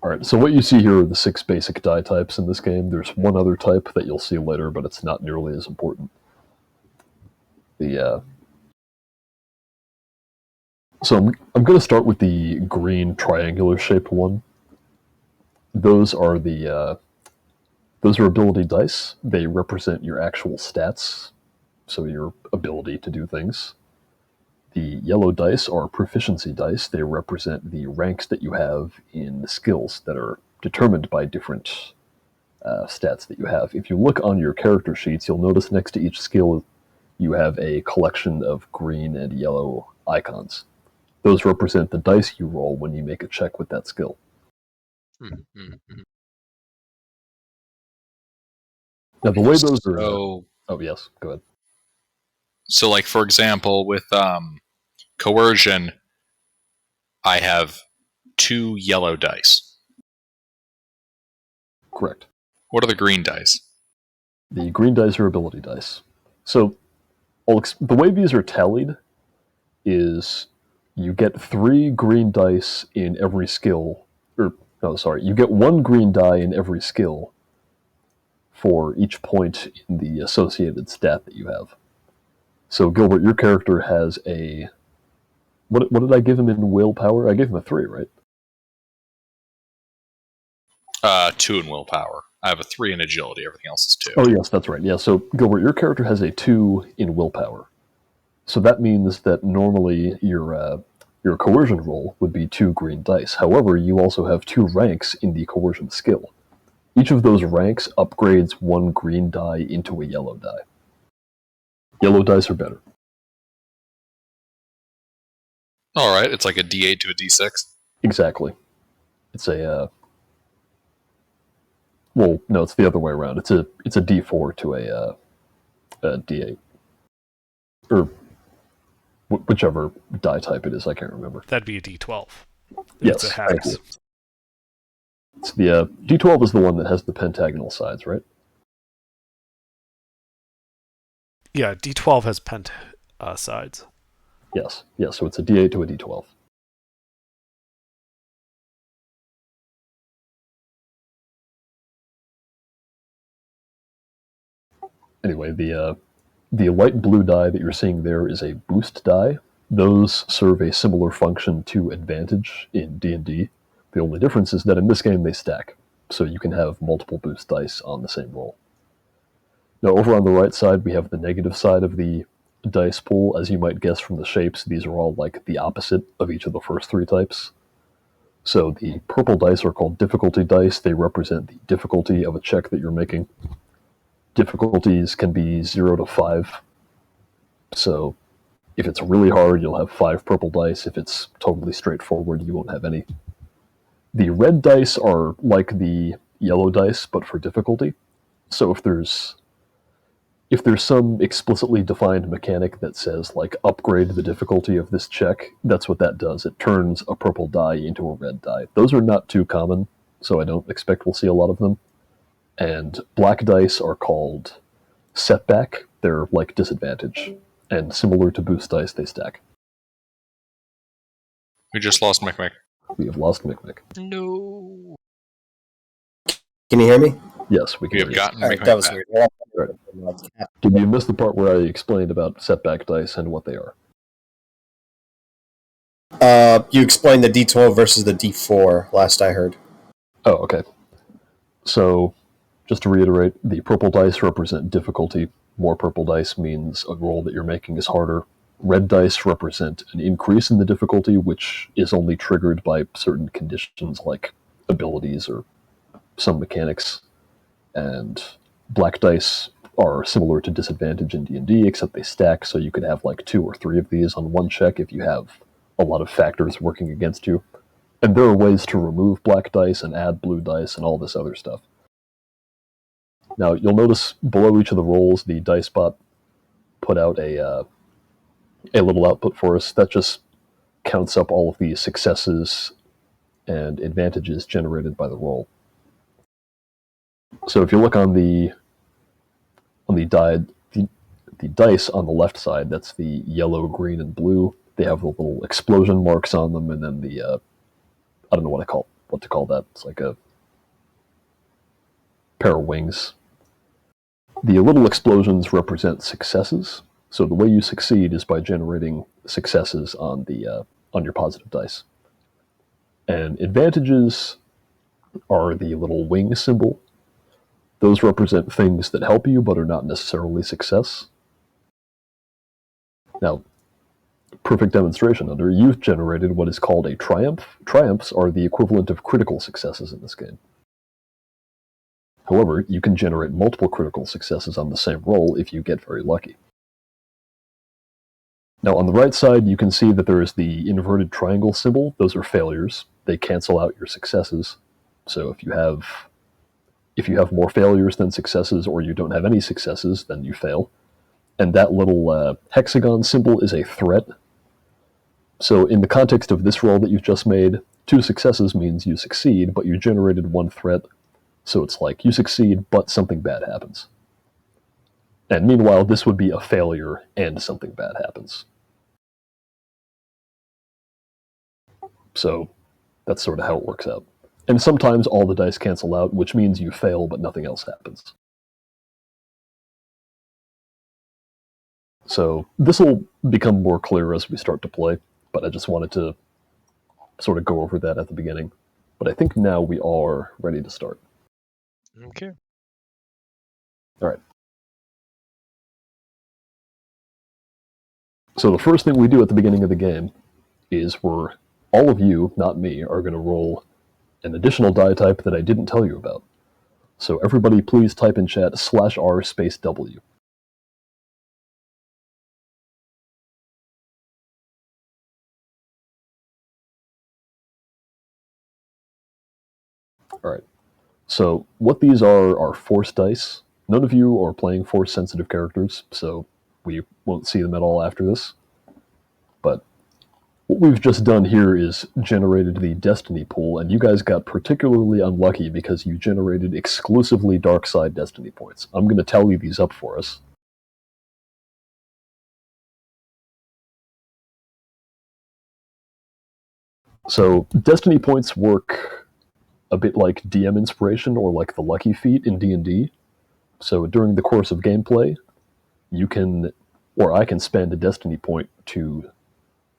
All right, so what you see here are the 6 basic die types in this game. There's one other type that you'll see later, but it's not nearly as important. So I'm going to start with the green triangular shaped one. Those are ability dice. They represent your actual stats, so your ability to do things. The yellow dice are proficiency dice. They represent the ranks that you have in skills that are determined by different stats that you have. If you look on your character sheets, you'll notice next to each skill you have a collection of green and yellow icons. Those represent the dice you roll when you make a check with that skill. Mm-hmm. Now, the way those are... Oh, yes, go ahead. So, like, for example, with coercion, I have 2 yellow dice. Correct. What are the green dice? The green dice are ability dice. So, the way these are tallied is you get 3 green dice in every skill, you get 1 green die in every skill for each point in the associated stat that you have. So Gilbert, your character has a... What did I give him in willpower? I gave him a 3, right? 2 in willpower. I have a 3 in agility. Everything else is 2. Oh, yes, that's right. Yeah, so Gilbert, your character has a 2 in willpower. So that means that normally your coercion roll would be 2 green dice. However, you also have 2 ranks in the coercion skill. Each of those ranks upgrades 1 green die into a yellow die. Yellow dice are better. All right, it's like a D8 to a D6. Exactly. It's a well, no, it's the other way around. It's a D4 to a D8, or whichever die type it is. I can't remember. That'd be a D12. Yes, it's a hex. It's the D12 is the one that has the pentagonal sides, right? Yeah, D12 has pent sides. Yes, so it's a D8 to a D12. Anyway, the light blue die that you're seeing there is a boost die. Those serve a similar function to advantage in D&D. The only difference is that in this game they stack, so you can have multiple boost dice on the same roll. Now, over on the right side, we have the negative side of the dice pool. As you might guess from the shapes, these are all like the opposite of each of the first 3 types. So the purple dice are called difficulty dice. They represent the difficulty of a check that you're making. Difficulties can be 0 to 5. So if it's really hard, you'll have 5 purple dice. If it's totally straightforward, you won't have any. The red dice are like the yellow dice, but for difficulty. So if there's some explicitly defined mechanic that says, like, upgrade the difficulty of this check, that's what that does. It turns a purple die into a red die. Those are not too common, so I don't expect we'll see a lot of them. And black dice are called setback. They're like disadvantage. And similar to boost dice, they stack. We just lost Mick. We have lost Mick. No. Can you hear me? Yes, we can. We have gotten Mick. That was weird. Right. Did you miss the part where I explained about setback dice and what they are? You explained the D12 versus the D4 last I heard. Oh, okay. So, just to reiterate, the purple dice represent difficulty. More purple dice means a roll that you're making is harder. Red dice represent an increase in the difficulty, which is only triggered by certain conditions like abilities or some mechanics. And black dice are similar to disadvantage in D&D, except they stack, so you could have like 2 or 3 of these on one check if you have a lot of factors working against you. And there are ways to remove black dice and add blue dice and all this other stuff. Now, you'll notice below each of the rolls, the dice bot put out a little output for us that just counts up all of the successes and advantages generated by the roll. So if you look on the dice on the left side, that's the yellow, green, and blue. They have the little explosion marks on them, and then the I don't know what I call what to call that. It's like a pair of wings. The little explosions represent successes. So the way you succeed is by generating successes on your positive dice. And advantages are the little wing symbol. Those represent things that help you but are not necessarily success. Now, perfect demonstration under, you've generated what is called a triumph. Triumphs are the equivalent of critical successes in this game. However, you can generate multiple critical successes on the same roll if you get very lucky. Now, on the right side, you can see that there is the inverted triangle symbol. Those are failures. They cancel out your successes. So if you have more failures than successes, or you don't have any successes, then you fail. And that little hexagon symbol is a threat. So in the context of this roll that you've just made, 2 successes means you succeed, but you generated 1 threat. So it's like you succeed, but something bad happens. And meanwhile, this would be a failure and something bad happens. So that's sort of how it works out. And sometimes all the dice cancel out, which means you fail, but nothing else happens. So this will become more clear as we start to play, but I just wanted to sort of go over that at the beginning. But I think now we are ready to start. Okay. All right. So the first thing we do at the beginning of the game is all of you, not me, are going to roll an additional die type that I didn't tell you about. So everybody please type in chat /R space W. All right. So what these are force dice. None of you are playing force-sensitive characters, so we won't see them at all after this. But what we've just done here is generated the Destiny pool, and you guys got particularly unlucky because you generated exclusively dark side Destiny points. I'm going to tally these up for us. So Destiny points work a bit like DM inspiration or like the lucky feat in D&D. So during the course of gameplay, you can, or I can spend a Destiny point to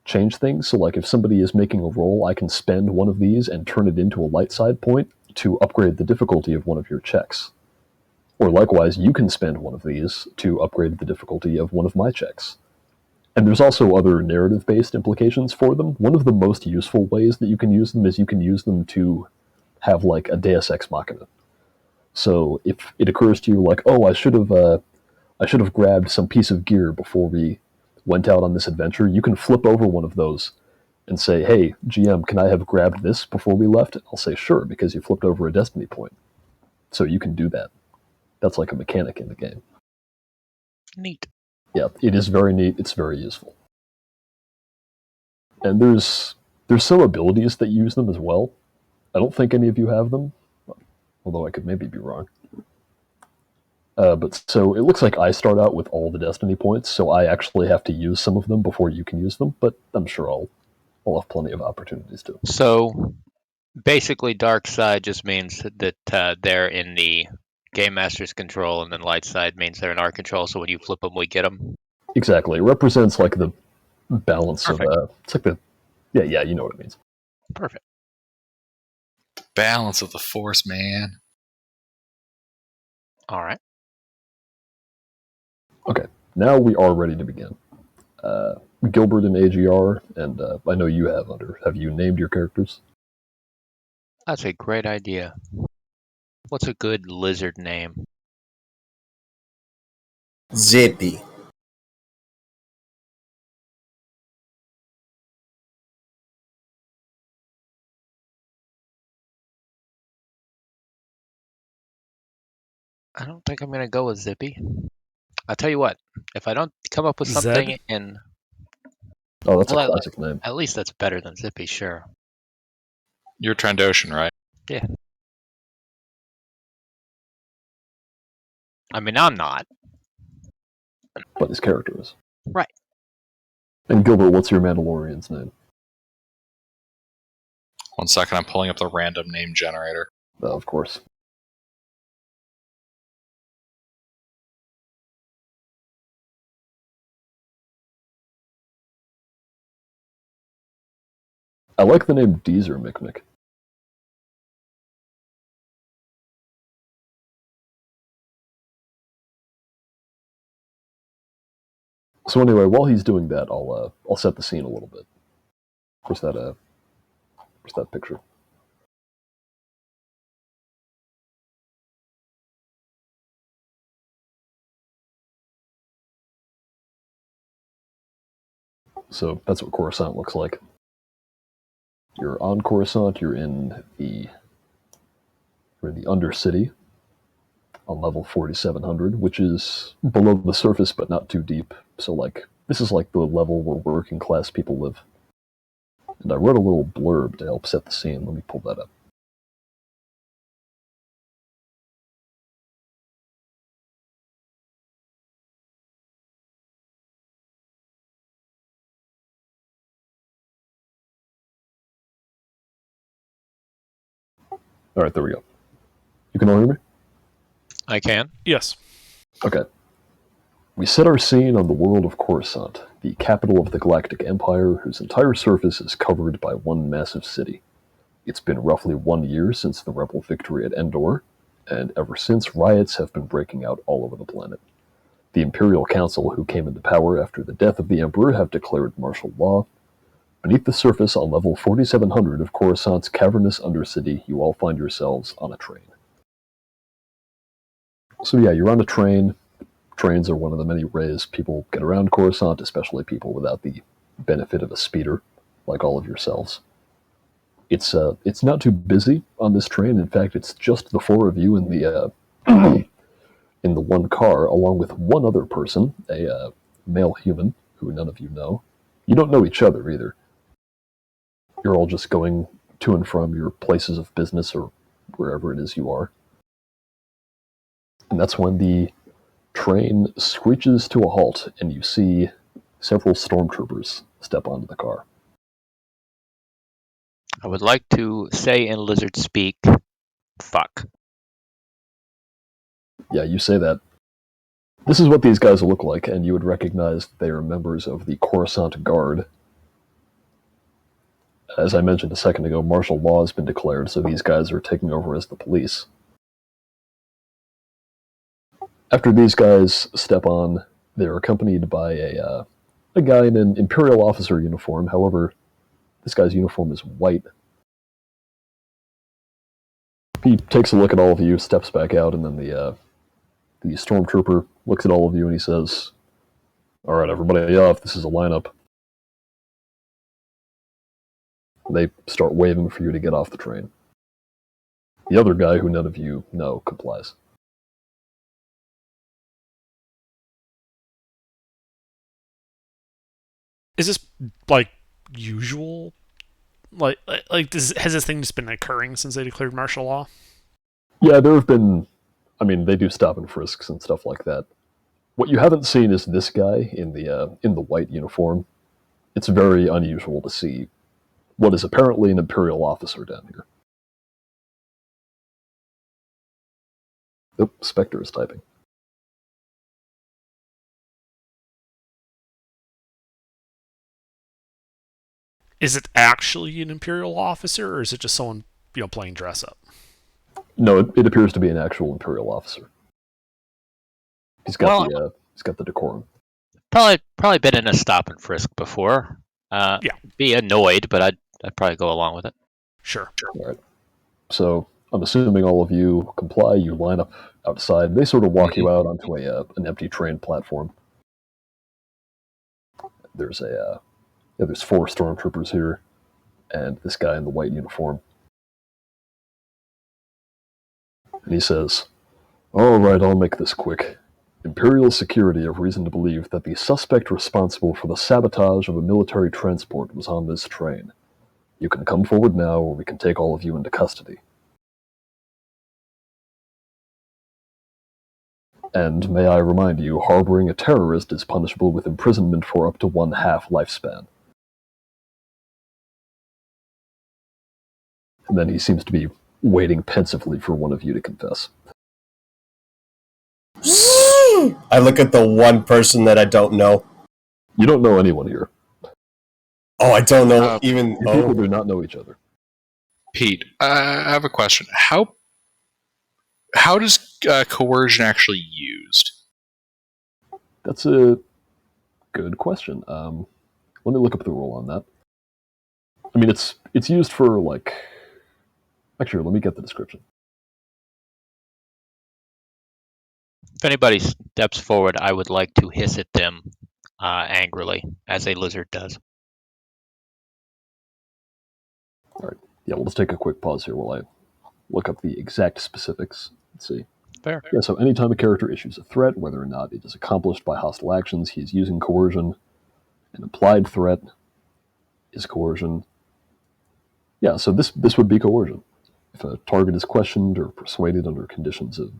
change things. So like if somebody is making a roll, I can spend one of these and turn it into a light side point to upgrade the difficulty of one of your checks. Or likewise, you can spend one of these to upgrade the difficulty of one of my checks. And there's also other narrative-based implications for them. One of the most useful ways that you can use them is you can use them to have like a Deus Ex Machina. So if it occurs to you like, oh, I should have grabbed some piece of gear before we went out on this adventure, you can flip over one of those and say, hey, GM, can I have grabbed this before we left? I'll say, sure, because you flipped over a Destiny point. So you can do that. That's like a mechanic in the game. Neat. Yeah, it is very neat. It's very useful. And there's some abilities that use them as well. I don't think any of you have them, although I could maybe be wrong. But so it looks like I start out with all the Destiny points, so I actually have to use some of them before you can use them, but I'm sure I'll have plenty of opportunities to. So basically, dark side just means that they're in the game master's control, and then light side means they're in our control. So when you flip them, we get them. Exactly. It represents like the balance Perfect. of it's like the yeah, you know what it means. Perfect. Balance of the force, man. All right. Okay, now we are ready to begin. Gilbert and AGR, and I know you have under. Have you named your characters? That's a great idea. What's a good lizard name? Zippy. I don't think I'm gonna go with Zippy. I'll tell you what. If I don't come up with Zed? something in, Oh, that's a well, classic name. at least that's better than Zippy, sure. You're Trandoshan, right? Yeah. I mean, I'm not. But his character is. Right. And Gilbert, what's your Mandalorian's name? 1 second, I'm pulling up the random name generator. Of course. I like the name Deezer Micmic. So anyway, while he's doing that, I'll set the scene a little bit. Where's that picture? So that's what Coruscant looks like. You're on Coruscant. You're in the Undercity on level 4700, which is below the surface but not too deep. So like this is like the level where working class people live. And I wrote a little blurb to help set the scene. Let me pull that up. All right, there we go. You can all hear me? I can. Yes. Okay. We set our scene on the world of Coruscant, the capital of the Galactic Empire, whose entire surface is covered by one massive city. It's been roughly 1 year since the Rebel victory at Endor, and ever since, riots have been breaking out all over the planet. The Imperial Council, who came into power after the death of the Emperor, have declared martial law. Beneath the surface, on level 4700 of Coruscant's cavernous Undercity, you all find yourselves on a train. So yeah, you're on a train. Trains are one of the many ways people get around Coruscant, especially people without the benefit of a speeder, like all of yourselves. It's not too busy on this train. In fact, it's just the four of you in the in the one car, along with one other person, a male human who none of you know. You don't know each other either. You're all just going to and from your places of business or wherever it is you are. And that's when the train screeches to a halt and you see several stormtroopers step onto the car. I would like to say in lizard speak, fuck. Yeah, you say that. This is what these guys look like, and you would recognize they are members of the Coruscant Guard. As I mentioned a second ago, martial law has been declared, so these guys are taking over as the police. After these guys step on, they're accompanied by a guy in an Imperial officer uniform. However, this guy's uniform is white. He takes a look at all of you, steps back out, and then the stormtrooper looks at all of you and he says, "All right, everybody off. This is a lineup." They start waving for you to get off the train. The other guy, who none of you know, complies. Is this like usual? Has this thing just been occurring since they declared martial law? Yeah, there have been. I mean, they do stop and frisks and stuff like that. What you haven't seen is this guy in the white uniform. It's very unusual to see what is apparently an Imperial officer down here. Oh, Spectre is typing. Is it actually an Imperial officer, or is it just someone playing dress up? No, it appears to be an actual Imperial officer. He's got the decorum. Probably been in a stop and frisk before. Yeah. Be annoyed, but I'd probably go along with it. Sure. All right. So I'm assuming all of you comply. You line up outside. They sort of walk you out onto an empty train platform. There's there's four stormtroopers here, and this guy in the white uniform. And he says, "All right, I'll make this quick. Imperial security have reason to believe that the suspect responsible for the sabotage of a military transport was on this train. You can come forward now, or we can take all of you into custody. And may I remind you, harboring a terrorist is punishable with imprisonment for up to 1/2 lifespan." And then he seems to be waiting pensively for one of you to confess. I look at the one person that I don't know. You don't know anyone here. Oh, I don't know Uh, even. You people Oh, do not know each other. Pete, I have a question. How does coercion actually used? That's a good question. Let me look up the rule on that. I mean, it's used for like. Actually, let me get the description. If anybody steps forward, I would like to hiss at them angrily, as a lizard does. All right. Yeah, we'll just take a quick pause here while I look up the exact specifics. Let's see. Fair. Yeah, so anytime a character issues a threat, whether or not it is accomplished by hostile actions, he is using coercion. An implied threat is coercion. Yeah, so this would be coercion. If a target is questioned or persuaded under conditions of,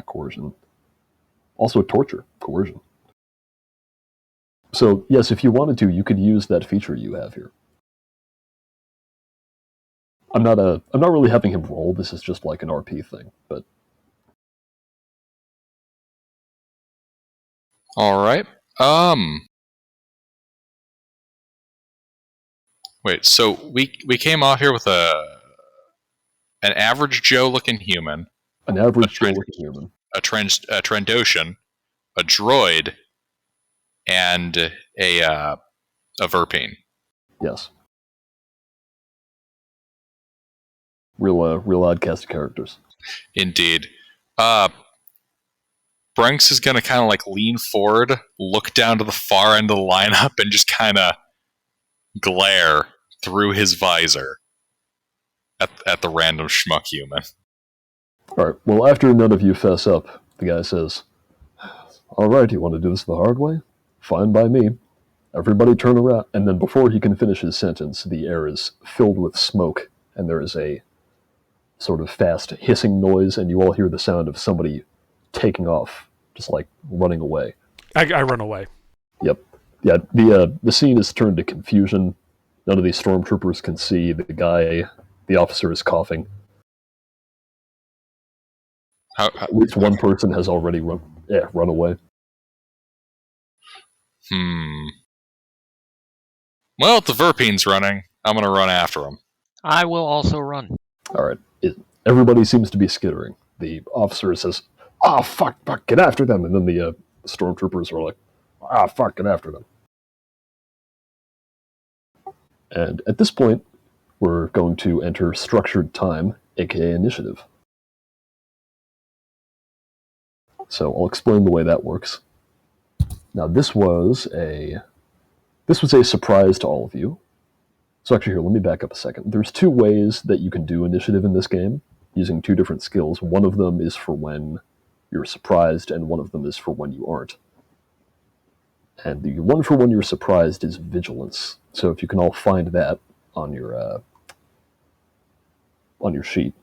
coercion. Also torture, coercion. So yes, if you wanted to, you could use that feature you have here. I'm not really having him roll. This is just like an RP thing, but All right. Wait. So we came off here with an average Joe looking human, an average Joe looking human. a Trandoshan, a droid, and a Verpine. Yes. Real odd cast of characters. Indeed. Brinks is gonna kind of like lean forward, look down to the far end of the lineup, and just kind of glare through his visor at the random schmuck human. All right. Well, after none of you fess up, the guy says, "All right, you want to do this the hard way? Fine by me. Everybody turn around." And then before he can finish his sentence, the air is filled with smoke, and there is a sort of fast hissing noise, and you all hear the sound of somebody taking off, just like running away. I run away. Yep. Yeah, the scene is turned to confusion. None of these stormtroopers can see the officer is coughing. At least one person has already run away. Well, if the Verpine's running, I'm gonna run after him. I will also run. All right. Everybody seems to be skittering. The officer says, "Ah, fuck, get after them!" And then the stormtroopers are like, "Ah, fuck, get after them!" And at this point, we're going to enter structured time, aka initiative. So I'll explain the way that works. Now, this was a surprise to all of you. So actually, here, let me back up a second. There's two ways that you can do initiative in this game, using two different skills. One of them is for when you're surprised, and one of them is for when you aren't. And the one for when you're surprised is vigilance. So if you can all find that on your sheet.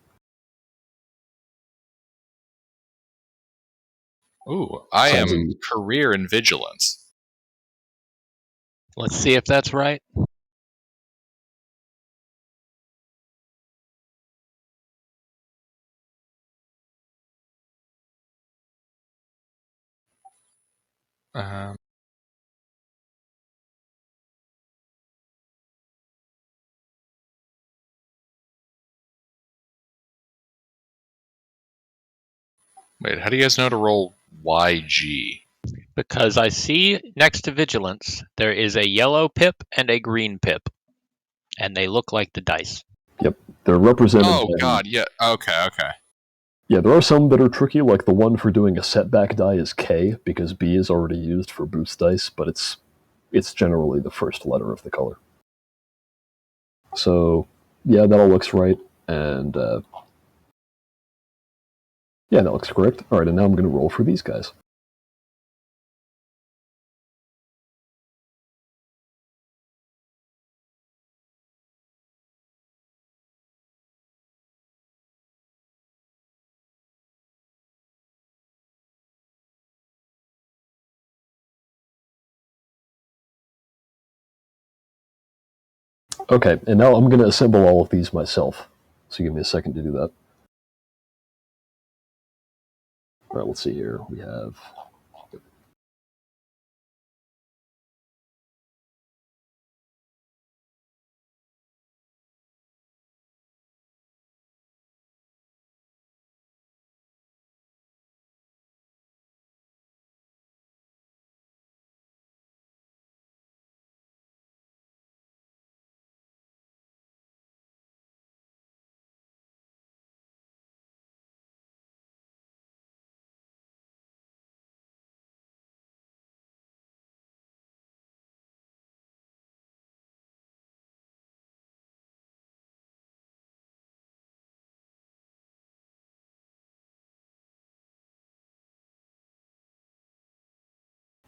Ooh, I Sounds am like- career in vigilance. Let's see if that's right. Um, Wait, how do you guys know to roll YG? Because I see next to vigilance, there is a yellow pip and a green pip. And they look like the dice. Yep, they're represented. Oh god, yeah. Okay. Yeah, there are some that are tricky, like the one for doing a setback die is K, because B is already used for boost dice, but it's generally the first letter of the color. So, yeah, that all looks right, and yeah, that looks correct. All right, and now I'm going to roll for these guys. Okay, and now I'm going to assemble all of these myself. So give me a second to do that. All right, let's see here. We have...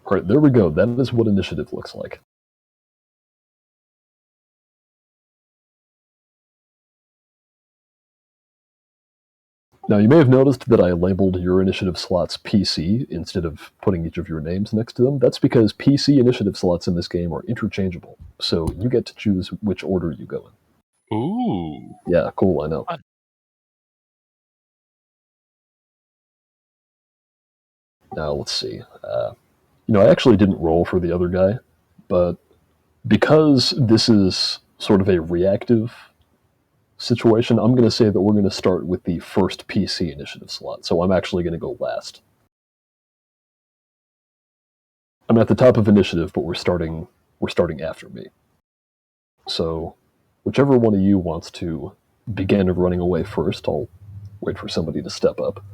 All right, there we go. That is what initiative looks like. Now, you may have noticed that I labeled your initiative slots PC instead of putting each of your names next to them. That's because PC initiative slots in this game are interchangeable, so you get to choose which order you go in. Ooh. Yeah, cool, I know. Fun. Now, let's see. I actually didn't roll for the other guy, but because this is sort of a reactive situation, I'm going to say that we're going to start with the first PC initiative slot, so I'm actually going to go last. I'm at the top of initiative, but we're starting after me. So, whichever one of you wants to begin running away first, I'll wait for somebody to step up.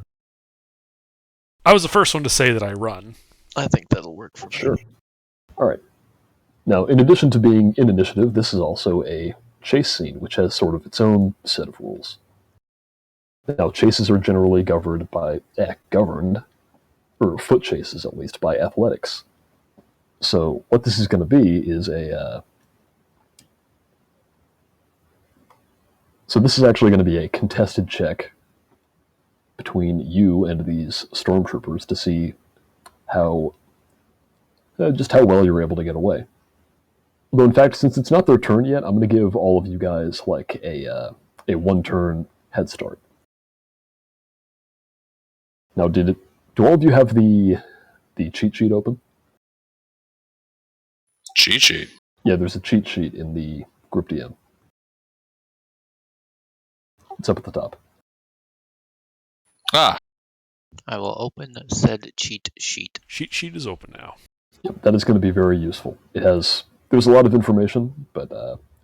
I was the first one to say that I run. I think that'll work for me. Sure. All right. Now, in addition to being in initiative, this is also a chase scene, which has sort of its own set of rules. Now, chases are generally governed, or foot chases at least, by athletics. So what this is going to be is so this is actually going to be a contested check between you and these stormtroopers to see just how well you're able to get away. Though, in fact, since it's not their turn yet, I'm going to give all of you guys like a one-turn head start. Now, do all of you have the cheat sheet open? Cheat sheet. Yeah, there's a cheat sheet in the group DM. It's up at the top. Ah, I will open said cheat sheet. Cheat sheet is open now. Yep, that is going to be very useful. There's a lot of information, but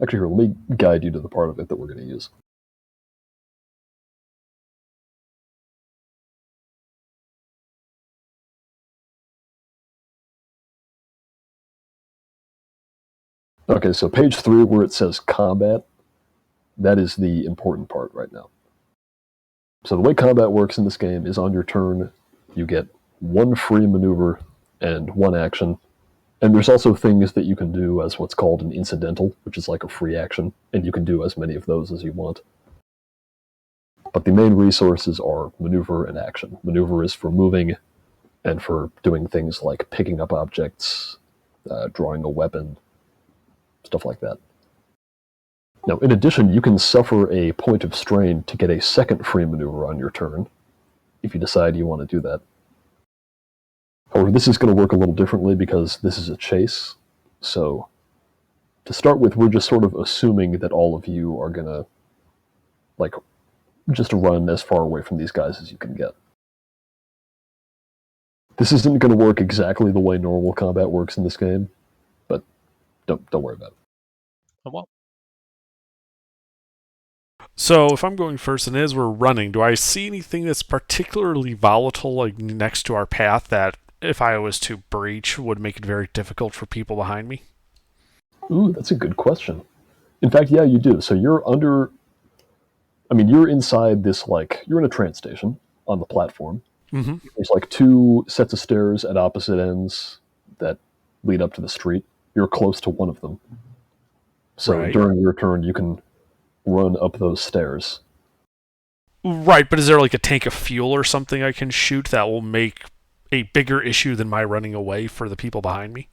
actually here, let me guide you to the part of it that we're going to use. Okay, so page 3 where it says combat, that is the important part right now. So the way combat works in this game is on your turn, you get one free maneuver and one action. And there's also things that you can do as what's called an incidental, which is like a free action, and you can do as many of those as you want. But the main resources are maneuver and action. Maneuver is for moving and for doing things like picking up objects, drawing a weapon, stuff like that. Now, in addition, you can suffer a point of strain to get a second free maneuver on your turn, if you decide you want to do that. However, this is going to work a little differently because this is a chase. So, to start with, we're just sort of assuming that all of you are going to, just run as far away from these guys as you can get. This isn't going to work exactly the way normal combat works in this game, but don't worry about it. Oh, well. So if I'm going first and as we're running, do I see anything that's particularly volatile like next to our path that if I was to breach would make it very difficult for people behind me? Ooh, that's a good question. In fact, yeah, you do. So you're inside this, you're in a train station on the platform. Mm-hmm. There's 2 sets of stairs at opposite ends that lead up to the street. You're close to one of them. So Right. During your turn, you can run up those stairs. Right, but is there like a tank of fuel or something I can shoot that will make a bigger issue than my running away for the people behind me?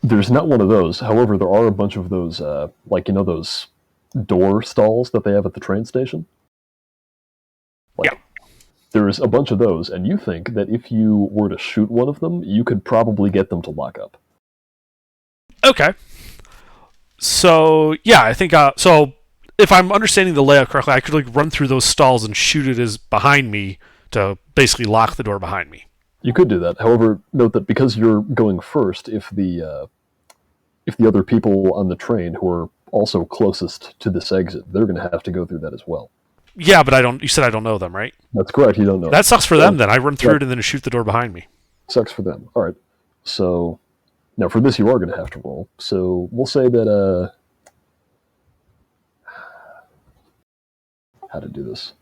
There's not one of those. However, there are a bunch of those, those door stalls that they have at the train station. Yeah. There's a bunch of those, and you think that if you were to shoot one of them, you could probably get them to lock up. Okay. So, yeah, I think, so if I'm understanding the layout correctly, I could like run through those stalls and shoot it as behind me to basically lock the door behind me. You could do that. However, note that because you're going first, if the other people on the train who are also closest to this exit, they're going to have to go through that as well. Yeah, but you said I don't know them, right? That's correct. You don't know. That sucks for them then. I run through it and then shoot the door behind me. Sucks for them. All right. So now for this, you are going to have to roll. So we'll say that. How to do this?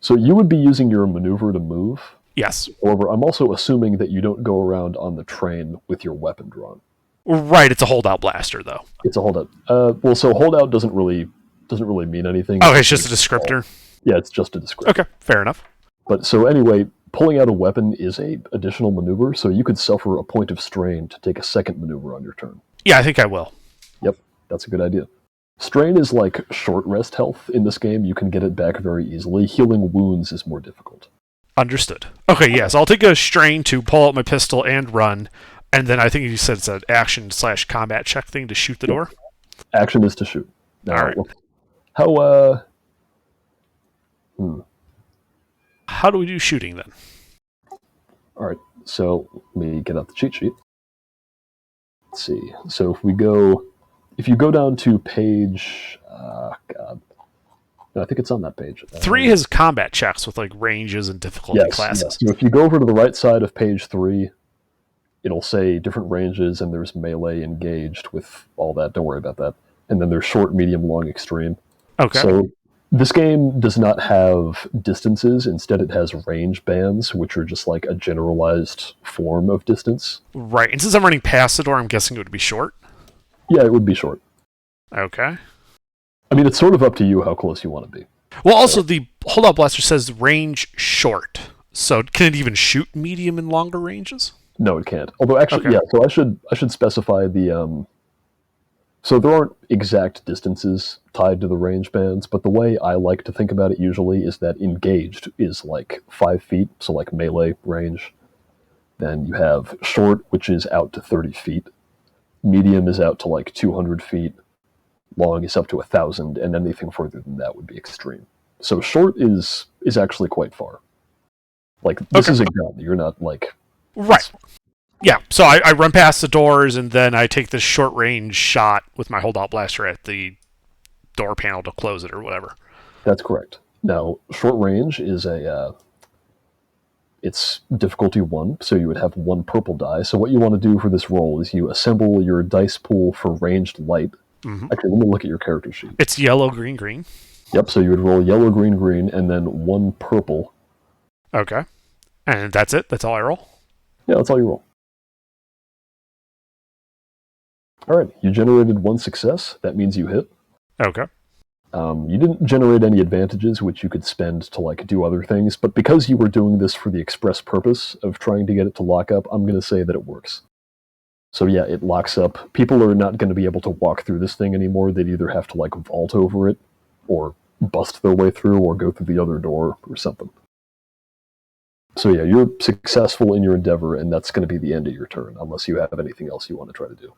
So you would be using your maneuver to move. Yes. However, I'm also assuming that you don't go around on the train with your weapon drawn. Right. It's a holdout blaster, though. It's a holdout. So holdout doesn't really mean anything. Oh, it's just a descriptor. Yeah, it's just a descriptor. Okay, fair enough. But so anyway, pulling out a weapon is a additional maneuver, so you could suffer a point of strain to take a second maneuver on your turn. Yeah, I think I will. Yep, that's a good idea. Strain is like short rest health in this game. You can get it back very easily. Healing wounds is more difficult. Understood. Okay, yes, I'll take a strain to pull out my pistol and run, and then I think you said it's an action/combat check thing to shoot the door. Action is to shoot. Now, all right. How do we do shooting then? All right, so let me get out the cheat sheet. Let's see. So if you go down to page, no, I think it's on that page. 3 has combat checks with like ranges and difficulty classes. Yes. So if you go over to the right side of page 3, it'll say different ranges, and there's melee engaged with all that. Don't worry about that. And then there's short, medium, long, extreme. Okay. So this game does not have distances. Instead, it has range bands, which are just like a generalized form of distance. Right. And since I'm running past the door, I'm guessing it would be short. Yeah, it would be short. Okay. I mean, it's sort of up to you how close you want to be. Well, also, the holdout blaster says range short. So can it even shoot medium and longer ranges? No, it can't. Although, actually, Okay. yeah. So I should specify the. So there aren't exact distances tied to the range bands, but the way I like to think about it usually is that engaged is like 5 feet, so like melee range. Then you have short, which is out to 30 feet. Medium is out to like 200 feet. Long is up to 1,000, and anything further than that would be extreme. So short is actually quite far. Like, this is a gun. You're not like... Right. Yeah, so I run past the doors, and then I take this short-range shot with my holdout blaster at the door panel to close it or whatever. That's correct. Now, short range is it's difficulty 1, so you would have 1 purple die. So what you want to do for this roll is you assemble your dice pool for ranged light. Mm-hmm. Actually, let me look at your character sheet. It's yellow, green, green. Yep, so you would roll yellow, green, green, and then 1 purple. Okay. And that's it? That's all I roll? Yeah, that's all you roll. All right, you generated 1 success. That means you hit. Okay. You didn't generate any advantages, which you could spend to like do other things, but because you were doing this for the express purpose of trying to get it to lock up, I'm going to say that it works. So yeah, it locks up. People are not going to be able to walk through this thing anymore. They'd either have to like vault over it, or bust their way through, or go through the other door, or something. So yeah, you're successful in your endeavor, and that's going to be the end of your turn, unless you have anything else you want to try to do.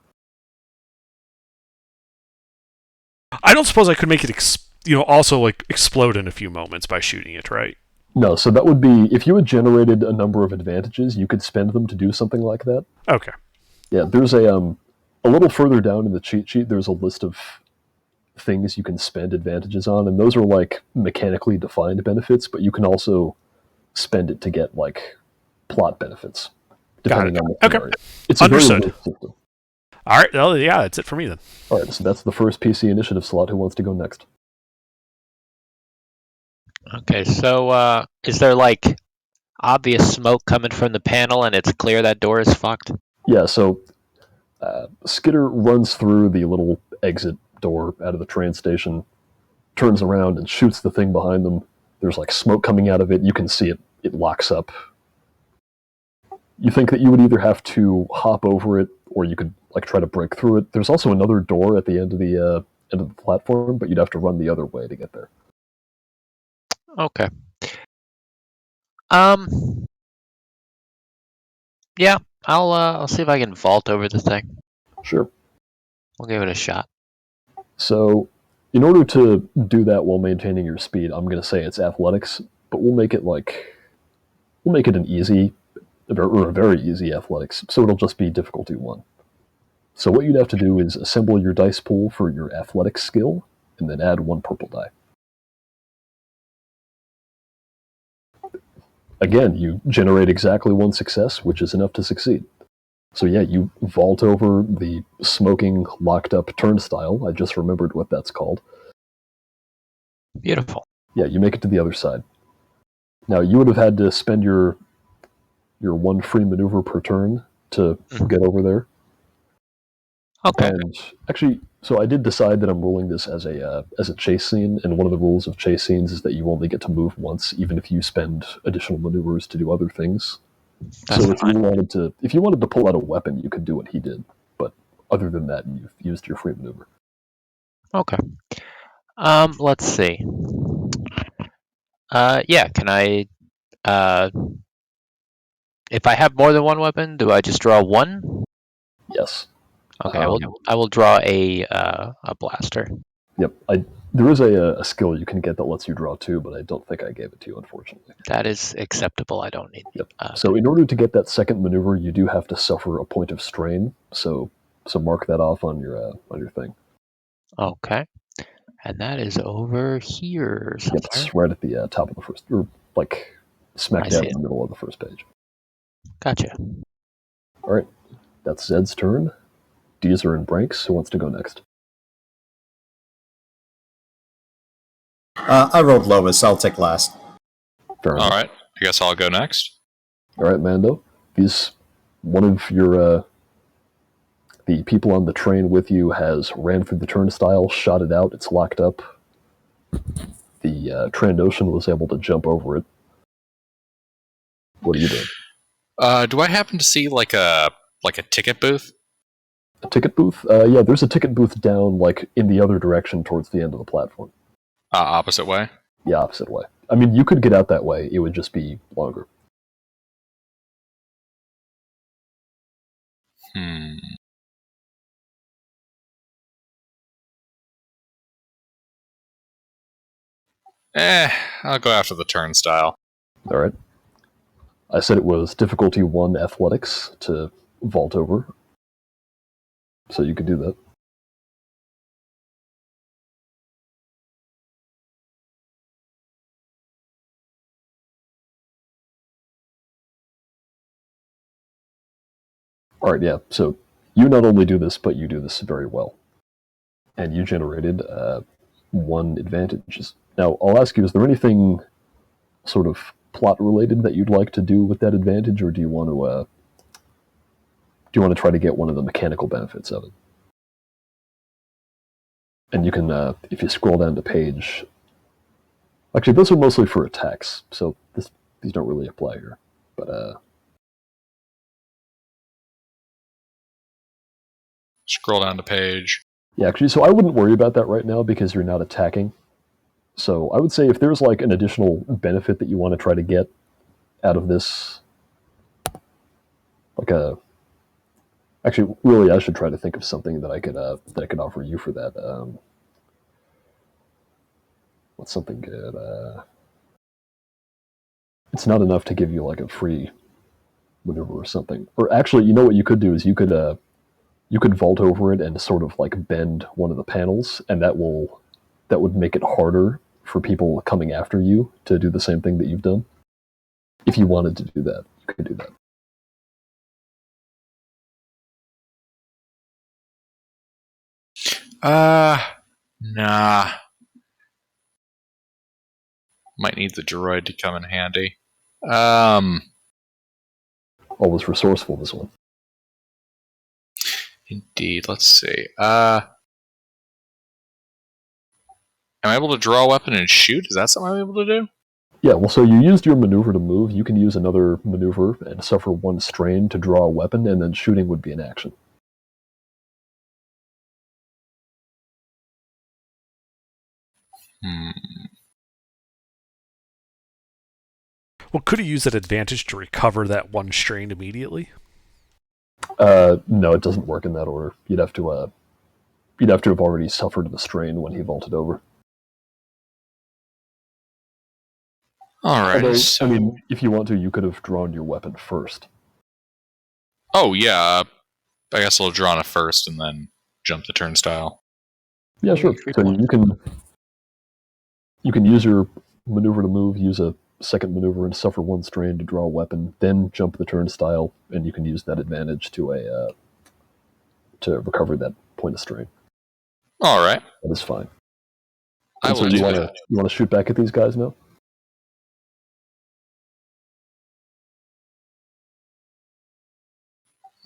I don't suppose I could make it, also like explode in a few moments by shooting it, right? No, so that would be, if you had generated a number of advantages, you could spend them to do something like that. Okay. Yeah, there's a little further down in the cheat sheet, there's a list of things you can spend advantages on, and those are like mechanically defined benefits, but you can also spend it to get like plot benefits, depending on the scenario. It's understood. A very loose system. All right, well, yeah, that's it for me then. All right, so that's the first PC initiative slot. Who wants to go next? Okay, so is there like obvious smoke coming from the panel and it's clear that door is fucked? Yeah, so Skitter runs through the little exit door out of the train station, turns around and shoots the thing behind them. There's like smoke coming out of it. You can see it locks up. You think that you would either have to hop over it or you could like try to break through it. There's also another door at the end of the platform, but you'd have to run the other way to get there. Okay. Yeah, I'll see if I can vault over the thing. Sure. We'll give it a shot. So, in order to do that while maintaining your speed, I'm going to say it's athletics, but we'll make it an easy, or a very easy athletics, so it'll just be difficulty 1. So what you'd have to do is assemble your dice pool for your athletics skill, and then add 1 purple die. Again, you generate exactly 1 success, which is enough to succeed. So yeah, you vault over the smoking, locked-up turnstile. I just remembered what that's called. Beautiful. Yeah, you make it to the other side. Now, you would have had to spend your 1 free maneuver per turn to get over there. Okay. And actually, so I did decide that I'm ruling this as a chase scene, and one of the rules of chase scenes is that you only get to move once, even if you spend additional maneuvers to do other things. That's so fine. if you wanted to pull out a weapon, you could do what he did. But other than that, you've used your free maneuver. Okay. Let's see. Yeah, can I if I have more than 1 weapon, do I just draw 1? Yes. Okay, I will draw a blaster. Yep. There is a skill you can get that lets you draw 2, but I don't think I gave it to you, unfortunately. That is acceptable. I don't need. Yep. So in order to get that second maneuver, you do have to suffer a point of strain. So mark that off on your thing. Okay. And that is over here somewhere. Yep, it's right at the top of the first, or like smack dab in the middle of the first page. Gotcha. All right, that's Zed's turn. Deezer and Branks, who wants to go next? I rolled lowest, so I'll take last. Fair enough. All right, I guess I'll go next. All right, Mando. One of your the people on the train with you has ran through the turnstile, shot it out. It's locked up. The Trandoshan was able to jump over it. What are you doing? Do I happen to see like a ticket booth? A ticket booth? Yeah, there's a ticket booth down like in the other direction towards the end of the platform. Opposite way? The opposite way. I mean, you could get out that way. It would just be longer. I'll go after the turnstile. All right. I said it was difficulty 1 athletics to vault over. So you could do that. All right, yeah. So you not only do this, but you do this very well. And you generated 1 advantage. Now, I'll ask you, is there anything sort of plot-related that you'd like to do with that advantage, or do you want to try to get one of the mechanical benefits of it? And you can, if you scroll down the page... Actually, those are mostly for attacks, so these don't really apply here. But, Scroll down the page. yeah, actually, so I wouldn't worry about that right now because you're not attacking. So I would say if there's like an additional benefit that you want to try to get out of this, like actually, really, I should try to think of something that I could offer you for that. What's something good? It's not enough to give you like a free maneuver or something. Or actually, you know what you could do is you could vault over it and sort of like bend one of the panels, and that would make it harder for people coming after you to do the same thing that you've done. If you wanted to do that, you could do that. Nah. Might need the droid to come in handy. Always resourceful, this one. Indeed. Let's see. Am I able to draw a weapon and shoot? Is that something I'm able to do? Yeah, well, so you used your maneuver to move. You can use another maneuver and suffer 1 strain to draw a weapon, and then shooting would be an action. Well, could he use that advantage to recover that one strain immediately? No, it doesn't work in that order. You'd have to have already suffered the strain when he vaulted over. Alright. Although, So, I mean, if you want to, you could have drawn your weapon first. oh yeah, I guess I'll draw on it first and then jump the turnstile. Yeah, sure. So you can use your maneuver to move, use a second maneuver and suffer one strain to draw a weapon, then jump the turnstile, and you can use that advantage to recover that point of strain. Alright. That is fine. I And will so do you that. want to shoot back at these guys now?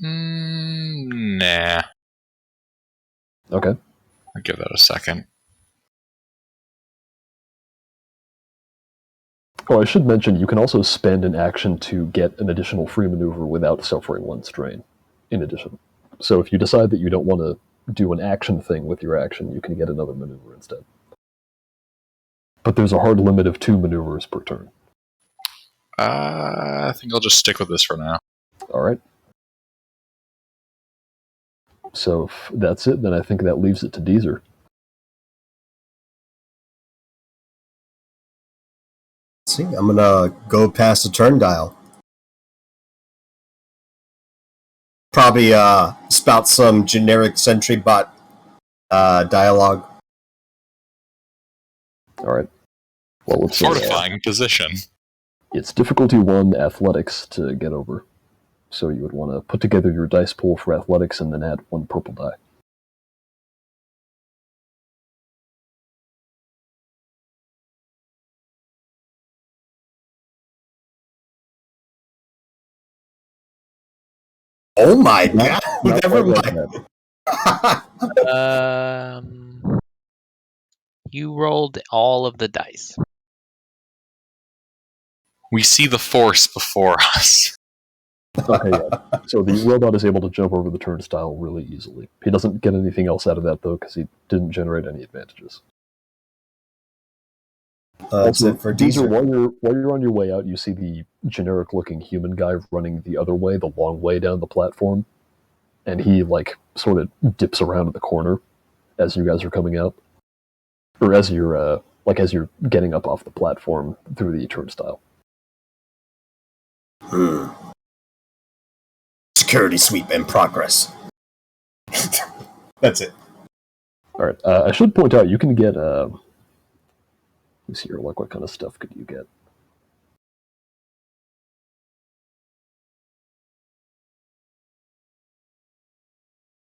Nah. Okay. I'll give that a second. Oh, I should mention, you can also spend an action to get an additional free maneuver without suffering one strain, in addition. So if you decide that you don't want to do an action thing with your action, you can get another maneuver instead. But there's a hard limit of 2 maneuvers per turn. I think I'll just stick with this for now. Alright. So if that's it, then I think that leaves it to Deezer. See, I'm gonna go past the turn dial. Probably spout some generic sentry bot dialogue. Alright. Well, let's see. Fortifying position. It's difficulty 1 athletics to get over. So you would want to put together your dice pool for athletics and then add 1 purple die. Oh my god! Not Never quite like mind. that. You rolled all of the dice. We see the force before us. Okay, yeah. So the robot is able to jump over the turnstile really easily. He doesn't get anything else out of that, though, because he didn't generate any advantages. That's it for Deezer, Deezer. while you're on your way out, you see the generic-looking human guy running the other way, the long way down the platform, and he sort of dips around in the corner as you guys are coming out, or as you're getting up off the platform through the turnstile. Security sweep in progress. That's it. All right. I should point out you can get. Let's see here. What kind of stuff could you get?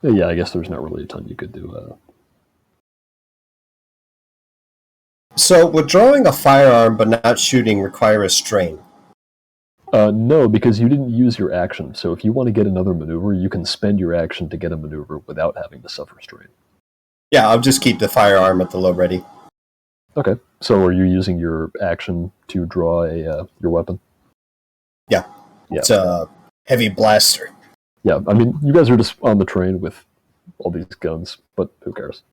Yeah, I guess there's not really a ton you could do. So, withdrawing a firearm but not shooting require a strain. No, because you didn't use your action. So if you want to get another maneuver, you can spend your action to get a maneuver without having to suffer strain. Yeah, I'll just keep the firearm at the low ready. Okay. So are you using your action to draw your weapon? Yeah. Yeah. It's a heavy blaster. Yeah. I mean, you guys are just on the train with all these guns, but who cares?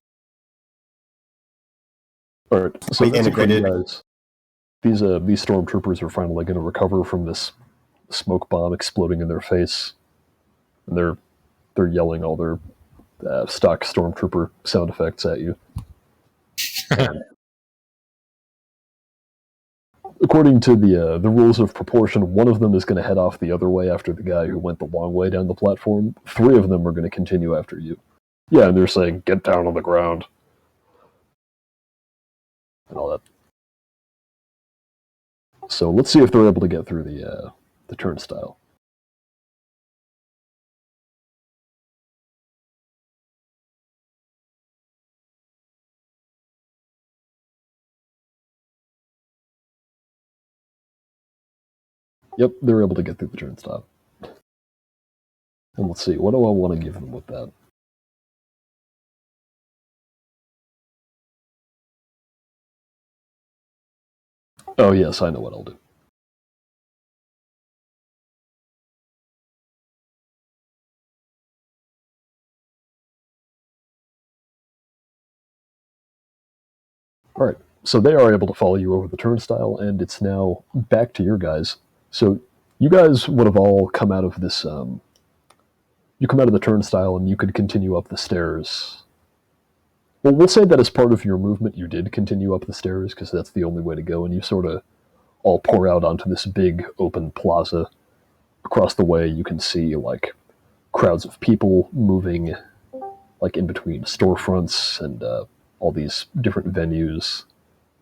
All right. So We that's it for you integrated. guys. These stormtroopers are finally going to recover from this smoke bomb exploding in their face, and they're yelling all their stock stormtrooper sound effects at you. According to the rules of proportion, one of them is going to head off the other way after the guy who went the long way down the platform. 3 of them are going to continue after you. Yeah, and they're saying, "Get down on the ground," and all that. So let's see if they're able to get through the turnstile. Yep, they're able to get through the turnstile. And let's see, what do I want to give them with that? Oh yes, I know what I'll do. Alright, So they are able to follow you over the turnstile, and it's now back to your guys. So you guys would have all come out of this. You come out of the turnstile, and you could continue up the stairs. Well, we'll say that as part of your movement, you did continue up the stairs because that's the only way to go, and you sort of all pour out onto this big open plaza. Across the way, you can see like crowds of people moving, like in between storefronts and all these different venues.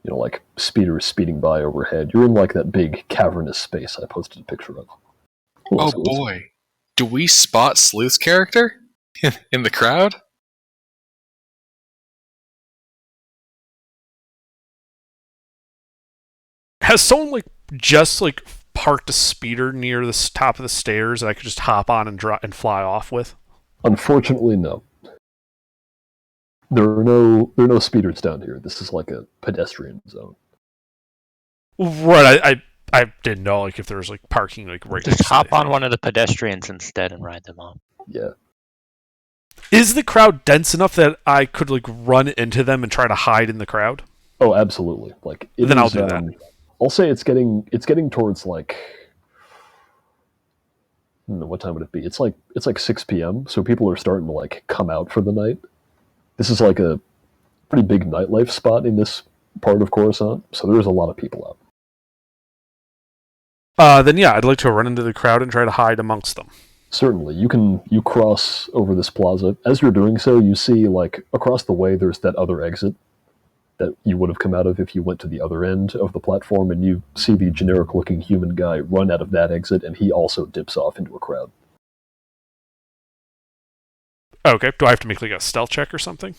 You know, like speeders speeding by overhead. You're in like that big cavernous space I posted a picture of. Oh boy. Do we spot Sleuth's character in the crowd? Has someone like just like parked a speeder near the top of the stairs that I could just hop on and drop and fly off with? Unfortunately, no. There are no speeders down here. This is like a pedestrian zone. Right, I didn't know like if there was like parking like right Just next hop to on one of the pedestrians instead and ride them off. Yeah. Is the crowd dense enough that I could like run into them and try to hide in the crowd? Oh, absolutely. Like Then I'll do that. I'll say it's getting towards like. I don't know, what time would it be? It's like 6 p.m. So people are starting to like come out for the night. This is like a pretty big nightlife spot in this part of Coruscant. So there's a lot of people out. Then yeah, I'd like to run into the crowd and try to hide amongst them. Certainly, you cross over this plaza. As you're doing so, you see like across the way there's that other exit that you would have come out of if you went to the other end of the platform, and you see the generic-looking human guy run out of that exit, and he also dips off into a crowd. Okay, do I have to make like a stealth check or something?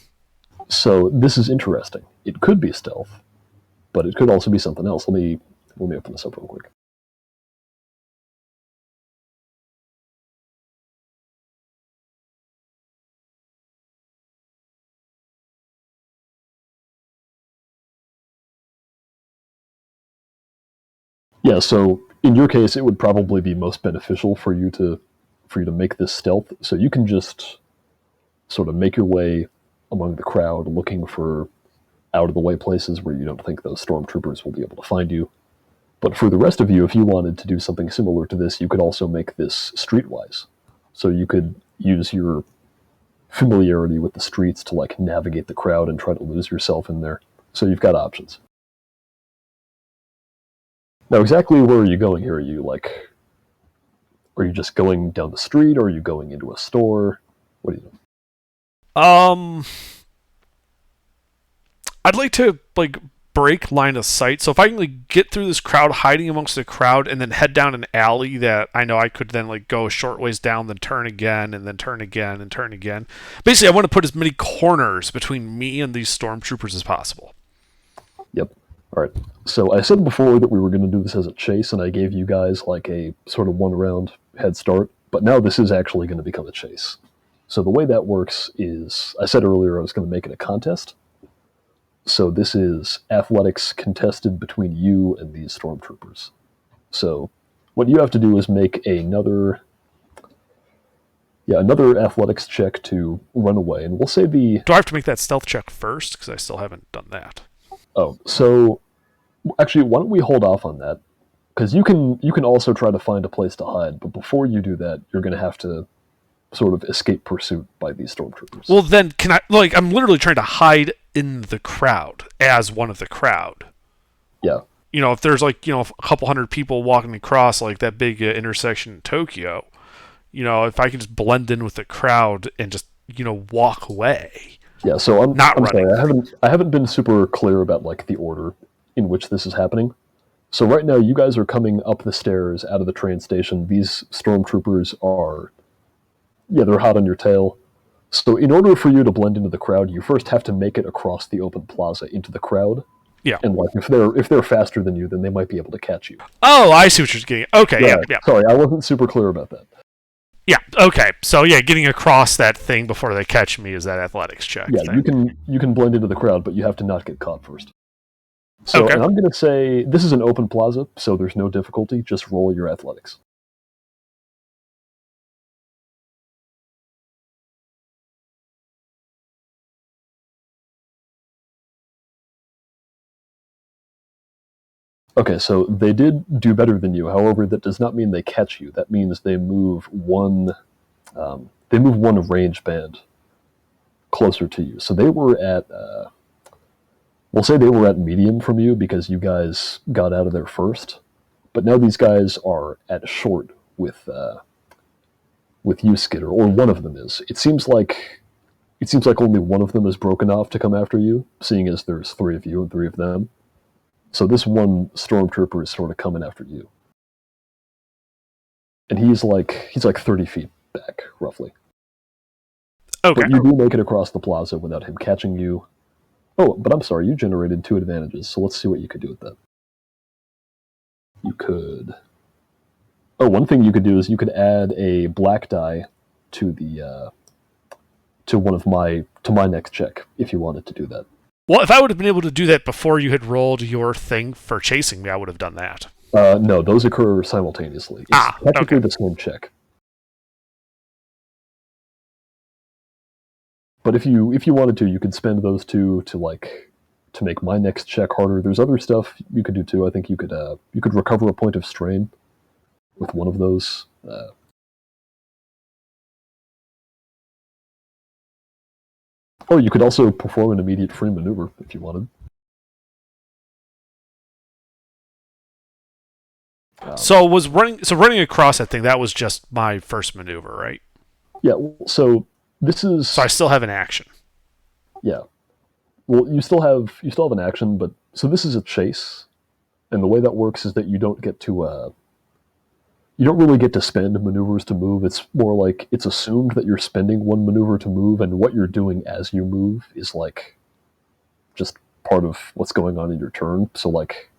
So this is interesting. It could be stealth, but it could also be something else. Let me open this up real quick. Yeah, so in your case, it would probably be most beneficial for you to make this stealth. So you can just sort of make your way among the crowd, looking for out of the way places where you don't think those stormtroopers will be able to find you. But for the rest of you, if you wanted to do something similar to this, you could also make this streetwise. So you could use your familiarity with the streets to like navigate the crowd and try to lose yourself in there. So you've got options. Now, exactly where are you going here? Are you just going down the street, or are you going into a store? What do you do? I'd like to like break line of sight. So if I can like get through this crowd, hiding amongst the crowd, and then head down an alley that I know I could then like go a short ways down, then turn again, and then turn again, and turn again. Basically, I want to put as many corners between me and these stormtroopers as possible. Yep. All right. So I said before that we were going to do this as a chase, and I gave you guys like a sort of one-round head start. But now this is actually going to become a chase. So the way that works is, I said earlier I was going to make it a contest. So this is athletics contested between you and these stormtroopers. So what you have to do is make another athletics check to run away. And we'll say Do I have to make that stealth check first? Because I still haven't done that. Oh, so actually, why don't we hold off on that? Because you can also try to find a place to hide, but before you do that, you're going to have to sort of escape pursuit by these stormtroopers. Well, then can I like I'm literally trying to hide in the crowd as one of the crowd. Yeah. You know, if there's like a couple hundred people walking across like that big intersection in Tokyo, if I can just blend in with the crowd and just walk away. Yeah, so I'm running. Sorry, I haven't been super clear about like the order in which this is happening. So right now you guys are coming up the stairs out of the train station. These stormtroopers are they're hot on your tail. So in order for you to blend into the crowd, you first have to make it across the open plaza into the crowd. Yeah. And like if they're faster than you, then they might be able to catch you. Oh, I see what you're getting. Okay, yeah. Sorry, I wasn't super clear about that. Yeah. Okay. So yeah, getting across that thing before they catch me is that athletics check. Yeah, thing. you can blend into the crowd, but you have to not get caught first. So, Okay. And I'm going to say this is an open plaza, so there's no difficulty. Just roll your athletics. Okay, so they did do better than you. However, that does not mean they catch you. That means they move one. They move one range band closer to you. So they were at. We'll say they were at medium from you because you guys got out of there first. But now these guys are at short with you, Skitter, or one of them is. It seems like only one of them is broken off to come after you, seeing as there's three of you and three of them. So this one stormtrooper is sort of coming after you. And he's like 30 feet back, roughly. Okay. But you do make it across the plaza without him catching you. Oh, but I'm sorry, you generated 2 advantages, so let's see what you could do with that. You could... Oh, one thing you could do is you could add a black die to the to my next check, if you wanted to do that. Well, if I would have been able to do that before you had rolled your thing for chasing me, I would have done that. No, those occur simultaneously. It's technically the same check. But if you wanted to, you could spend those 2 to make my next check harder. There's other stuff you could do too. I think you could recover a point of strain with one of those. Or you could also perform an immediate free maneuver if you wanted. So running across that thing, that was just my first maneuver, right? Yeah. So this is. So I still have an action. Yeah. Well, you still have an action, but so this is a chase, and the way that works is that you don't really get to spend maneuvers to move. It's more like it's assumed that you're spending one maneuver to move, and what you're doing as you move is like just part of what's going on in your turn. So like,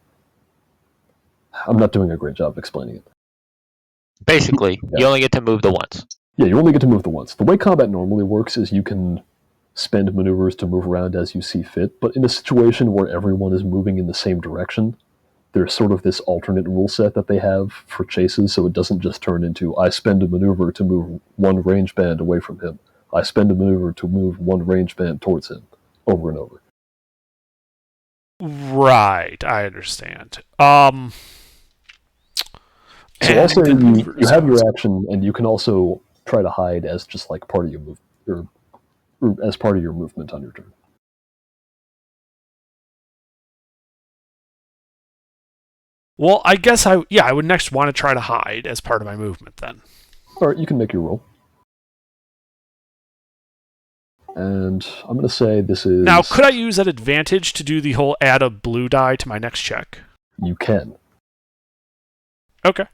I'm not doing a great job of explaining it. Basically, Yeah. you only get to move the once. Yeah, you only get to move the once. The way combat normally works is you can spend maneuvers to move around as you see fit, but in a situation where everyone is moving in the same direction, there's sort of this alternate rule set that they have for chases, so it doesn't just turn into, I spend a maneuver to move one range band away from him. I spend a maneuver to move one range band towards him, over and over. Right, I understand. So also, you have your action, and you can also try to hide as just like part of your move, or as part of your movement on your turn. Well, I guess I would next want to try to hide as part of my movement then. All right, you can make your roll. And I'm going to say this is... Now, could I use that advantage to do the whole add a blue die to my next check? You can. Okay.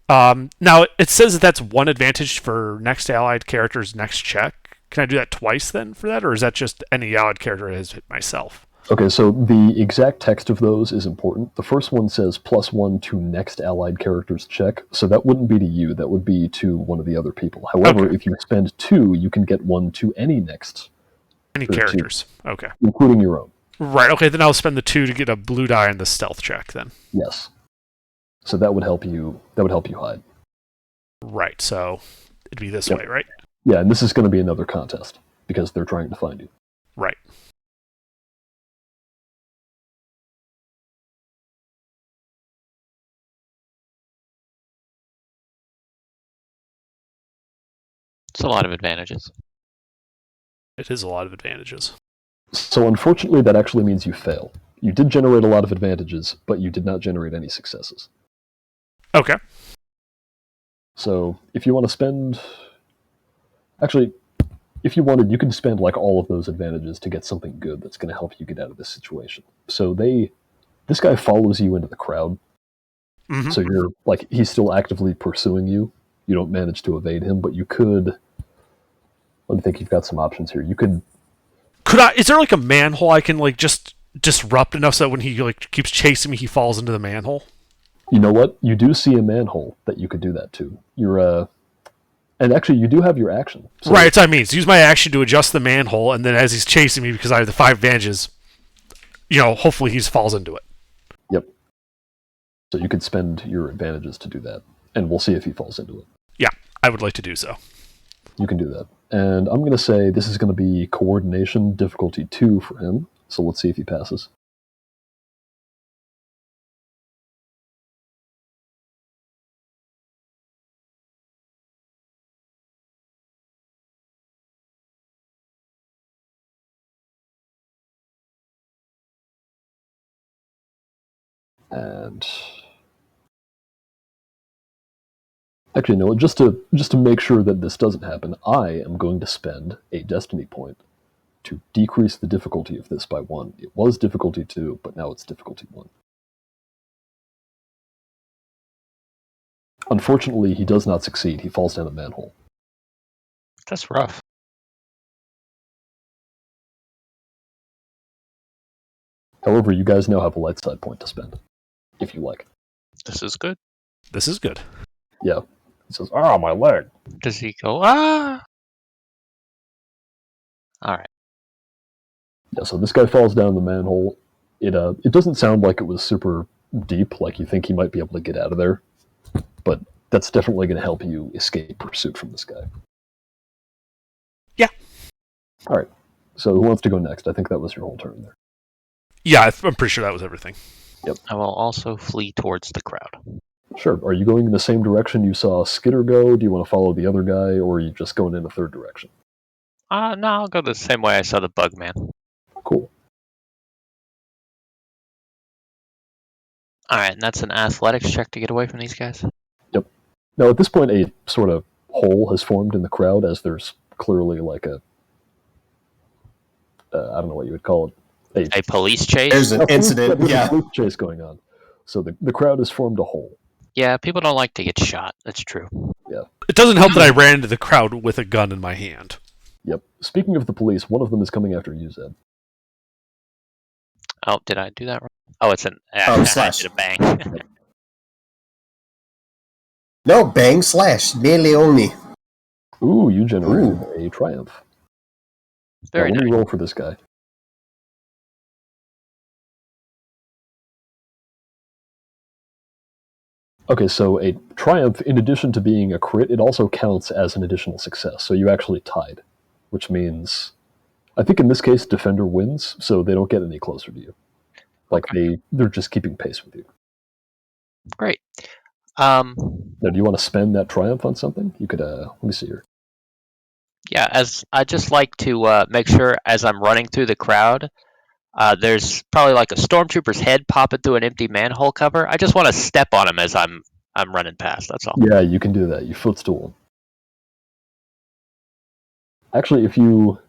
Now, it says that that's one advantage for next allied character's next check. Can I do that twice then for that, or is that just any allied character has hit myself? Okay, so the exact text of those is important. The first one says +1 to next allied character's check, so that wouldn't be to you, that would be to one of the other people. However, Okay. if you spend 2, you can get 1 to any next. Any characters. Okay. Including your own. Right, okay, then I'll spend the 2 to get a blue die in the stealth check then. Yes. So that would help you hide. Right, so it'd be this Yep. way, right? Yeah, and this is going to be another contest, because they're trying to find you. Right. It's a lot of advantages. It is a lot of advantages. So unfortunately, that actually means you fail. You did generate a lot of advantages, but you did not generate any successes. Okay. So if you want to spend... Actually, if you wanted, you can spend like all of those advantages to get something good that's going to help you get out of this situation. So this guy follows you into the crowd. Mm-hmm. So you're like, he's still actively pursuing you. You don't manage to evade him, but you could... Let me think, you've got some options here. You could... Is there like a manhole I can like just disrupt enough so that when he like keeps chasing me, he falls into the manhole? You know what? You do see a manhole that you could do that to. And actually, you do have your action. So Right, that's what I mean. So use my action to adjust the manhole, and then as he's chasing me, because I have the 5 advantages, hopefully he falls into it. Yep. So you could spend your advantages to do that, and we'll see if he falls into it. Yeah, I would like to do so. You can do that. And I'm going to say this is going to be coordination difficulty 2 for him. So let's see if he passes. And actually, no. Just to make sure that this doesn't happen, I am going to spend a destiny point to decrease the difficulty of this by 1. It was difficulty 2, but now it's difficulty 1. Unfortunately, he does not succeed. He falls down a manhole. That's rough. However, you guys now have a light side point to spend, if you like. This is good. This is good. Yeah. He says, "Ah, my leg." Does he go, ah? Alright. Yeah, so this guy falls down the manhole. It doesn't sound like it was super deep, like you think he might be able to get out of there, but that's definitely going to help you escape pursuit from this guy. Yeah. All right. So who wants to go next? I think that was your whole turn there. Yeah, I'm pretty sure that was everything. I will also flee towards the crowd. Sure. Are you going in the same direction you saw Skitter go? Do you want to follow the other guy, or are you just going in a third direction? No, I'll go the same way I saw the bug man. Cool. Alright, and that's an athletics check to get away from these guys? Now, at this point, a sort of hole has formed in the crowd, as there's clearly like a... I don't know what you would call it. A police chase? There's an incident, There's yeah. a police chase going on. So the crowd has formed a hole. Yeah, people don't like to get shot. That's true. It doesn't help that I ran into the crowd with a gun in my hand. Yep. Speaking of the police, one of them is coming after you, Zed. Oh, did I do that wrong? Oh, it's an... Slash. I did a bang. No, bang, slash. Nearly only. Ooh, you generated a triumph. Very Let nice. me roll for this guy. Okay, so a triumph, in addition to being a crit, it also counts as an additional success. So you actually tied, which means, I think in this case, defender wins, so they don't get any closer to you. Like they're just keeping pace with you. Great. Now, do you want to spend that triumph on something? You could. Let me see here. Yeah, as I just like to make sure as I'm running through the crowd, there's probably like a stormtrooper's head popping through an empty manhole cover. I just want to step on him as I'm running past. That's all. Yeah, you can do that. You footstool him. Actually, if you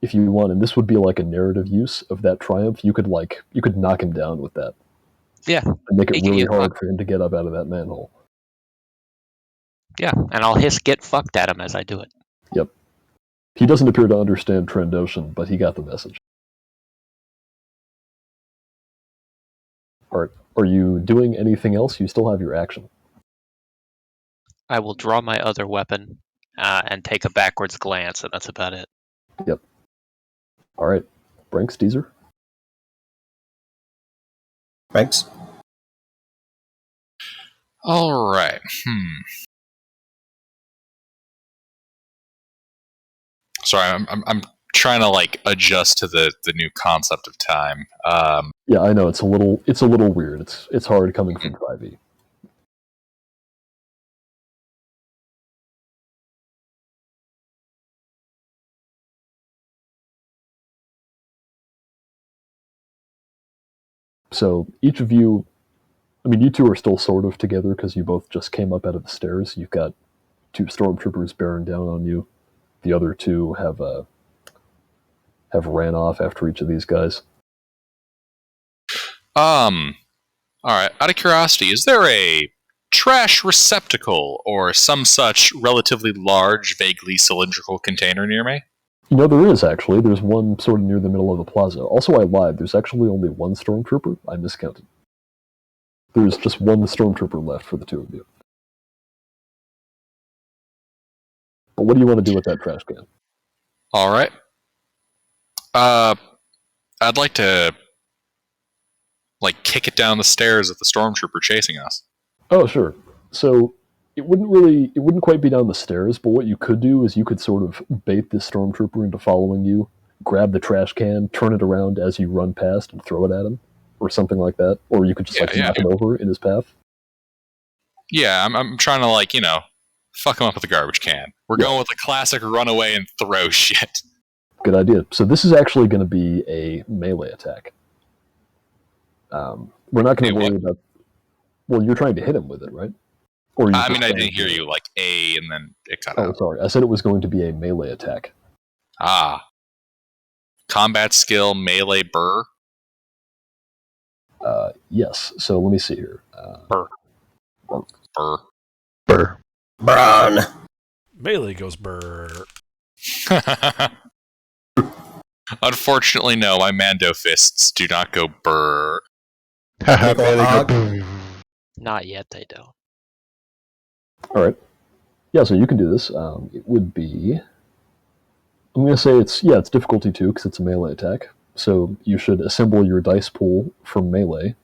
want, and this would be like a narrative use of that triumph, you could knock him down with that. Yeah. And make it He can really get hard fucked. for him to get up out of that manhole. Yeah, and I'll hiss "get fucked" at him as I do it. Yep. He doesn't appear to understand Trandoshan, but he got the message. Alright, are you doing anything else? You still have your action. I will draw my other weapon and take a backwards glance, and that's about it. Yep. Alright. Branks, Deezer? Thanks. All right. Sorry, I'm trying to like adjust to the new concept of time. Yeah, I know, it's a little weird. It's hard coming from 5e. So each of you, I mean, you two are still sort of together because you both just came up out of the stairs. You've got 2 stormtroopers bearing down on you. The other 2 have ran off after each of these guys. All right. Out of curiosity, is there a trash receptacle or some such relatively large, vaguely cylindrical container near me? You know, there is actually. There's one sort of near the middle of the plaza. Also, I lied. There's actually only one stormtrooper. I miscounted. There's just one stormtrooper left for the 2 of you. But what do you want to do with that trash can? All right. I'd like to like kick it down the stairs at the stormtrooper chasing us. Oh, sure. So it wouldn't quite be down the stairs, but what you could do is you could sort of bait this stormtrooper into following you, grab the trash can, turn it around as you run past and throw it at him, or something like that. Or you could just knock him over in his path. Yeah, I'm trying to like, fuck him up with a garbage can. We're going with the classic run away and throw shit. Good idea. So this is actually going to be a melee attack. We're not going to Hey, worry about. Well, you're trying to hit him with it, right? Or I mean, I didn't hear you like A, and then it cut Oh, out. sorry. I said it was going to be a melee attack. Combat skill melee burr. Yes. So let me see here. Burr. Burr. Burr. Brawn. Melee goes brrr. Unfortunately, no. My Mando fists do not go burr. Haha, Pickle melee go hog. boom. Not yet, they don't. All right. Yeah. So you can do this. It would be. I'm going to say it's difficulty 2 because it's a melee attack. So you should assemble your dice pool from melee,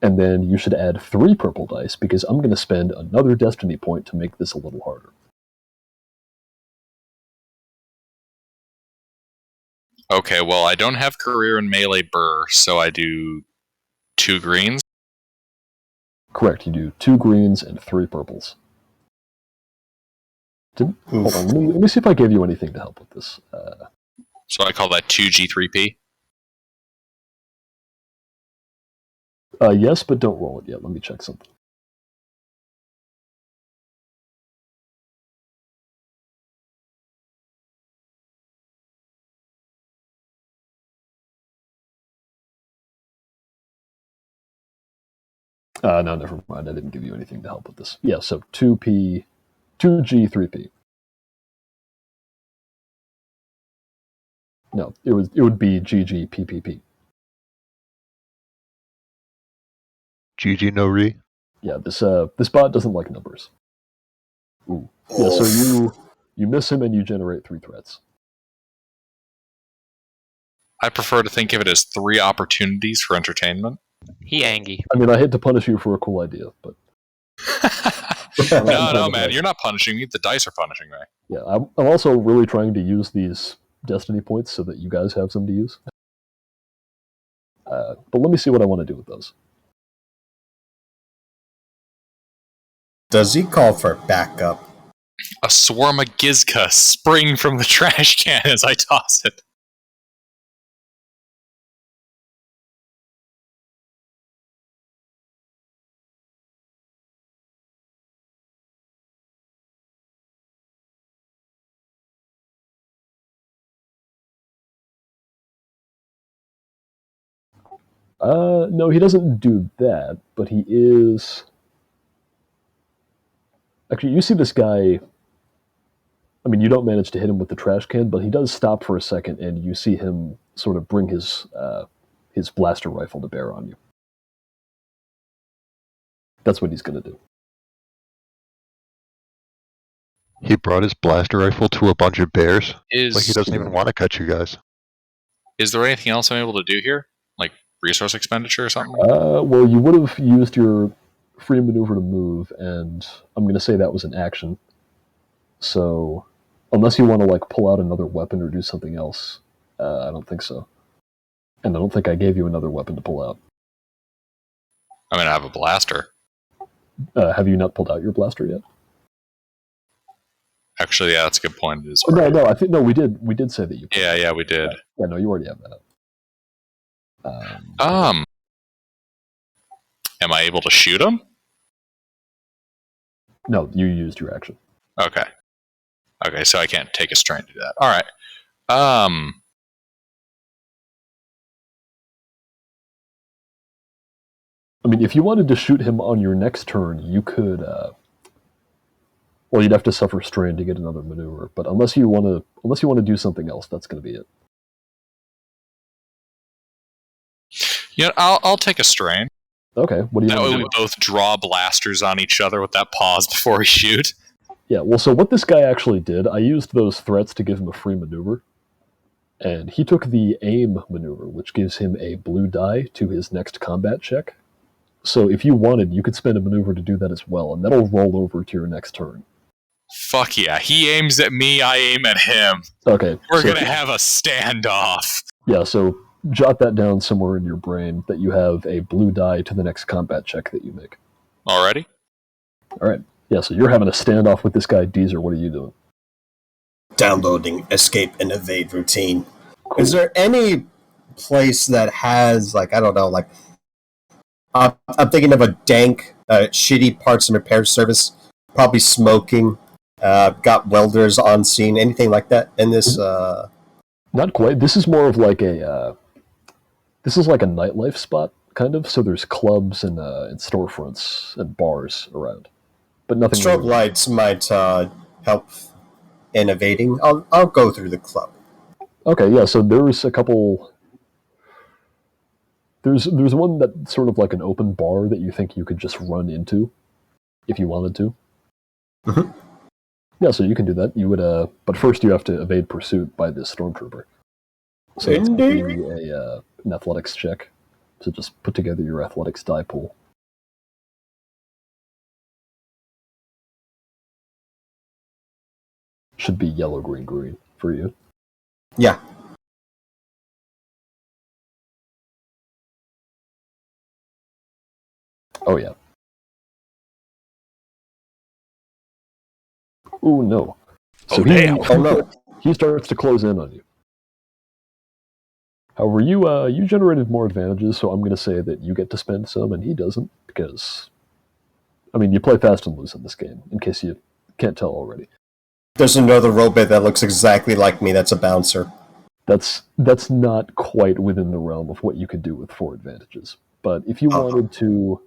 and then you should add 3 purple dice because I'm going to spend another destiny point to make this a little harder. Okay, well, I don't have career in melee burr, so I do 2 greens. Correct. You do 2 greens and 3 purples. Hold on. Let me see if I gave you anything to help with this. So I call that 2G3P. Yes, but don't roll it yet. Let me check something. No, never mind. I didn't give you anything to help with this. Yeah, so 2P, 2G, 3P. No, it would be GG, PPP. GG no re. Yeah, this bot doesn't like numbers. Ooh. Yeah, so you miss him and you generate 3 threats. I prefer to think of it as 3 opportunities for entertainment. He angy. I mean, I hate to punish you for a cool idea, but No, man, you're not punishing me. The dice are punishing me. yeah, I'm also really trying to use these destiny points so that you guys have some to use. But let me see what I want to do with those. Does he call for backup? A swarm of Gizka spring from the trash can as I toss it. No, he doesn't do that, but he is. Actually, you see this guy. I mean, you don't manage to hit him with the trash can, but he does stop for a second, and you see him sort of bring his blaster rifle to bear on you. That's what he's going to do. He brought his blaster rifle to a bunch of bears. Is Like he doesn't even want to cut you guys. Is there anything else I'm able to do here? Like resource expenditure or something? Well, you would have used your free maneuver to move, and I'm going to say that was an action. So, unless you want to like pull out another weapon or do something else, I don't think so. And I don't think I gave you another weapon to pull out. I mean, I have a blaster. Have you not pulled out your blaster yet? Actually, yeah, that's a good point. It is. Oh, no, I think no. We did say that you. Yeah, we did. Yeah, no, you already have that. Am I able to shoot him? No, you used your action. Okay. Okay, so I can't take a strain to do that. All right. I mean, if you wanted to shoot him on your next turn, you could. Well, you'd have to suffer strain to get another maneuver. But unless you want to do something else, that's going to be it. Yeah, I'll take a strain. Okay, what do you That want way to we do? both draw blasters on each other with that pause before we shoot. Yeah, well, so what this guy actually did, I used those threats to give him a free maneuver, and he took the aim maneuver, which gives him a blue die to his next combat check. So if you wanted, you could spend a maneuver to do that as well, and that'll roll over to your next turn. Fuck yeah. He aims at me, I aim at him. Okay. We're so, going to have a standoff. Yeah, so jot that down somewhere in your brain that you have a blue die to the next combat check that you make. Already? All right. Yeah, so you're having a standoff with this guy, Deezer. What are you doing? Downloading escape and evade routine. Is there any place that has, like, I don't know, like I'm thinking of a dank, shitty parts and repair service, probably smoking. Got welders on scene, anything like that in this. Not quite. This is more of like this is like a nightlife spot, kind of. So there's clubs and storefronts and bars around, but nothing. Strobe Really. lights might help in evading. I'll go through the club. Okay, yeah. So there's a couple. There's one that's sort of like an open bar that you think you could just run into if you wanted to. Mhm. Yeah, so you can do that. You would, but first you have to evade pursuit by this stormtrooper. So it's going to be an athletics check. So just put together your athletics die pool. Should be yellow, green, green for you. Yeah. Oh yeah. Oh no. So Oh, damn. Oh no. he starts to close in on you. However, you generated more advantages, so I'm going to say that you get to spend some and he doesn't, because I mean you play fast and loose in this game. In case you can't tell already. There's another robot that looks exactly like me. That's a bouncer. That's not quite within the realm of what you could do with 4 advantages. But if you wanted to,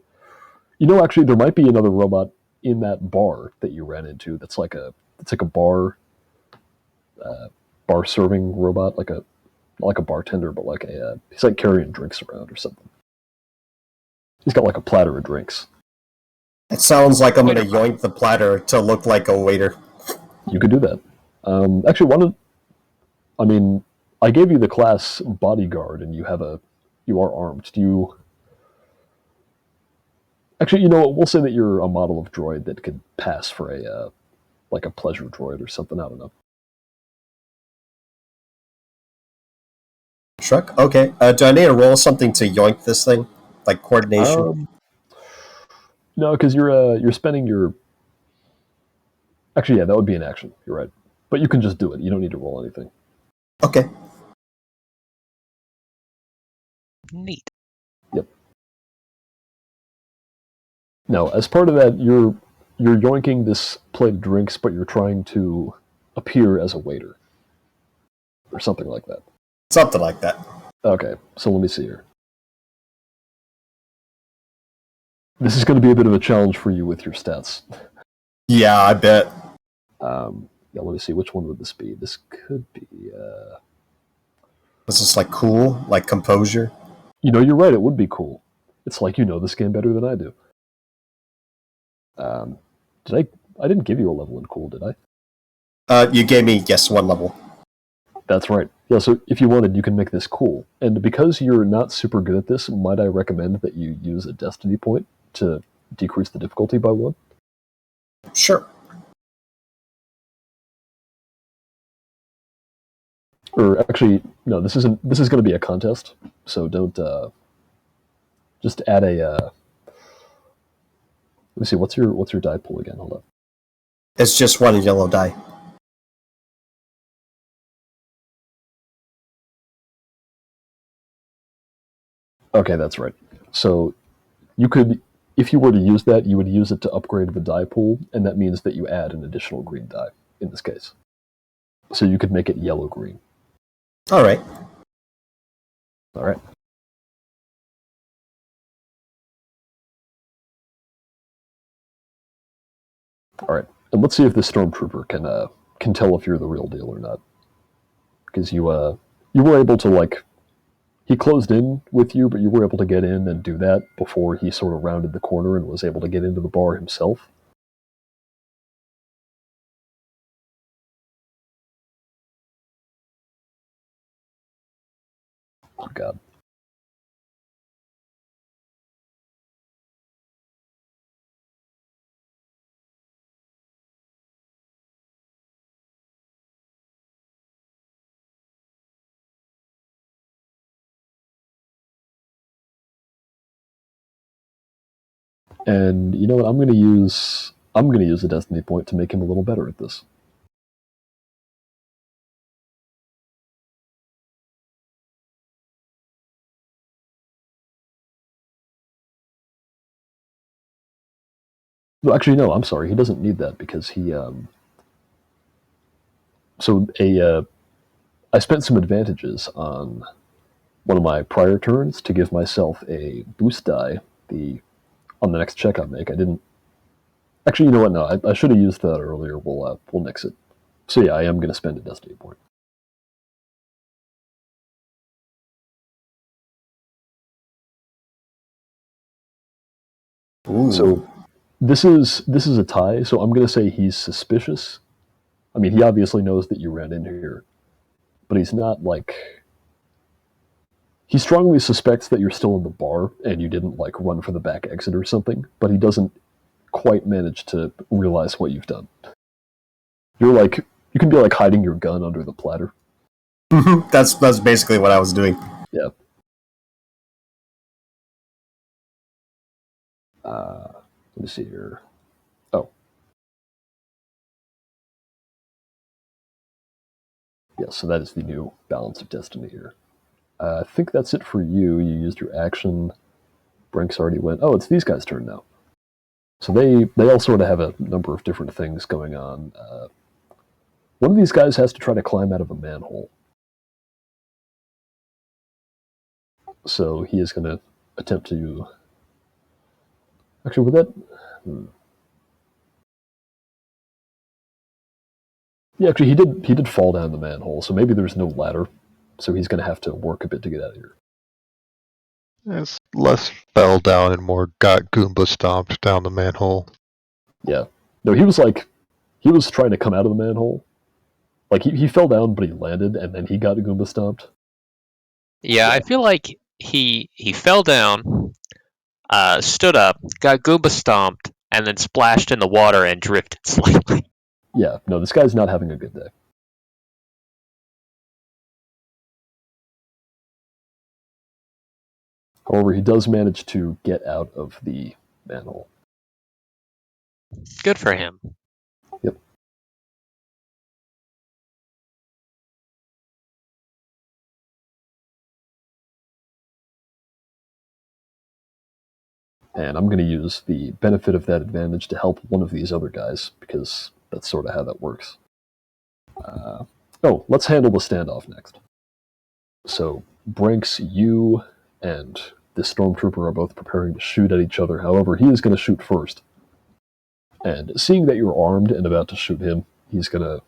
actually, there might be another robot in that bar that you ran into. That's like a bar serving robot, like a bartender, but like he's like carrying drinks around or something. He's got like a platter of drinks. It sounds like I'm gonna yoink the platter to look like a waiter. You could do that. Actually, I mean, I gave you the class bodyguard, and you are armed. Do you? Actually, we'll say that you're a model of droid that could pass for like a pleasure droid or something. I don't know. Shrek? Okay. Do I need to roll something to yoink this thing? Like coordination? No, because you're spending your. Actually, yeah, that would be an action. You're right, but you can just do it. You don't need to roll anything. Okay. Neat. Yep. Now, as part of that, you're yoinking this plate of drinks, but you're trying to appear as a waiter or something like that. Something like that. Okay, so let me see here. This is going to be a bit of a challenge for you with your stats. Yeah, I bet. Yeah, let me see. Which one would this be? This could be. Was this like cool? Like composure? You're right. It would be cool. It's like you know this game better than I do. Did I didn't give you a level in cool, did I? You gave me, yes, 1 level. That's right. Yeah, so if you wanted, you can make this cool. And because you're not super good at this, might I recommend that you use a destiny point to decrease the difficulty by 1? Sure. Or actually, no, this isn't. This is going to be a contest, so don't. Just add a. Let me see. What's your die pool again? Hold on. It's just 1 yellow die. Okay, that's right. So you could, if you were to use that, you would use it to upgrade the die pool, and that means that you add an additional green die in this case. So you could make it yellow green. All right. All right. All right. And let's see if this stormtrooper can tell if you're the real deal or not. Because you were able to like he closed in with you, but you were able to get in and do that before he sort of rounded the corner and was able to get into the bar himself. Oh God. And you know what? I'm gonna use a destiny point to make him a little better at this. Well, actually, no. I'm sorry. He doesn't need that because he. So I spent some advantages on one of my prior turns to give myself a boost die. On the next check I make, I didn't. Actually, you know what? No, I should have used that earlier. We'll nix it. So yeah, I am going to spend a destiny point. Ooh. So this is a tie. So I'm going to say he's suspicious. I mean, he obviously knows that you ran in here, but he's not like. He strongly suspects that you're still in the bar and you didn't like run for the back exit or something, but he doesn't quite manage to realize what you've done. You're like you can be like hiding your gun under the platter. That's basically what I was doing. Yeah. Let me see here. Oh. Yeah, so that is the new balance of destiny here. I think that's it for you. You used your action. Brink's already went. Oh, it's these guys' turn now. So they all sort of have a number of different things going on. One of these guys has to try to climb out of a manhole. So he is going to attempt to. Actually, with that. Yeah, actually, he did fall down the manhole, so maybe there's no ladder. So he's going to have to work a bit to get out of here. It's less fell down and more got Goomba stomped down the manhole. Yeah. No, he was trying to come out of the manhole. Like he fell down, but he landed, and then he got Goomba stomped. Yeah, I feel like he fell down, stood up, got Goomba stomped, and then splashed in the water and drifted slightly. Yeah, no, this guy's not having a good day. However, he does manage to get out of the manhole. Good for him. Yep. And I'm going to use the benefit of that advantage to help one of these other guys, because that's sort of how that works. Let's handle the standoff next. So, Brinks, you and this stormtrooper are both preparing to shoot at each other. However, he is going to shoot first. And seeing that you're armed and about to shoot him, he's gonna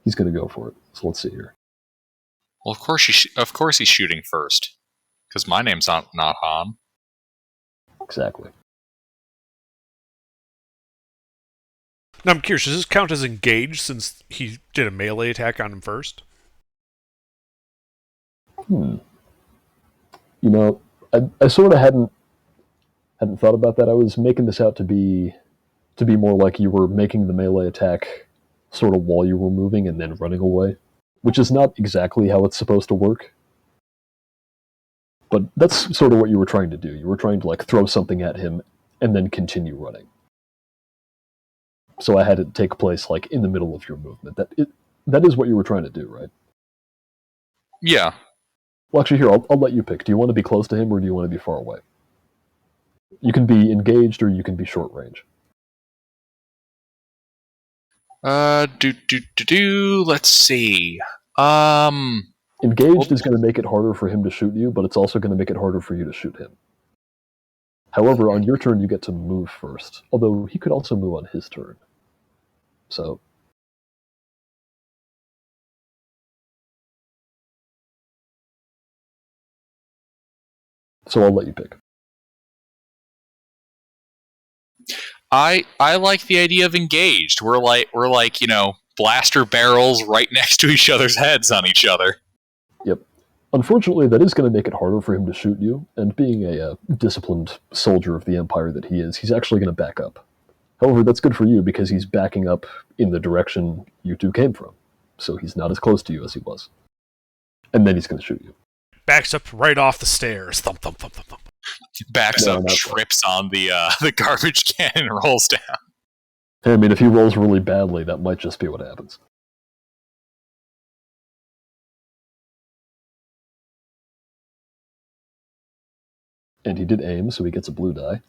go for it. So let's see here. Well, of course he's shooting first, because my name's not Han. Exactly. Now I'm curious, does this count as engaged since he did a melee attack on him first? You know, I sort of hadn't thought about that. I was making this out to be more like you were making the melee attack sort of while you were moving and then running away, which is not exactly how it's supposed to work. But that's sort of what you were trying to do. You were trying to like throw something at him and then continue running. So I had it take place like in the middle of your movement. That is what you were trying to do, right? Yeah. Well, actually, here, I'll let you pick. Do you want to be close to him or do you want to be far away? You can be engaged or you can be short range. Let's see. Engaged is going to make it harder for him to shoot you, but it's also going to make it harder for you to shoot him. However, on your turn, you get to move first. Although he could also move on his turn. So I'll let you pick. I like the idea of engaged. We're like blaster barrels right next to each other's heads on each other. Yep. Unfortunately, that is going to make it harder for him to shoot you, and being a disciplined soldier of the Empire that he is, he's actually going to back up. However, that's good for you because he's backing up in the direction you two came from, so he's not as close to you as he was. And then he's going to shoot you. Backs up right off the stairs. Thump, thump, thump, thump, thump. Backs No, up, not trips on the garbage can, and rolls down. I mean, if he rolls really badly, that might just be what happens. And he did aim, so he gets a blue die.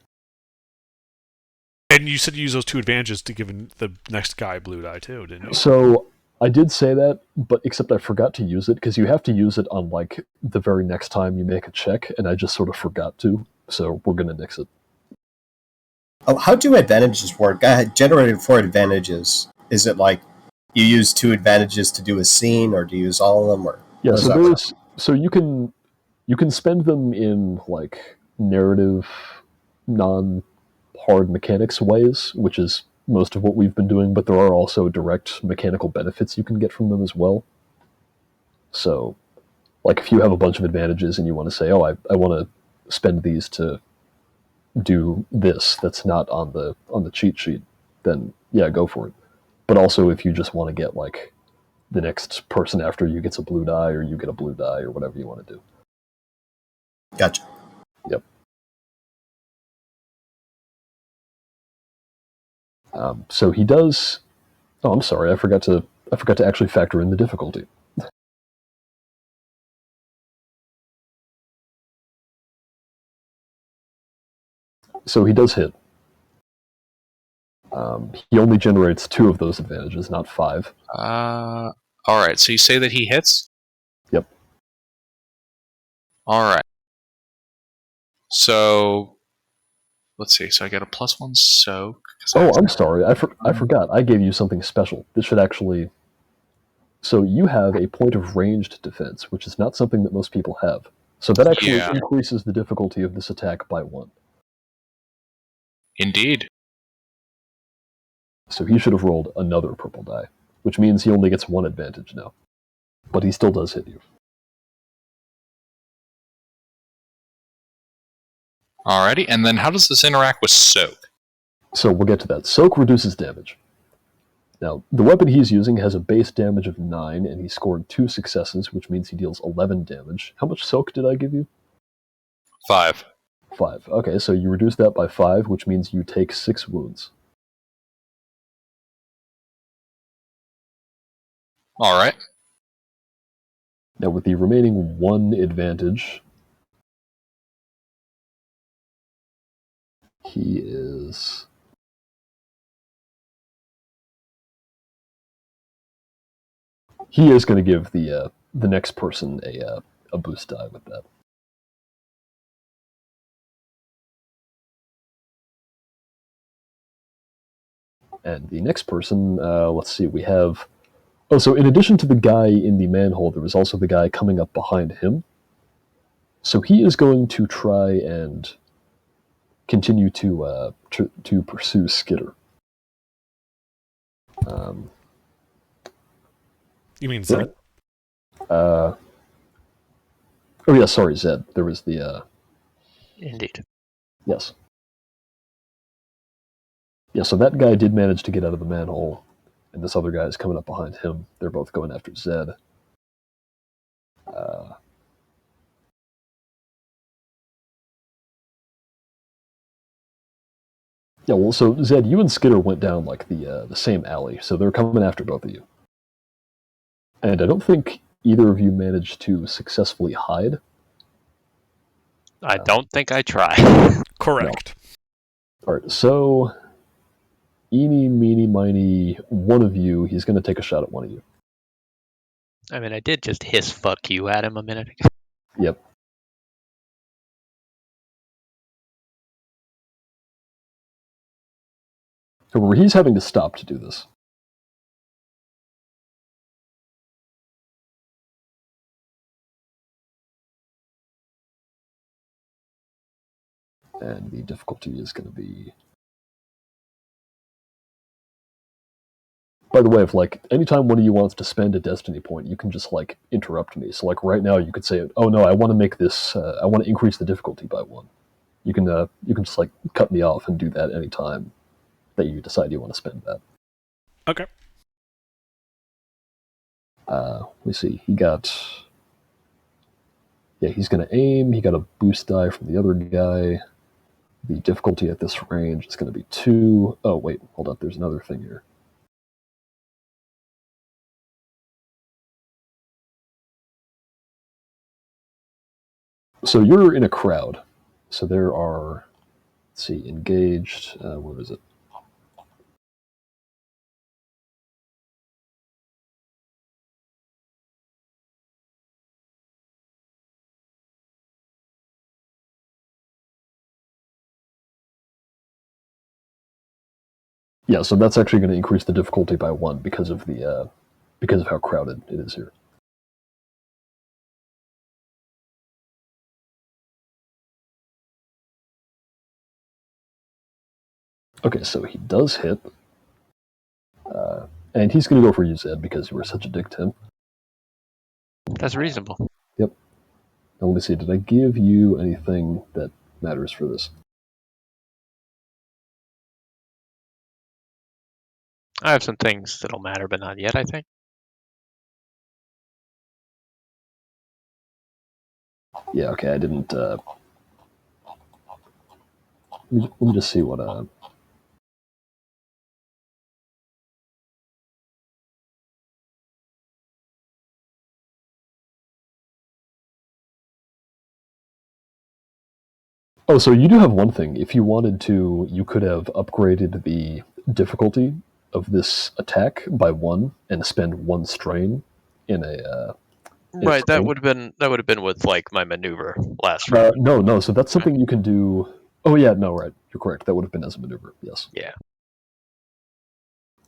And you said you use those 2 advantages to give the next guy blue die too, didn't you? So I did say that, but except I forgot to use it because you have to use it on like the very next time you make a check, and I just sort of forgot to. So we're gonna nix it. Oh, how do advantages work? I had generated 4 advantages. Is it like you use 2 advantages to do a scene, or do you use all of them? Or Yeah. how does So that work? you can spend them in like narrative, non-hard mechanics ways, which is most of what we've been doing. But there are also direct mechanical benefits you can get from them as well. So, like if you have a bunch of advantages and you want to say, "Oh, I want to spend these to do this," that's not on the cheat sheet, then yeah, go for it. But also, if you just want to get like the next person after you gets a blue die, or you get a blue die, or whatever you want to do. Gotcha. Yep. So he does. Oh, I'm sorry. I forgot to actually factor in the difficulty. So he does hit. He only generates 2 of those advantages, not 5. All right. So you say that he hits. Yep. All right. So let's see. So I get a +1 soak. Oh, I'm sorry. I forgot. I gave you something special. This should actually. So you have a point of ranged defense, which is not something that most people have. So that actually Yeah. increases the difficulty of this attack by 1. Indeed. So he should have rolled another purple die, which means he only gets 1 advantage now. But he still does hit you. Alrighty. And then how does this interact with soak? So we'll get to that. Soak reduces damage. Now, the weapon he's using has a base damage of 9, and he scored 2 successes, which means he deals 11 damage. How much soak did I give you? 5. 5. Okay, so you reduce that by 5, which means you take 6 wounds. All right. Now, with the remaining 1 advantage, he is... He is going to give the next person a boost die with that. And the next person, let's see, we have... Oh, so in addition to the guy in the manhole, there was also the guy coming up behind him. So he is going to try and continue to pursue Skitter. You mean Zed? Oh yeah, sorry, Zed. There was the Indeed. yes. Yeah, so that guy did manage to get out of the manhole, and this other guy is coming up behind him. They're both going after Zed. Yeah, well, so Zed, you and Skitter went down like the same alley, so they're coming after both of you. And I don't think either of you managed to successfully hide. I don't think I try. Correct. All right, so eeny, meeny, miny, one of you, he's going to take a shot at one of you. I mean, I did just hiss "fuck you" at him a minute ago. Yep. However, he's having to stop to do this. And the difficulty is going to be... By the way, if like anytime one of you wants to spend a destiny point, you can just like interrupt me. So like right now, you could say, "Oh no, I want to make this. I want to increase the difficulty by 1." You can just like cut me off and do that anytime that you decide you want to spend that. Okay. Let me see. He got... Yeah, he's going to aim. He got a boost die from the other guy. The difficulty at this range is going to be 2. Oh wait, hold up. There's another thing here. So you're in a crowd. So there are, let's see, engaged. Where is it? Yeah, so that's actually going to increase the difficulty by 1 because of how crowded it is here. Okay, so he does hit. And he's going to go for you, Zed, because you were such a dick to him. That's reasonable. Now, let me see. Did I give you anything that matters for this? I have some things that'll matter, but not yet, I think. Yeah, okay, I didn't. Let me just see what. Oh, so you do have one thing. If you wanted to, you could have upgraded the difficulty of this attack by 1 and spend 1 strain in a. Right, that strain. would have been with like my maneuver last round. No. So that's something you can do. Oh yeah, no, right. You're correct. That would have been as a maneuver. Yes. Yeah.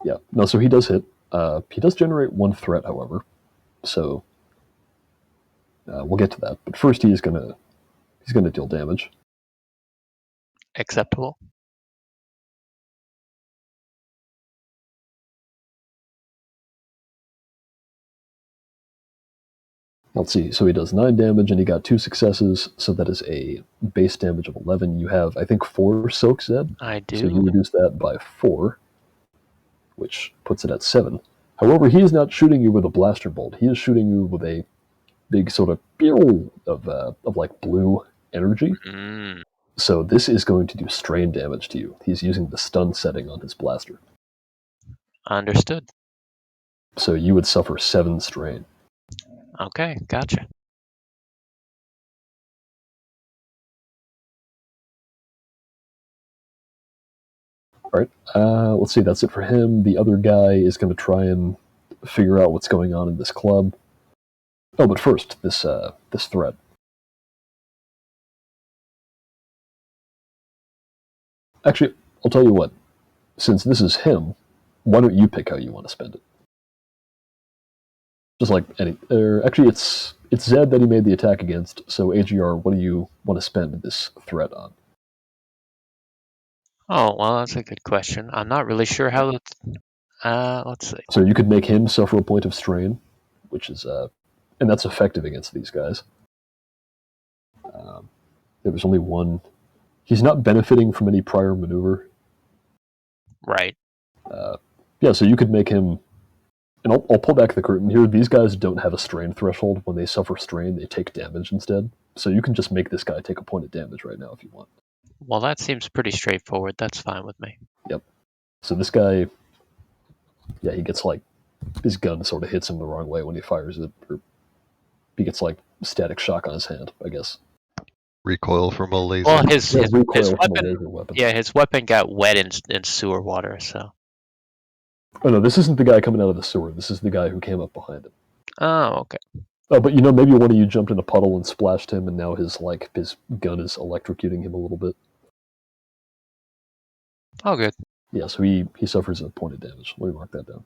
Yeah. No. So he does hit. He does generate 1 threat, however. So we'll get to that. But first, he's gonna deal damage. Acceptable. Let's see. So he does 9 damage, and he got 2 successes. So that is a base damage of 11. You have, I think, 4 soaks, Zed. I do. So you reduce that by 4, which puts it at 7. However, he is not shooting you with a blaster bolt. He is shooting you with a big sort of of like blue energy. Mm. So this is going to do strain damage to you. He's using the stun setting on his blaster. Understood. So you would suffer 7 strain. Okay, gotcha. All right. Let's see. That's it for him. The other guy is going to try and figure out what's going on in this club. Oh, but first, this threat. Actually, I'll tell you what. Since this is him, why don't you pick how you want to spend it? Just like any. Actually, it's Zed that he made the attack against. So AGR, what do you want to spend this threat on? Oh, well, that's a good question. I'm not really sure how that's... let's see. So you could make him suffer a point of strain, which is and that's effective against these guys. There was only 1. He's not benefiting from any prior maneuver. Right. Yeah, so you could make him. And I'll pull back the curtain here. These guys don't have a strain threshold. When they suffer strain, they take damage instead. So you can just make this guy take a point of damage right now if you want. Well, that seems pretty straightforward. That's fine with me. Yep. So this guy, yeah, he gets like his gun sort of hits him the wrong way when he fires it, or he gets like static shock on his hand, I guess. Recoil from a laser. Well, his recoil from a weapon, laser weapon. yeah, his weapon got wet in sewer water. So. Oh no, this isn't the guy coming out of the sewer. This is the guy who came up behind him. Oh, okay. Oh, but maybe one of you jumped in a puddle and splashed him, and now his gun is electrocuting him a little bit. Oh, good. Yeah, so he suffers a point of damage. Let me mark that down.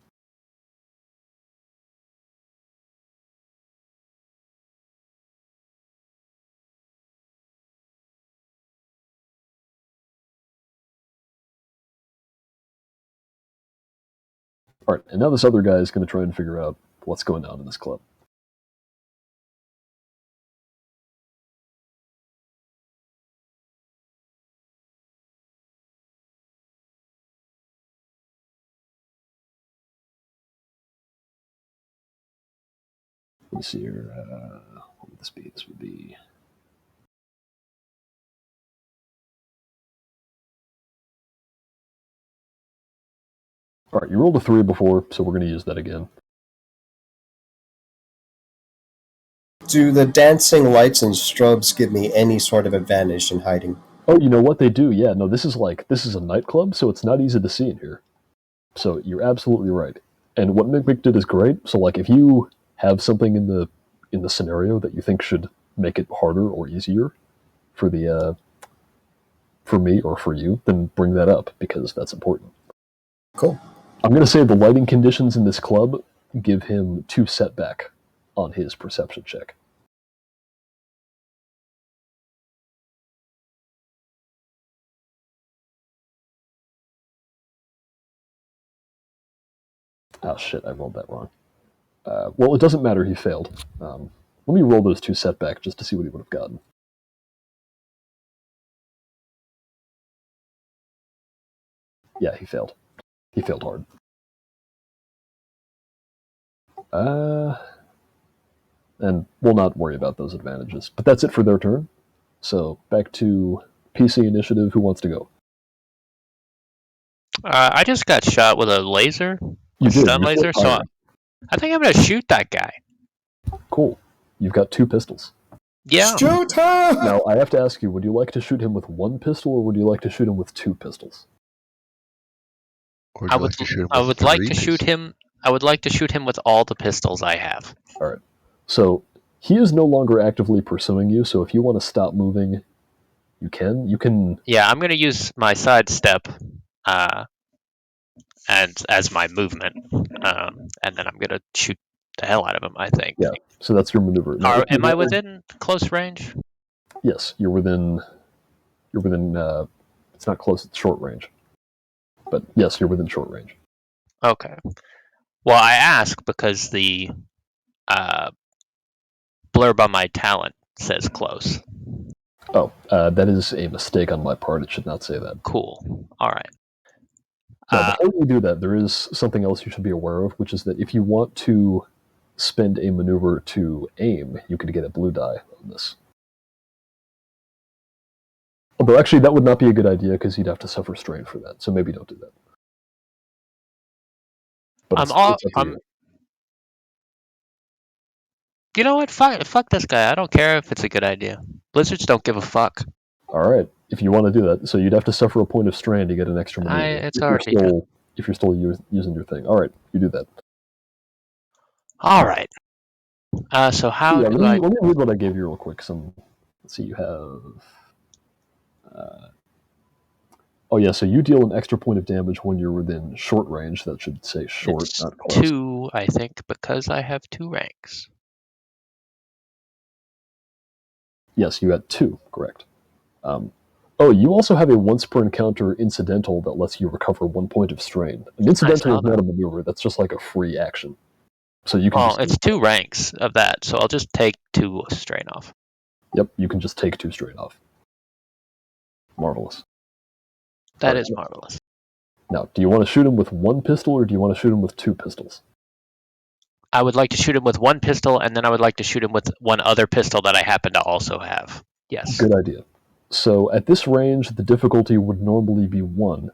All right, and now this other guy is going to try and figure out what's going on in this club. Let me see here. What would this be? This would be. All right, you rolled a 3 before, so we're going to use that again. Do the dancing lights and strobes give me any sort of advantage in hiding? Oh, you know what they do? Yeah, no, this is a nightclub, so it's not easy to see in here. So you're absolutely right. And what Mick did is great. So like if you have something in the scenario that you think should make it harder or easier for the for me or for you, then bring that up because that's important. Cool. I'm going to say the lighting conditions in this club give him 2 setback on his perception check. Oh shit, I rolled that wrong. Well, it doesn't matter, he failed. Let me roll those 2 setback just to see what he would have gotten. Yeah, he failed. He failed hard. And we'll not worry about those advantages. But that's it for their turn. So back to PC initiative. Who wants to go? I just got shot with a laser, You did. stun You're laser, still so firing. I think I'm going to shoot that guy. Cool. You've got 2 pistols. Yeah. Shoot her! Now, I have to ask you, would you like to shoot him with 1 pistol, or would you like to shoot him with 2 pistols? Or I you would like to shoot him I with would like 3 to shoot him. I would like to shoot him with all the pistols I have. All right. So he is no longer actively pursuing you, so if you want to stop moving, you can. You can. Yeah, I'm going to use my sidestep and as my movement, and then I'm going to shoot the hell out of him, I think. Yeah. So that's your maneuver. Now, if you Am I want- within close range? Yes, you're within. You're within. It's not close. It's short range. But yes, you're within short range. Okay. Well, I ask because the blurb on my talent says close. Oh, that is a mistake on my part. It should not say that. Cool. All right. Now, before you do that, there is something else you should be aware of, which is that if you want to spend a maneuver to aim, you could get a blue die on this. Although, actually, that would not be a good idea because you'd have to suffer strain for that. So maybe don't do that. But it's up to you. You know what? Fuck this guy. I don't care if it's a good idea. Blizzards don't give a fuck. All right, if you want to do that, so you'd have to suffer a point of strain to get an extra maneuver. It's already done. If you're still using your thing. All right, you do that. All right. So how Yeah, do let me read what I gave you real quick. Let's see, you have. Oh yeah, so you deal an extra point of damage when you're within short range. That should say short, It's not close. 2, I think, because I have 2 ranks. Yes, you had 2, correct. You also have a once per encounter incidental that lets you recover 1 point of strain. An incidental is not a maneuver; that's just like a free action. So you can. Well, it's 2 ranks of that, so I'll just take 2 strain off. Yep, you can just take 2 strain off. Marvelous. That is marvelous. Now, do you want to shoot him with 1 pistol, or do you want to shoot him with 2 pistols? I would like to shoot him with 1 pistol, and then I would like to shoot him with 1 other pistol that I happen to also have. Yes. Good idea. So at this range, the difficulty would normally be 1.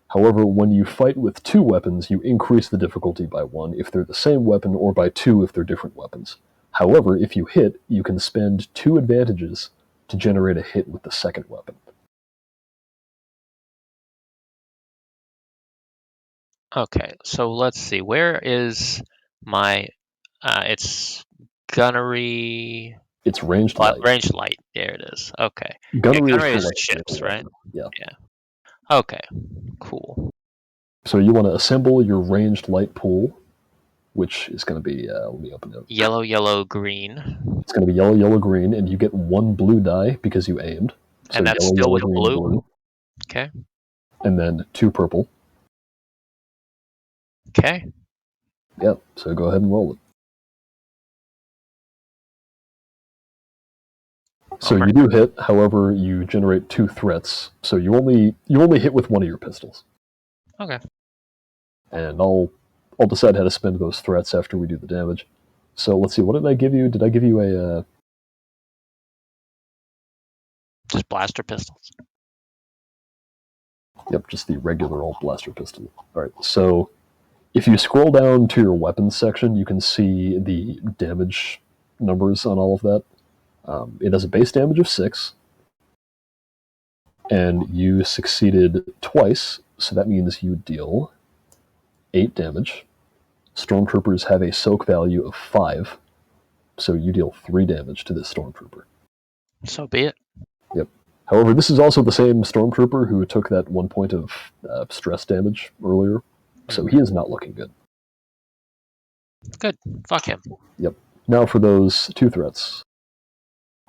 However, when you fight with 2 weapons, you increase the difficulty by 1 if they're the same weapon, or by 2 if they're different weapons. However, if you hit, you can spend 2 advantages to generate a hit with the second weapon. Okay, so let's see. Where is my... it's gunnery... It's ranged light. Ranged light. There it is. Okay. Gunnery is light ships, vehicle right? weapon. Yeah. Okay. Cool. So you want to assemble your ranged light pool, which is going to be, let me open it. Yellow, yellow, green. It's going to be yellow, yellow, green, and you get 1 blue die because you aimed. So And that's yellow, still yellow, with green, blue? Okay. And then 2 purple. Okay. Yep, so go ahead and roll it. So you do hit, however, you generate 2 threats. So you only hit with 1 of your pistols. Okay. And I'll decide how to spend those threats after we do the damage. So let's see, what did I give you? Did I give you a... Just blaster pistols. Yep, just the regular old blaster pistol. Alright, so if you scroll down to your weapons section, you can see the damage numbers on all of that. It has a base damage of 6, and you succeeded twice, so that means you deal 8 damage. Stormtroopers have a soak value of 5, so you deal 3 damage to this Stormtrooper. So be it. Yep. However, this is also the same Stormtrooper who took that 1 point of stress damage earlier, So he is not looking good. Good. Fuck him. Yep. Now for those 2 threats.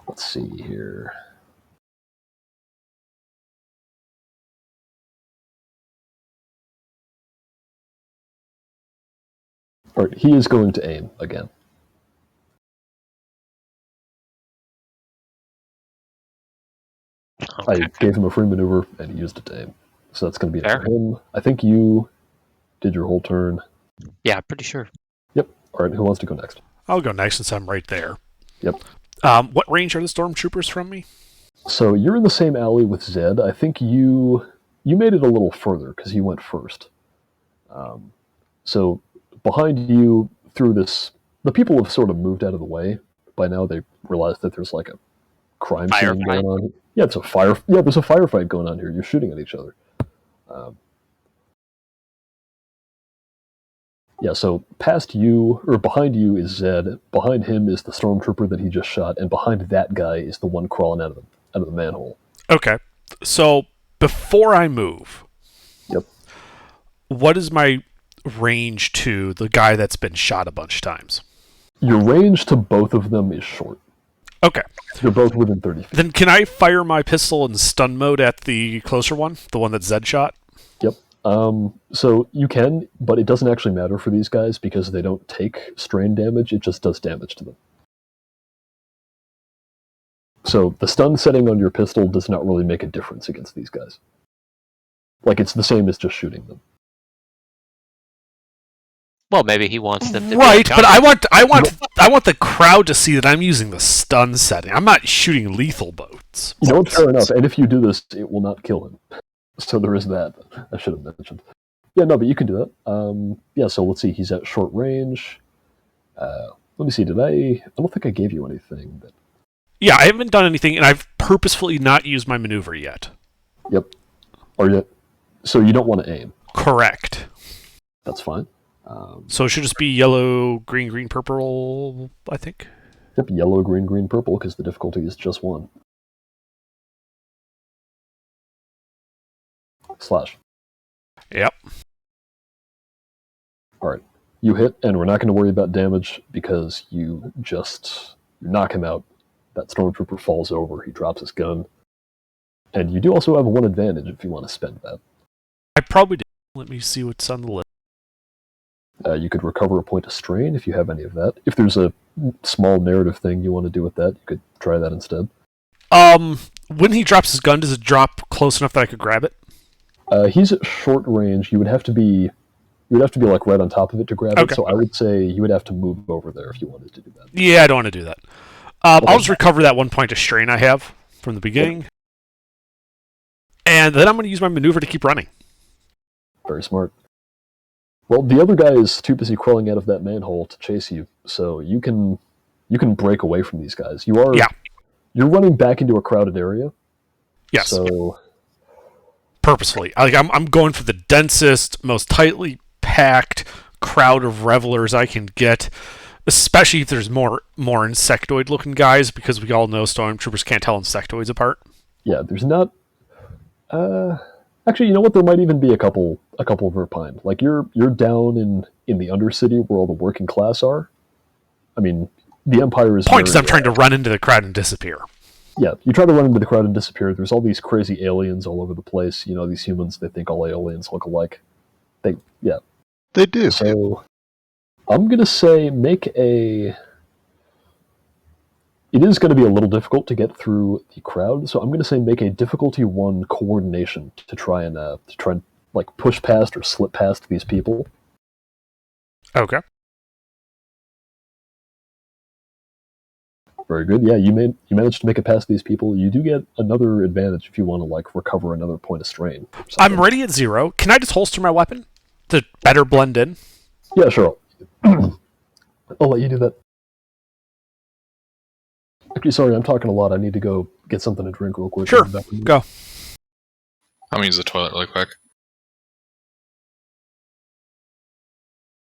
Let's see here. All right, he is going to aim again. Okay. I gave him a free maneuver, and he used it to aim. So that's going to be it Fair. for him. I think you did your whole turn. Yeah, pretty sure. Yep. All right, who wants to go next? I'll go next since I'm right there. Yep. What range are the stormtroopers from me? So you're in the same alley with Zed. I think you made it a little further because you went first. So behind you, through this, the people have sort of moved out of the way. By now, they realize that there's like a crime scene going on. Yeah, it's a fire. Yeah, there's a firefight going on here. You're shooting at each other. Yeah, so past you, or behind you is Zed. Behind him is the stormtrooper that he just shot, and behind that guy is the one crawling out of the manhole. Okay. So before I move, Yep. what is my range to the guy that's been shot a bunch of times? Your range to both of them is short. Okay. They're both within 30 feet. Then can I fire my pistol in stun mode at the closer one, the one that Zed shot? Yep. So you can, but it doesn't actually matter for these guys because they don't take strain damage. It just does damage to them. So the stun setting on your pistol does not really make a difference against these guys. Like, it's the same as just shooting them. Well, maybe he wants them to Right, be but I want the crowd to see that I'm using the stun setting. I'm not shooting lethal bolts. You know what? Fair enough. And if you do this, it will not kill him. So there is that. I should have mentioned. Yeah, no, but you can do that. Yeah, so let's see. He's at short range. Let me see. I don't think I gave you anything. But... Yeah, I haven't done anything, and I've purposefully not used my maneuver yet. Yep. So you don't want to aim. Correct. That's fine. So it should just be yellow, green, green, purple, I think. Yep, yellow, green, green, purple, because the difficulty is just 1. Slash. Yep. Alright. You hit, and we're not going to worry about damage because you knock him out. That stormtrooper falls over, he drops his gun. And you do also have 1 advantage if you want to spend that. I probably did. Let me see what's on the list. You could recover a point of strain if you have any of that. If there's a small narrative thing you want to do with that, you could try that instead. When he drops his gun, does it drop close enough that I could grab it? He's at short range. You would have to be like right on top of it to grab Okay. it. So I would say you would have to move over there if you wanted to do that. Yeah, I don't want to do that. I'll just recover that 1 point of strain I have from the beginning. And then I'm going to use my maneuver to keep running. Very smart. Well, the other guy is too busy crawling out of that manhole to chase you, so you can break away from these guys. You're running back into a crowded area. Yes. So purposefully, I'm going for the densest, most tightly packed crowd of revelers I can get. Especially if there's more insectoid-looking guys, because we all know stormtroopers can't tell insectoids apart. Yeah, there's not. Actually, you know what? There might even be a couple of Verpine. Like you're down in the Undercity where all the working class are. I mean, the Empire is. Point is, I'm trying to run into the crowd and disappear. Yeah, you try to run into the crowd and disappear. There's all these crazy aliens all over the place. You know, these humans. They think all aliens look alike. They do. So, I'm gonna say make a. It is going to be a little difficult to get through the crowd, so I'm going to say make a difficulty 1 coordination to try and like push past or slip past these people. Okay. Very good. Yeah, you managed to make it past these people. You do get another advantage if you want to like recover another point of strain. I'm ready at 0. Can I just holster my weapon to better blend in? Yeah, sure. I'll let you do that. Okay, sorry, I'm talking a lot. I need to go get something to drink real quick. Sure, go. I'm gonna use the toilet really quick.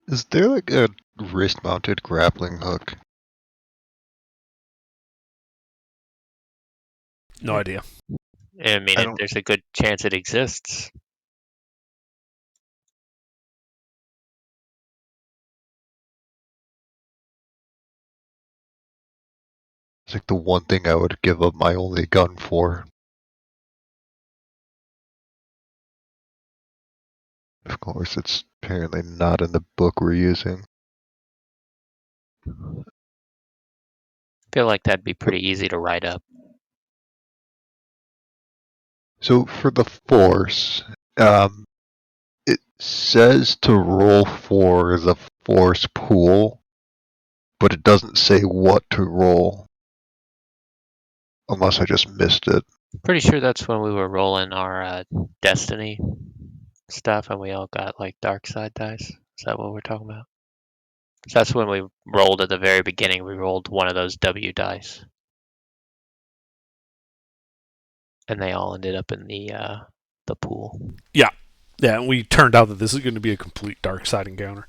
Is there like a wrist-mounted grappling hook? No idea. I mean, there's a good chance it exists. It's like the one thing I would give up my only gun for. Of course, it's apparently not in the book we're using. I feel like that'd be pretty easy to write up. So for the force, it says to roll for the force pool, but it doesn't say what to roll. Unless I just missed it. Pretty sure that's when we were rolling our Destiny stuff and we all got like dark side dice. Is that what we're talking about? So that's when we rolled at the very beginning. We rolled one of those W dice. And they all ended up in the pool. Yeah, and we turned out that this is going to be a complete dark side encounter.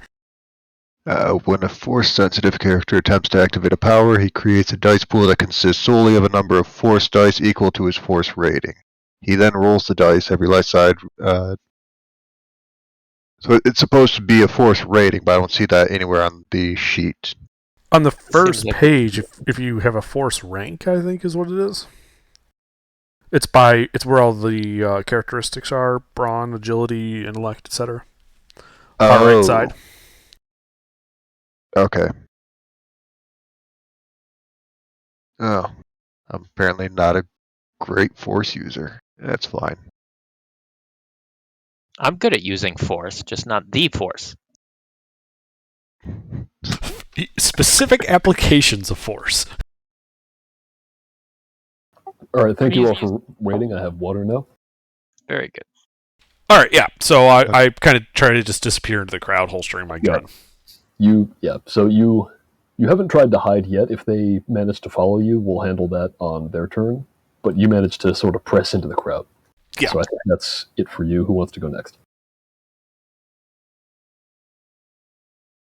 When a force-sensitive character attempts to activate a power, he creates a dice pool that consists solely of a number of force dice equal to his force rating. He then rolls the dice every light side. So it's supposed to be a force rating, but I don't see that anywhere on the sheet. On the first like page, if you have a force rank, I think is what it is. It's where all the characteristics are: brawn, agility, intellect, etc. Far right side. Okay. Oh, I'm apparently not a great force user. That's fine. I'm good at using force, just not the force. Specific applications of force. All right, thank you all for waiting. I have water now. Very good. All right, yeah. So I kind of try to just disappear into the crowd, holstering my gun. So you haven't tried to hide yet. If they manage to follow you, we'll handle that on their turn. But you managed to sort of press into the crowd. Yeah. So I think that's it for you. Who wants to go next?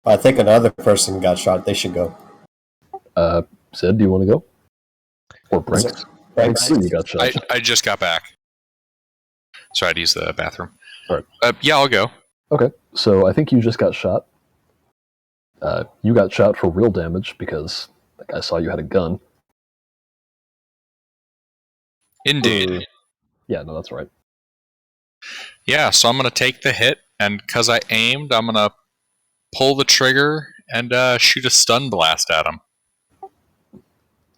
I think another person got shot. They should go. Sid, do you want to go? Or Brink? Is it Brink? You got shot. I just got back. So I had to use the bathroom. All right. Yeah, I'll go. Okay, so I think you just got shot. You got shot for real damage because the guy saw you had a gun. Indeed. Yeah, no, that's right. Yeah, so I'm going to take the hit, and because I aimed, I'm going to pull the trigger and shoot a stun blast at him.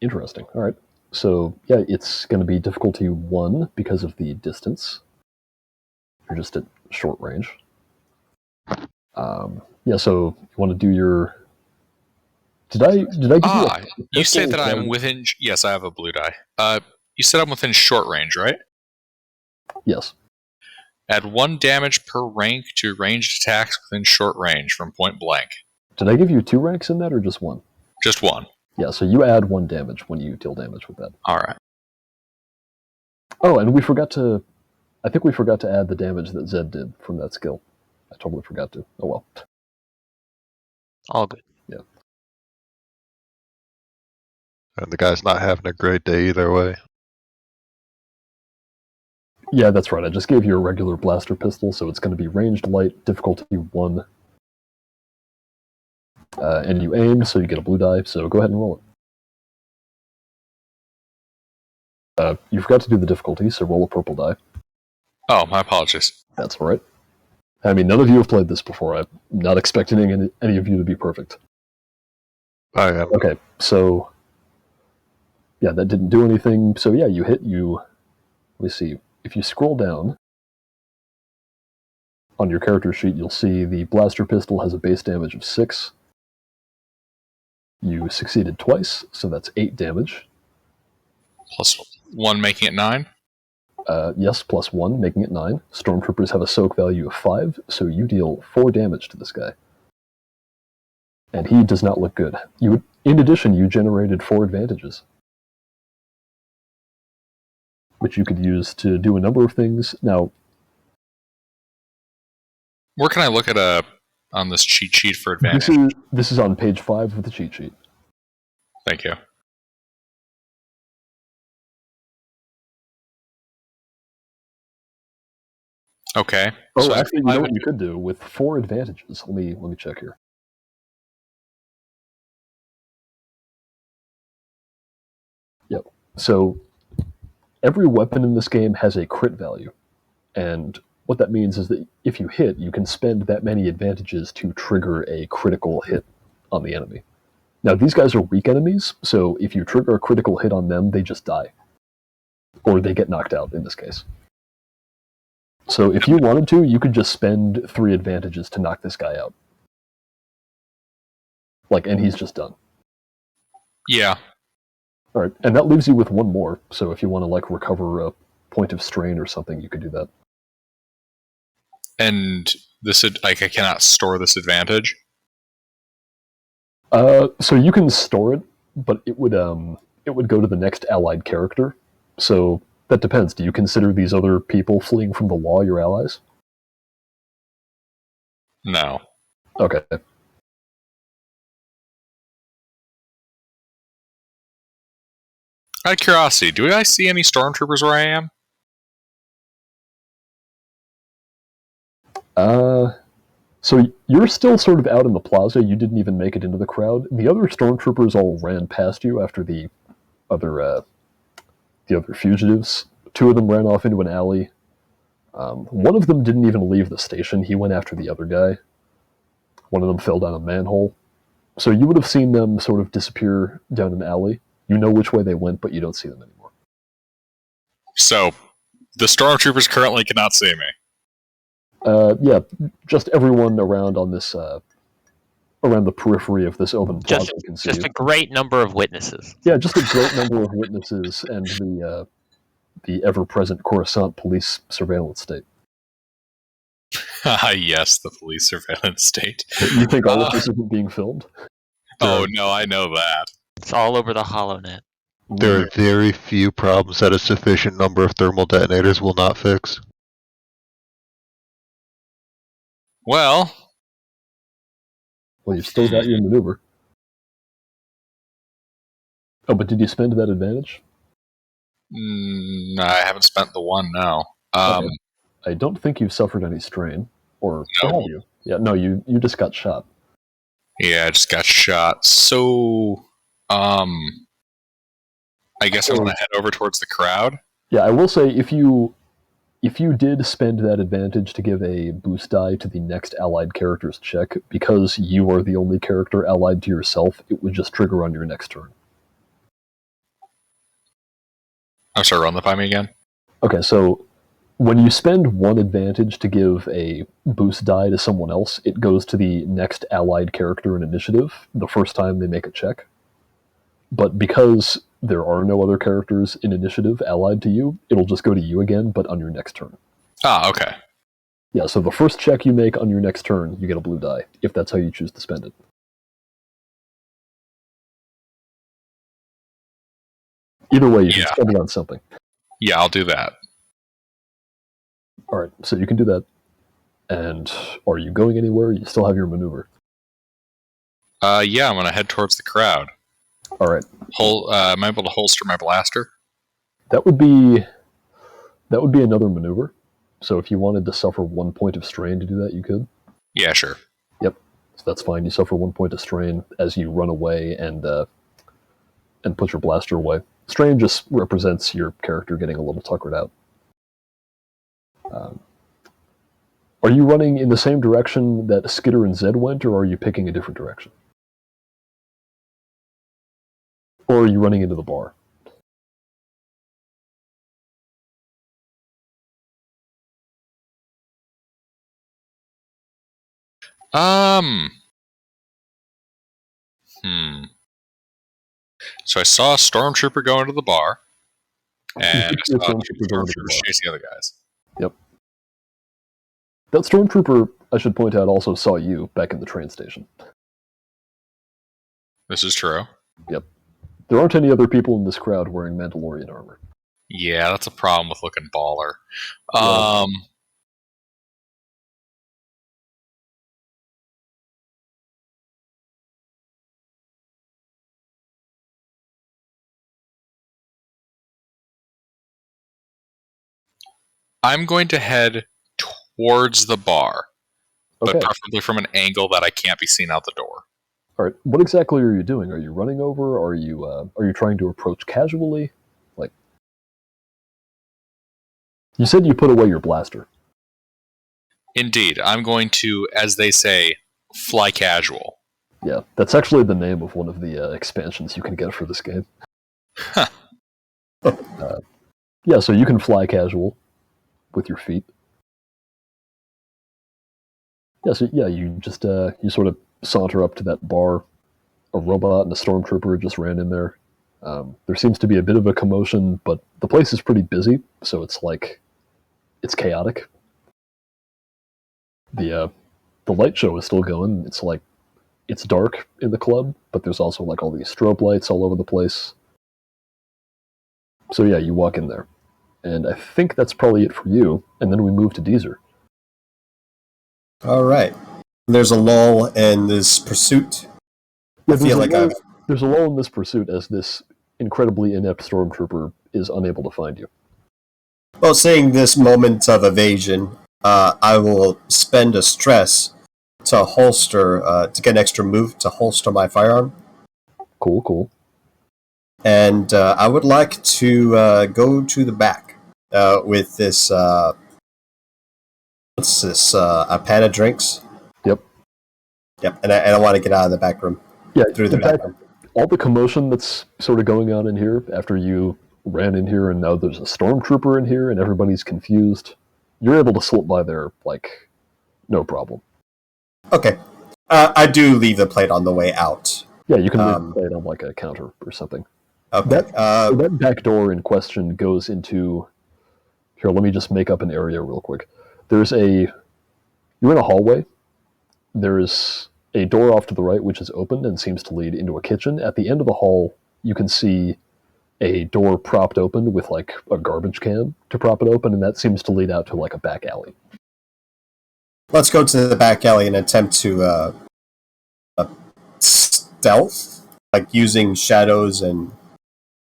Interesting. All right. So, yeah, it's going to be difficulty 1 because of the distance. You're just at short range. Yeah, so you want to do your... Did I give you you say that I'm within... Yes, I have a blue die. You said I'm within short range, right? Yes. Add 1 damage per rank to ranged attacks within short range from point blank. Did I give you 2 ranks in that or just 1? Just 1. Yeah, so you add 1 damage when you deal damage with that. Alright. Oh, and I think we forgot to add the damage that Zed did from that skill. I totally forgot to. Oh well. All good. Yeah. And the guy's not having a great day either way. Yeah, that's right. I just gave you a regular blaster pistol, so it's going to be ranged light, difficulty 1. And you aim, so you get a blue die, so go ahead and roll it. You forgot to do the difficulty, so roll a purple die. Oh, my apologies. That's all right. I mean, none of you have played this before. I'm not expecting any of you to be perfect. I am. Okay, so... Yeah, that didn't do anything. So yeah, you hit you... Let me see. If you scroll down on your character sheet, you'll see the blaster pistol has a base damage of 6. You succeeded twice, so that's 8 damage. Plus 1 making it 9? Yes, plus 1, making it 9. Stormtroopers have a soak value of 5, so you deal 4 damage to this guy. And he does not look good. In addition, you generated 4 advantages, which you could use to do a number of things. Now, where can I look at on this cheat sheet for advantage? This is on page 5 of the cheat sheet. Thank you. Okay. Oh, so actually, you know what you could do with 4 advantages? Let me check here. Yep. So every weapon in this game has a crit value. And what that means is that if you hit, you can spend that many advantages to trigger a critical hit on the enemy. Now, these guys are weak enemies, so if you trigger a critical hit on them, they just die. Or they get knocked out, in this case. So if you wanted to, you could just spend 3 advantages to knock this guy out. And he's just done. Yeah. Alright, and that leaves you with 1 more, so if you want to, recover a point of strain or something, you could do that. And I cannot store this advantage? So you can store it, but it would go to the next allied character. So that depends. Do you consider these other people fleeing from the law your allies? No. Okay. Out of curiosity, do I see any stormtroopers where I am? So you're still sort of out in the plaza. You didn't even make it into the crowd. The other stormtroopers all ran past you after the other fugitives. 2 of them ran off into an alley. One of them didn't even leave the station. He went after the other guy. One of them fell down a manhole. So you would have seen them sort of disappear down an alley. You know which way they went, but you don't see them anymore. So, the stormtroopers currently cannot see me. Yeah, just everyone around on this, around the periphery of this open plaza can see Just you. a great number of witnesses. Yeah, just a great number of witnesses and the ever-present Coruscant police surveillance state. Yes, the police surveillance state. You think all of this isn't being filmed? Oh, no, I know that. It's all over the HoloNet. There are very few problems that a sufficient number of thermal detonators will not fix. Well, Well, you've still got your maneuver. Oh, but did you spend that advantage? I haven't spent the 1 now. Okay. I don't think you've suffered any strain. Or No. have you? Yeah, no, you just got shot. Yeah, I just got shot. So, I guess I want to head over towards the crowd. Yeah, I will say if you did spend that advantage to give a boost die to the next allied character's check, because you are the only character allied to yourself, it would just trigger on your next turn. I'm sorry, run that by me again. Okay, so when you spend 1 advantage to give a boost die to someone else, it goes to the next allied character in initiative the first time they make a check. But because there are no other characters in initiative allied to you, it'll just go to you again, but on your next turn. Ah, okay. Yeah, so the first check you make on your next turn, you get a blue die, if that's how you choose to spend it. Either way, you can spend it on something. Yeah, I'll do that. Alright, so you can do that. And are you going anywhere? You still have your maneuver. Yeah, I'm going to head towards the crowd. Alright. Am I able to holster my blaster? That would be another maneuver. So if you wanted to suffer 1 point of strain to do that, you could. Yeah, sure. Yep. So that's fine. You suffer 1 point of strain as you run away and put your blaster away. Strain just represents your character getting a little tuckered out. Are you running in the same direction that Skitter and Zed went, or are you picking a different direction? Or are you running into the bar? So I saw a stormtrooper go into the bar, and You I saw stormtrooper go into the stormtroopers bar. chasing other guys. Yep. That stormtrooper, I should point out, also saw you back in the train station. This is true. Yep. There aren't any other people in this crowd wearing Mandalorian armor. Yeah, that's a problem with looking baller. Yeah. I'm going to head towards the bar, but Okay. preferably from an angle that I can't be seen out the door. All right. What exactly are you doing? Are you running over? Are you trying to approach casually? Like, you said you put away your blaster. Indeed, I'm going to, as they say, fly casual. Yeah, that's actually the name of one of the expansions you can get for this game. Huh. Yeah, so you can fly casual with your feet. Yeah, so yeah, you just you sort of saunter up to that bar. A robot and a stormtrooper just ran in there. There seems to be a bit of a commotion, but the place is pretty busy, so it's chaotic. The light show is still going. It's dark in the club, but there's also like all these strobe lights all over the place. So yeah, you walk in there, and I think that's probably it for you. And then we move to Deezer. All right. There's a lull in this pursuit. I feel like there's a lull in this pursuit as this incredibly inept stormtrooper is unable to find you. Well, seeing this moment of evasion, I will spend a stress to holster, to get an extra move to holster my firearm. Cool. And I would like to go to the back with this. What's this? A pan of drinks. Yep. And I want to get out of the back room. Yeah, through the back room. All the commotion that's sort of going on in here after you ran in here, and now there's a stormtrooper in here, and everybody's confused. You're able to slip by there like no problem. Okay. I do leave the plate on the way out. Yeah, you can leave the plate on like a counter or something. Okay. That back door in question goes into... Here, let me just make up an area real quick. You're in a hallway. There's a door off to the right which is open and seems to lead into a kitchen. At the end of the hall, you can see a door propped open with like a garbage can to prop it open, and that seems to lead out to like a back alley. Let's go to the back alley and attempt to stealth, like using shadows and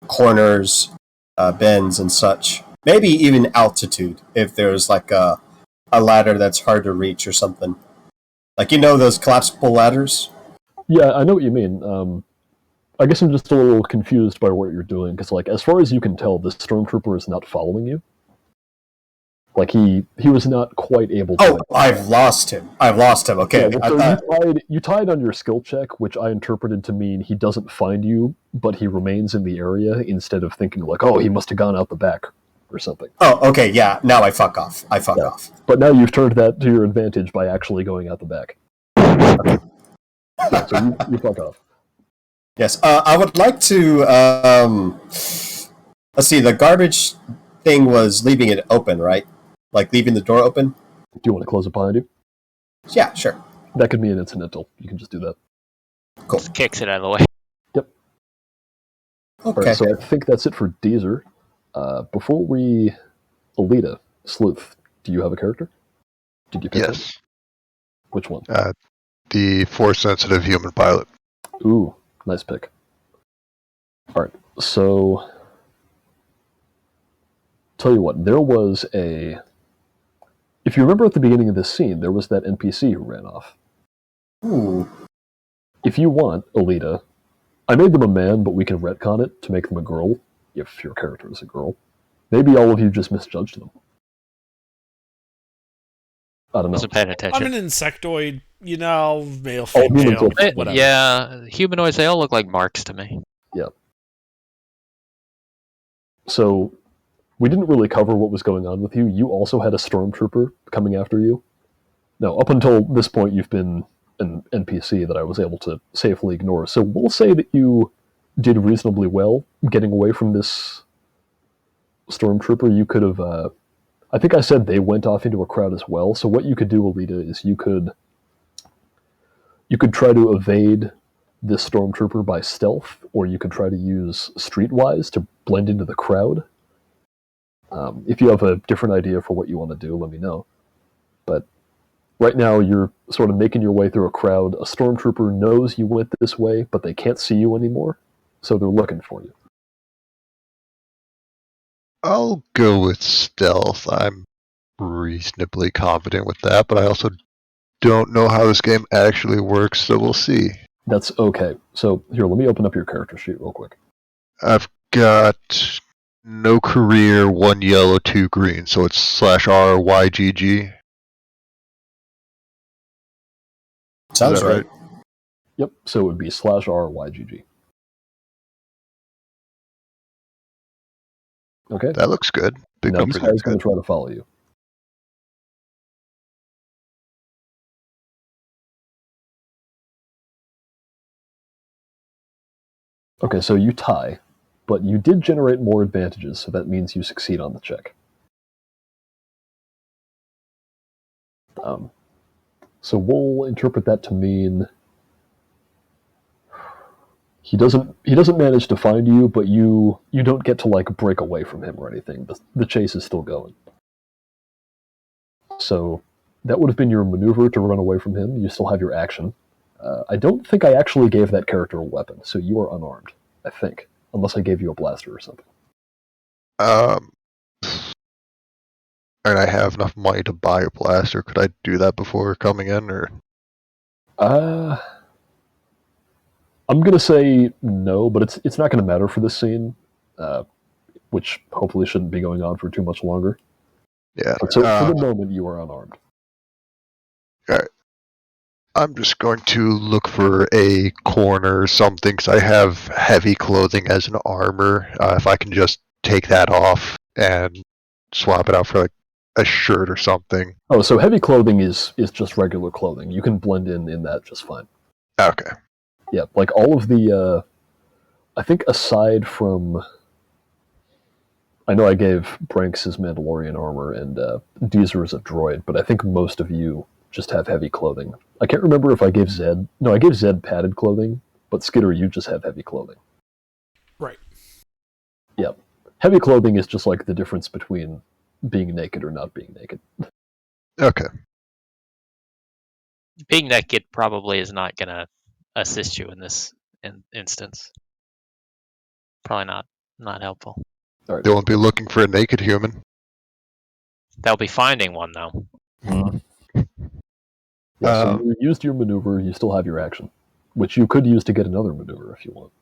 corners, bends and such. Maybe even altitude, if there's like a ladder that's hard to reach or something. Like, those collapsible ladders? Yeah, I know what you mean. I guess I'm just a little confused by what you're doing, because like, as far as you can tell, this stormtrooper is not following you. Like, he was not quite able to... Oh, I've lost him. Okay. Yeah, so you tied on your skill check, which I interpreted to mean he doesn't find you, but he remains in the area, instead of thinking like, oh, he must have gone out the back or something. Oh, okay, yeah. Now I fuck off. Off. But now you've turned that to your advantage by actually going out the back. Yeah, so you fuck off. Yes, I would like to... let's see, the garbage thing was leaving it open, right? Like leaving the door open? Do you want to close it behind you? Yeah, sure. That could be an incidental. You can just do that. Cool. Just kicks it out of the way. Yep. Okay. All right, so I think that's it for Deezer. Before we... Alita, Sleuth, do you have a character? Did you pick one? Yes. Which one? The Force-sensitive human pilot. Ooh, nice pick. Alright, so... Tell you what, there was a... If you remember at the beginning of this scene, there was that NPC who ran off. Ooh. If you want, Alita, I made them a man, but we can retcon it to make them a girl, if your character is a girl. Maybe all of you just misjudged them. I don't know. Wasn't paying attention. I'm an insectoid, male, humans female, are- whatever. Yeah, humanoids, they all look like marks to me. So, we didn't really cover what was going on with you. You also had a stormtrooper coming after you. Now, up until this point, you've been an NPC that I was able to safely ignore. So we'll say that you did reasonably well getting away from this stormtrooper. You could have... I think I said they went off into a crowd as well. So what you could do, Alita, is you could try to evade this stormtrooper by stealth, or you could try to use streetwise to blend into the crowd. If you have a different idea for what you want to do, let me know. But right now, you're sort of making your way through a crowd. A stormtrooper knows you went this way, but they can't see you anymore, so they're looking for you. I'll go with stealth. I'm reasonably confident with that, but I also don't know how this game actually works, so we'll see. That's okay. So here, let me open up your character sheet real quick. I've got no career, 1 yellow, 2 green, so it's /RYGG. Sounds that right. Yep. So it would be /RYGG. Okay. That looks good. Big Now this numbers are guy's going good. to try to follow you. Okay, so you tie, but you did generate more advantages, so that means you succeed on the check. So we'll interpret that to mean he doesn't manage to find you, but you don't get to like break away from him or anything. The chase is still going. So that would have been your maneuver to run away from him. You still have your action. I don't think I actually gave that character a weapon, so you are unarmed, I think, unless I gave you a blaster or something. And I have enough money to buy a blaster. Could I do that before coming in, or? I'm gonna say no, but it's not gonna matter for this scene, which hopefully shouldn't be going on for too much longer. Yeah. But so for the moment, you are unarmed. Alright. I'm just going to look for a corner or something, because I have heavy clothing as an armor. If I can just take that off and swap it out for like a shirt or something. Oh, so heavy clothing is just regular clothing. You can blend in that just fine. Okay. Yeah, like all of the, I think aside from, I know I gave Branks his Mandalorian armor and Deezer is a droid, but I think most of you just have heavy clothing. I can't remember if I gave Zed. No, I gave Zed padded clothing, but Skitter, you just have heavy clothing. Right. Yep. Heavy clothing is just like the difference between being naked or not being naked. Okay. Being naked probably is not going to assist you in this instance. Probably not helpful. All right. They won't be looking for a naked human. They'll be finding one though. Yeah, so you used your maneuver, you still have your action, which you could use to get another maneuver if you want.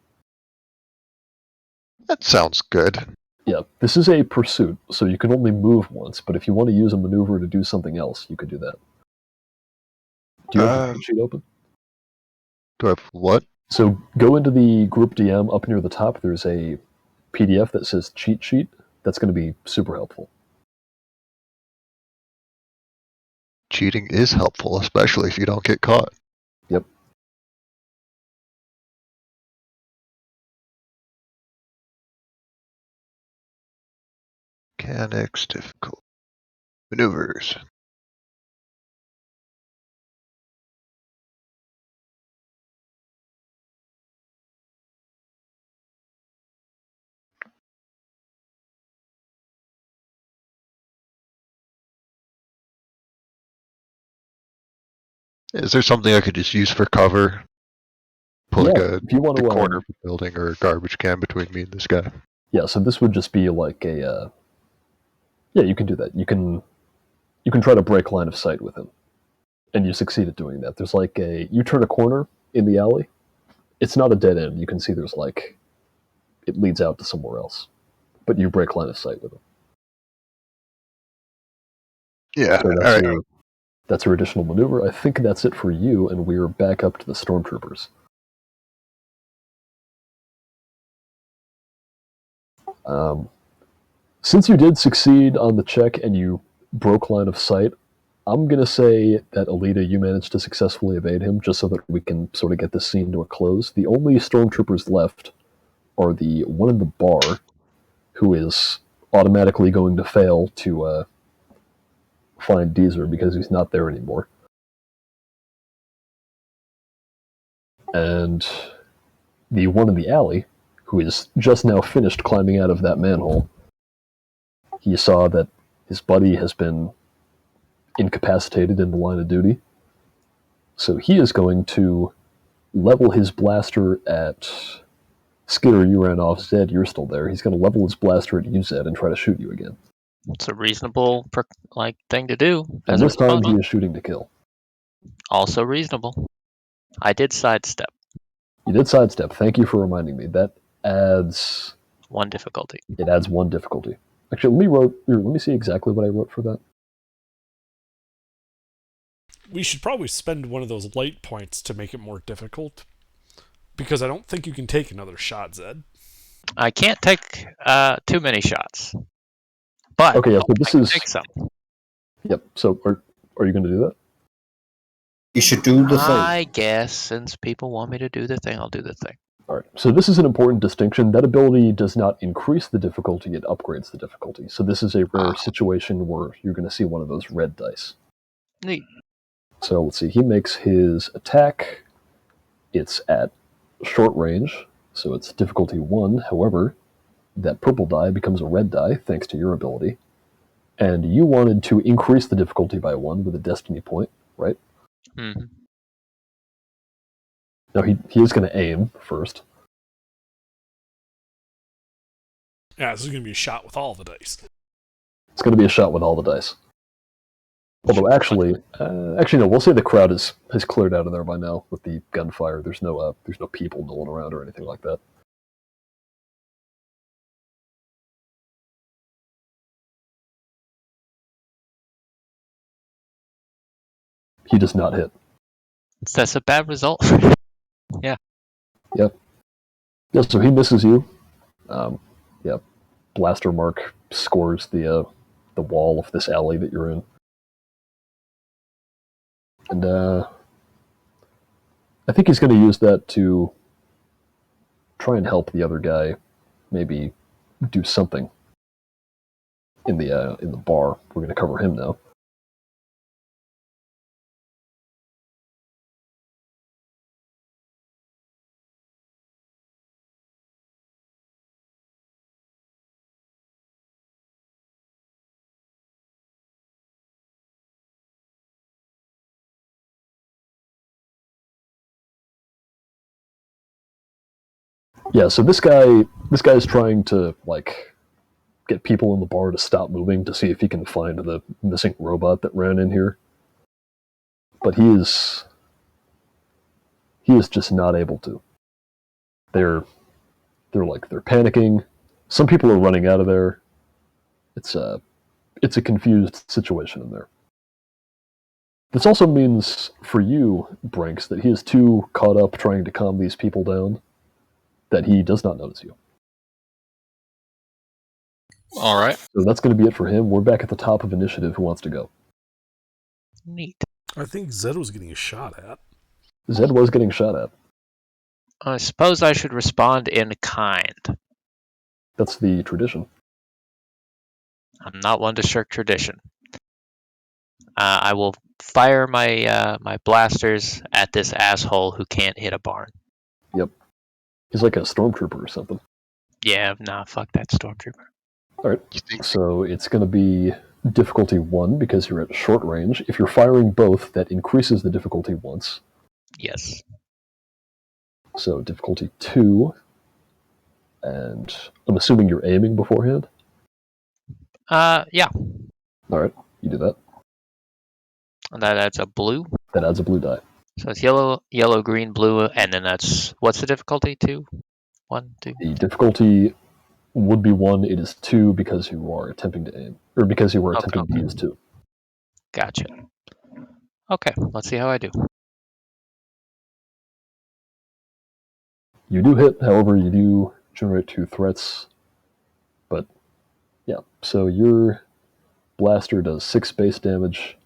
That sounds good. Yeah, this is a pursuit, so you can only move once, but if you want to use a maneuver to do something else, you could do that. Do you have the cheat sheet open? Do I have what? So go into the group DM up near the top, there's a PDF that says cheat sheet. That's going to be super helpful. Cheating is helpful, especially if you don't get caught. Yep. Mechanics, difficult. Maneuvers. Is there something I could just use for cover? Put like Yeah, if you want the to, corner of a building or a garbage can between me and this guy. yeah, so this would just be like a, yeah, you can do that. You can try to break line of sight with him, and you succeed at doing that. There's like you turn a corner in the alley. It's not a dead end. You can see there's like, it leads out to somewhere else, but you break line of sight with him. Yeah, So alright. that's your additional maneuver. I think that's it for you, and we're back up to the stormtroopers. Since you did succeed on the check and you broke line of sight, I'm going to say that Alita, you managed to successfully evade him, just so that we can sort of get this scene to a close. The only stormtroopers left are the one in the bar, who is automatically going to fail to find Deezer because he's not there anymore. And the one in the alley, who is just now finished climbing out of that manhole. He saw that his buddy has been incapacitated in the line of duty. So he is going to level his blaster at Skitter. You ran off. Zed, you're still there. He's going to level his blaster at you, Zed, and try to shoot you again. It's a reasonable thing to do. And this time he is shooting to kill. Also reasonable. I did sidestep. You did sidestep. Thank you for reminding me. That adds 1 difficulty. It adds 1 difficulty. Actually, let me see exactly what I wrote for that. We should probably spend one of those light points to make it more difficult. Because I don't think you can take another shot, Zed. I can't take too many shots. But Okay, yeah, so I this can is... take some. Yep, so are you going to do that? You should do the thing. I guess since people want me to do the thing, I'll do the thing. All right, so this is an important distinction. That ability does not increase the difficulty, it upgrades the difficulty. So this is a rare situation where you're going to see one of those red dice. Neat. So let's see, he makes his attack. It's at short range, so it's difficulty 1. However, that purple die becomes a red die, thanks to your ability. And you wanted to increase the difficulty by 1 with a destiny point, right? Mm-hmm. Now, he is going to aim first. Yeah, this is going to be a shot with all the dice. It's going to be a shot with all the dice. Although, actually, no. We'll say the crowd has cleared out of there by now with the gunfire. There's no people milling around or anything like that. He does not hit. That's a bad result. Yeah. Yep. Yeah. So he misses you. Yeah. Blaster mark scores the wall of this alley that you're in. And I think he's going to use that to try and help the other guy maybe do something in the bar. We're going to cover him now. Yeah, so this guy is trying to get people in the bar to stop moving to see if he can find the missing robot that ran in here. But he is just not able to. They're panicking. Some people are running out of there. It's a confused situation in there. This also means for you, Brinks, that he is too caught up trying to calm these people down that he does not notice you. All right. So that's going to be it for him. We're back at the top of initiative. Who wants to go? Neat. I think Zed was getting a shot at. Zed was getting shot at. I suppose I should respond in kind. That's the tradition. I'm not one to shirk tradition. I will fire my my blasters at this asshole who can't hit a barn. Yep. He's like a stormtrooper or something. Yeah, nah, fuck that stormtrooper. All right. So it's going to be difficulty 1 because you're at short range. If you're firing both, that increases the difficulty once. Yes. So difficulty 2. And I'm assuming you're aiming beforehand? Yeah. All right. You do that. And that's a blue. That adds a blue die. So it's yellow, green, blue, and then that's what's the difficulty? 2, 1, 2. The difficulty would be 1. It is 2 because you are attempting to aim, or because you were attempting to use 2. Gotcha. Okay, let's see how I do. You do hit, however, you do generate 2 threats. But yeah, so your blaster does 6 base damage.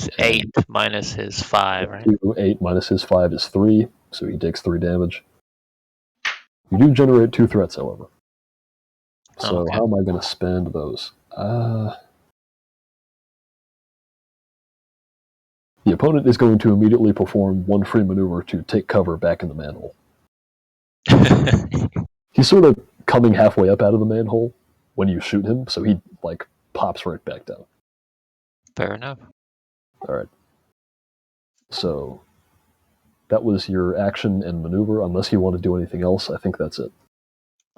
It's 8 minus his 5, right? 8 minus his 5 is 3, so he takes 3 damage. You do generate 2 threats, however. So Okay. how am I going to spend those? The opponent is going to immediately perform 1 free maneuver to take cover back in the manhole. He's sort of coming halfway up out of the manhole when you shoot him, so he pops right back down. Fair enough. All right. So that was your action and maneuver. Unless you want to do anything else, I think that's it.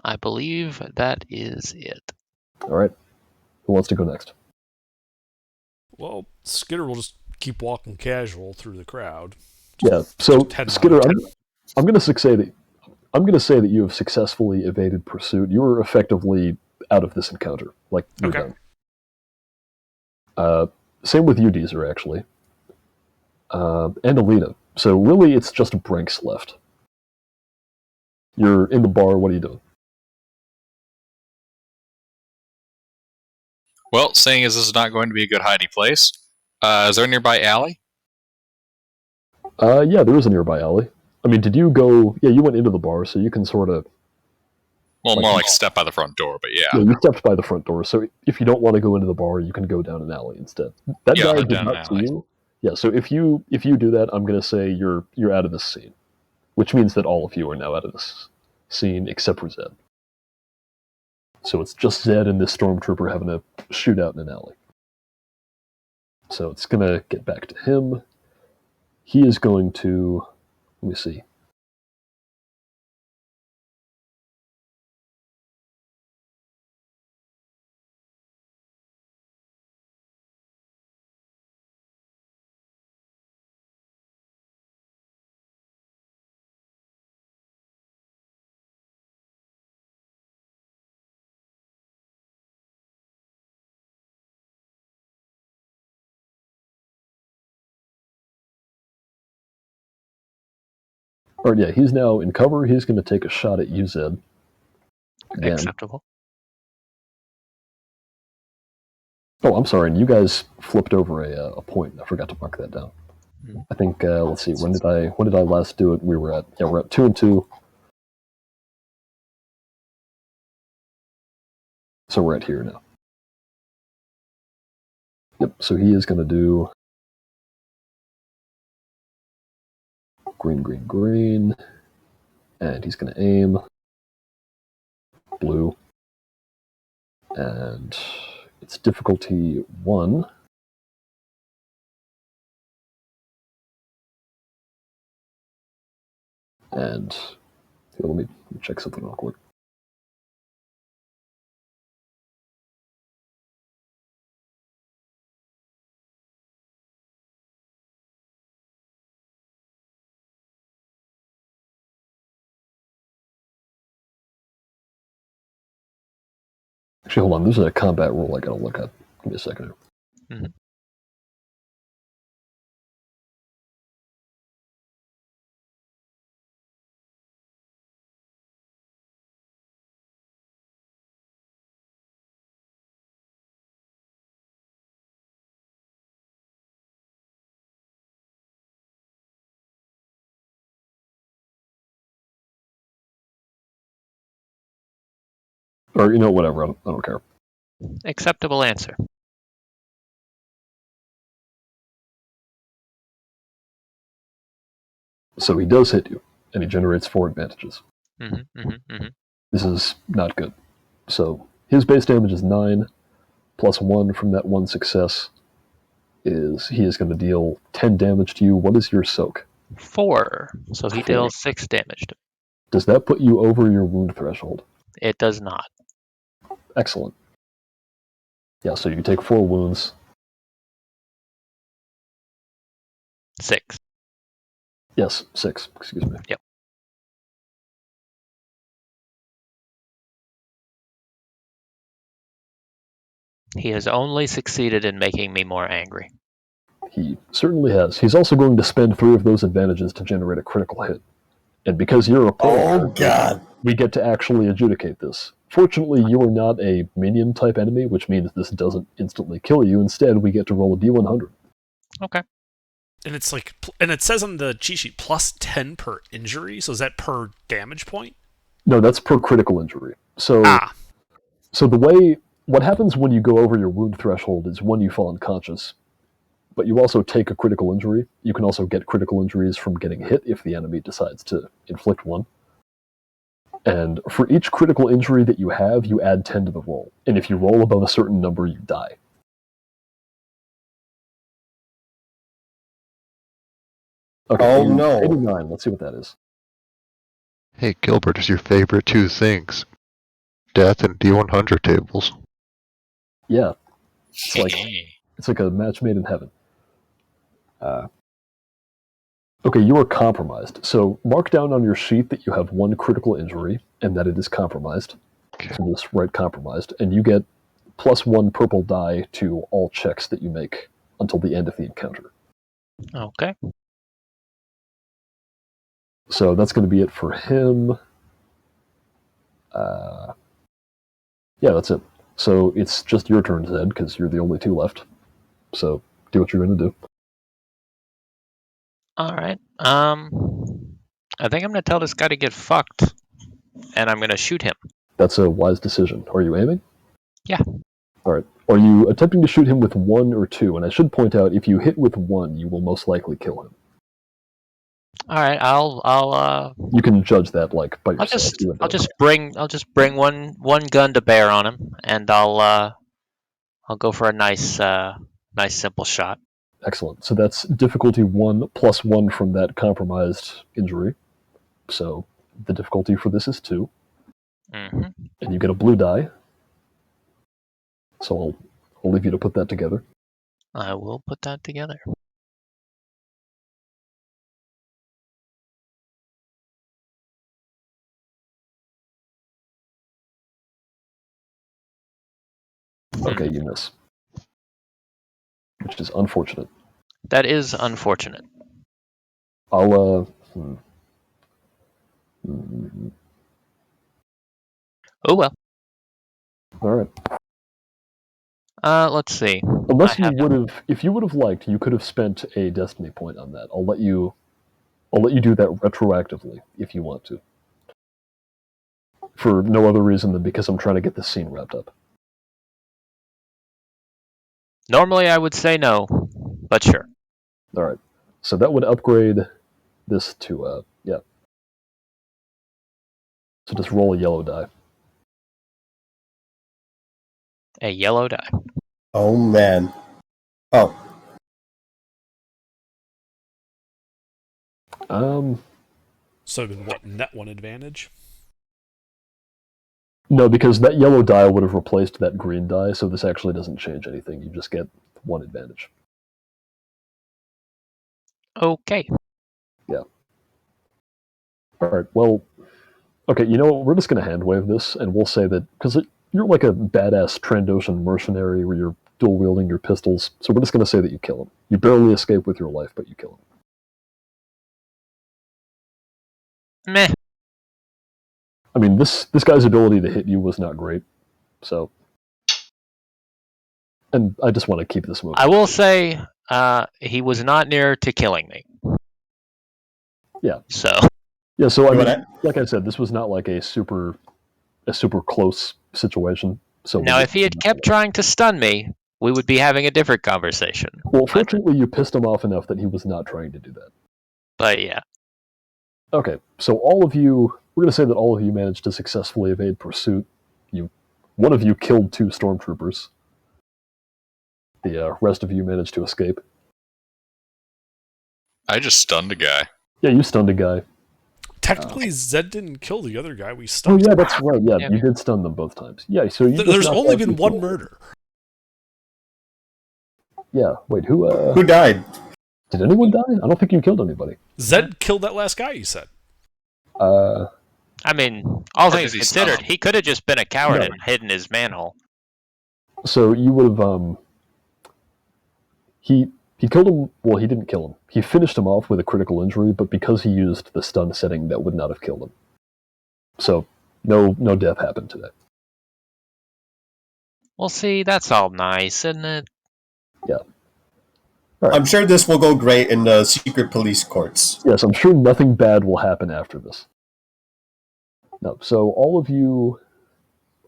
I believe that is it. All right. Who wants to go next? Well, Skitter will just keep walking casual through the crowd. Yeah. So Head Skitter, down. I'm going to say that you have successfully evaded pursuit. You are effectively out of this encounter. Like, you're Okay. done. Same with you, Deezer, actually. And Alina. So really, it's just Brinks left. You're in the bar. What are you doing? Well, seeing as this is not going to be a good hiding place, is there a nearby alley? Yeah, there is a nearby alley. I mean, did you go... Yeah, you went into the bar, so you can sort of... Well, more like step by the front door, but yeah. Yeah, you stepped by the front door, so if you don't want to go into the bar, you can go down an alley instead. That Yeah, guy head did down not an see alley. you. Yeah, so if you do that, I'm going to say you're out of this scene. Which means that all of you are now out of this scene, except for Zed. So it's just Zed and this stormtrooper having a shootout in an alley. So it's going to get back to him. He is going to... Let me see. Or yeah, he's now in cover. He's going to take a shot at you, Zed. Again. Acceptable. Oh, I'm sorry. And you guys flipped over a point. I forgot to mark that down. I think. Let's see. When did I last do it? We're at 2-2. So we're at here now. Yep. So he is going to do green, green, green, and he's going to aim blue, and it's difficulty 1. And here, let me check something real quick. Actually, hold on. There's a combat rule I gotta look at. Give me a second here. Mhm. Or, whatever. I don't care. Acceptable answer. So he does hit you, and he generates 4 advantages. This is not good. So his base damage is 9, plus 1 from that 1 success is he is going to deal 10 damage to you. What is your soak? 4. So he 4. deals 6 damage to me. Does that put you over your wound threshold? It does not. Excellent. Yeah, so you take 4 wounds. 6. Yes, 6. Excuse me. Yep. He has only succeeded in making me more angry. He certainly has. He's also going to spend 3 of those advantages to generate a critical hit. And because you're a player, God. we get to actually adjudicate this. Fortunately, you are not a minion-type enemy, which means this doesn't instantly kill you. Instead, we get to roll a d100. Okay. And it's like, and it says on the cheat sheet plus 10 per injury. So is that per damage point? No, that's per critical injury. So, Ah, so what happens when you go over your wound threshold is when you fall unconscious, but you also take a critical injury. You can also get critical injuries from getting hit if the enemy decides to inflict one. And for each critical injury that you have, you add 10 to the roll. And if you roll above a certain number, you die. Okay, Oh, no. 89. Let's see what that is. Hey, Gilbert, is your favorite 2 things death and D100 tables? Yeah, it's like a match made in heaven. Okay, you are compromised. So mark down on your sheet that you have 1 critical injury and that it is compromised. Okay. So just write compromised, and you get +1 purple die to all checks that you make until the end of the encounter. Okay. So that's going to be it for him. Yeah, that's it. So it's just your turn, Zed, because you're the only 2 left. So do what you're going to do. All right. I think I'm gonna tell this guy to get fucked, and I'm gonna shoot him. That's a wise decision. Are you aiming? Yeah. All right. Are you attempting to shoot him with 1 or 2? And I should point out, if you hit with 1, you will most likely kill him. All right. I'll You can judge that by yourself. I'll just bring one gun to bear on him, and I'll go for a nice simple shot. Excellent. So that's difficulty 1 plus 1 from that compromised injury. So the difficulty for this is 2. Mm-hmm. And you get a blue die. So I'll leave you to put that together. I will put that together. Okay, you miss. Which is unfortunate. That is unfortunate. I'll, Oh well. Alright. Let's see. Unless you would have, if you would have liked, you could have spent a destiny point on that. I'll let you do that retroactively if you want to. For no other reason than because I'm trying to get this scene wrapped up. Normally I would say no, but sure. Alright. So that would upgrade this to, yeah. So just roll a yellow die. A yellow die. Oh man. Oh, So then what, net 1 advantage? No, because that yellow die would have replaced that green die, so this actually doesn't change anything. You just get 1 advantage. Okay. Yeah. Alright, well, okay, you know what? We're just going to hand-wave this, and we'll say that, because you're like a badass Trandoshan mercenary where you're dual-wielding your pistols, so we're just going to say that you kill him. You barely escape with your life, but you kill him. Meh. I mean, this guy's ability to hit you was not great, so... And I just want to keep this moving. I will say, he was not near to killing me. Yeah. So. Yeah, so I You mean, wanna- like I said, this was not like a super close situation. So Now, if he had kept trying to stun me, we would be having a different conversation. Well, fortunately, you pissed him off enough that he was not trying to do that. But yeah. Okay, so all of you, we're going to say that all of you managed to successfully evade pursuit. One of you killed 2 stormtroopers. The rest of you managed to escape. I just stunned a guy. Yeah, you stunned a guy. Technically, Zed didn't kill the other guy. We Oh stunned yeah, him. that's right. Yeah, Yeah. you did stun them both times. Yeah, so you. There's only been 1 murder. Yeah. Wait, who? Who died? Did anyone die? I don't think you killed anybody. Zed killed that last guy, you said. I mean, all Or things did he considered, stun him? he could have just been a coward No. and hidden his manhole. So you would have. He killed him. Well, he didn't kill him. He finished him off with a critical injury, but because he used the stun setting, that would not have killed him. So no death happened today. Well, see, that's all nice, isn't it? Yeah. Right. I'm sure this will go great in the secret police courts. Yes, I'm sure nothing bad will happen after this. No, so all of you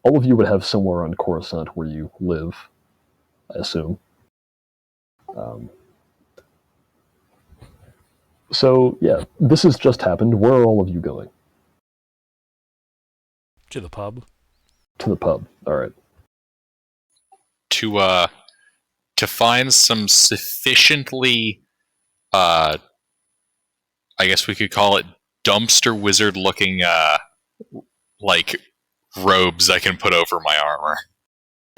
would have somewhere on Coruscant where you live, I assume. So yeah, this has just happened. Where are all of you going? To the pub. To the pub. All right. To find some sufficiently, I guess we could call it dumpster wizard looking, like robes I can put over my armor.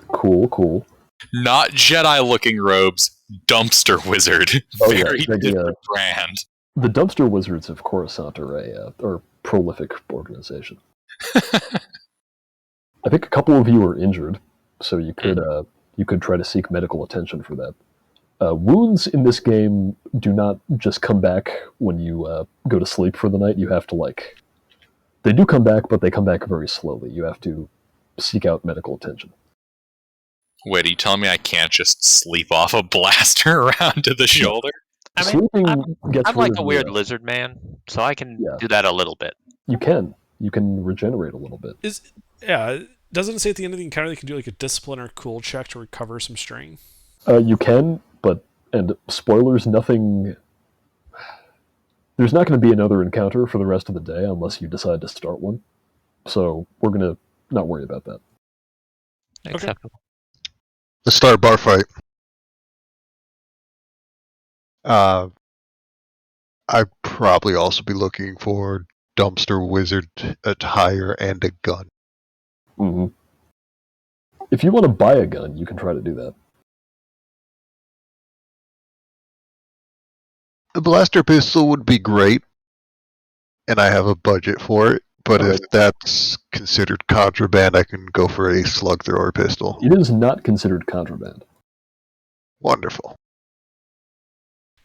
Cool. Not Jedi looking robes, dumpster wizard. Oh, yeah, Very maybe, different brand. The Dumpster Wizards of Coruscant are a prolific organization. I think a couple of you are injured, so you could try to seek medical attention for that. Wounds in this game do not just come back when you go to sleep for the night. You have to they do come back, but they come back very slowly. You have to seek out medical attention. Wait, are you telling me I can't just sleep off a blaster around to the shoulder? I mean, Sleeping gets I'm like rid a of weird the- lizard man, so I can Yeah. do that a little bit. You can regenerate a little bit. Doesn't it say at the end of the encounter they can do like a discipline or cool check to recover some strain? You can, and spoilers, nothing. There's not going to be another encounter for the rest of the day unless you decide to start one. So we're going to not worry about that. Acceptable. Let's start a bar fight. I'd probably also be looking for dumpster wizard attire and a gun. Mm-hmm. If you want to buy a gun, you can try to do that. A blaster pistol would be great, and I have a budget for it. But if that's considered contraband, I can go for a slug thrower pistol. It is not considered contraband. Wonderful.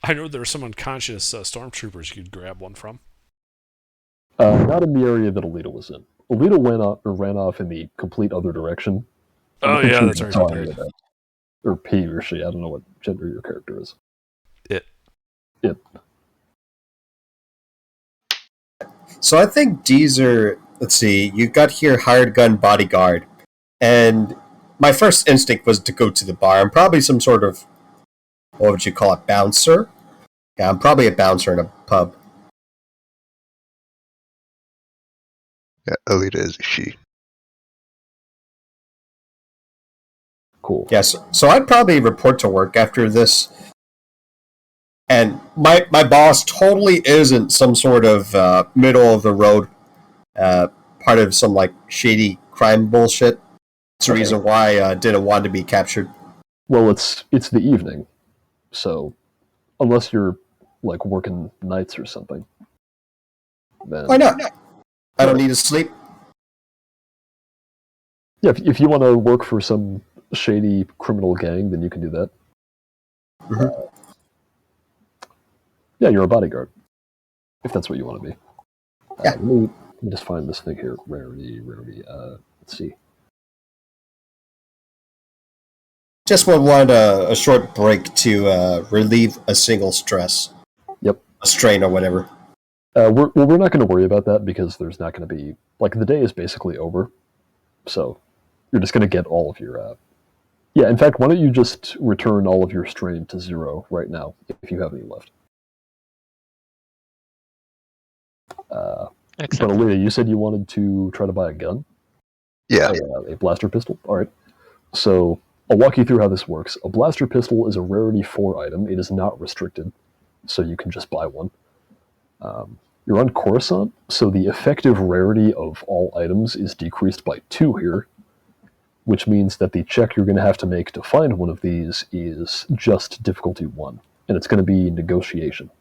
I know there are some unconscious stormtroopers you could grab one from. Not in the area that Alita was in. Alita ran off in the complete other direction. Oh, I think yeah, she that's was right. talking about- Or he or she. I don't know what gender your character is. It. So I think these are, let's see, you got here hired gun bodyguard. And my first instinct was to go to the bar. I'm probably some sort of, what would you call it, bouncer? Yeah, I'm probably a bouncer in a pub. Yeah, Alita is a she. Cool. Yes, so I'd probably report to work after this. And my boss totally isn't some sort of middle of the road part of some like shady crime bullshit. It's the reason why I didn't want to be captured. Well, it's the evening, so unless you're like working nights or something, then Why not? I don't need to sleep. yeah, if you want to work for some shady criminal gang, then you can do that. Mhm. Yeah, you're a bodyguard, if that's what you want to be. Yeah. Let me just find this thing here. Rarity. Let's see. Just would want a short break to relieve a single stress. Yep. A strain or whatever. We're not going to worry about that because there's not going to be the day is basically over, so you're just going to get all of your. Yeah, in fact, why don't you just return all of your strain to 0 right now if you have any left? But Acceptable. Alita, you said you wanted to try to buy a gun? Yeah. A blaster pistol? Alright. So, I'll walk you through how this works. A blaster pistol is a rarity 4 item. It is not restricted, so you can just buy one. You're on Coruscant, so the effective rarity of all items is decreased by 2 here, which means that the check you're going to have to make to find one of these is just difficulty 1, and it's going to be negotiation.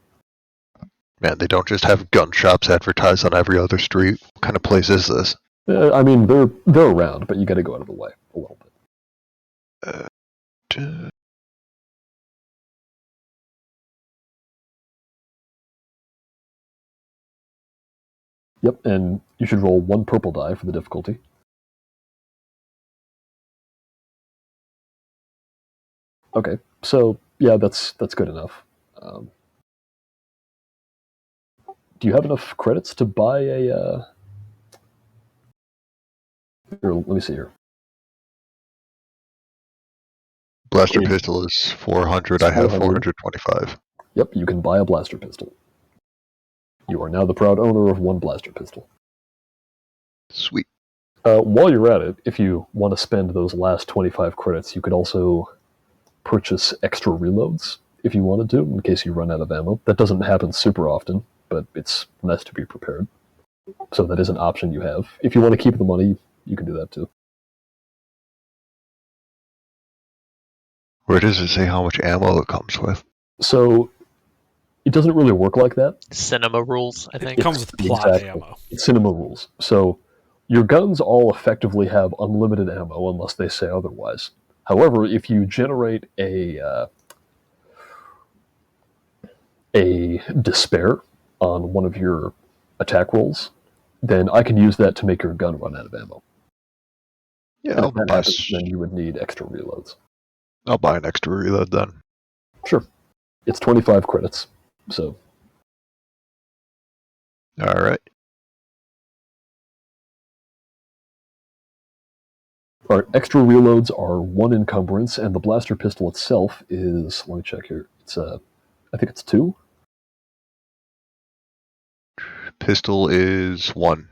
Man, they don't just have gun shops advertised on every other street. What kind of place is this? I mean, they're around, but you got to go out of the way a little bit. Yep, and you should roll 1 purple die for the difficulty. Okay, so yeah, that's good enough. Do you have enough credits to buy a? Here, let me see here. Blaster Yeah. pistol is 400. It's I have 400. 425. Yep, you can buy a blaster pistol. You are now the proud owner of 1 blaster pistol. Sweet. While you're at it, if you want to spend those last 25 credits, you could also purchase extra reloads if you wanted to, in case you run out of ammo. That doesn't happen super often, but it's nice to be prepared. So that is an option you have. If you want to keep the money, you can do that too. Where does it say how much ammo it comes with? So It doesn't really work like that. Cinema rules, I It think. comes with plot Exactly. ammo. It's cinema rules. So your guns all effectively have unlimited ammo unless they say otherwise. However, if you generate a despair on one of your attack rolls, then I can use that to make your gun run out of ammo. Yeah, And if that happens, then you would need extra reloads. I'll buy an extra reload then. Sure. It's 25 credits, so... Alright. Alright, extra reloads are 1 encumbrance, and the blaster pistol itself is... Let me check here. It's, I think it's 2? Pistol is 1.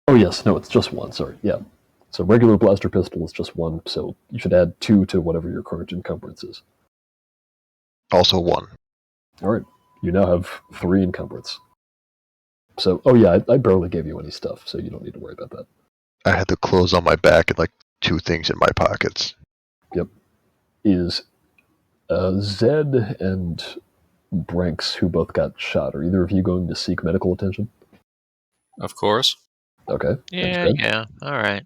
Oh yes, no, it's just 1, sorry, yeah. So regular blaster pistol is just 1, so you should add 2 to whatever your current encumbrance is. Also 1. Alright, you now have 3 encumbrance. So, oh yeah, I barely gave you any stuff, so you don't need to worry about that. I had the clothes on my back and like 2 things in my pockets. Yep. Is Zed and Branks, who both got shot, are either of you going to seek medical attention? Of course. Okay. Yeah. All right.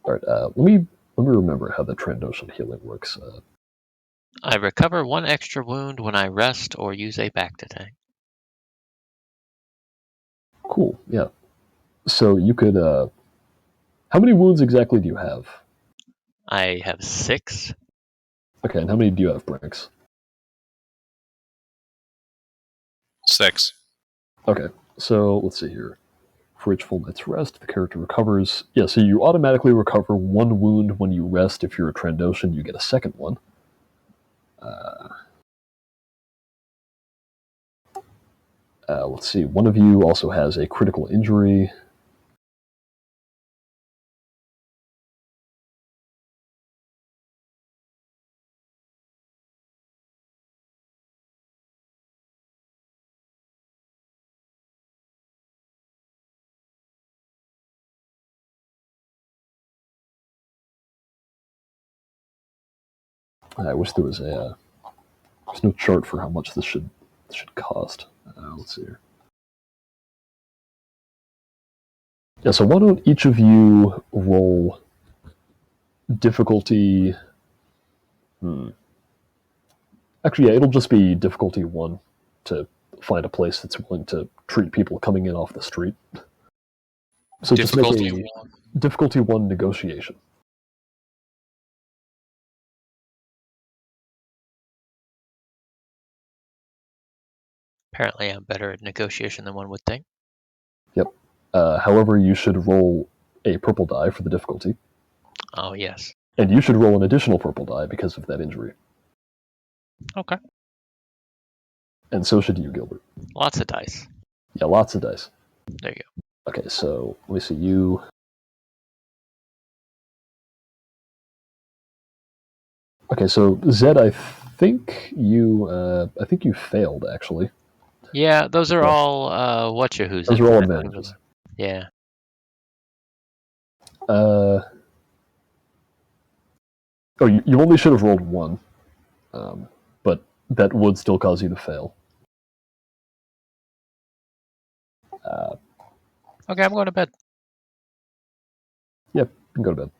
Alright, let me remember how the Trandoshan healing works. I recover 1 extra wound when I rest or use a back to tank. Cool, yeah. So you could, how many wounds exactly do you have? I have 6. Okay, and how many do you have, Branks? 6. Okay, so let's see here. For each full night's rest, the character recovers. Yeah, so you automatically recover 1 wound when you rest. If you're a Trandoshan, you get a second one. Let's see, one of you also has a critical injury. I wish there was a... there's no chart for how much this should cost. Let's see here. Yeah, so why don't each of you roll difficulty... Actually, yeah, it'll just be difficulty 1 to find a place that's willing to treat people coming in off the street. So Difficulty just make 1. a difficulty 1 negotiation. Apparently, I'm better at negotiation than one would think. Yep. However, you should roll a purple die for the difficulty. Oh, yes. And you should roll an additional purple die because of that injury. Okay. And so should you, Gilbert. Lots of dice. Yeah, lots of dice. There you go. Okay, so let me see. You... Okay, so Zed, I think you failed, actually. Yeah, those are all whatchahoos. Those are all advantages. Yeah. Oh, you only should have rolled 1, but that would still cause you to fail. Okay, I'm going to bed. Yep, you can go to bed.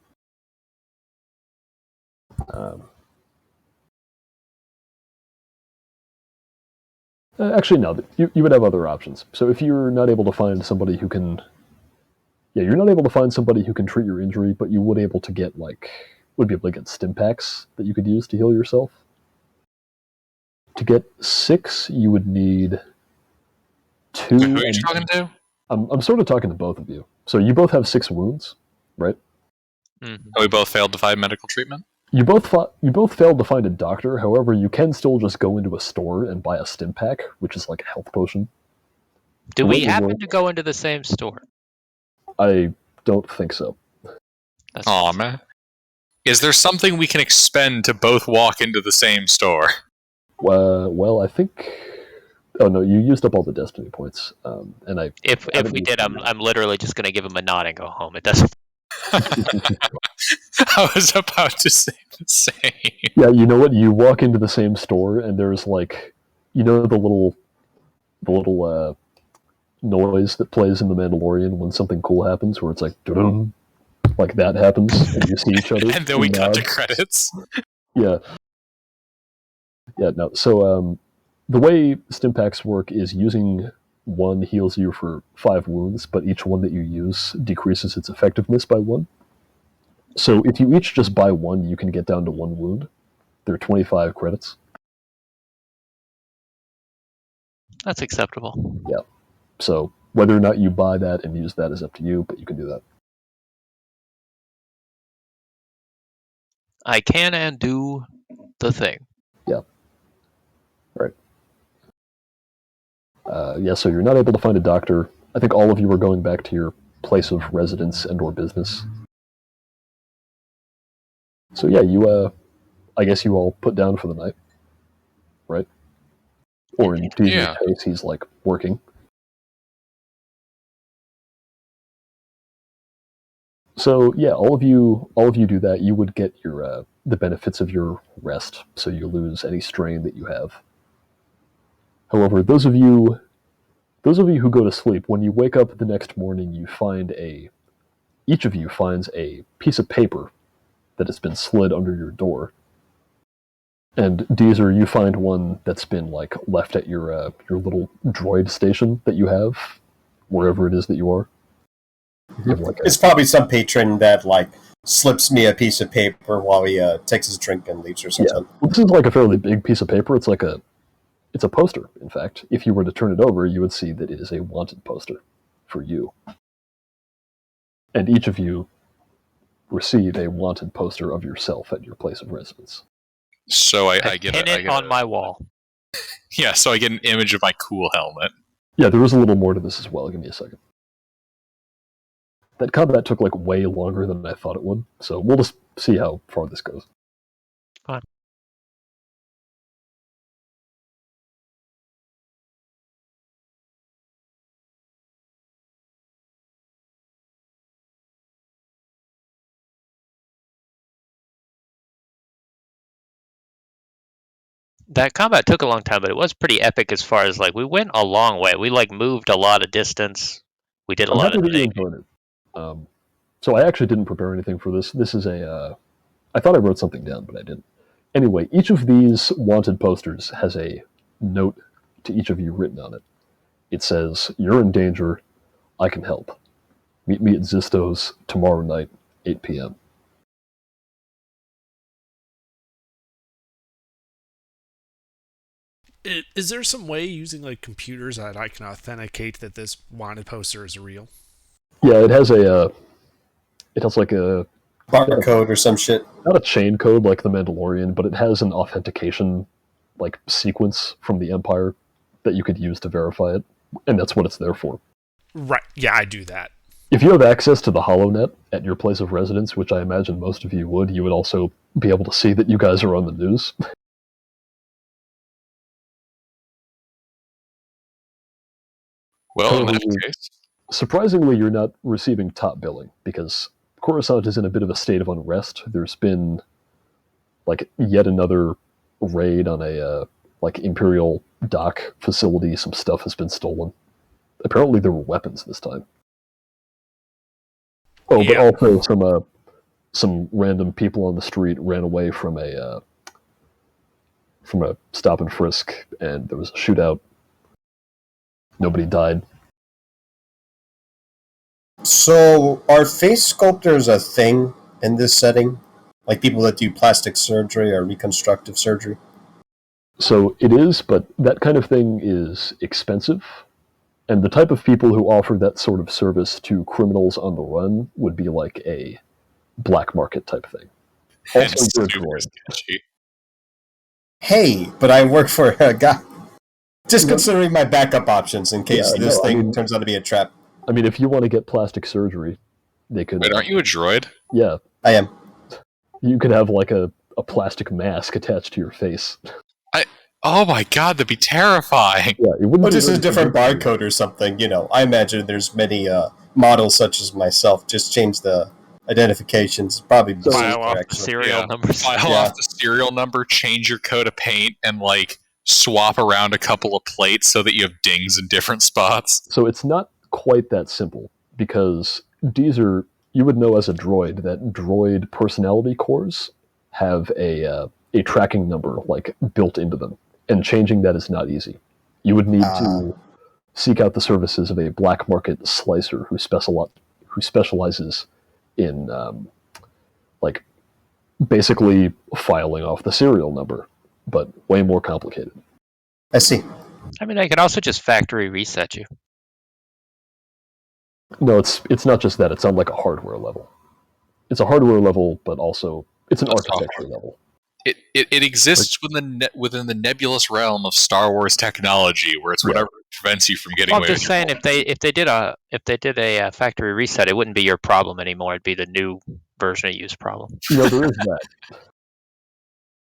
Actually, no. You would have other options. So if you're not able to find somebody who can... Yeah, you're not able to find somebody who can treat your injury, but you would be able to get, stim packs that you could use to heal yourself. To get 6, you would need 2... Who are you talking to? I'm sort of talking to both of you. So you both have 6 wounds, right? Mm-hmm. We both failed to find medical treatment? You both failed to find a doctor. However, you can still just go into a store and buy a stim pack, which is like a health potion. Do What we in the happen world? to go into the same store? I don't think so. That's Aw, man. Is there something we can expend to both walk into the same store? Well, I think... Oh no, you used up all the destiny points, and I... If haven't we used did, them I'm literally just going to give him a nod and go home. It doesn't. I was about to say the same. Yeah, you know what? You walk into the same store, and there's the little little noise that plays in The Mandalorian when something cool happens, where it's like, dum, like that happens, and you see each other. And then we cut to nod. credits. Yeah. Yeah, no. So the way stim packs work is using one heals you for 5 wounds, but each one that you use decreases its effectiveness by 1. So if you each just buy one, you can get down to 1 wound. They're 25 credits. That's acceptable. So whether or not you buy that and use that is up to you, but you can do that. I can and do the thing. Yeah, so you're not able to find a doctor. I think all of you are going back to your place of residence and or business. So yeah, I guess you all put down for the night, right? Or in Dee's Yeah. case, he's like working. So yeah, all of you do that. You would get your the benefits of your rest, so you lose any strain that you have. However, those of you who go to sleep, when you wake up the next morning, each of you finds a piece of paper that has been slid under your door. And Deezer, you find one that's been like left at your little droid station that you have, wherever it is that you are. You have like It's probably some patron that like slips me a piece of paper while he takes his drink and leaves or something. Well, this is like a fairly big piece of paper. It's a poster. In fact, if you were to turn it over, you would see that it is a wanted poster for you. And each of you receive a wanted poster of yourself at your place of residence. So I get pin it on my wall. Yeah, so I get an image of my cool helmet. Yeah, there was a little more to this as well. Give me a second. That combat took like way longer than I thought it would, so we'll just see how far this goes. Fine. That combat took a long time, but it was pretty epic as far as like we went a long way. We like moved a lot of distance. We did a I'm lot happy of that you things. enjoyed it. So I actually didn't prepare anything for this. This is I thought I wrote something down, but I didn't. Anyway, each of these wanted posters has a note to each of you written on it. It says, "You're in danger. I can help. Meet me at Zisto's tomorrow night, 8 p.m." Is there some way using like computers that I can authenticate that this wanted poster is real? Yeah, it has like a Barcode or some shit. not a chain code like the Mandalorian, but it has an authentication like sequence from the Empire that you could use to verify it, and that's what it's there for. Right. Yeah, I do that. If you have access to the HoloNet at your place of residence, which I imagine most of you would also be able to see that you guys are on the news. Well, in Totally. that case, Surprisingly, you're not receiving top billing because Coruscant is in a bit of a state of unrest. There's been like yet another raid on a like Imperial dock facility. Some stuff has been stolen. Apparently, there were weapons this time. Oh, Yeah. but also some random people on the street ran away from a stop and frisk, and there was a shootout. Nobody died. So, are face sculptors a thing in this setting? Like people that do plastic surgery or reconstructive surgery? So it is, but that kind of thing is expensive. And the type of people who offer that sort of service to criminals on the run would be like a black market type thing. and Also, you're a super droid. sketchy. Hey, but I work for a guy. Just considering my backup options in case Yeah, this no, I thing mean- turns out to be a trap. I mean, if you want to get plastic surgery, they could. Wait, aren't you a droid? Yeah, I am. you could have like a plastic mask attached to your face. Oh my god, that'd be terrifying. Yeah, it wouldn't. Well, be just a very different convincing. barcode or something, you know. I imagine there's many models such as myself. Just change the identifications. Probably File off the actually. serial Yeah. numbers. File Yeah. off the serial number, change your coat of paint, and like swap around a couple of plates so that you have dings in different spots? So it's not quite that simple, because these are, you would know as a droid that droid personality cores have a tracking number like built into them, and changing that is not easy. You would need to seek out the services of a black market slicer who specializes in like basically filing off the serial number, but way more complicated. I see. I mean, I could also just factory reset you. No, it's not just that. It's on like a hardware level. It's a hardware level, but also it's an architecture level. It exists within the nebulous realm of Star Wars technology, where it's whatever prevents you from getting Well, I'm away. just saying, if they did a factory reset, it wouldn't be your problem anymore. It'd be the new version of you's problem. There is that.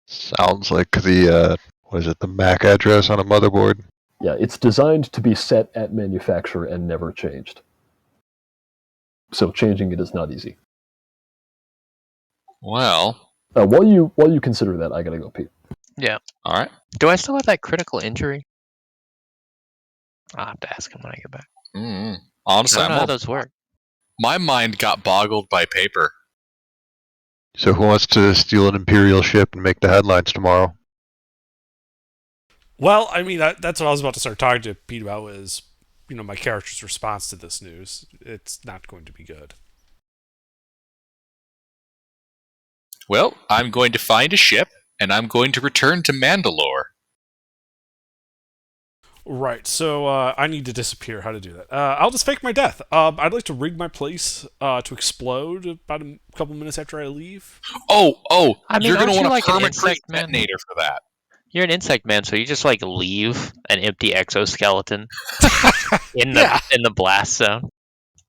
Sounds like the the MAC address on a motherboard. Yeah, it's designed to be set at manufacture and never changed. So changing it is not easy. Well, while you consider that, I gotta go pee. Yeah. all right. Do I still have that critical injury? I'll have to ask him when I get back. Honestly, I don't know how those work. My mind got boggled by paper. So who wants to steal an Imperial ship and make the headlines tomorrow? Well, I mean, that's what I was about to start talking to Pete about, was, my character's response to this news. It's not going to be good. Well, I'm going to find a ship, and I'm going to return to Mandalore. Right, so I need to disappear. How to do that? I'll just fake my death. I'd like to rig my place to explode about a couple minutes after I leave. Oh, I mean, you're going to want like a an permanent insect man? detonator for that. You're an insect man, so you just leave an empty exoskeleton in the blast zone,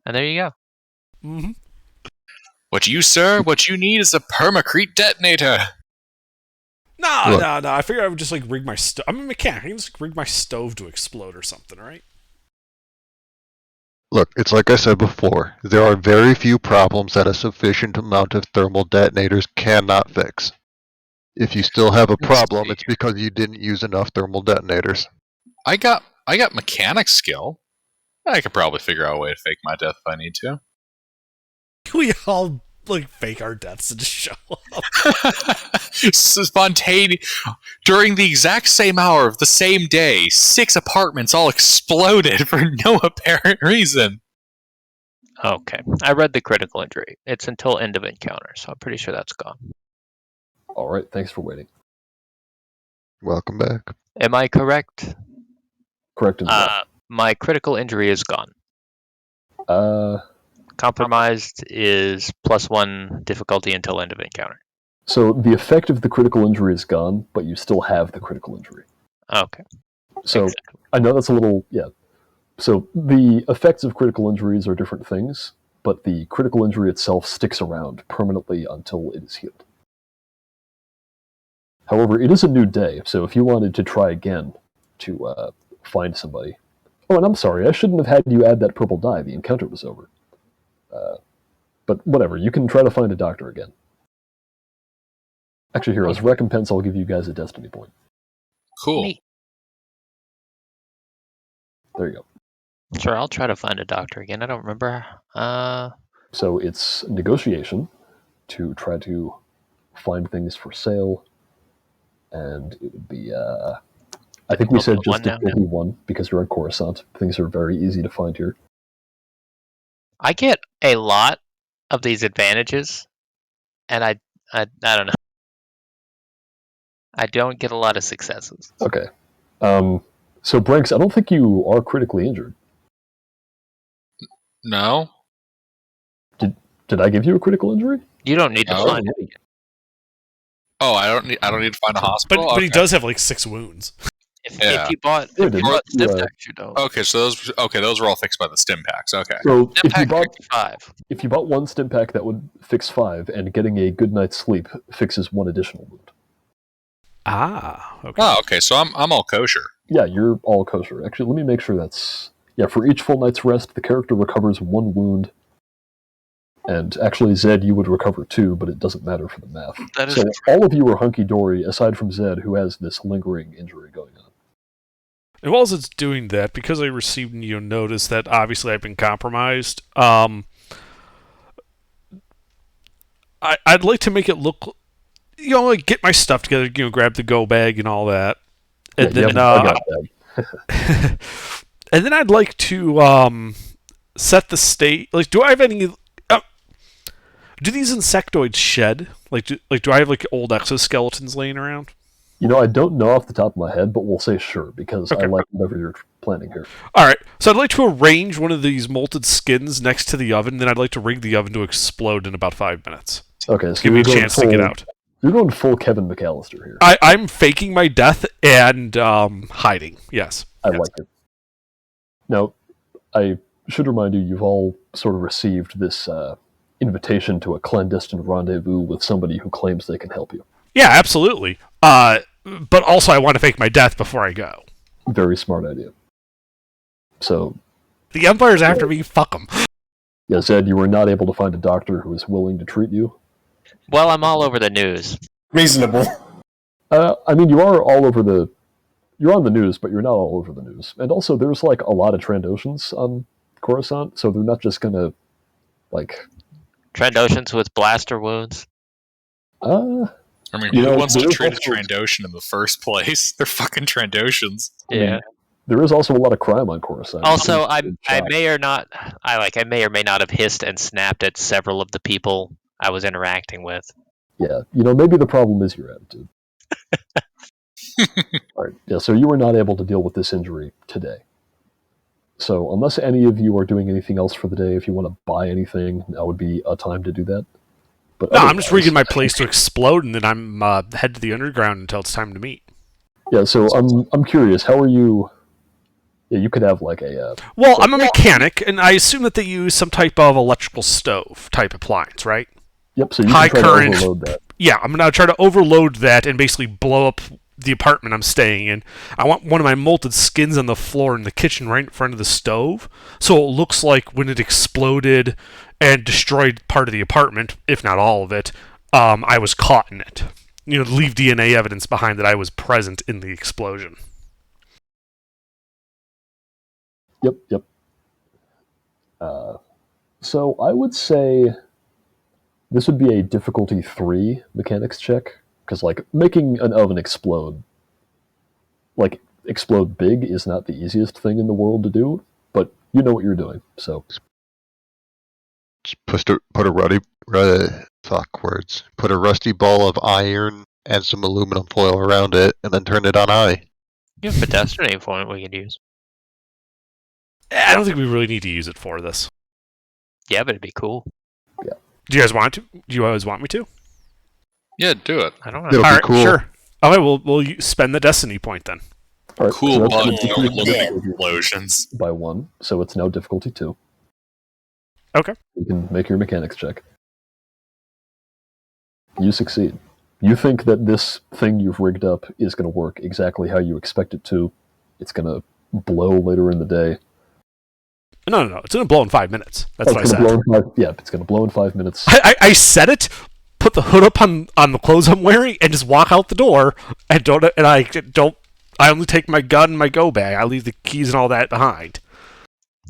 and there you go. Mm-hmm. What you need is a permacrete detonator. No. I figured I would just rig my stove. I'm a mechanic. I can just rig my stove to explode or something, right? Look, it's like I said before. There are very few problems that a sufficient amount of thermal detonators cannot fix. If you still have a problem, it's because you didn't use enough thermal detonators. I got mechanic skill. I could probably figure out a way to fake my death if I need to. We all fake our deaths and just show up. Spontaneous. During the exact same hour of the same day, 6 apartments all exploded for no apparent reason. Okay, I read the critical injury. It's until end of encounter, so I'm pretty sure that's gone. All right, thanks for waiting. Welcome back. Am I correct? Correct as well. My critical injury is gone. Compromised is +1 difficulty until end of encounter. So the effect of the critical injury is gone, but you still have the critical injury. Okay. So exactly. I know that's a little, So the effects of critical injuries are different things, but the critical injury itself sticks around permanently until it is healed. However, it is a new day, so if you wanted to try again to find somebody... Oh, and I'm sorry, I shouldn't have had you add that purple dye. The encounter was over. But whatever, you can try to find a doctor again. Actually, here, as recompense, I'll give you guys a destiny point. Cool. Neat. There you go. Sure, I'll try to find a doctor again. I don't remember. So it's negotiation to try to find things for sale, and it would be, I think we said just difficulty 1, because you're on Coruscant. Things are very easy to find here. I get a lot of these advantages, and I don't know. I don't get a lot of successes. Okay. So, Branks, I don't think you are critically injured. No. Did I give you a critical injury? You don't need to find it. Oh, I don't need to find a hospital. But he does have 6 wounds. If you bought stim packs, you don't. Okay, so those were all fixed by the stim packs. Okay. So Stim pack 55. If you bought 1 stim pack, that would fix 5, and getting a good night's sleep fixes 1 additional wound. Ah, okay. Oh, okay. So I'm all kosher. Yeah, you're all kosher. Actually, let me make sure that's... Yeah, for each full night's rest, the character recovers 1 wound. And actually, Zed, you would recover 2, but it doesn't matter for the math. That is so all of you are hunky-dory, aside from Zed, who has this lingering injury going on. And while it's doing that, because I received notice that obviously I've been compromised, I'd like to make it look, like get my stuff together, grab the go bag and all that, and Yeah, then I got that. and then I'd like to set the state. Like, do I have any? Do these insectoids shed? Do I have like old exoskeletons laying around? I don't know off the top of my head, but we'll say sure, because I Okay. like whatever you're planning here. All right. So I'd like to arrange one of these molted skins next to the oven. Then I'd like to rig the oven to explode in about 5 minutes. Okay, so Give me a you're going chance to get out. You're going full Kevin McAllister here. I'm faking my death and hiding. Yes. I like it. Now, I should remind you, you've all sort of received this invitation to a clandestine rendezvous with somebody who claims they can help you. Yeah, absolutely. But also, I want to fake my death before I go. Very smart idea. So, The Empire's after me. Fuck them. yeah, Zed, you were not able to find a doctor who is willing to treat you. Well, I'm all over the news. Reasonable. I mean, you're on the news, but you're not all over the news. And also, there's like a lot of Trandoshans on Coruscant, so they're not just gonna Trandoshans with blaster wounds. I mean, who wants to treat a Trandoshan in the first place? They're fucking Trandoshans. Yeah. There is also a lot of crime on Coruscant. Also, I may or may not have hissed and snapped at several of the people I was interacting with. Yeah, maybe the problem is your attitude. All right, yeah, so you were not able to deal with this injury today. So unless any of you are doing anything else for the day, if you want to buy anything, now would be a time to do that. But No, I'm just rigging my place to explode, and then I'm head to the underground until it's time to meet. Yeah, so I'm curious, how are you? Yeah, you could have like a. Well, I'm a mechanic, and I assume that they use some type of electrical stove type appliance, right? Yep. So you High can try current. to overload that. Yeah, I'm gonna try to overload that and basically blow up the apartment I'm staying in. I want one of my molted skins on the floor in the kitchen right in front of the stove, so it looks like when it exploded and destroyed part of the apartment, if not all of it, I was caught in it. Leave DNA evidence behind that I was present in the explosion. Yep. So I would say this would be a difficulty 3 mechanics check, because making an oven explode big is not the easiest thing in the world to do, but you know what you're doing. So Just put a rusty ball of iron and some aluminum foil around it, and then turn it on high. You have a pedestrian point we could use. I don't think we really need to use it for this. Yeah, but it'd be cool. Do you guys want to? Do you guys want me to? Yeah, do it. I don't know. It'll be All right, cool. Sure. Okay, we'll spend the destiny point then. all right, Cool so that's bug gonna don't decrease look the at difficulty explosions. by 1, so it's now difficulty 2. Okay. You can make your mechanics check. You succeed. You think that this thing you've rigged up is going to work exactly how you expect it to. It's going to blow later in the day. No. It's going to blow in 5 minutes. That's what I said. It's going to blow in 5 minutes. I said it, put the hood up on the clothes I'm wearing, and just walk out the door. I only take my gun and my go bag. I leave the keys and all that behind.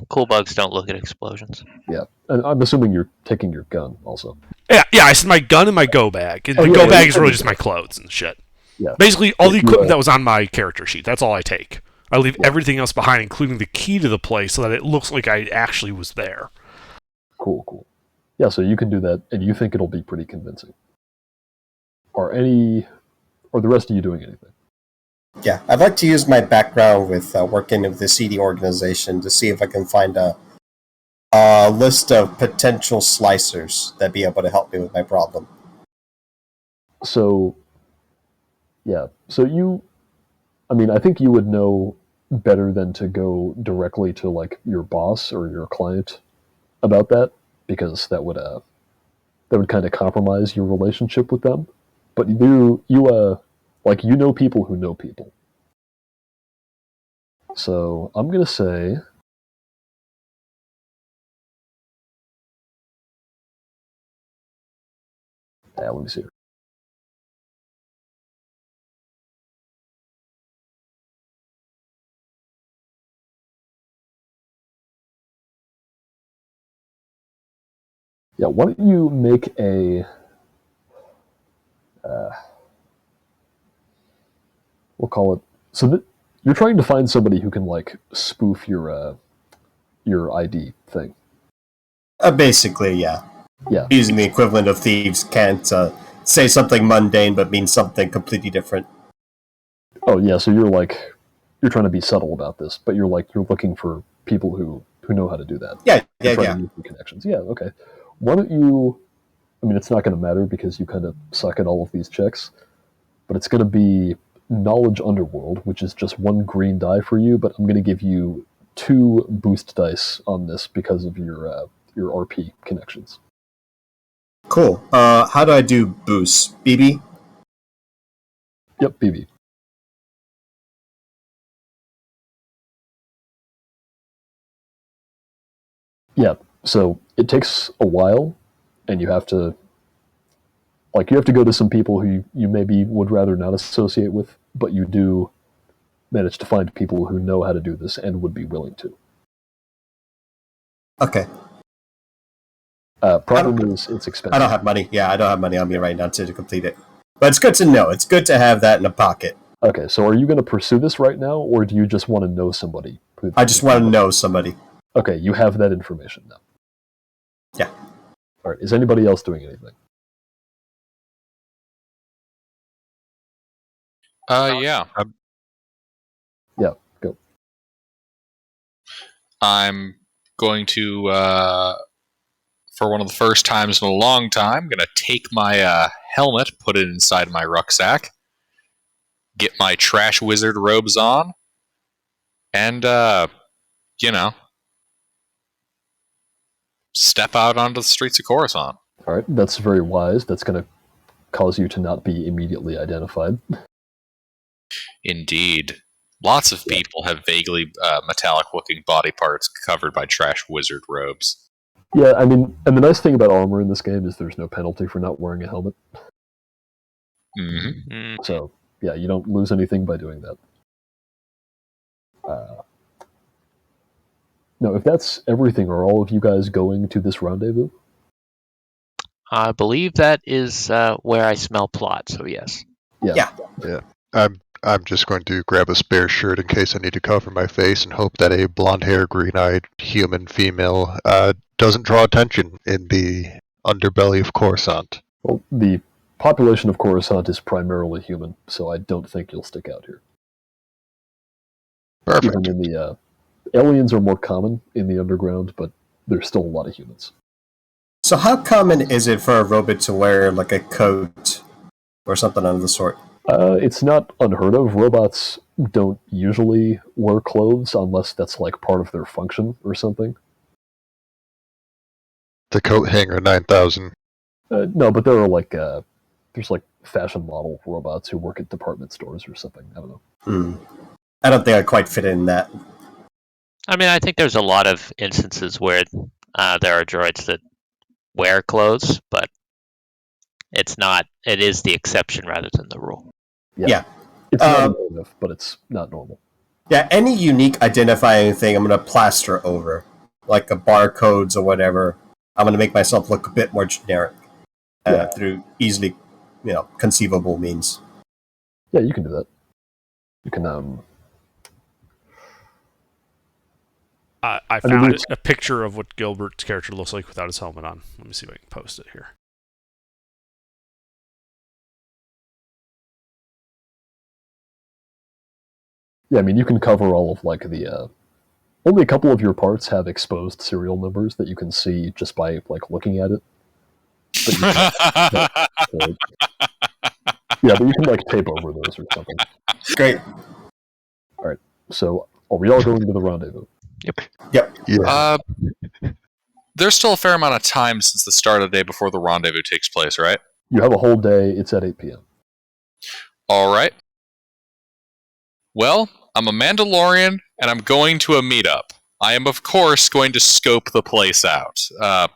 Cool bugs don't look at explosions. Yeah, and I'm assuming you're taking your gun also. Yeah. I said my gun and my go bag. The go bag is really just my clothes and shit. Yeah. Basically, all the equipment that was on my character sheet. That's all I take. I leave everything else behind, including the key to the place, so that it looks like I actually was there. Cool. Yeah, so you can do that, and you think it'll be pretty convincing. Are the rest of you doing anything? Yeah, I'd like to use my background with working with the CD organization to see if I can find a list of potential slicers that'd be able to help me with my problem. So, yeah. So I think you would know better than to go directly to your boss or your client about that, because that would kind of compromise your relationship with them. But you know people who know people. So I'm gonna say. Yeah, let me see. Yeah, why don't you make a... we'll call it... So that you're trying to find somebody who can, like, spoof your ID thing. Basically, yeah. Yeah. Using the equivalent of thieves can't say something mundane but mean something completely different. Oh, yeah, so you're trying to be subtle about this, but you're looking for people who know how to do that. Yeah. Trying to make new connections. Yeah, okay. Why don't you... I mean, it's not going to matter because you kind of suck at all of these checks, but it's going to be Knowledge Underworld, which is just one green die for you, but I'm going to give you 2 boost dice on this because of your RP connections. Cool. How do I do boosts? BB? Yep, BB. Yeah, so it takes a while, and you have to go to some people who you maybe would rather not associate with, but you do manage to find people who know how to do this and would be willing to. Okay. Problem is, it's expensive. I don't have money. Yeah, I don't have money on me right now to complete it. But it's good to know. It's good to have that in a pocket. Okay, so are you going to pursue this right now, or do you just want to know somebody? I just want to know somebody. Okay, you have that information now. Yeah. All right, is anybody else doing anything? Yeah. Yeah, go. I'm going to, for one of the first times in a long time, I'm going to take my helmet, put it inside my rucksack, get my trash wizard robes on, and, step out onto the streets of Coruscant. All right, that's very wise. That's going to cause you to not be immediately identified. Indeed. Lots of people have vaguely metallic-looking body parts covered by trash wizard robes. Yeah, I mean, and the nice thing about armor in this game is there's no penalty for not wearing a helmet. Mm-hmm. So, yeah, you don't lose anything by doing that. No, if that's everything, are all of you guys going to this rendezvous? I believe that is where I smell plot, so yes. Yeah. I'm just going to grab a spare shirt in case I need to cover my face and hope that a blonde-haired, green-eyed human female doesn't draw attention in the underbelly of Coruscant. Well, the population of Coruscant is primarily human, so I don't think you'll stick out here. Perfect. Even in the aliens are more common in the underground, but there's still a lot of humans. So how common is it for a robot to wear like a coat or something of the sort? It's not unheard of. Robots don't usually wear clothes unless that's like part of their function or something. The coat hanger 9000. No, but there are there's like fashion model robots who work at department stores or something. I don't know. I don't think I quite fit in that. I mean, I think there's a lot of instances where there are droids that wear clothes, but it is the exception rather than the rule. Yeah. It's not enough, but it's not normal. Yeah, any unique identifying thing I'm going to plaster over, like the barcodes or whatever. I'm going to make myself look a bit more generic through easily, conceivable means. Yeah, you can do that. You can. I found a picture of what Gilbert's character looks like without his helmet on. Let me see if I can post it here. Yeah, I mean, you can cover all of the. Only a couple of your parts have exposed serial numbers that you can see just by looking at it. But yeah, but you can tape over those or something. Great. All right. So, are we all going to the rendezvous? Yep. Yeah. There's still a fair amount of time since the start of the day before the rendezvous takes place, right? You have a whole day. It's at 8 p.m. All right. Well, I'm a Mandalorian, and I'm going to a meetup. I am, of course, going to scope the place out. Am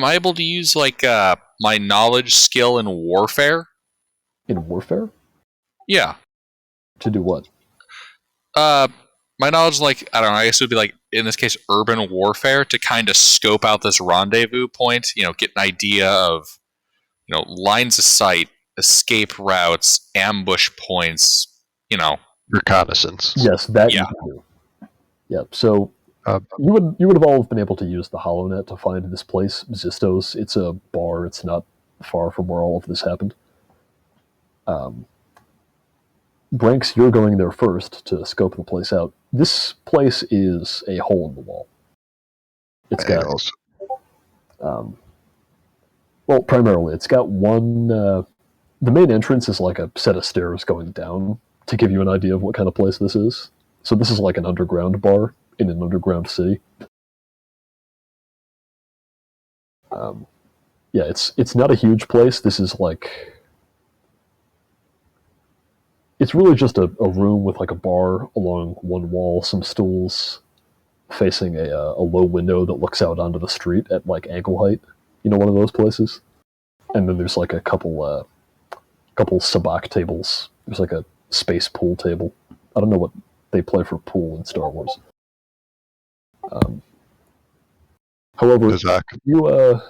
I able to use my knowledge skill in warfare? In warfare? Yeah. To do what? My knowledge, I don't know. I guess it would be in this case, urban warfare to kind of scope out this rendezvous point. Get an idea of lines of sight, escape routes, ambush points. Reconnaissance. Yes, that Yeah. you can do. Yeah. So Uh, you would have all been able to use the HoloNet to find this place, Xistos. It's a bar. It's not far from where all of this happened. Branks, you're going there first to scope the place out. This place is a hole in the wall. It's got also, well, primarily it's got one. The main entrance is like a set of stairs going down to give you an idea of what kind of place this is. So this is like an underground bar in an underground city. Yeah, it's not a huge place. This is like, it's really just a room with like a bar along one wall, some stools, facing a low window that looks out onto the street at like ankle height. One of those places. And then there's like a couple sabacc tables. There's like a space pool table. I don't know what they play for pool in Star Wars. However, Bazak. you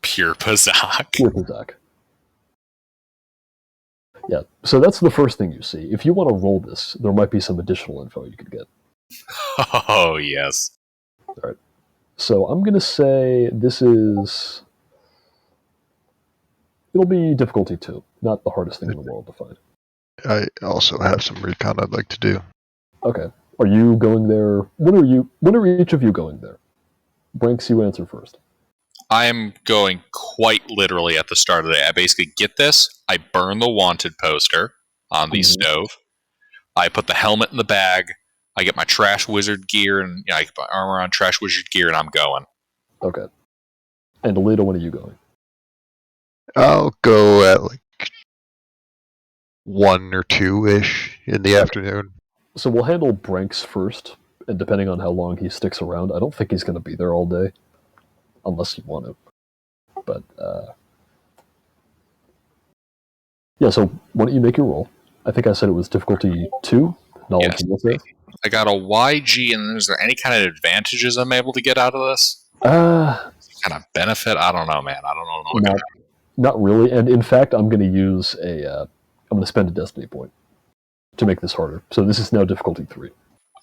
Pure Pazak. Pure Pazak. Yeah, so that's the first thing you see. If you want to roll this, there might be some additional info you could get. Oh, yes. All right. So I'm going to say this is... It'll be difficulty 2, not the hardest thing in the world to find. I also have some recon I'd like to do. Okay. Are you going there? When are each of you going there? Branks, you answer first. I am going quite literally at the start of the day. I basically get this, I burn the wanted poster on the stove, I put the helmet in the bag, I get my trash wizard gear, and I put my armor on trash wizard gear, and I'm going. Okay. And Alita, when are you going? I'll go at like 1 or 2-ish in the afternoon. So we'll handle Branks first, and depending on how long he sticks around, I don't think he's going to be there all day, unless you want to. But, yeah, so why don't you make your roll? I think I said it was difficulty 2, knowledge Yes. and warfare. I got a YG, and is there any kind of advantages I'm able to get out of this? Not Kind of benefit? I don't know, man. I don't know. What not really, and in fact, I'm going to use I'm going to spend a destiny point to make this harder. So this is now difficulty 3.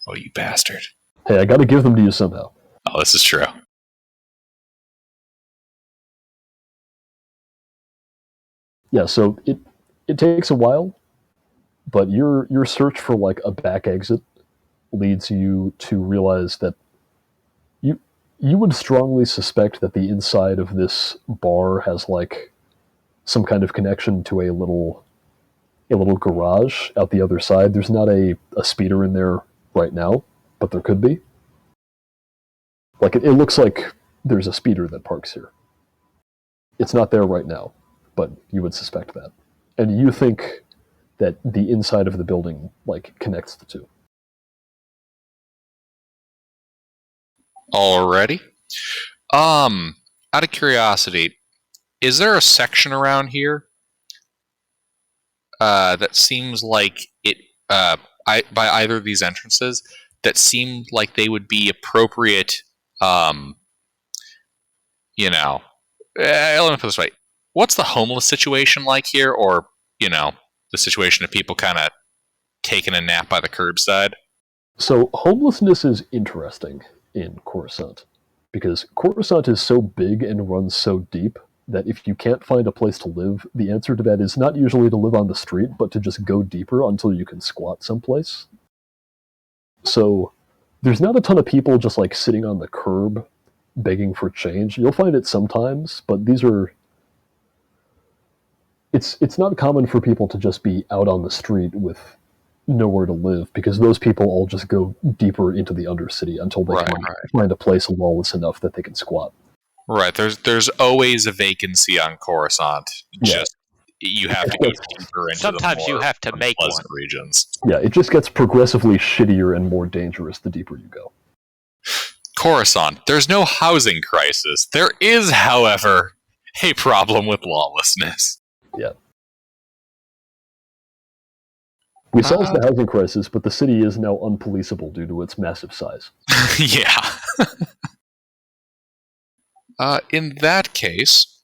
Oh, you bastard. Hey, I got to give them to you somehow. Oh, this is true. Yeah, so it takes a while, but your search for like a back exit leads you to realize that you would strongly suspect that the inside of this bar has like some kind of connection to a little garage out the other side. There's not a speeder in there right now, but there could be. Like it looks like there's a speeder that parks here. It's not there right now, but you would suspect that. And you think that the inside of the building like connects the two. Already. Out of curiosity, is there a section around here that seems like it by either of these entrances that seemed like they would be appropriate? Let me put it this way: what's the homeless situation like here, or the situation of people kind of taking a nap by the curbside? So homelessness is interesting in Coruscant, because Coruscant is so big and runs so deep that if you can't find a place to live, the answer to that is not usually to live on the street, but to just go deeper until you can squat someplace. So there's not a ton of people just like sitting on the curb begging for change. You'll find it sometimes, but these are... It's not common for people to just be out on the street with nowhere to live, because those people all just go deeper into the Undercity until they can find a place lawless enough that they can squat. Right. There's always a vacancy on Coruscant. Just you have to go deeper into Sometimes the more you have to make pleasant one. regions. Yeah, it just gets progressively shittier and more dangerous the deeper you go. Coruscant, there's no housing crisis. There is, however, a problem with lawlessness. Yeah. We solved the housing crisis, but the city is now unpoliceable due to its massive size. Yeah. In that case,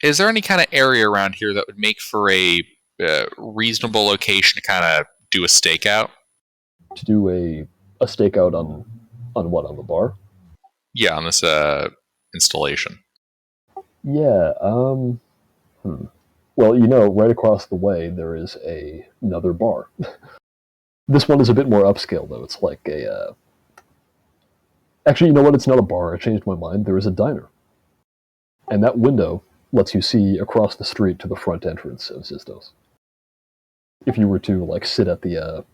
is there any kind of area around here that would make for a reasonable location to kind of do a stakeout? To do a stakeout on what, on the bar? Yeah, on this installation. Yeah, Well, right across the way there is another bar. This one is a bit more upscale, though. It's like a... Actually, you know what? It's not a bar. I changed my mind. There is a diner. And that window lets you see across the street to the front entrance of Zistos. If you were to, sit at the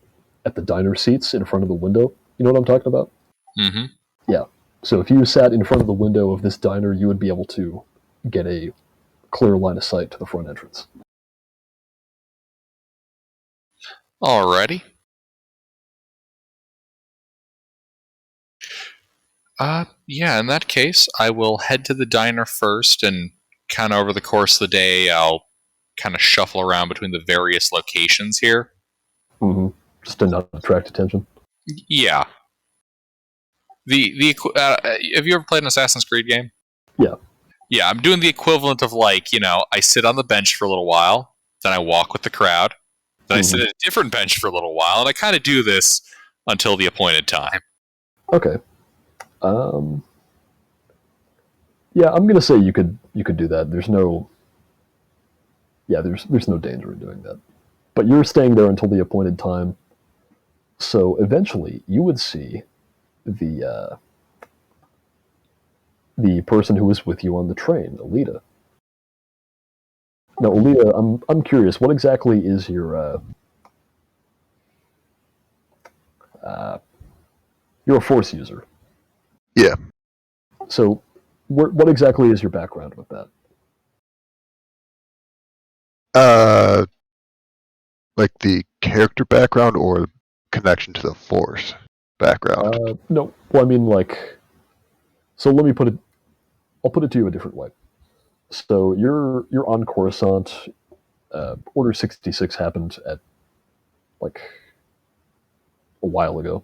diner seats in front of the window, you know what I'm talking about? Mm-hmm. Yeah. So if you sat in front of the window of this diner, you would be able to get a clear line of sight to the front entrance. Alrighty. Yeah, in that case, I will head to the diner first, and kind of over the course of the day, I'll kind of shuffle around between the various locations here. Mm-hmm. Just to not attract attention. Yeah. Have you ever played an Assassin's Creed game? Yeah. Yeah, I'm doing the equivalent of I sit on the bench for a little while, then I walk with the crowd, then I sit at a different bench for a little while, and I kind of do this until the appointed time. Okay. Yeah, I'm gonna say you could do that. There's no danger in doing that. But you're staying there until the appointed time. So eventually you would see the person who was with you on the train, Alita. Now, Alita, I'm curious, what exactly is your you're a Force user. Yeah. So what exactly is your background with that? Like the character background or connection to the Force background? No. Well, I mean, so let me put it. I'll put it to you a different way. So you're on Coruscant. Order 66 happened at a while ago,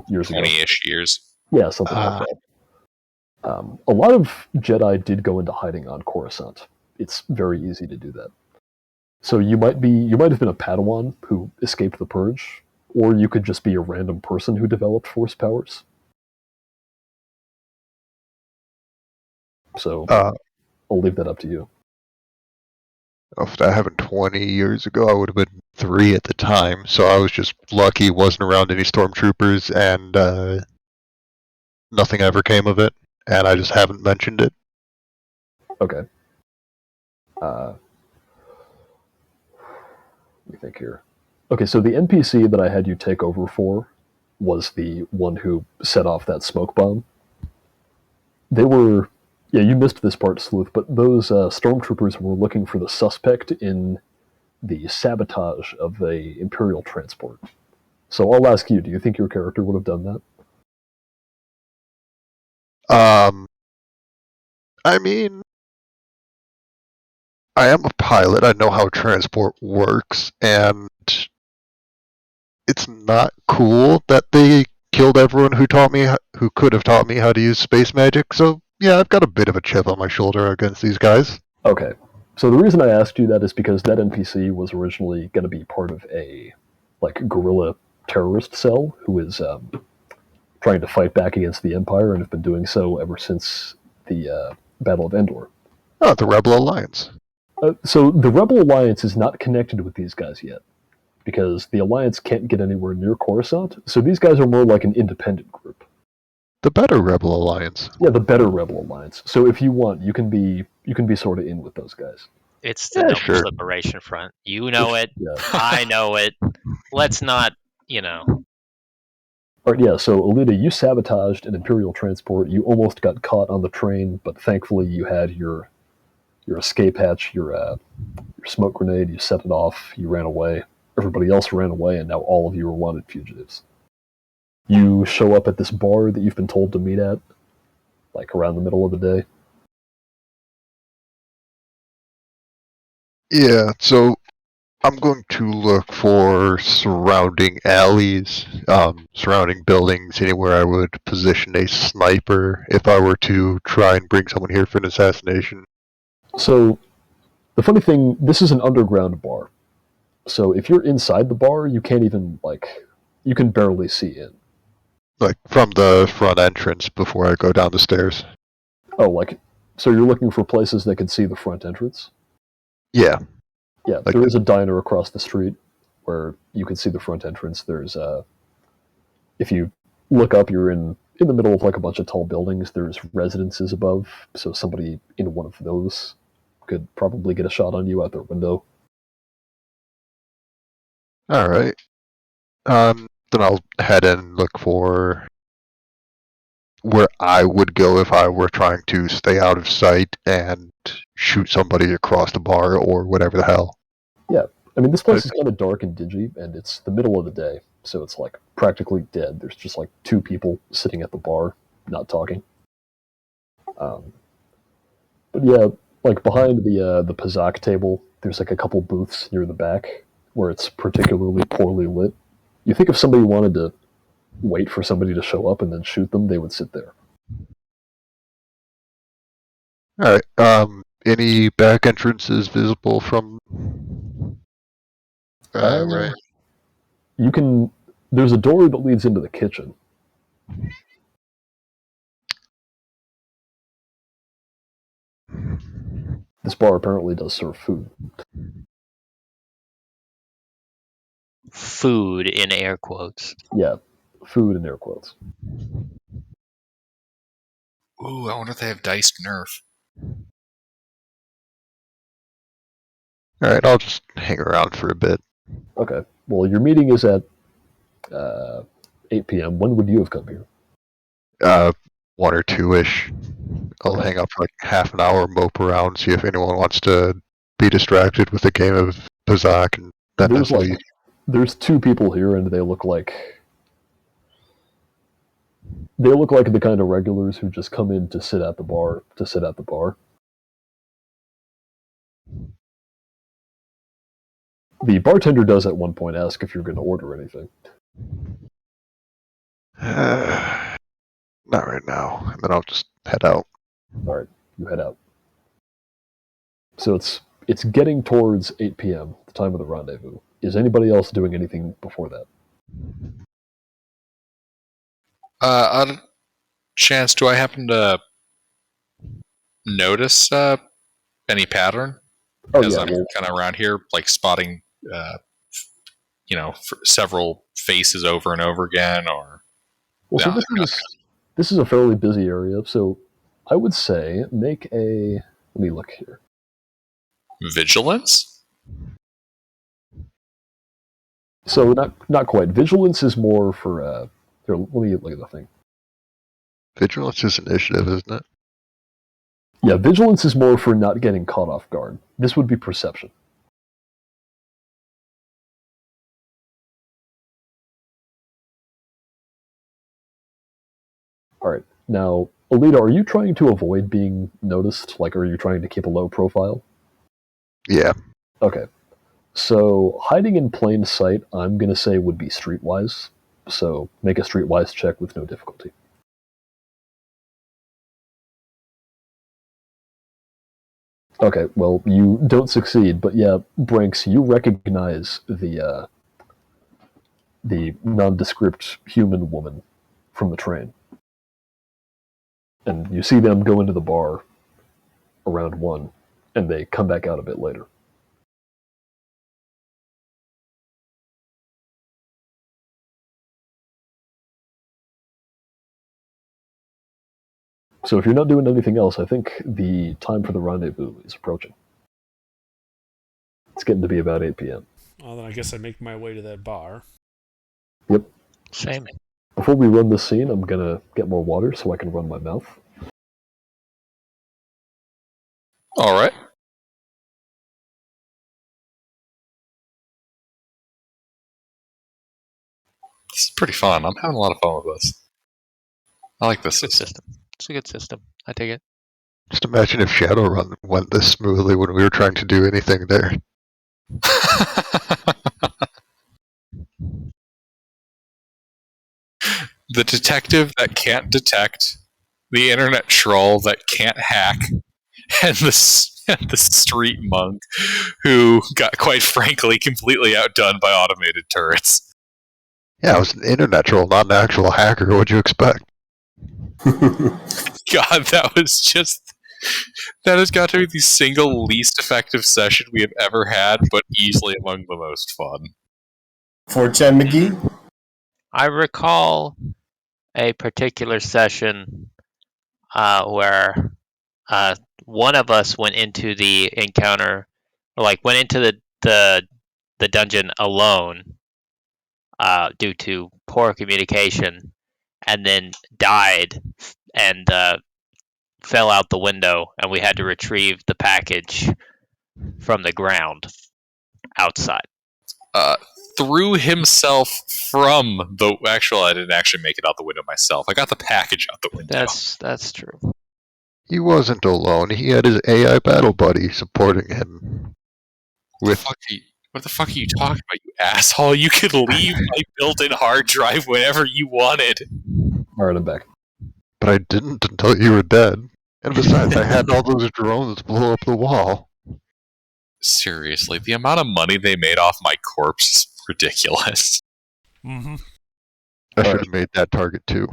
years ago. 20-ish years. Yeah, something like that. A lot of Jedi did go into hiding on Coruscant. It's very easy to do that. So you might have been a Padawan who escaped the Purge, or you could just be a random person who developed Force powers. So I'll leave that up to you. If that happened 20 years ago, I would have been 3 at the time, so I was just lucky wasn't around any stormtroopers, and nothing ever came of it, and I just haven't mentioned it. Okay. Let me think here. Okay, so the NPC that I had you take over for was the one who set off that smoke bomb. They were... Yeah, you missed this part, Sleuth, but those stormtroopers were looking for the suspect in the sabotage of the Imperial transport. So I'll ask you, do you think your character would have done that? I mean, I am a pilot. I know how transport works, and it's not cool that they killed everyone who could have taught me how to use space magic. So yeah, I've got a bit of a chip on my shoulder against these guys. Okay. So the reason I asked you that is because that NPC was originally going to be part of a guerrilla terrorist cell who is trying to fight back against the Empire and have been doing so ever since the Battle of Endor. Oh, the Rebel Alliance. So the Rebel Alliance is not connected with these guys yet, because the Alliance can't get anywhere near Coruscant, so these guys are more like an independent group. The better Rebel Alliance. Yeah, the better Rebel Alliance. So if you want, you can be sort of in with those guys. It's the Nobles Liberation Front. You know it. Yeah. I know it. Let's not, Alright, yeah, so Alita, you sabotaged an Imperial transport. You almost got caught on the train, but thankfully you had your escape hatch, your smoke grenade, you set it off, you ran away. Everybody else ran away, and now all of you are wanted fugitives. You show up at this bar that you've been told to meet at, around the middle of the day. Yeah, so I'm going to look for surrounding alleys, surrounding buildings, anywhere I would position a sniper if I were to try and bring someone here for an assassination. So the funny thing, this is an underground bar. So if you're inside the bar, you can't even you can barely see in. Like from the front entrance before I go down the stairs. Oh, so you're looking for places that can see the front entrance? Yeah, Yeah, like there is a diner across the street where you can see the front entrance. There's if you look up, you're in the middle of like a bunch of tall buildings. There's residences above, so somebody in one of those could probably get a shot on you out their window. all right. Then I'll head and look for where I would go if I were trying to stay out of sight and shoot somebody across the bar or whatever the hell. Yeah, I mean this place is kind of dark and dingy, and it's the middle of the day, so it's like practically dead. There's just like two people sitting at the bar, not talking. Um, but yeah, like behind the Pazak table, there's like a couple booths near the back where it's particularly poorly lit. You think if somebody wanted to wait for somebody to show up and then shoot them, they would sit there. All right. Any back entrances visible from? Right. You can. There's a door that leads into the kitchen. This bar apparently does serve food. Food in air quotes. Yeah, food in air quotes. Ooh, I wonder if they have diced Nerf. All right. I'll just hang around for a bit. Okay. Well, your meeting is at 8 p.m. When would you have come here? 1 or 2-ish. I'll Okay. hang out for like half an hour, mope around, see if anyone wants to be distracted with a game of Pazak, and then There's just leave. there's two people here, and they look like the kind of regulars who just come in to sit at the bar The bartender does at one point ask if you're going to order anything. Not right now. And then I'll just head out. All right, you head out. So it's getting towards 8 p.m., the time of the rendezvous. Is anybody else doing anything before that? On chance, do I happen to notice any pattern Oh as yeah, I'm well, kind of around here, like spotting, several faces over and over again, or so no, this is a fairly busy area. So I would say make a. Let me look here. vigilance? So not quite. Vigilance is more for. Here, let me look at the thing. Vigilance is initiative, isn't it? Yeah, vigilance is more for not getting caught off guard. This would be perception. All right. Now, Alita, are you trying to avoid being noticed? Like, are you trying to keep a low profile? Yeah. Okay. So, hiding in plain sight, I'm going to say would be streetwise. So, make a streetwise check with no difficulty. Okay, well, you don't succeed, but yeah, Branks, you recognize the nondescript human woman from the train. And you see them go into the bar around 1, and they come back out a bit later. So if you're not doing anything else, I think the time for the rendezvous is approaching. It's getting to be about 8 p.m. Well, then I guess I make my way to that bar. Yep. Same. Before we run this scene, I'm going to get more water so I can run my mouth. All right. This is pretty fun. I'm having a lot of fun with this. I like this Good system. system. It's a good system. I take it. Just imagine if Shadowrun went this smoothly when we were trying to do anything there. The detective that can't detect, the internet troll that can't hack, and the street monk who got, quite frankly, completely outdone by automated turrets. Yeah, I was an internet troll, not an actual hacker. What'd you expect? God, that has got to be the single least effective session we have ever had, but easily among the most fun. 4chan McGee? I recall a particular session where one of us went into the encounter, or like went into the dungeon alone due to poor communication, and then died and fell out the window, and we had to retrieve the package from the ground outside. Threw himself from the actual. I didn't actually make it out the window myself. I got the package out the window. That's true. He wasn't alone. He had his AI battle buddy supporting him. What the fuck are you talking about, you asshole? You could leave my built-in hard drive whenever you wanted. Alright, I'm back. But I didn't until you were dead. And besides, I had all those drones blow up the wall. Seriously, the amount of money they made off my corpse is ridiculous. Mm-hmm. I should have made that target too.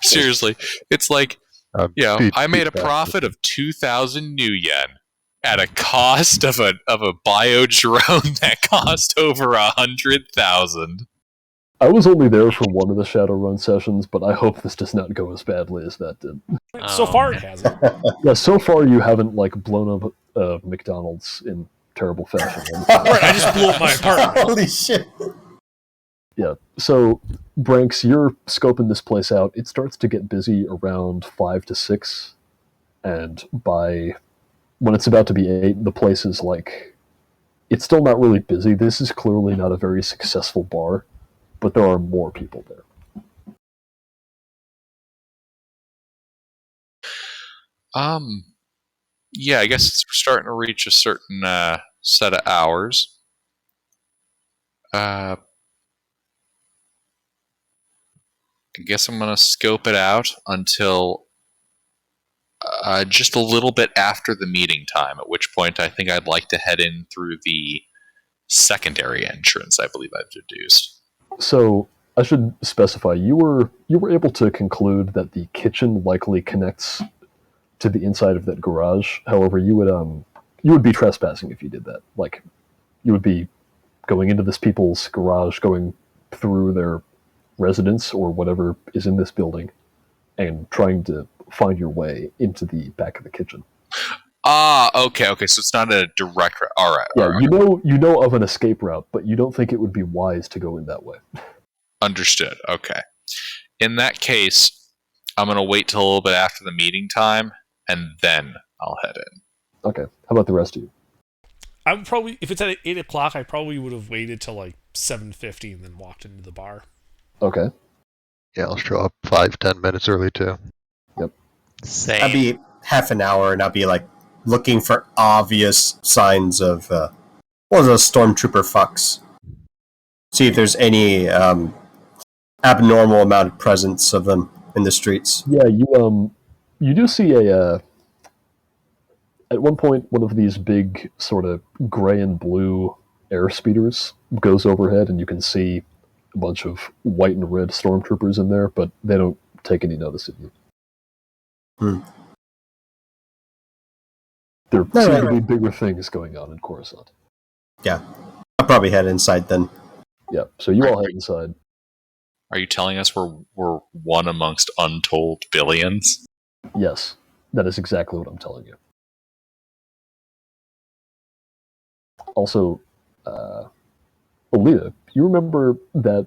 Seriously, it's like, I made a feedback. profit of 2,000 new yen at a cost of a bio drone that cost over 100,000. I was only there for one of the Shadowrun sessions, but I hope this does not go as badly as that did. So far, it hasn't. Yeah, so far you haven't blown up McDonald's in terrible fashion. Right, I just blew up my apartment. Holy shit. Yeah, so Branks, you're scoping this place out. It starts to get busy around 5 to 6, and when it's about to be 8, the place is it's still not really busy. This is clearly not a very successful bar, but there are more people there. Yeah, I guess it's starting to reach a certain set of hours. I guess I'm going to scope it out until just a little bit after the meeting time, at which point I think I'd like to head in through the secondary entrance I believe I've deduced. So I should specify, you were able to conclude that the kitchen likely connects to the inside of that garage. However, you would be trespassing if you did that. You would be going into this people's garage, going through their residence or whatever is in this building, and trying to find your way into the back of the kitchen. Okay, so it's not a direct route. All right. Yeah, all right. you know of an escape route, but you don't think it would be wise to go in that way. Understood. Okay. In that case, I'm going to wait till a little bit after the meeting time, and then I'll head in. Okay. How about the rest of you? I would probably, if it's at 8 o'clock, I probably would have waited till 7:50 and then walked into the bar. Okay. Yeah, I'll show up 5-10 minutes early too. Yep. Same. I'd be half an hour and I'll be looking for obvious signs of one of those stormtrooper fucks. See if there's any abnormal amount of presence of them in the streets. Yeah, you do see at one point, one of these big sort of gray and blue air speeders goes overhead, and you can see a bunch of white and red stormtroopers in there, but they don't take any notice of you. There seem to be bigger things going on in Coruscant. Yeah. I'll probably head inside then. Yeah, so you all head inside. Are you telling us we're one amongst untold billions? Yes, that is exactly what I'm telling you. Also, Alita, you remember that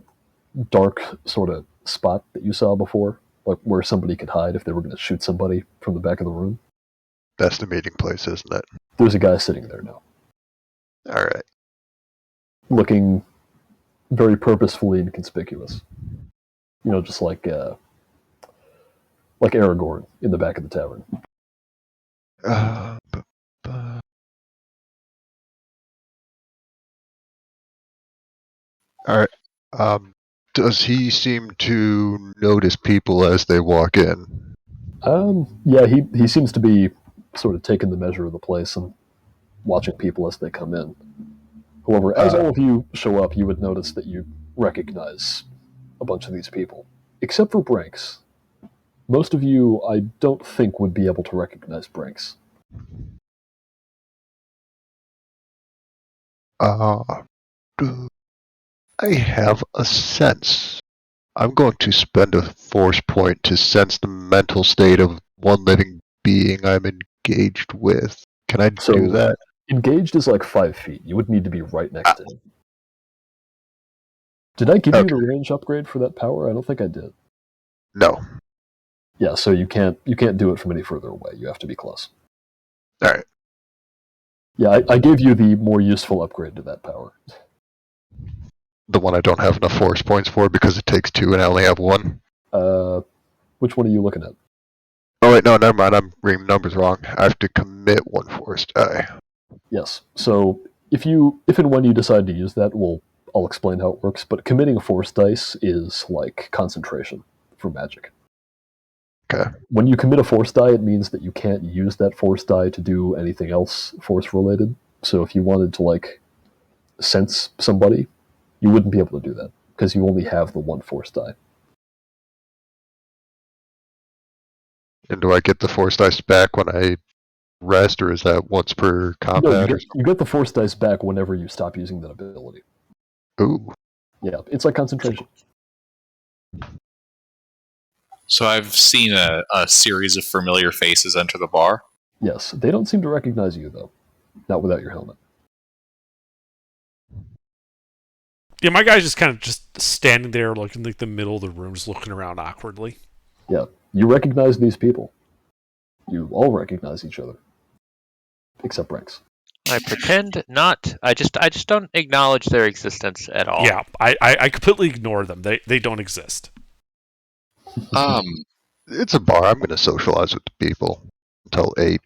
dark sort of spot that you saw before? Where somebody could hide if they were going to shoot somebody from the back of the room? That's the meeting place, isn't it? There's a guy sitting there now. Alright. Looking very purposefully inconspicuous. Just like Aragorn in the back of the tavern. Uh, bu- bu- all right. Does he seem to notice people as they walk in? Yeah, he seems to be sort of taking the measure of the place and watching people as they come in. However, as all of you show up, you would notice that you recognize a bunch of these people, except for Branks. Most of you, I don't think, would be able to recognize Branks. Do I have a sense? I'm going to spend a force point to sense the mental state of one living being I'm engaged with. Can I do So, that? engaged is like 5 feet. You would need to be right next Ah, to him. Did I give you the okay. range upgrade for that power? I don't think I did. No. Yeah, so you can't do it from any further away. You have to be close. All right. Yeah, I gave you the more useful upgrade to that power. The one I don't have enough force points for because it takes 2 and I only have 1. Which one are you looking at? Oh wait, no, never mind. I'm reading numbers wrong. I have to commit 1 force die. Yes. So if and when you decide to use that, I'll explain how it works. But committing a force dice is like concentration for magic. Okay. When you commit a force die, it means that you can't use that force die to do anything else force related. So if you wanted to like sense somebody, you wouldn't be able to do that because you only have the 1 force die. And do I get the force dice back when I rest, or is that once per No, combat? you get the force dice back whenever you stop using that ability. Ooh. Yeah, it's like concentration. So I've seen a series of familiar faces enter the bar. Yes, they don't seem to recognize you though, not without your helmet. Yeah, my guy's just kind of just standing there, like in like the middle of the room, just looking around awkwardly. Yeah, you recognize these people. You all recognize each other, except Rex. I pretend not. I just don't acknowledge their existence at all. Yeah, I completely ignore them. They don't exist. It's a bar. I'm going to socialize with the people until 8.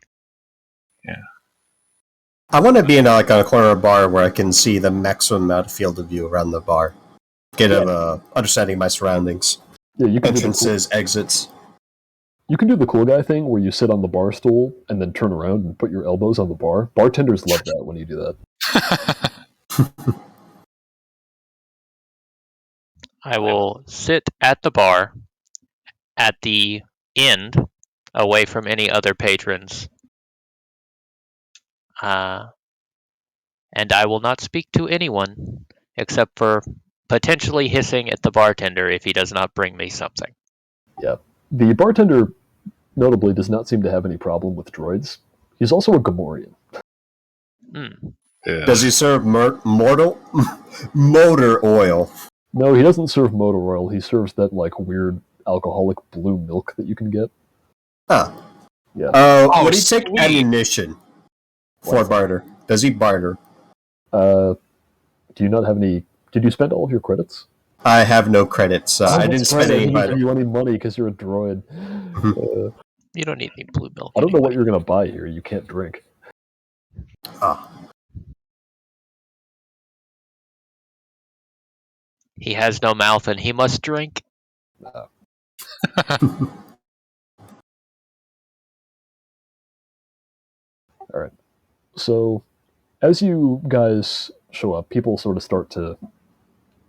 I want to be in like a corner of a bar where I can see the maximum amount of field of view around the bar. Get a understanding of my surroundings. Yeah, you can Entrances, exits. You can do the cool guy thing where you sit on the bar stool and then turn around and put your elbows on the bar. Bartenders love that when you do that. I will sit at the bar at the end, away from any other patrons. And I will not speak to anyone except for potentially hissing at the bartender if he does not bring me something. Yeah. The bartender, notably, does not seem to have any problem with droids. He's also a Gamorrean. Yeah. Does he serve motor oil? No, he doesn't serve motor oil. He serves that like weird alcoholic blue milk that you can get. Huh. Yeah. Would he take sweet. ammunition for barter? Does he barter? Do you not have any? Did you spend all of your credits? I have no credits. I didn't That's right, spend I any. didn't give But you any money because you're a droid. You don't need any blue milk. I don't know what anyway. you're going to buy here. You can't drink. He has no mouth and he must drink. All right. So, as you guys show up, people sort of start to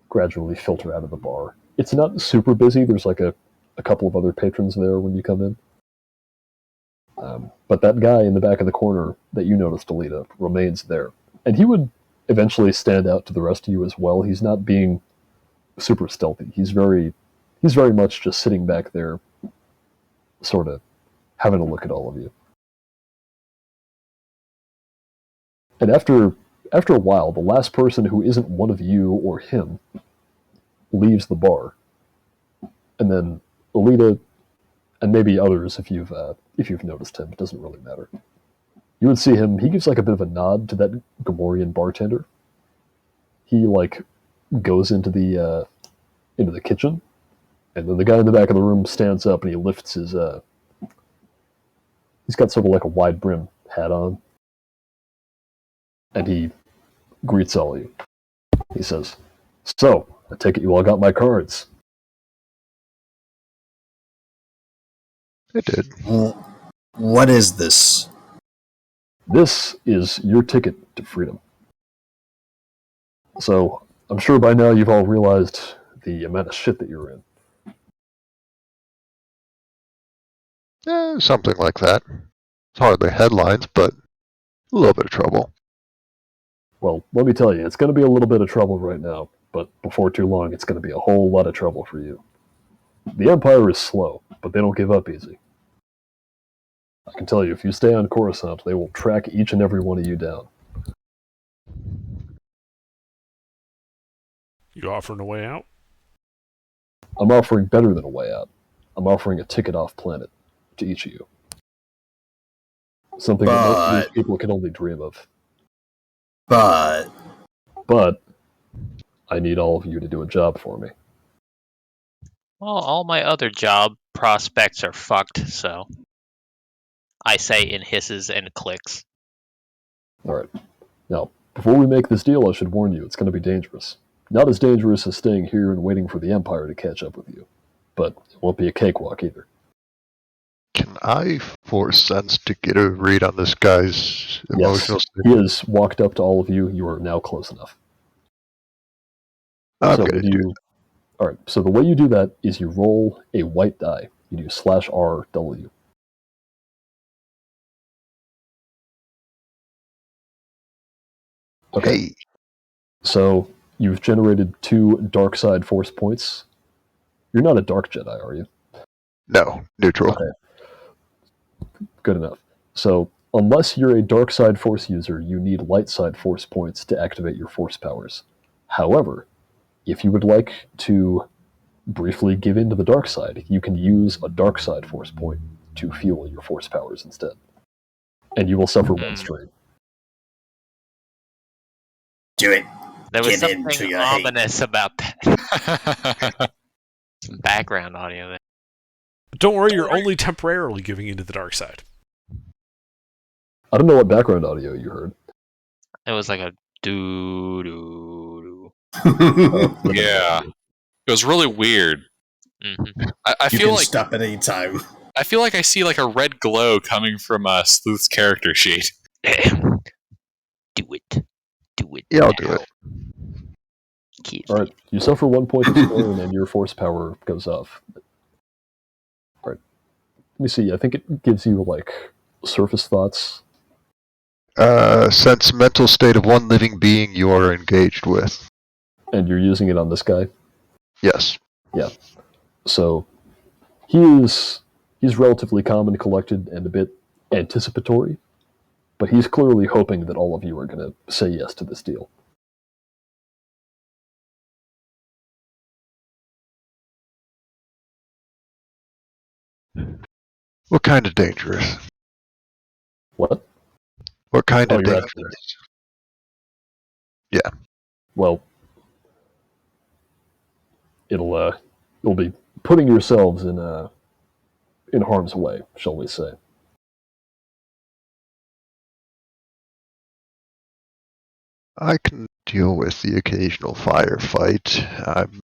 gradually filter out of the bar. It's not super busy. There's like a couple of other patrons there when you come in. But that guy in the back of the corner that you noticed, Alita, remains there. And he would eventually stand out to the rest of you as well. He's not being super stealthy. He's very much just sitting back there, sort of having a look at all of you. And after a while, the last person who isn't one of you or him leaves the bar, and then Alita, and maybe others if you've noticed him, it doesn't really matter. You would see him. He gives like a bit of a nod to that Gamorrean bartender. He like goes into the kitchen, and then the guy in the back of the room stands up and he lifts his He's got sort of like a wide brim hat on, and he greets all of you. He says, "So, I take it you all got my cards." I did. What is this? This is your ticket to freedom. So, I'm sure by now you've all realized the amount of shit that you're in. Something like that. It's hardly headlines, but a little bit of trouble. Well, let me tell you, it's going to be a little bit of trouble right now, but before too long, it's going to be a whole lot of trouble for you. The Empire is slow, but they don't give up easy. I can tell you, if you stay on Coruscant, they will track each and every one of you down. You offering a way out? I'm offering better than a way out. I'm offering a ticket off planet to each of you. Something that most of these people can only dream of. But I need all of you to do a job for me. Well, all my other job prospects are fucked, so I say in hisses and clicks. Alright. Now, before we make this deal, I should warn you, it's going to be dangerous. Not as dangerous as staying here and waiting for the Empire to catch up with you. But it won't be a cakewalk either. Can I force sense to get a read on this guy's emotional state? He has walked up to all of you. You are now close enough. I'm so going to do Alright, so the way you do that is you roll a white die. You do /RW. Okay. Hey. So you've generated 2 dark side force points. You're not a dark Jedi, are you? No, neutral. Okay. Good enough. So unless you're a dark side force user, you need light side force points to activate your force powers. However, if you would like to briefly give in to the dark side, you can use a dark side force point to fuel your force powers instead. And you will suffer 1 strain. do it. There was Get into something your hate. ominous about that. Some background audio there. Don't worry, you're only temporarily giving into the dark side. I don't know what background audio you heard. It was like a doo doo Yeah. It was really weird. doo. I You feel can like stop at any time. I feel like I see like a red glow coming from Sleuth's character sheet. Do it. Do it. Yeah, I'll do now. it. Kid. Alright, you suffer 1 point of strain and your force power goes off. Alright. Let me see, I think it gives you, like, surface thoughts. Sense mental state of one living being you are engaged with. And you're using it on this guy. Yes. So, he's relatively calm and collected and a bit anticipatory, but he's clearly hoping that all of you are going to say yes to this deal. What kind of dangerous? What? What kind of you're dangerous? asking. Yeah. Well, you'll be putting yourselves in harm's way, shall we say. I can deal with the occasional firefight. I'm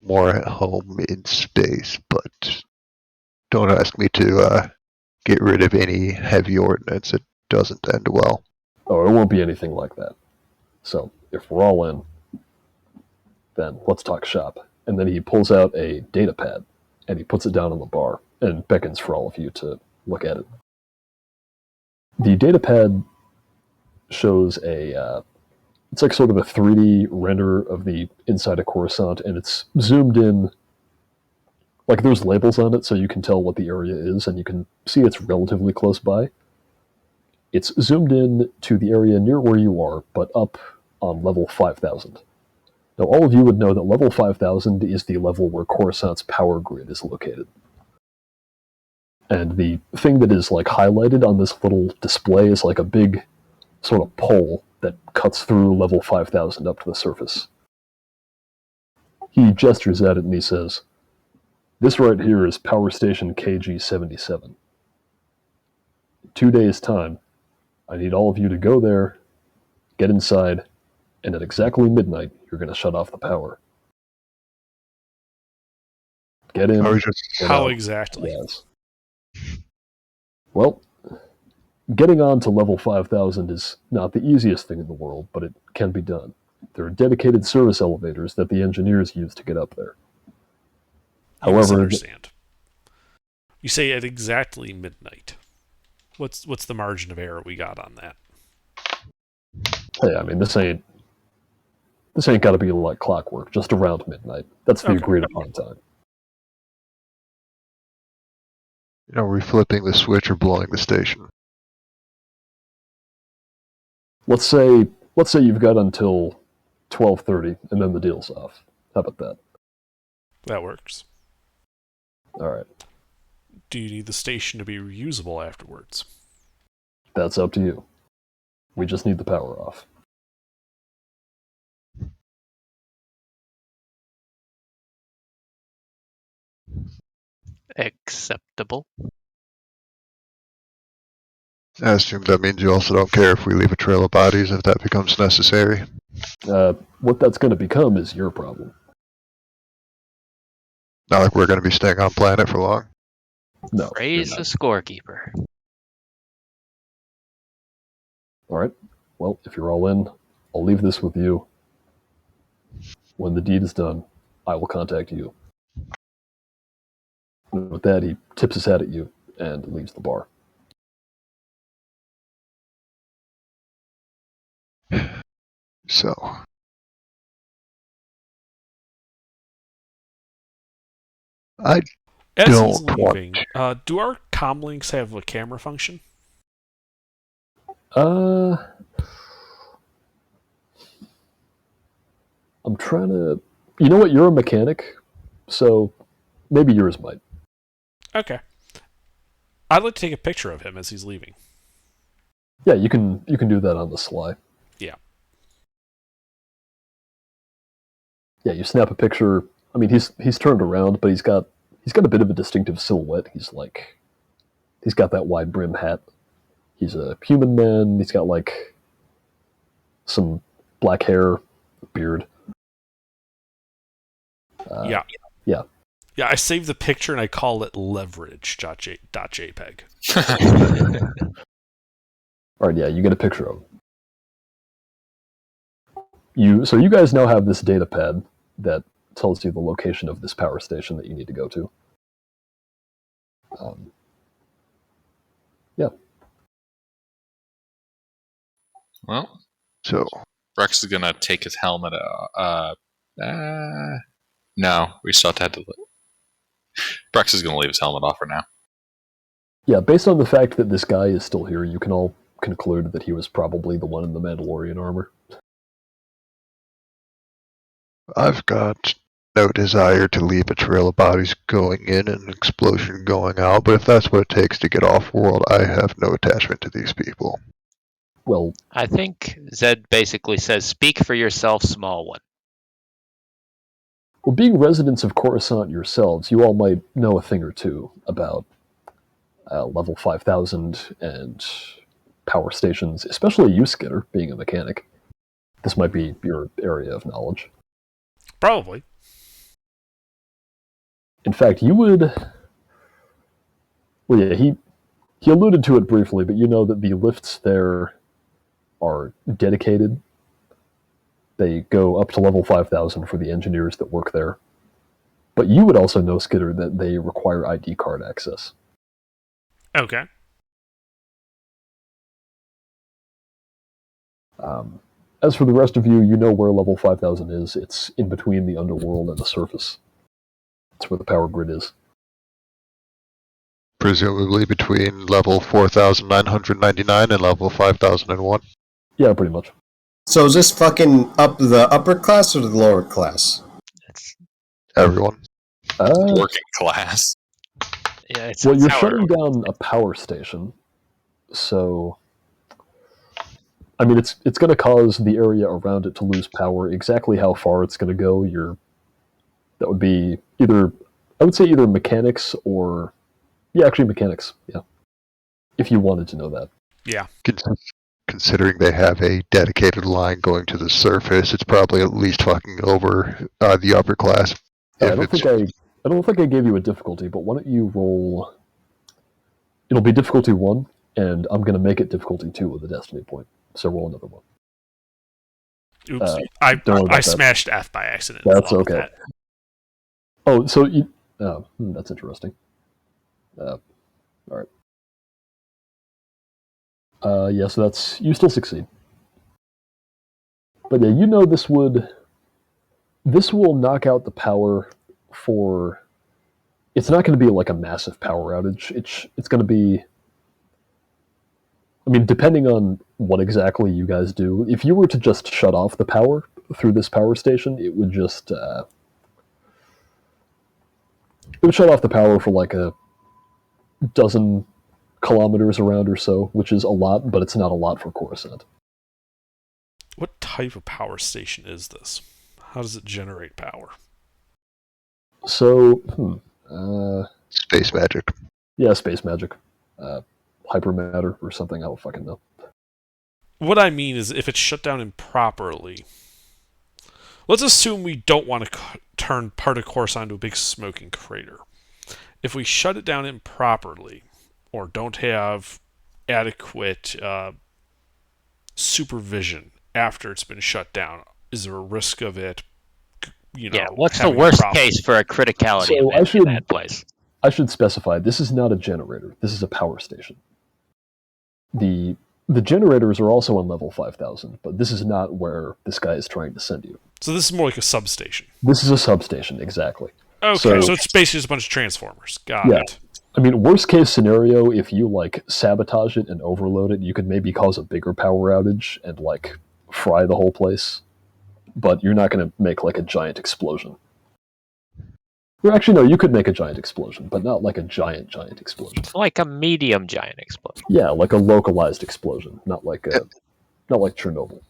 more at home in space, but don't ask me to get rid of any heavy ordnance. It doesn't end well. Oh, it won't be anything like that. So, if we're all in, then let's talk shop. And then he pulls out a data pad, and he puts it down on the bar, and beckons for all of you to look at it. The data pad shows it's like sort of a 3D render of the inside of Coruscant, and it's zoomed in, like there's labels on it so you can tell what the area is, and you can see it's relatively close by. It's zoomed in to the area near where you are, but up on level 5000. Now, all of you would know that level 5000 is the level where Coruscant's power grid is located. And the thing that is like highlighted on this little display is like a big sort of pole that cuts through level 5000 up to the surface. He gestures at it and he says, "This right here is Power Station KG-77. 2 days' time, I need all of you to go there, get inside, and at exactly midnight, you're going to shut off the power. Get in. Are we just get How out. exactly? Yes. Well, getting on to level 5,000 is not the easiest thing in the world, but it can be done. There are dedicated service elevators that the engineers use to get up there. You However, misunderstand. You say at exactly midnight. What's the margin of error we got on that? hey, I mean, this ain't got to be like clockwork, just around midnight. That's the Okay. agreed upon time. reflipping the switch or blowing the station? Let's say you've got until 12:30, and then the deal's off. How about that? That works. All right, Do you need the station to be reusable afterwards? that's up to you. We just need the power off. Acceptable. I assume that means you also don't care if we leave a trail of bodies if that becomes necessary. What that's going to become is your problem. Not like we're going to be staying on planet for long. No. Praise you're the not. scorekeeper. All right. Well, if you're all in, I'll leave this with you. When the deed is done, I will contact you. And with that, he tips his hat at you and leaves the bar. So, I As he's don't want leaving, do our comlinks have a camera function? I'm trying to. You know what? You're a mechanic, so maybe yours might. Okay. I'd like to take a picture of him as he's leaving. Yeah, you can do that on the sly. Yeah. Yeah, you snap a picture. I mean, he's turned around, but he's got a bit of a distinctive silhouette. He's got that wide brim hat. He's a human man. He's got like some black hair, beard. Yeah. Yeah. Yeah, I saved the picture and I call it leverage.jpg. All right, yeah, you get a picture of him. So you guys now have this data pad that tells you the location of this power station that you need to go to. Yeah. Well, so. Rex is gonna take his helmet. No, we still have to. Rex is gonna leave his helmet off for now. Yeah, based on the fact that this guy is still here, you can all conclude that he was probably the one in the Mandalorian armor. I've got no desire to leave a trail of bodies going in and an explosion going out, but if that's what it takes to get off world, I have no attachment to these people. Well, I think Zed basically says, "Speak for yourself, small one." being residents of Coruscant yourselves, you all might know a thing or two about level 5,000 and power stations, especially you, Skitter, being a mechanic. This might be your area of knowledge. Probably. In fact, you would. Well, yeah, he alluded to it briefly, but you know that the lifts there are dedicated. They go up to level 5,000 for the engineers that work there. But you would also know, Skitter, that they require ID card access. Okay. As for the rest of you, you know where level 5,000 is. It's in between the underworld and the surface. It's where the power grid is. Presumably between level 4,999 and level 5,001. Yeah, pretty much. So is this fucking up the upper class or the lower class? Everyone. Working class. Yeah, it's Well, you're how shutting down a power station, so I mean, it's going to cause the area around it to lose power. Exactly how far it's going to go, that would be either, I would say either mechanics or, yeah, actually mechanics, yeah. if you wanted to know that. Yeah. Considering they have a dedicated line going to the surface, it's probably at least fucking over the upper class. I don't think I gave you a difficulty, but why don't you roll? It'll be difficulty 1, and I'm going to make it difficulty 2 with a destiny point. So roll another one. Oops. Don't worry about I that. smashed F by accident. That's along with okay. that. Oh, so you. That's interesting. All right. Yeah, so that's you still succeed. But yeah, you know this will knock out the power for. It's not going to be like a massive power outage. It's going to be. I mean, depending on what exactly you guys do, if you were to just shut off the power through this power station, it would just it would shut off the power for like a dozen kilometers around or so, which is a lot, but it's not a lot for Coruscant. What type of power station is this? How does it generate power? So, Space magic. yeah, space magic, hypermatter or something. I don't fucking know. What I mean is, if it's shut down improperly, let's assume we don't want to turn part of Coruscant into a big smoking crater. If we shut it down improperly, or don't have adequate supervision after it's been shut down, is there a risk of it? What's the having a worst problem? case for a criticality So event in that place? I should specify, this is not a generator. This is a power station. The generators are also on level 5000, but this is not where this guy is trying to send you. So this is more like a substation. This is a substation, exactly. Okay, so it's basically just a bunch of transformers. Got it. I mean, worst case scenario, if you like sabotage it and overload it, you could maybe cause a bigger power outage and like fry the whole place. But you're not going to make like a giant explosion. Well, actually, no, you could make a giant explosion, but not like a giant explosion. Like a medium giant explosion. Yeah, like a localized explosion, not like Chernobyl.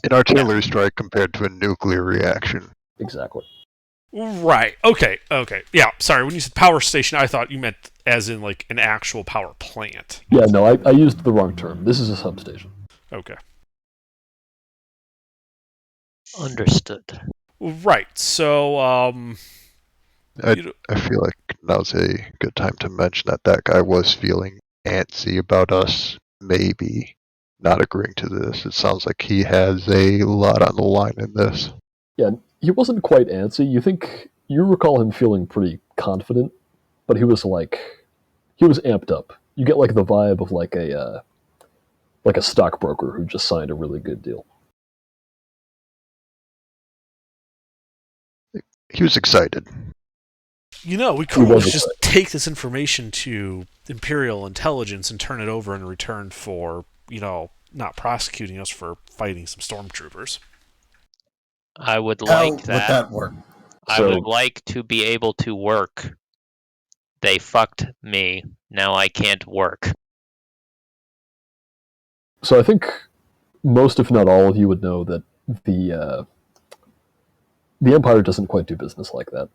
An artillery strike compared to a nuclear reaction. Exactly. Right. Okay. Yeah, sorry. When you said power station, I thought you meant as in like an actual power plant. Yeah, no, I used the wrong term. This is a substation. Okay. Understood. Right. So, I feel like now's a good time to mention that guy was feeling antsy about us maybe not agreeing to this. It sounds like he has a lot on the line in this. Yeah, he wasn't quite antsy. You recall him feeling pretty confident, but he was amped up. You get like the vibe of like a stockbroker who just signed a really good deal. He was excited. we could always just take this information to Imperial Intelligence and turn it over in return for, not prosecuting us for fighting some stormtroopers. I would How like would that. that work? I would like to be able to work. They fucked me. Now I can't work. So I think most, if not all of you, would know that the Empire doesn't quite do business like that.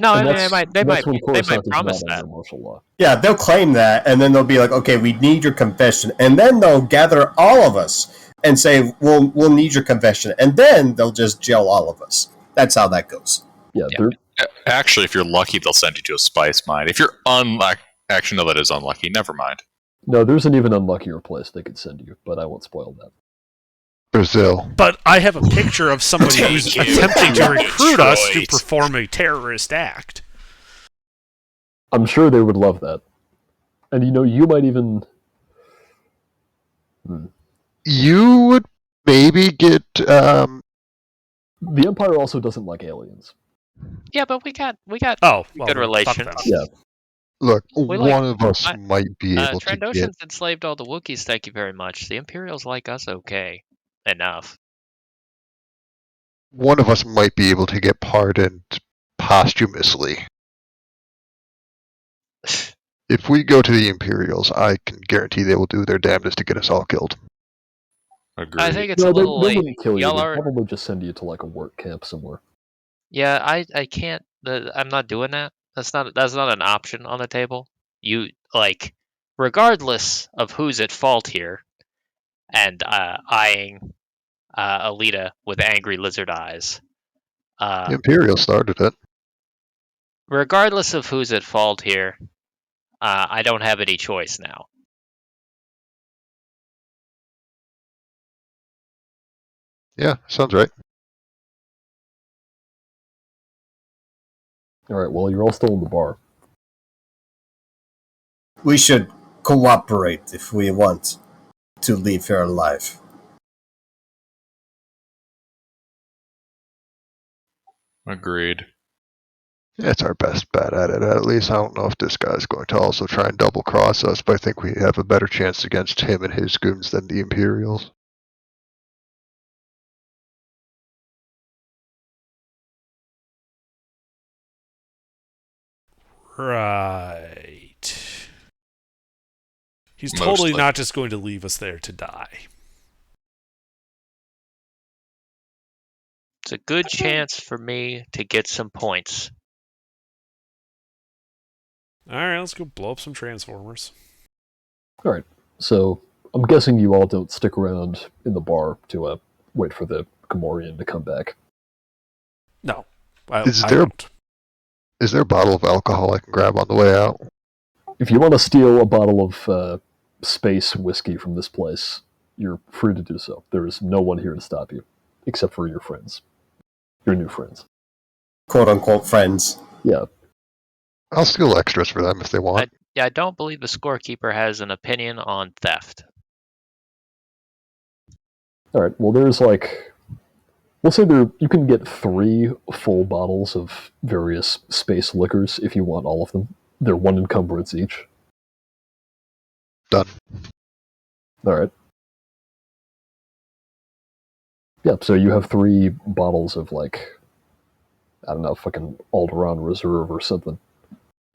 No, And they might promise not that. under martial law. Yeah, they'll claim that, and then they'll be like, "Okay, we need your confession," and then they'll gather all of us and say, "We'll need your confession," and then they'll just jail all of us. That's how that goes. Yeah, Actually, if you're lucky, they'll send you to a spice mine. If you're unlucky, actually, no, that is unlucky. Never mind. no, there's an even unluckier place they could send you, but I won't spoil that. Brazil. But I have a picture of somebody who's Thank you. attempting to recruit us to Detroit. perform a terrorist act. I'm sure they would love that. And you might even... You would maybe get The Empire also doesn't like aliens. Yeah, but we got Good relations. Yeah. look, We one of us might be able to get Trandoshans enslaved all the Wookiees, thank you very much. The Imperials like us okay. Enough. one of us might be able to get pardoned posthumously. If we go to the Imperials, I can guarantee they will do their damnedest to get us all killed. Agreed. I think it's No, a little they late. wouldn't kill you. Y'all They'd are... probably just send you to like a work camp somewhere. Yeah, I can't. I'm not doing that. That's not an option on the table. You regardless of who's at fault here, and eyeing Alita with angry lizard eyes. The Imperial started it. Regardless of who's at fault here, I don't have any choice now. Yeah, sounds right. All right. Well, you're all still in the bar. We should cooperate if we want to leave here alive. Agreed. Yeah, it's our best bet at it, at least. I don't know if this guy's going to also try and double cross us, but I think we have a better chance against him and his goons than the Imperials. Right. He's Mostly. totally not just going to leave us there to die. It's a good chance for me to get some points. Alright, let's go blow up some Transformers. All right. So I'm guessing you all don't stick around in the bar to wait for the Gamorrean to come back. No. Is I there- don't. Is there a bottle of alcohol I can grab on the way out? If you want to steal a bottle of space whiskey from this place, you're free to do so. There is no one here to stop you, except for your friends. Your new friends. Quote unquote friends. Yeah. I'll steal extras for them if they want. I don't believe the scorekeeper has an opinion on theft. All right. Well, there's we'll say you can get 3 full bottles of various space liquors if you want all of them. They're 1 encumbrance each. Done. All right. Yep. So you have 3 bottles of I don't know, fucking Alderaan Reserve or something.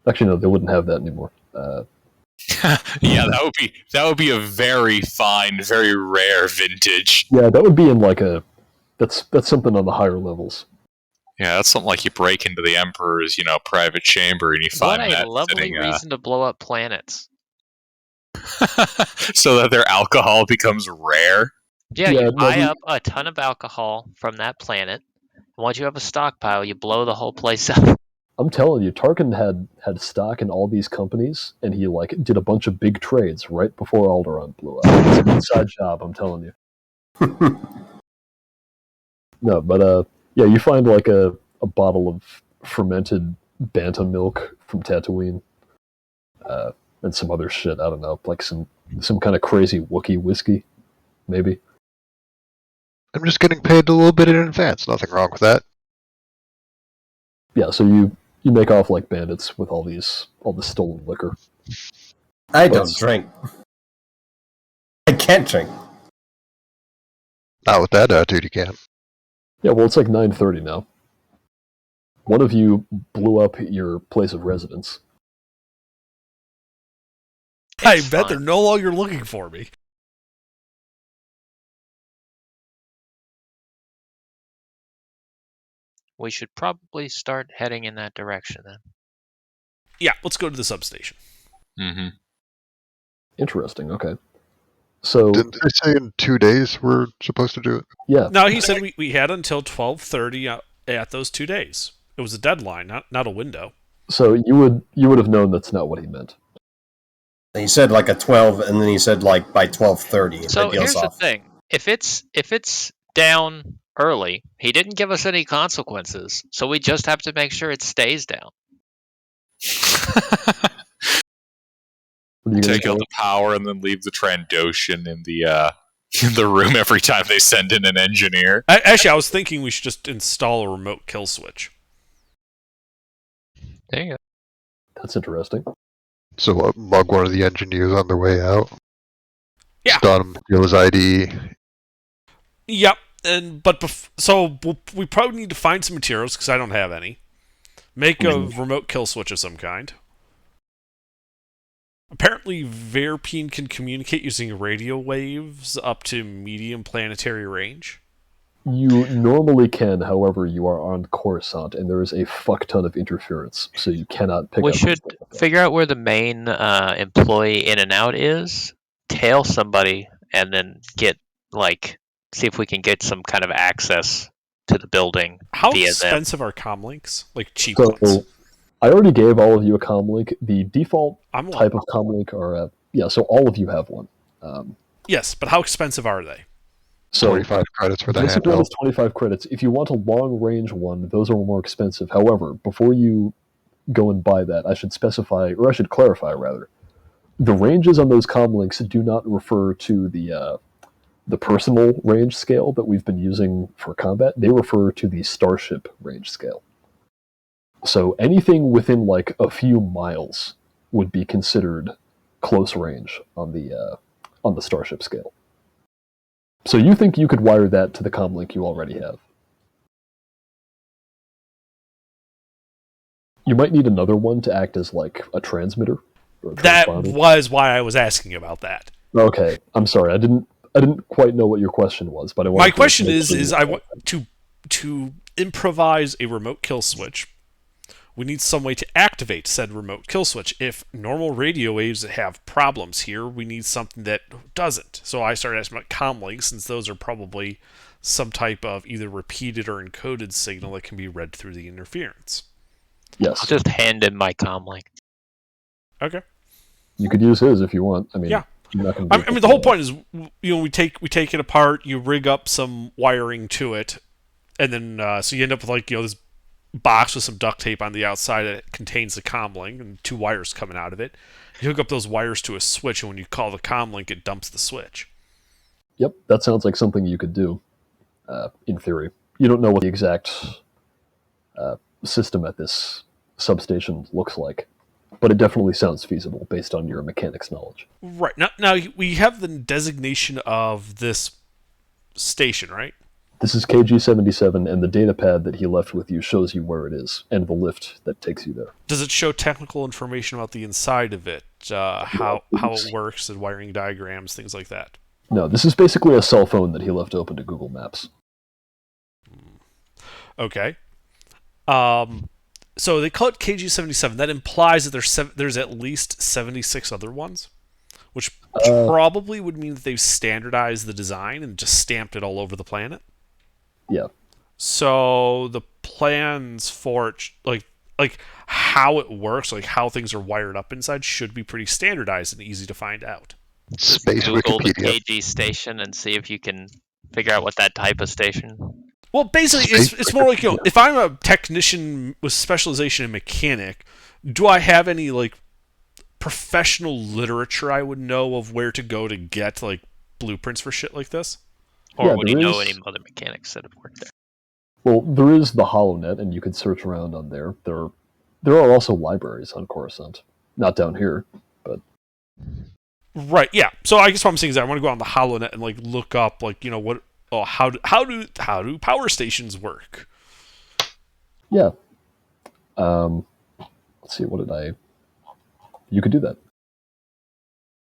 Actually, no, they wouldn't have that anymore. Yeah, that would be a very fine, very rare vintage. Yeah, that would be in that's something on the higher levels. Yeah, that's something like you break into the Emperor's, private chamber and you find What a that lovely sitting, reason to blow up planets. so that their alcohol becomes rare. Yeah, Yeah, you no, buy up a ton of alcohol from that planet. And once you have a stockpile, you blow the whole place up. I'm telling you, Tarkin had stock in all these companies, and he did a bunch of big trades right before Alderaan blew up. It's an inside job, I'm telling you. No, but yeah, you find a bottle of fermented banta milk from Tatooine, and some other shit. I don't know, some kind of crazy Wookiee whiskey, maybe. I'm just getting paid a little bit in advance. Nothing wrong with that. Yeah, so you make off like bandits with all this stolen liquor. I don't drink. I can't drink. Not with that attitude, you can. Yeah, well, it's 9:30 now. One of you blew up your place of residence. I It's bet fine. they're no longer looking for me. We should probably start heading in that direction then. Yeah, let's go to the substation. Mm-hmm. Interesting. Okay. So Didn't they say in 2 days we're supposed to do it? yeah, No, he said we had until 12:30 at those 2 days. It was a deadline, not a window. so you would have known that's not what he meant. He said a 12, and then he said by 12:30. So the deal's here's the off. thing: if it's down early, he didn't give us any consequences, so we just have to make sure it stays down. What are you gonna Take out do? the power and then leave the Trandoshan in the room every time they send in an engineer. Actually, I was thinking we should just install a remote kill switch. There you go. That's interesting. So mug one of the engineers on their way out. Yeah. Stun him, steal his ID. Yep, so we probably need to find some materials because I don't have any. Make a remote kill switch of some kind. Apparently, Verpine can communicate using radio waves up to medium planetary range. You normally can, however, you are on Coruscant, and there is a fuck ton of interference, so you cannot pick We up. should stuff like that. figure out where the main employee in and out is, tail somebody, and then see if we can get some kind of access to the building How via them. expensive are comlinks? Like cheap So, ones? I already gave all of you a comlink. The default I'm type of comlink are, so all of you have one. Yes, but how expensive are they? So 25 credits for the basic one handheld. is 25 credits. If you want a long range one, those are more expensive. However, before you go and buy that, I should specify, or I should clarify rather, the ranges on those comlinks do not refer to the personal range scale that we've been using for combat. They refer to the starship range scale. So anything within like a few miles would be considered close range on the starship scale. So you think you could wire that to the comlink you already have? You might need another one to act as like a transmitter or a That transponder. was why I was asking about that. Okay, I'm sorry. I didn't quite know what your question was, but I wanted My to question make is sure you- I want to improvise a remote kill switch. We need some way to activate said remote kill switch. If normal radio waves have problems here, we need something that doesn't. So I started asking about comlinks, since those are probably some type of either repeated or encoded signal that can be read through the interference. Yes, I'll just hand him my comlink. Okay. you could use his if you want. I mean, Yeah. you're not going I mean, the whole point is, we take it apart, you rig up some wiring to it, and then so you end up with this box with some duct tape on the outside that contains the comlink and two wires coming out of it. You hook up those wires to a switch, and when you call the comlink, it dumps the switch. Yep, that sounds like something you could do. In theory, you don't know what the exact system at this substation looks like, but it definitely sounds feasible based on your mechanics knowledge. Right. Now we have the designation of this station, right? This is KG-77, and the data pad that he left with you shows you where it is, and the lift that takes you there. Does it show technical information about the inside of it, how it works, and wiring diagrams, things like that? No, this is basically a cell phone that he left open to Google Maps. Okay. So they call it KG-77. That implies that there's at least 76 other ones, which probably would mean that they've standardized the design and just stamped it all over the planet. Yeah. So the plans for it, like how it works, like how things are wired up inside, should be pretty standardized and easy to find out. Space Google the Wikipedia. KG station and see if you can figure out what that type of station. Well, basically, it's more like, if I'm a technician with specialization in mechanic, do I have any like professional literature I would know of where to go to get like blueprints for shit like this? Or Yeah, would you there know is- any other mechanics that have worked there? Well, there is the HoloNet, and you could search around on there. There are also libraries on Coruscant. Not down here, but Right. Yeah. So I guess what I'm saying is I want to go on the HoloNet and like look up how do power stations work? yeah. Let's see, you could do that.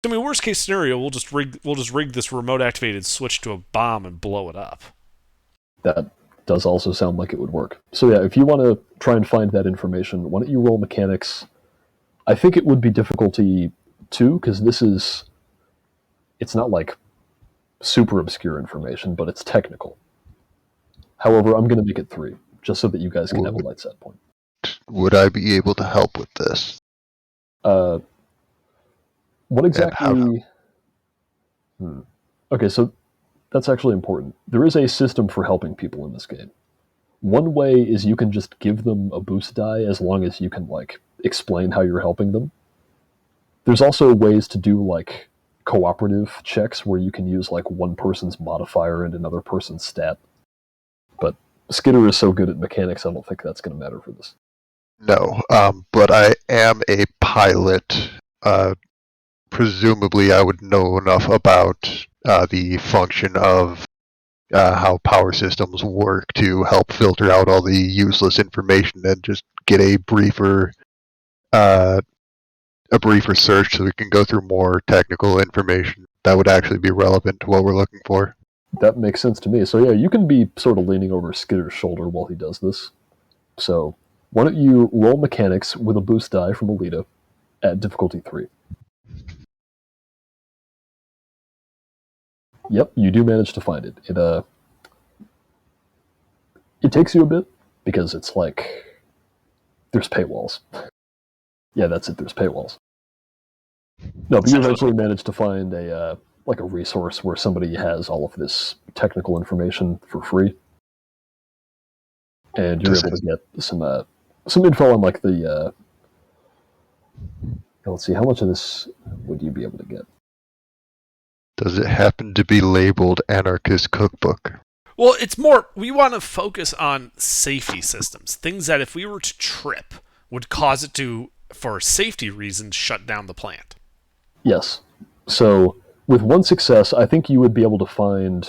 I mean, worst case scenario, we'll just rig this remote activated switch to a bomb and blow it up. That does also sound like it would work. So yeah, if you want to try and find that information, why don't you roll mechanics? I think it would be difficulty 2, because it's not like super obscure information, but it's technical. However, I'm going to make it 3, just so that you guys can have a light set point. Would I be able to help with this? What exactly... Okay, so that's actually important. There is a system for helping people in this game. One way is you can just give them a boost die as long as you can, like, explain how you're helping them. There's also ways to do, like, cooperative checks where you can use, like, one person's modifier and another person's stat. But Skidder is so good at mechanics, I don't think that's going to matter for this. No, but I am a pilot. Presumably, I would know enough about the function of how power systems work to help filter out all the useless information and just get a briefer search so we can go through more technical information that would actually be relevant to what we're looking for. That makes sense to me. So yeah, you can be sort of leaning over Skitter's shoulder while he does this. So why don't you roll mechanics with a boost die from Alita at difficulty 3. Yep, you do manage to find it. It takes you a bit because it's like there's paywalls. Yeah, that's it. There's paywalls. No, but you eventually manage to find a resource where somebody has all of this technical information for free, and you're able to get some info on like the. Let's see, how much of this would you be able to get? Does it happen to be labeled Anarchist Cookbook? Well, it's more, we want to focus on safety systems. Things that if we were to trip would cause it to, for safety reasons, shut down the plant. Yes. So with one success, I think you would be able to find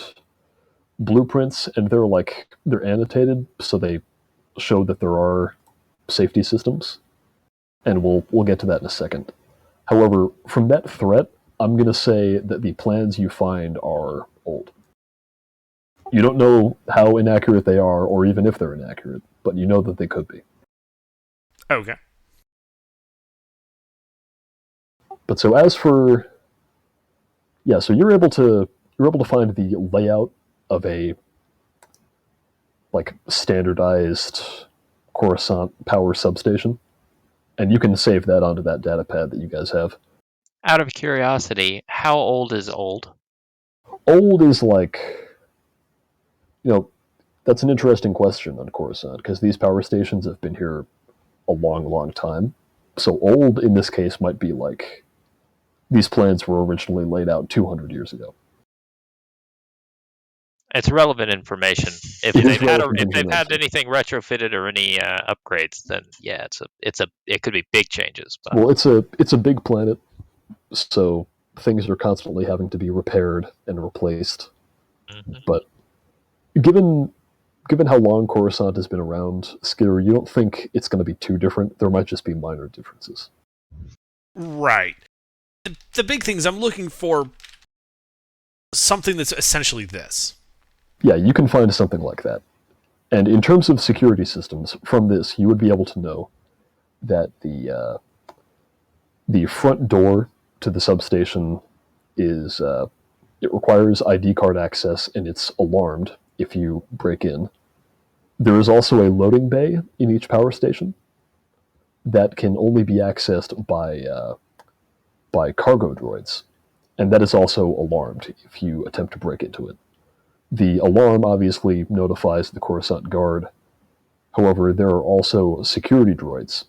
blueprints, and they're annotated, so they show that there are safety systems. And we'll get to that in a second. However, from that threat, I'm going to say that the plans you find are old. You don't know how inaccurate they are, or even if they're inaccurate, but you know that they could be. Okay. But so as for, yeah, so you're able to find the layout of a like standardized Coruscant power substation, and you can save that onto that data pad that you guys have. Out of curiosity, how old is old? Old is like, that's an interesting question on Coruscant, because these power stations have been here a long, long time. So old in this case might be like these plans were originally laid out 200 years ago. It's relevant information. If they've had anything retrofitted or any upgrades, then yeah, it could be big changes. But. Well, it's a big planet, so things are constantly having to be repaired and replaced. Mm-hmm. But given how long Coruscant has been around, Skitter, you don't think it's going to be too different. There might just be minor differences. Right. The big thing is I'm looking for something that's essentially this. Yeah, you can find something like that. And in terms of security systems, from this, you would be able to know that the front door to the substation is it requires ID card access, and it's alarmed if you break in. There is also a loading bay in each power station that can only be accessed by cargo droids, and that is also alarmed if you attempt to break into it. The alarm obviously notifies the Coruscant Guard. However, there are also security droids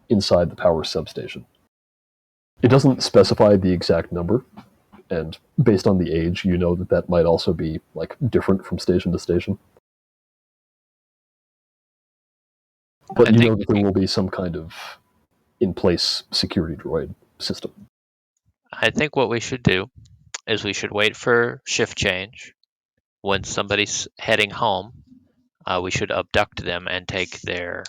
inside the power substation. It doesn't specify the exact number, and based on the age, you know that might also be like different from station to station. But you know that there will be some kind of in-place security droid system. I think what we should do is we should wait for shift change. When somebody's heading home, we should abduct them and take their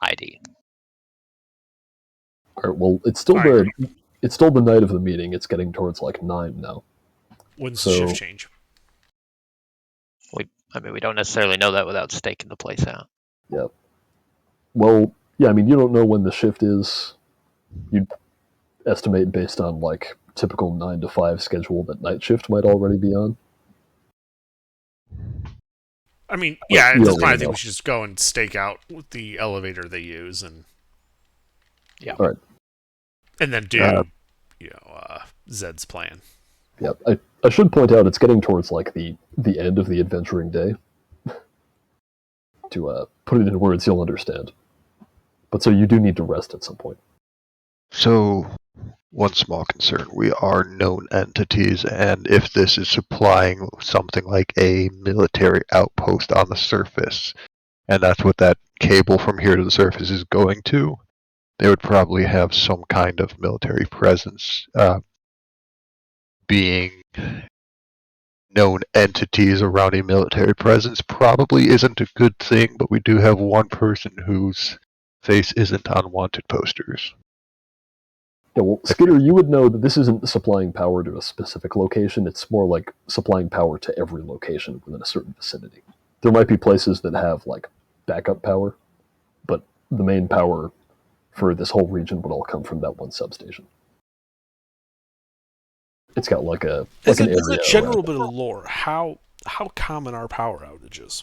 ID. All right. Well, it's still the night of the meeting. It's getting towards like 9 now. When's the shift change? We don't necessarily know that without staking the place out. Yeah. Well, yeah. I mean, you don't know when the shift is. You'd estimate based on like typical 9 to 5 schedule that night shift might already be on. I mean, yeah, at this point, I think we should just go and stake out the elevator they use, and yeah, all right, and then do Zed's plan. Yeah, I should point out it's getting towards like the end of the adventuring day. To put it in words you'll understand, but so you do need to rest at some point. So, one small concern, we are known entities, and if this is supplying something like a military outpost on the surface, and that's what that cable from here to the surface is going to, they would probably have some kind of military presence. Being known entities around a military presence probably isn't a good thing, but we do have one person whose face isn't on wanted posters. Yeah, well, Skitter, you would know that this isn't supplying power to a specific location. It's more like supplying power to every location within a certain vicinity. There might be places that have like backup power, but the main power for this whole region would all come from that one substation. It's got like an area. As a general bit of lore, how common are power outages?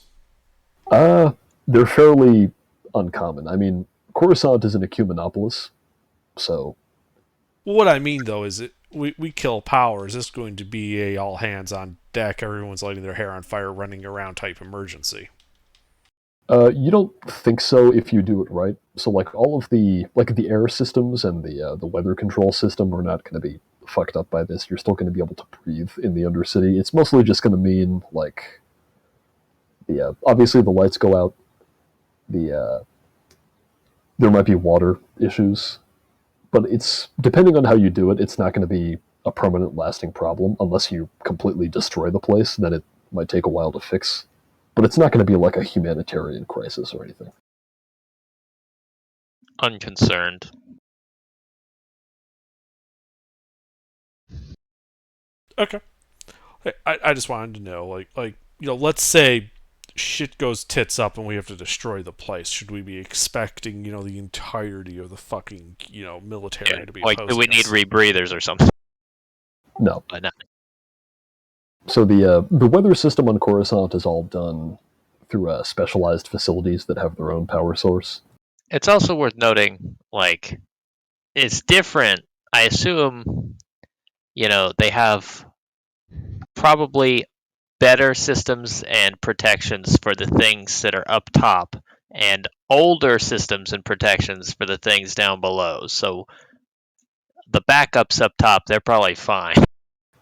They're fairly uncommon. I mean, Coruscant is an ecumenopolis, so What I mean though is we kill power. Is this going to be a all hands on deck, everyone's lighting their hair on fire, running around type emergency? you don't think so if you do it right. So like all of the air systems and the weather control system are not going to be fucked up by this. You're still going to be able to breathe in the Undercity. It's mostly just going to mean like obviously the lights go out. There might be water issues, but it's depending on how you do it. It's not going to be a permanent, lasting problem unless you completely destroy the place. Then it might take a while to fix, but it's not going to be like a humanitarian crisis or anything. Unconcerned. Okay. I just wanted to know, let's say shit goes tits up and we have to destroy the place. Should we be expecting, the entirety of the fucking, military to be like, do we opposing need us? rebreathers or something? No. But no. So the weather system on Coruscant is all done through specialized facilities that have their own power source. It's also worth noting, like, it's different. I assume, they have probably better systems and protections for the things that are up top and older systems and protections for the things down below. So the backups up top, they're probably fine.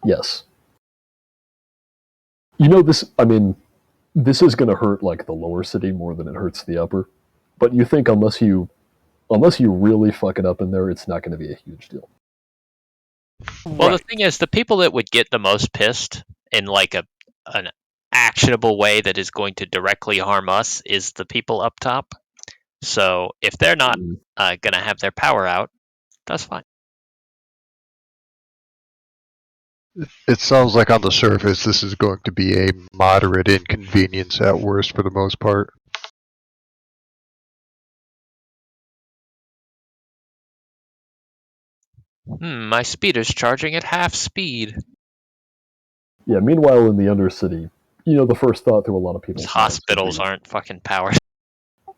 Yes. This, I mean, this is going to hurt like the lower city more than it hurts the upper. But you think unless you really fuck it up in there, it's not going to be a huge deal. Well, the thing is, the people that would get the most pissed in like an actionable way that is going to directly harm us is the people up top. So if they're not going to have their power out, that's fine. It sounds like on the surface this is going to be a moderate inconvenience at worst for the most part. My speeder's charging at half speed. Yeah, meanwhile in the Undercity, the first thought through a lot of people's Hospitals aren't fucking powered.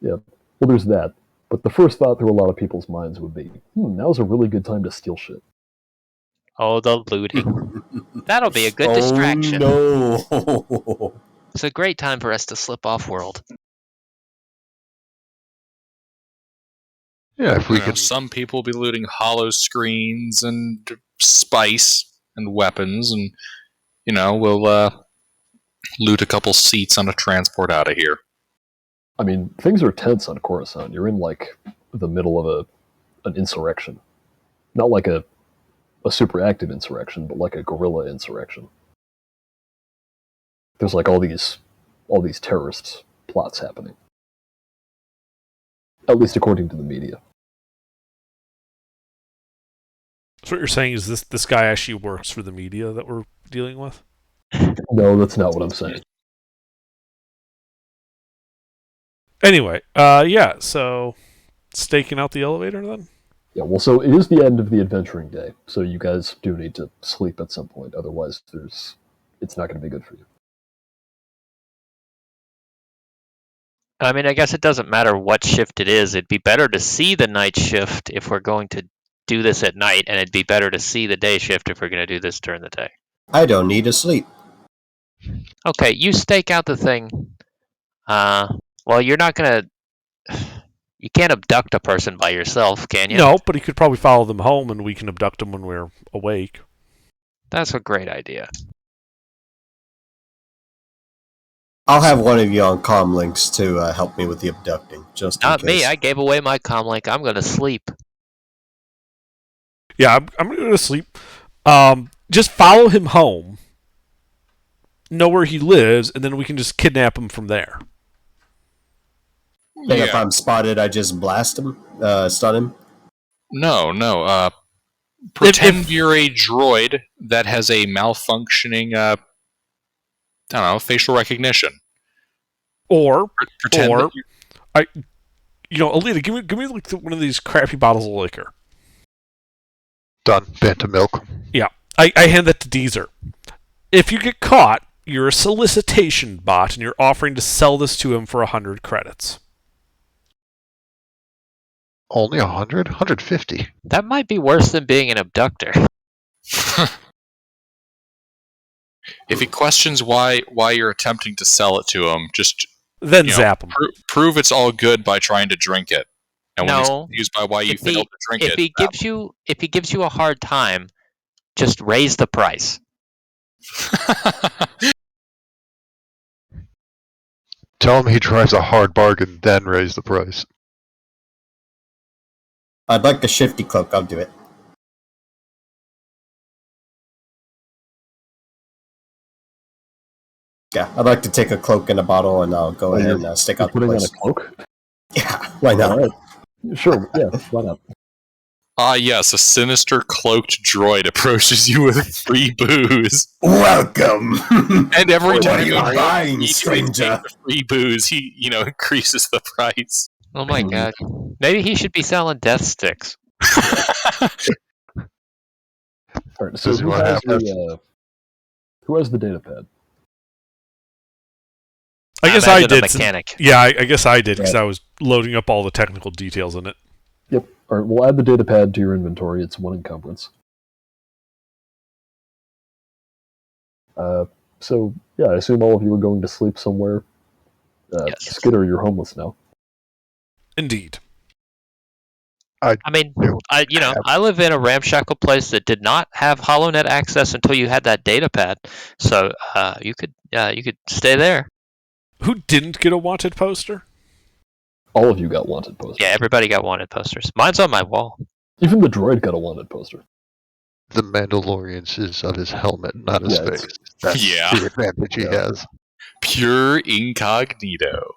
Yeah, well there's that. But the first thought through a lot of people's minds would be, now's a really good time to steal shit. Oh, the looting. That'll be a good distraction. No. It's a great time for us to slip off world. Yeah, if we can. Some people will be looting hollow screens and spice and weapons, and we'll loot a couple seats on a transport out of here. I mean, things are tense on Coruscant. You're in like the middle of an insurrection, not like a super active insurrection, but like a guerrilla insurrection. There's like all these terrorist plots happening, at least according to the media. So what you're saying is this guy actually works for the media that we're dealing with? No, that's not what I'm saying. Anyway, so staking out the elevator then? Yeah, well, so it is the end of the adventuring day, so you guys do need to sleep at some point, otherwise it's not going to be good for you. I mean, I guess it doesn't matter what shift it is. It'd be better to see the night shift if we're going to do this at night, and it'd be better to see the day shift if we're going to do this during the day. I don't need to sleep. Okay, you stake out the thing. Well, you're not going to... You can't abduct a person by yourself, can you? No, but he could probably follow them home and we can abduct them when we're awake. That's a great idea. I'll have one of you on comm links to help me with the abducting, just in Not case. me. I gave away my comlink. I'm going to sleep. Yeah, I'm going to go to sleep. Just follow him home, know where he lives, and then we can just kidnap him from there. And if I'm spotted, I just blast him, stun him. No. Pretend you're a droid that has a malfunctioning, I don't know, facial recognition. Or Pretend that Alita, give me like one of these crappy bottles of liquor. Done. Bantam milk. Yeah, I hand that to Deezer. If you get caught, you're a solicitation bot, and you're offering to sell this to him for 100 credits. Only 100? 150. That might be worse than being an abductor. if he questions why you're attempting to sell it to him, just Then zap him. Prove it's all good by trying to drink it. And when he's No. confused by why you If he- failed to drink If it, he gives you a hard time, just raise the price. Tell him he drives a hard bargain, then raise the price. I'd like a shifty cloak. I'll do it. Yeah, I'd like to take a cloak and a bottle, and I'll go ahead and stick out the Putting on place. a cloak? Yeah, why not? All right. Sure, yeah, why not? Ah, yes, a sinister cloaked droid approaches you with free booze. Welcome. And every What time are you you buying, take stranger? the free booze, he, increases the price. Oh my god. Maybe he should be selling death sticks. All right, so Does he who want has, to who has the data pad? I guess imagine I did. A mechanic. Yeah, I guess I did because Right. I was loading up all the technical details in it. Yep. All right, we'll add the data pad to your inventory. It's one encumbrance. So, yeah, I assume all of you are going to sleep somewhere. Yes. Skidder, you're homeless now. Indeed. I mean, I live in a ramshackle place that did not have HoloNet access until you had that data pad. So you could stay there. Who didn't get a wanted poster? All of you got wanted posters. Yeah, everybody got wanted posters. Mine's on my wall. Even the droid got a wanted poster. The Mandalorian's is of his helmet, not his Yeah, it's- face. That's Yeah. the advantage he has. Pure incognito.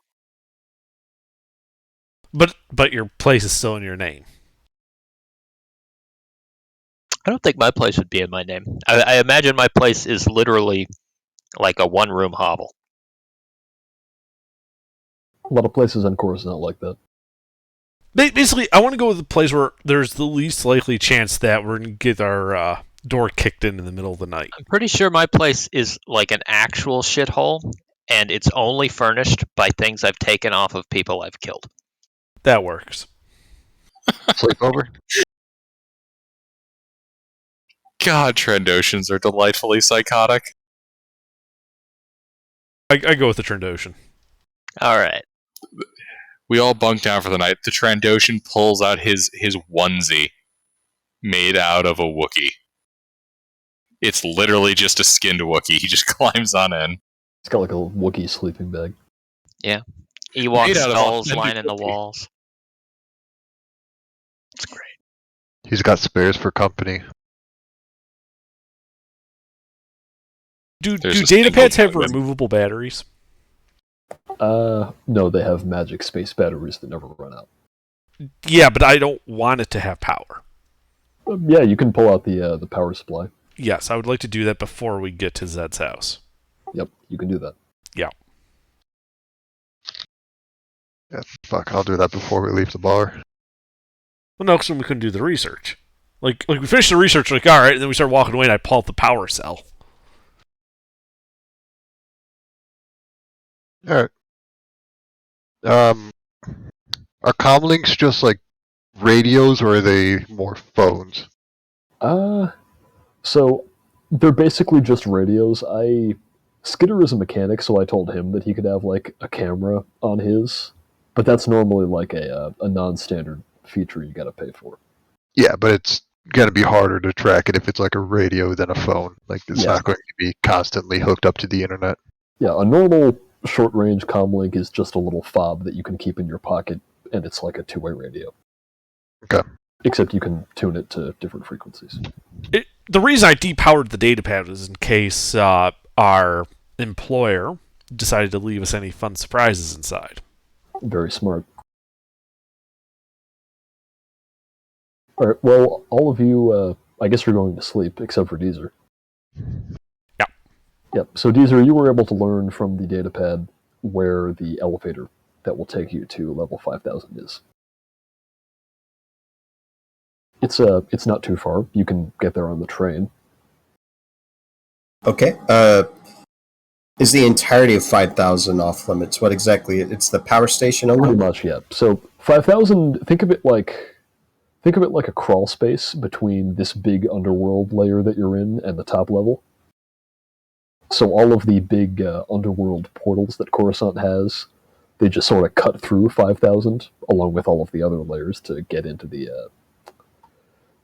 But your place is still in your name. I don't think my place would be in my name. I imagine my place is literally like a one-room hovel. A lot of places on Coruscant like that. Basically, I want to go with the place where there's the least likely chance that we're going to get our door kicked in the middle of the night. I'm pretty sure my place is like an actual shithole, and it's only furnished by things I've taken off of people I've killed. That works. Sleepover? God, Trandoshans are delightfully psychotic. I go with the Trandoshan. All right. We all bunk down for the night. The Trandoshan pulls out his onesie made out of a Wookiee. It's literally just a skinned Wookiee. He just climbs on in. It's got like a Wookiee sleeping bag. Ewok Made out of skulls authentic lining the Wookiee. walls. It's great. He's got spares for company. Do There's a data single pads have button. removable batteries? No, they have magic space batteries that never run out. Yeah, but I don't want it to have power. Yeah, you can pull out the power supply. Yes, I would like to do that before we get to Zed's house. Yep, you can do that. Yeah, fuck, I'll do that before we leave the bar. Well, no, because we couldn't do the research. Like we finished the research, like, all right, and then we started walking away, and I pulled the power cell. Alright. Are comlinks just like radios, or are they more phones? So they're basically just radios. Skidder is a mechanic, so I told him that he could have like a camera on his, but that's normally like a non-standard feature you got to pay for. Yeah, but it's gonna be harder to track it if it's like a radio than a phone. Like, it's Yeah. not going to be constantly hooked up to the internet. Yeah, a normal short-range comlink is just a little fob that you can keep in your pocket, and it's like a two-way radio. Okay. Except you can tune it to different frequencies. The reason I depowered the data pad was in case our employer decided to leave us any fun surprises inside. Very smart. All right. Well, all of you I guess you're going to sleep, except for Deezer. Yeah. Yep. So Deezer, you were able to learn from the datapad where the elevator that will take you to level 5000 is. It's not too far. You can get there on the train. Okay. Is the entirety of 5,000 off limits? What exactly? It's the power station Pretty only? much, yeah. So 5000, think of it like a crawl space between this big underworld layer that you're in and the top level. So all of the big underworld portals that Coruscant has, they just sort of cut through 5000 along with all of the other layers to get into the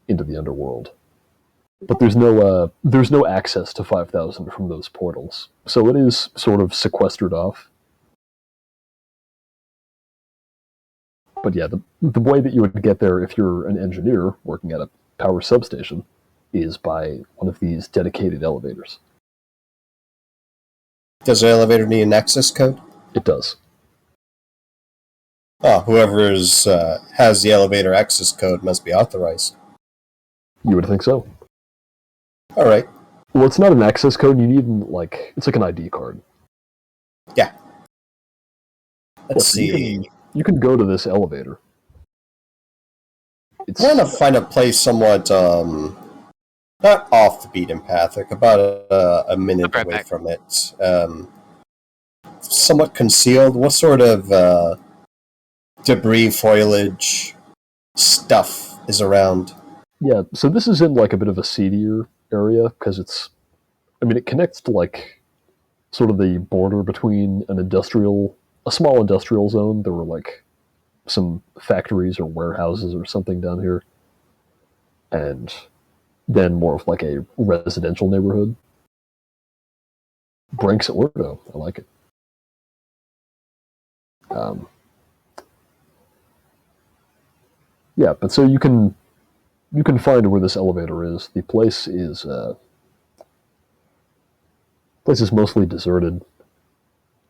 underworld. But there's no access to 5000 from those portals. So it is sort of sequestered off. But yeah, the way that you would get there if you're an engineer working at a power substation is by one of these dedicated elevators. Does the elevator need an access code? It does. Oh, whoever has the elevator access code must be authorized. You would think so. All right. Well, it's not an access code. You need it's like an ID card. Yeah. Let's So see. You can go to this elevator. I want to find a place somewhat not off the beaten path, like about a minute Right away back. from it. Somewhat concealed. What sort of debris, foliage, stuff is around? Yeah, so this is in like a bit of a seedier area because it connects to like sort of the border between a small industrial zone. There were like some factories or warehouses or something down here, and then more of like a residential neighborhood. Branks at Ordo, I like it. Yeah, but so you can find where this elevator is. The place is mostly deserted.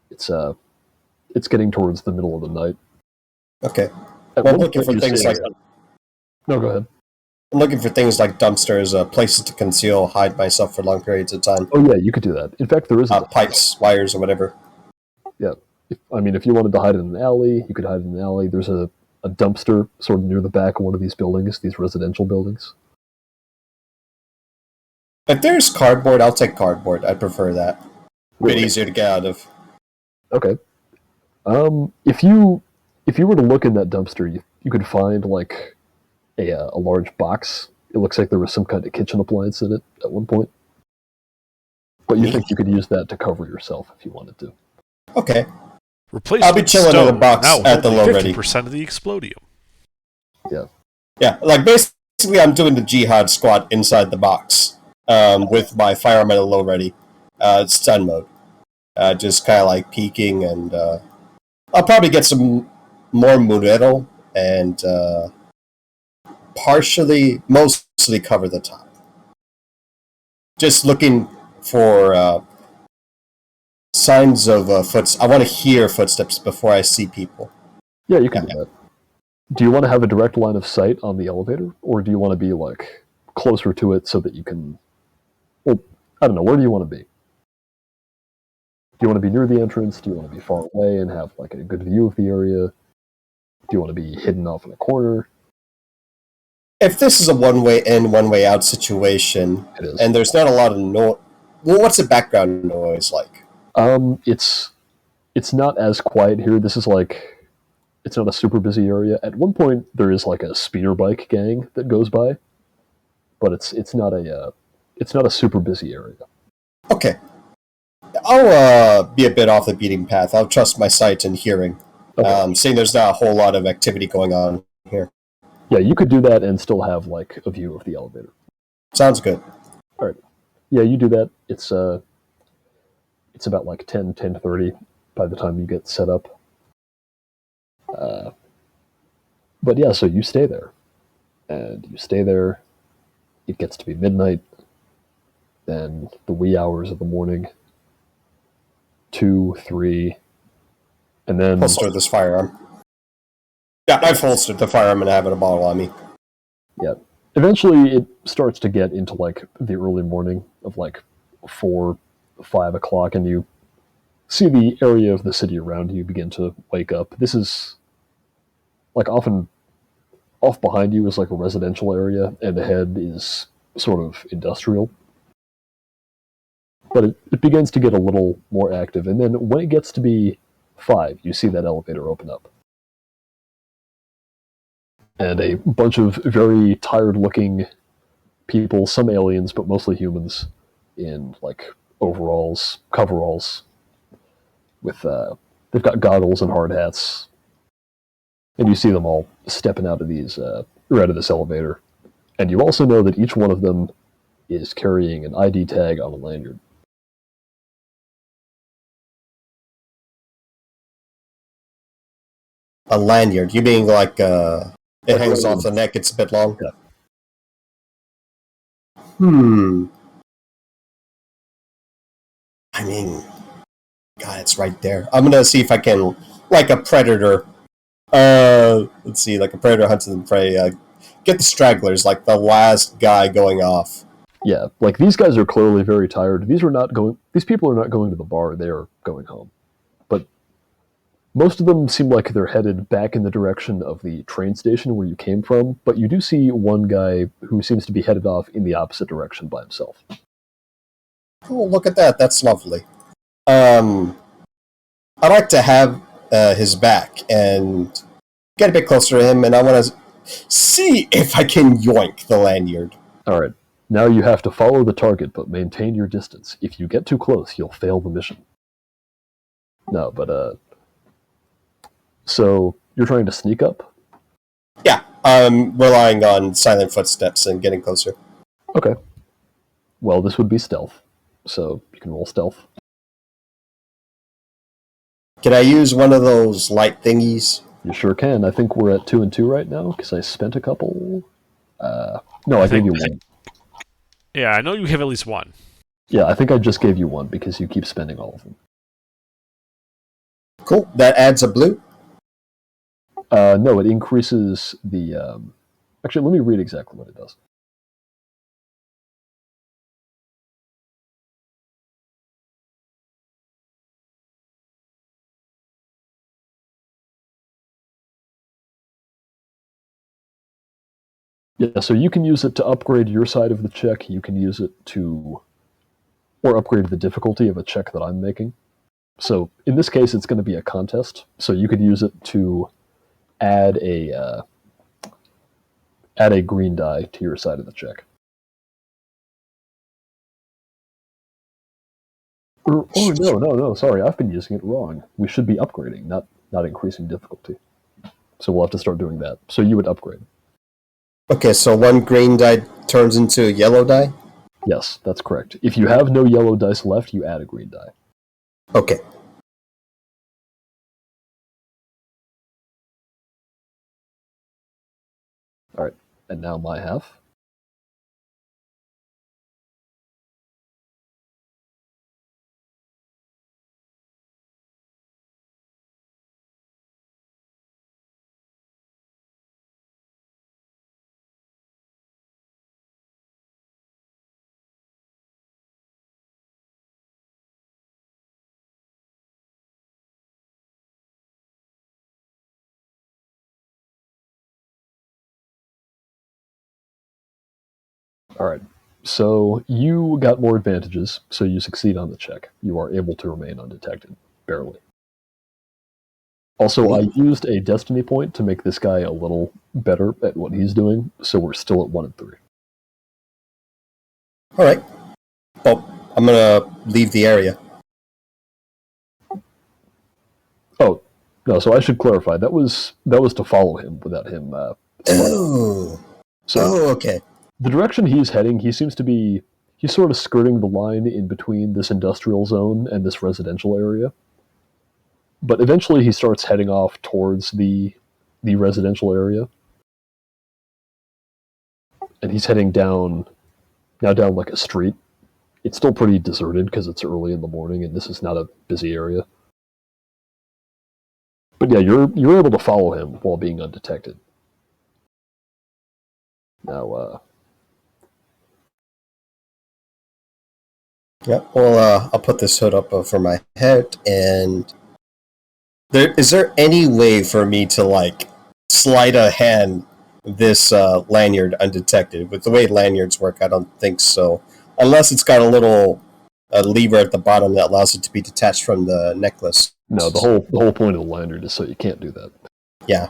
It's getting towards the middle of the night. Okay. At Well, I'm one looking for point you things say- like No, go ahead. I'm looking for things like dumpsters, places to conceal, hide myself for long periods of time, Oh yeah, you could do that. In fact, there is a pipes, wires, or whatever. Yeah. If you wanted to hide in an alley, you could hide in an alley. There's a dumpster sort of near the back of one of these buildings, these residential buildings. If there's cardboard, I'll take cardboard. I prefer that. A bit Really? easier to get out of. Okay. If you were to look in that dumpster, you could find like a large box. It looks like there was some kind of kitchen appliance in it at one point. But you Neat. think you could use that to cover yourself if you wanted to. Okay. Replaced I'll be with chilling in stone, a box now at the holding low ready. 50% of the explodium. Yeah, like basically I'm doing the jihad squat inside the box with my firearm at a low ready. Stun mode. Just kind of like peeking, and I'll probably get some more Murero and mostly cover the top. Just looking for signs of footsteps. I want to hear footsteps before I see people. Yeah, you can do that. Do you want to have a direct line of sight on the elevator, or do you want to be like closer to it so that you can? Well, I don't know. Where do you want to be? Do you want to be near the entrance? Do you want to be far away and have like a good view of the area? Do you want to be hidden off in a corner? If this is a one-way in, one-way out situation, It is. and there's not a lot of noise, well, what's the background noise like? It's not as quiet here. This is like, it's not a super busy area. At one point, there is like a speeder bike gang that goes by, but it's not a super busy area. Okay. I'll be a bit off the beaten path. I'll trust my sight and hearing, Okay. seeing there's not a whole lot of activity going on here. Yeah, you could do that and still have like a view of the elevator. Sounds good. Yeah, you do that. It's about like 10:30 by the time you get set up. But yeah, so you stay there. And you stay there. It gets to be midnight. Then the wee hours of the morning. 2, 3. And then Holster this firearm. Yeah, I've holstered the firearm and I have it a bottle on me. yeah. Eventually, it starts to get into like the early morning of like 4, 5 o'clock, and you see the area of the city around you begin to wake up. This is like often off behind you is like a residential area, and ahead is sort of industrial. But it begins to get a little more active, and then when it gets to be 5, you see that elevator open up. And a bunch of very tired-looking people, some aliens, but mostly humans, in like overalls, coveralls, with they've got goggles and hard hats, and you see them all stepping out of these, or out of this elevator. And you also know that each one of them is carrying an ID tag on a lanyard. A lanyard. You mean like it Like hangs one off of the neck? It's a bit long. Yeah. I mean, God, it's right there. I'm gonna see if I can, like a predator. Let's see, like a predator hunts and prey. Get the stragglers, like the last guy going off. Yeah, like these guys are clearly very tired. These people are not going to the bar, they are going home. But most of them seem like they're headed back in the direction of the train station where you came from, but you do see one guy who seems to be headed off in the opposite direction by himself. Oh, look at that. That's lovely. I'd like to have his back and get a bit closer to him, and I want to see if I can yoink the lanyard. Alright, now you have to follow the target, but maintain your distance. If you get too close, you'll fail the mission. No, but, so you're trying to sneak up? Yeah, I'm relying on silent footsteps and getting closer. Okay. Well, this would be stealth, so you can roll stealth. Can I use one of those light thingies? You sure can. I think we're at 2 and 2 right now, because I spent a couple. No, I gave you one. Yeah, I know you have at least one. Yeah, I think I just gave you one, because you keep spending all of them. Cool. That adds a blue. No, it increases the... Actually, let me read exactly what it does. Yeah, so you can use it to upgrade your side of the check. You can use it to... or upgrade the difficulty of a check that I'm making. So, in this case, it's going to be a contest. So you could use it to add a green die to your side of the check. Oh, no, sorry, I've been using it wrong. We should be upgrading, not increasing difficulty. So we'll have to start doing that. So you would upgrade. Okay, so one green die turns into a yellow die? Yes, that's correct. If you have no yellow dice left, you add a green die. Okay. Alright, and now my half. Alright, so you got more advantages, so you succeed on the check. You are able to remain undetected, barely. Also, I used a destiny point to make this guy a little better at what he's doing, so we're still at 1 and 3. Alright. Well, I'm gonna leave the area. Oh, no, so I should clarify, that was to follow him without him Oh. So Okay. the direction he's heading, he's sort of skirting the line in between this industrial zone and this residential area. But eventually he starts heading off towards the residential area. And he's heading down like a street. It's still pretty deserted because it's early in the morning and this is not a busy area. But yeah, you're able to follow him while being undetected. Now, Yep. Well, I'll put this hood up for my head, and is there any way for me to like sleight of hand this lanyard undetected? With the way lanyards work, I don't think so, unless it's got a little lever at the bottom that allows it to be detached from the necklace. No, the whole point of the lanyard is so you can't do that. Yeah.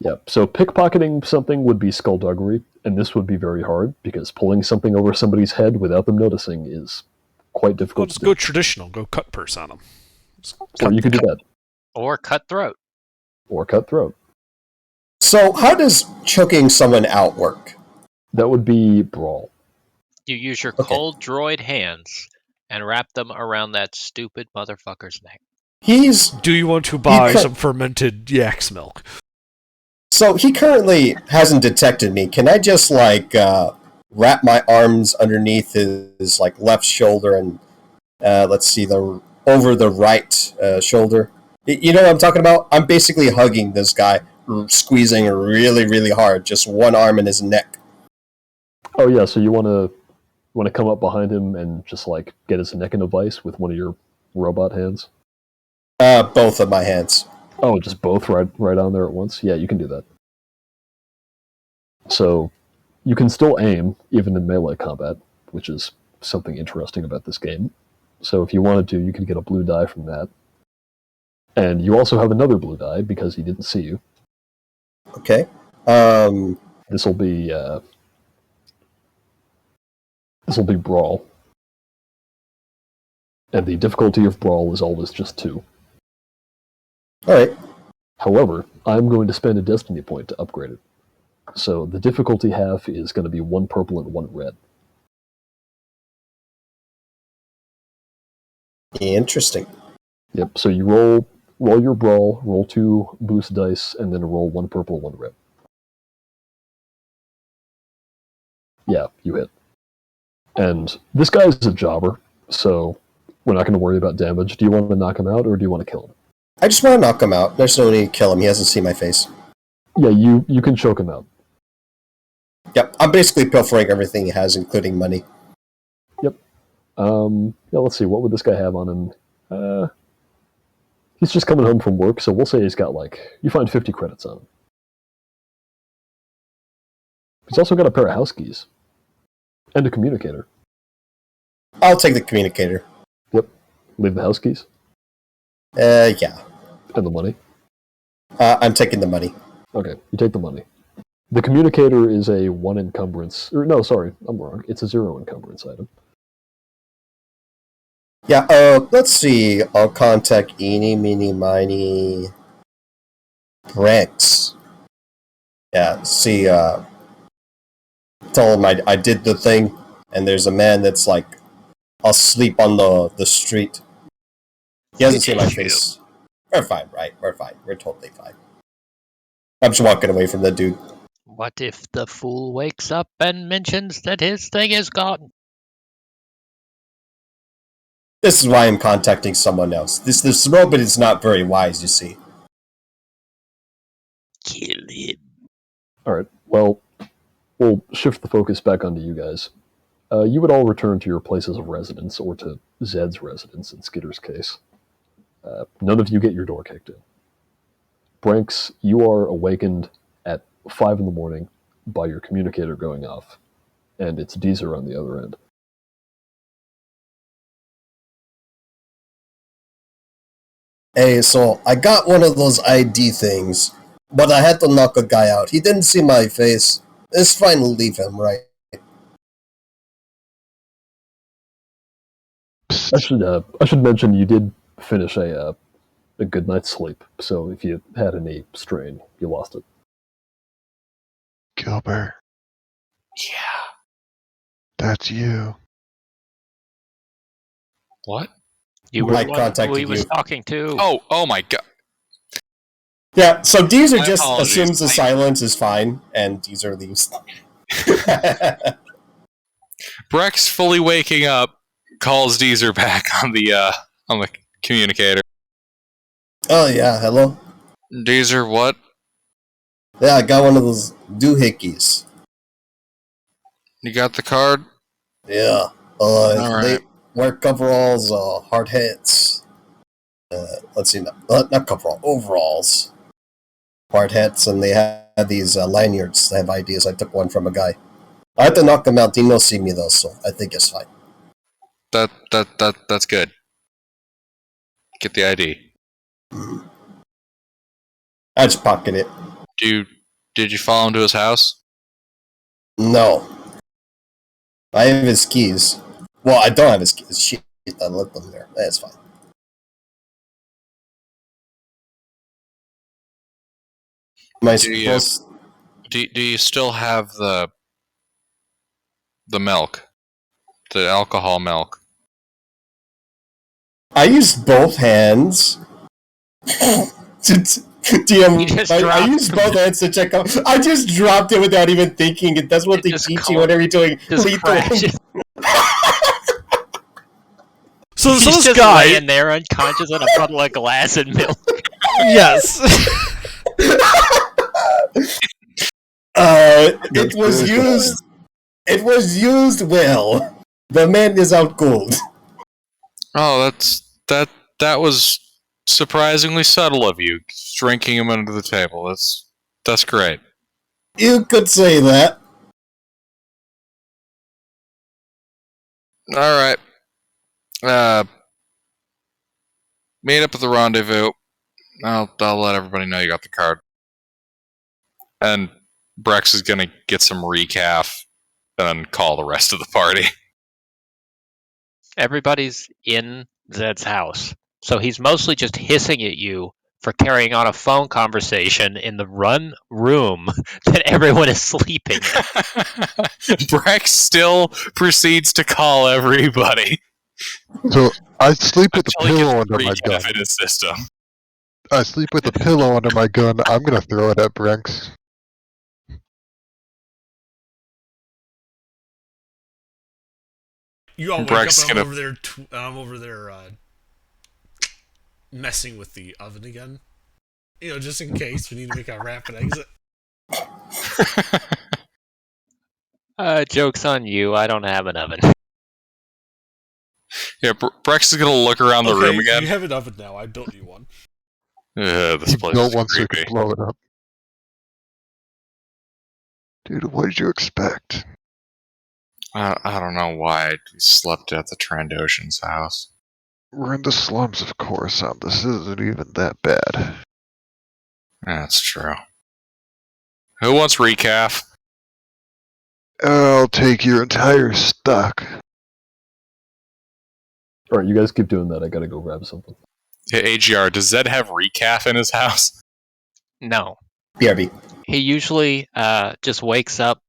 Yeah, so pickpocketing something would be skullduggery, and this would be very hard, because pulling something over somebody's head without them noticing is quite Go difficult just to go do. traditional. Go cut purse on them. Or you could do that. Or cutthroat. Or cut throat. So how does choking someone out work? That would be brawl. You use your Okay. cold droid hands and wrap them around that stupid motherfucker's neck. Do you want to buy cut- some fermented yak's milk? So he currently hasn't detected me. Can I just like wrap my arms underneath his like left shoulder and let's see over the right shoulder? You know what I'm talking about? I'm basically hugging this guy, squeezing really, really hard, just one arm in his neck. Oh yeah, so you want to come up behind him and just like get his neck in a vice with one of your robot hands? Both of my hands. Oh, just both right on there at once? Yeah, you can do that. So you can still aim, even in melee combat, which is something interesting about this game. So if you wanted to, you could get a blue die from that. And you also have another blue die, because he didn't see you. Okay. This will be brawl. And the difficulty of brawl is always just 2. Alright. However, I'm going to spend a destiny point to upgrade it. So the difficulty half is going to be 1 purple and 1 red. Interesting. Yep, so you roll your brawl, roll 2 boost dice, and then roll 1 purple, 1 red. Yeah, you hit. And this guy's a jobber, so we're not going to worry about damage. Do you want to knock him out, or do you want to kill him? I just want to knock him out. There's no need to kill him. He hasn't seen my face. Yeah, you can choke him out. Yep, I'm basically pilfering everything he has, including money. Yep. Yeah, let's see, what would this guy have on him? He's just coming home from work, so we'll say he's got you find 50 credits on him. He's also got a pair of house keys. And a communicator. I'll take the communicator. Yep. Leave the house keys. Yeah. And the money. I'm taking the money. Okay, you take the money. The communicator is a 1 encumbrance. No, sorry, I'm wrong. It's a 0 encumbrance item. Yeah, let's see. I'll contact Eeny, Meeny, Miny, Rex. Yeah, see, tell him I did the thing, and there's a man that's like asleep on the street. He hasn't seen my face. We're fine, right? We're fine. We're totally fine. I'm just walking away from the dude. What if the fool wakes up and mentions that his thing is gone? This is why I'm contacting someone else. This robot is not very wise, you see. Kill him. Alright, well, we'll shift the focus back onto you guys. You would all return to your places of residence, or to Zed's residence in Skitter's case. None of you get your door kicked in. Branks, you are awakened at 5 in the morning by your communicator going off, and it's Deezer on the other end. Hey, so I got one of those ID things, but I had to knock a guy out. He didn't see my face. It's fine to leave him, right? I should mention you did finish a good night's sleep, so if you had any strain, you lost it. Gilbert, Yeah. that's you. What? You I were the one contacted who he was you. talking to. Oh my god. Yeah, so Deezer My just apologies. assumes the silence is fine, and Deezer leaves. Brex, fully waking up, calls Deezer back on the communicator. Oh, yeah, hello? Deezer, what? Yeah, I got one of those doohickeys. You got the card? Yeah. All right. wear coveralls, hard hats. Let's see, not coverall, overalls, hard hats, and they have these lanyards. They have IDs. I took one from a guy. I had to knock them out. He no see me though, so I think it's fine. That's good. Get the ID. I just pocket it. Did you follow him to his house? No. I have his keys. Well, I don't have his keys. Shit, I left them there. That's fine. Am I supposed... Do you still have the milk? The alcohol milk? I used both hands. DM, I used both hands to check out. I just dropped it without even thinking. That's what they teach you whenever you're doing lethal. So He's this just guy laying there unconscious on a puddle of glass and milk. Yes. It was used. It was used well. The man is out cold. Oh, that was surprisingly subtle of you, drinking him under the table. That's great. You could say that. All right. Meet up at the rendezvous. I'll let everybody know you got the card. And Brex is gonna get some recaf and then call the rest of the party. Everybody's in Zed's house, so he's mostly just hissing at you for carrying on a phone conversation in the room that everyone is sleeping in. Brex still proceeds to call everybody. So I sleep with a Until he pillow gets under my recaf gun. in his system. I sleep with a pillow under my gun. I'm gonna throw it at Brex. You all wake Breck's up and gonna- I'm over there messing with the oven again. You know, just in case we need to make a rapid exit. Joke's on you, I don't have an oven. Yeah, Brex is gonna look around the room again. You have an oven now. I built you one. This place No is one so creepy. can blow it up. Dude, what did you expect? I don't know why I slept at the Trandoshan's house. We're in the slums of Coruscant. This isn't even that bad. That's true. Who wants recaf? I'll take your entire stock. Alright, you guys keep doing that. I gotta go grab something. Hey, AGR, does Zed have recaf in his house? No. BRB. He usually just wakes up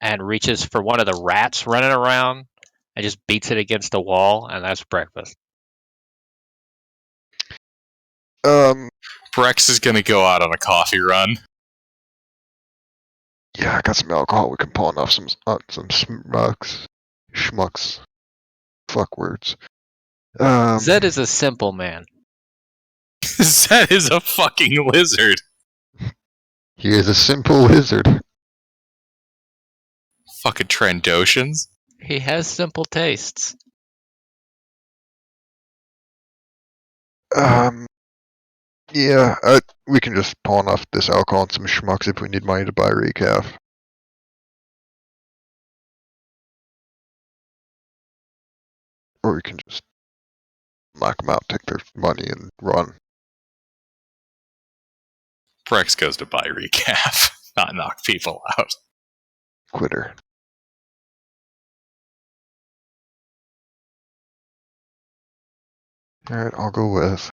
and reaches for one of the rats running around and just beats it against the wall, and that's breakfast. Brex is gonna go out on a coffee run. Yeah, I got some alcohol. We can pawn off some schmucks. Fuck words. Zed is a simple man. Zed is a fucking lizard. He is a simple lizard. Fucking Trandoshans. He has simple tastes. Yeah, we can just pawn off this alcohol and some schmucks if we need money to buy recaf. Or we can just knock them out, take their money, and run. Brex goes to buy recaf, not knock people out. Quitter. Alright, I'll go with.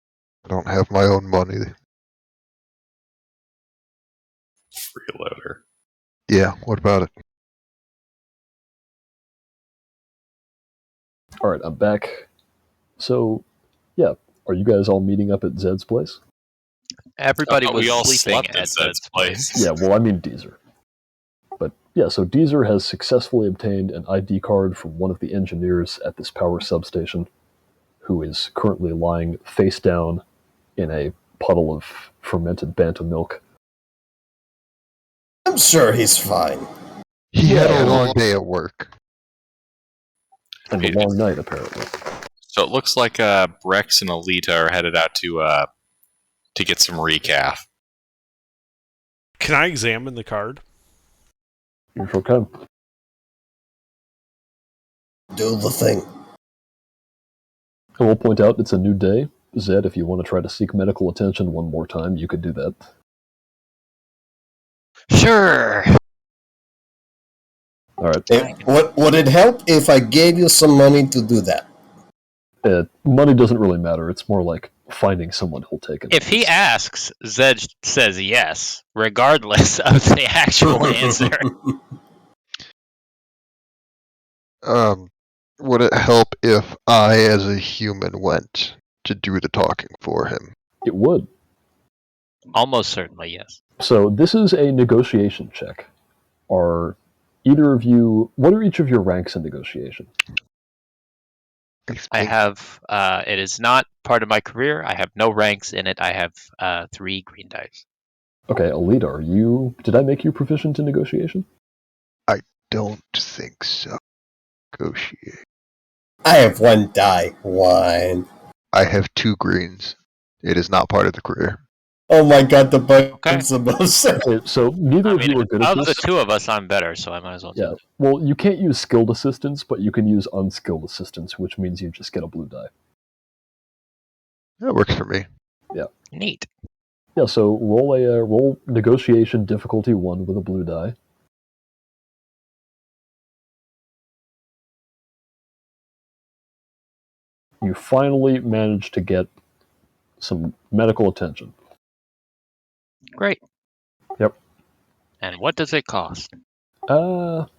I don't have my own money. Freeloader. Yeah, what about it? Alright, I'm back. So, yeah, are you guys all meeting up at Zed's place? Everybody was we all sleeping slept at at Zed's Zed's place. place. Yeah, well, I mean Deezer. But yeah, so Deezer has successfully obtained an ID card from one of the engineers at this power substation, who is currently lying face down in a puddle of fermented banta milk. I'm sure he's fine. He had Yeah, a long day at work. And the long night, apparently. So it looks like Brex and Alita are headed out to get some recaf. Can I examine the card? You sure can. Do the thing. I will point out it's a new day. Zed, if you want to try to seek medical attention one more time, you could do that. Sure. All right. Would it help if I gave you some money to do that? Money doesn't really matter. It's more like finding someone who'll take it. If he asks, Zed says yes, regardless of the actual answer. Would it help if I, as a human, went to do the talking for him? It would. Almost certainly, yes. So this is a negotiation check. Are either of you... What are each of your ranks in negotiation? I have, it is not part of my career. I have no ranks in it. I have 3 green dice. Okay, Alita, are you... Did I make you proficient in negotiation? Don't think so. Negotiate. I have 1 die. 1. I have 2 greens. It is not part of the career. Oh my god, the bugs above. Okay, so neither of you are good at Of this. the 2 of us, I'm better, so I might as well do Yeah. it. Well, you can't use skilled assistance, but you can use unskilled assistance, which means you just get a blue die. That works for me. Neat. Yeah, so roll negotiation difficulty 1 with a blue die. You finally managed to get some medical attention. Great. Yep. And what does it cost? Let's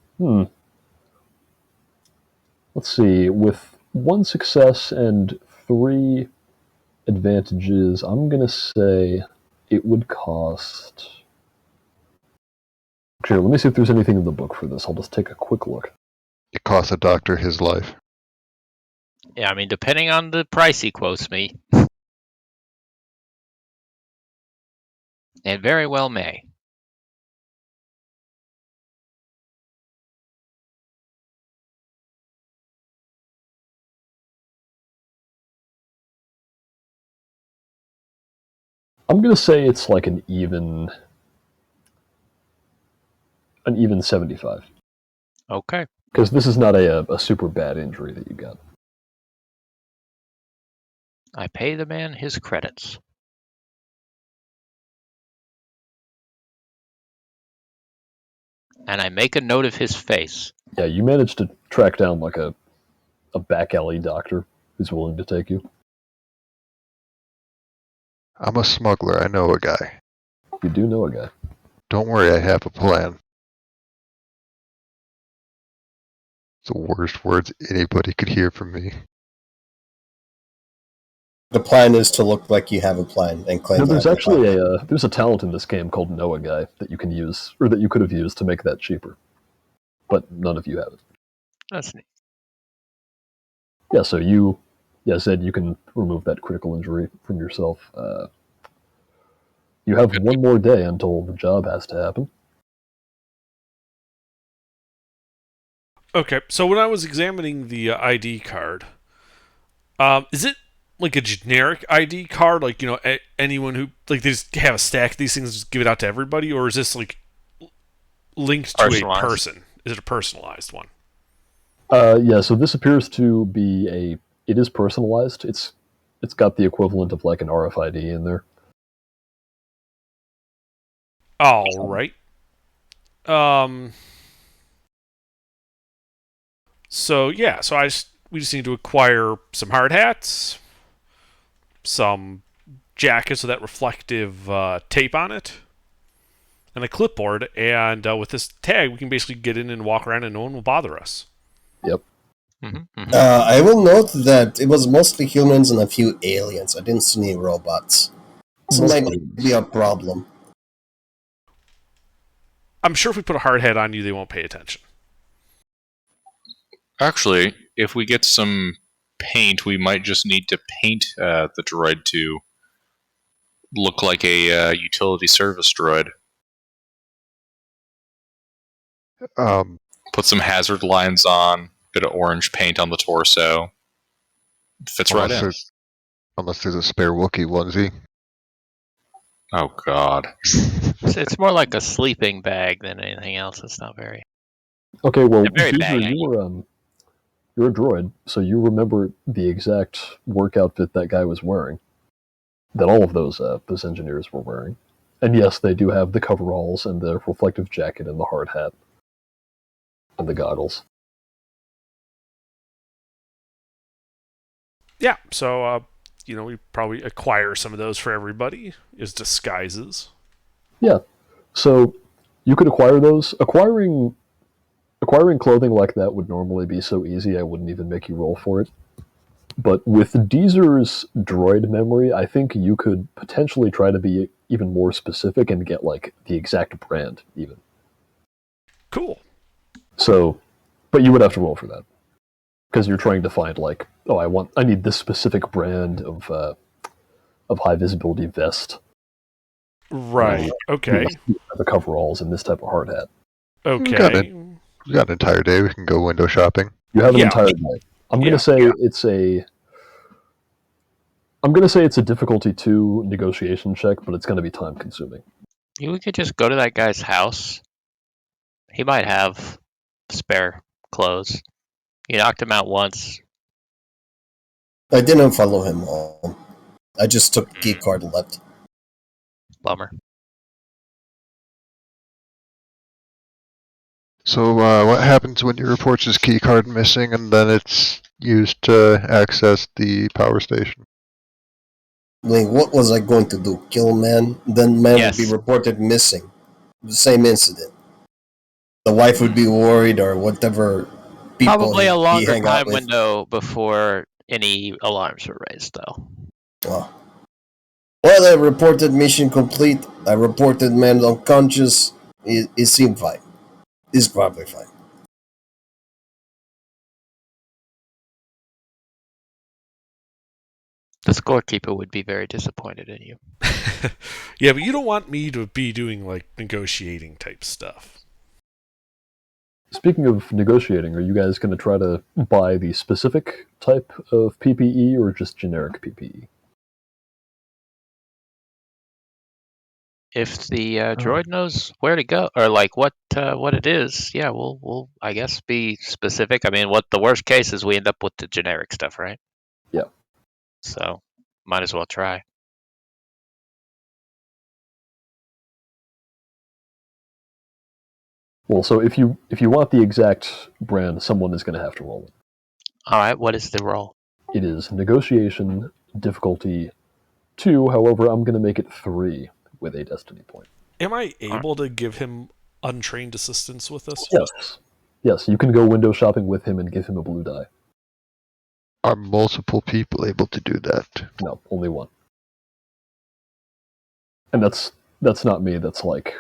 see. With 1 success and 3 advantages, I'm gonna say it would cost... Actually, let me see if there's anything in the book for this. I'll just take a quick look. It costs a doctor his life. Yeah, I mean, depending on the price he quotes me, it very well may. I'm gonna say it's like an even 75. Okay. Because this is not a super bad injury that you got. I pay the man his credits. And I make a note of his face. Yeah, you managed to track down like a back alley doctor who's willing to take you. I'm a smuggler. I know a guy. You do know a guy. Don't worry, I have a plan. It's the worst words anybody could hear from me. The plan is to look like you have a plan and claim. No, there's that actually there's a talent in this game called Know a Guy that you can use, or that you could have used to make that cheaper. But none of you have it. That's neat. Yeah, so Zed, you can remove that critical injury from yourself. You have 1 more day until the job has to happen. Okay, so when I was examining the ID card, is it like a generic ID card? Like, anyone who, like, they just have a stack of these things, just give it out to everybody? Or is this, like, linked to a person? Is it a personalized one? Yeah, so this appears to be it is personalized. It's got the equivalent of like an RFID in there. All right. So yeah, we just need to acquire some hard hats, some jackets with that reflective tape on it, and a clipboard. And with this tag, we can basically get in and walk around, and no one will bother us. Yep. I will note that it was mostly humans and a few aliens. I didn't see any robots. So it might be a problem. I'm sure if we put a hard hat on you, they won't pay attention. Actually, if we get some paint, we might just need to paint the droid to look like a utility service droid. Put some hazard lines on, Bit of orange paint on the torso. Fits right in. Unless there's a spare Wookiee onesie. Oh God. It's more like a sleeping bag than anything else. It's not very. Okay, well, They're very Deidre, baggy. you're a droid, so you remember the exact work outfit that guy was wearing, that all of those engineers were wearing. And yes, they do have the coveralls and the reflective jacket and the hard hat and the goggles. Yeah, so we probably acquire some of those for everybody as disguises. Yeah, so you could acquire those. Acquiring clothing like that would normally be so easy I wouldn't even make you roll for it. But with Deezer's droid memory, I think you could potentially try to be even more specific and get like the exact brand even. Cool. So, but you would have to roll for that because you're trying to find like, oh, I need this specific brand of high visibility vest. Right. Okay. The coveralls and this type of hard hat. Okay. We got an entire day. We can go window shopping. You have an entire day. I'm gonna say it's a difficulty 2 negotiation check, but it's gonna be time consuming. We could just go to that guy's house. He might have spare clothes. You knocked him out once. I didn't follow him home. I just took the key card and left. Bummer. So what happens when you report his key card missing and then it's used to access the power station? Like, what was I going to do? Kill man? Then man would be reported missing. The same incident. The wife would be worried or whatever. Probably a longer time window before any alarms were raised, though. Oh. Well, I reported mission complete. I reported man unconscious. It seemed fine. It's probably fine. The scorekeeper would be very disappointed in you. Yeah, but you don't want me to be doing like negotiating type stuff. Speaking of negotiating, are you guys going to try to buy the specific type of PPE or just generic PPE? If the droid knows where to go or like what it is, yeah, we'll I guess be specific. I mean, what the worst case is we end up with the generic stuff, right? Yeah. So might as well try. Well, so if you want the exact brand, someone is going to have to roll it. All right, what is the roll? It is negotiation difficulty 2. However, I'm going to make it 3 with a destiny point. Am I able to give him untrained assistance with this? Yes, you can go window shopping with him and give him a blue die. Are multiple people able to do that? No, only one. And that's not me. That's like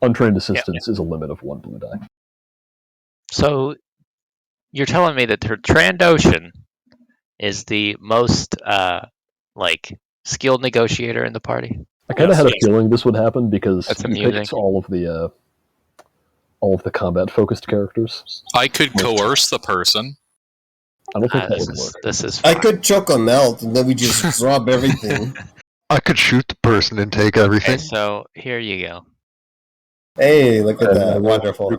untrained assistance is a limit of 1 blue die. So you're telling me that Trandoshan is the most like skilled negotiator in the party? I kind of had a feeling this would happen because you picked all of the combat focused characters. I could coerce the person. I don't think that would work. This is fine. I could choke them out and then we just drop everything. I could shoot the person and take everything. Okay, so here you go. Hey, look at that. Wonderful.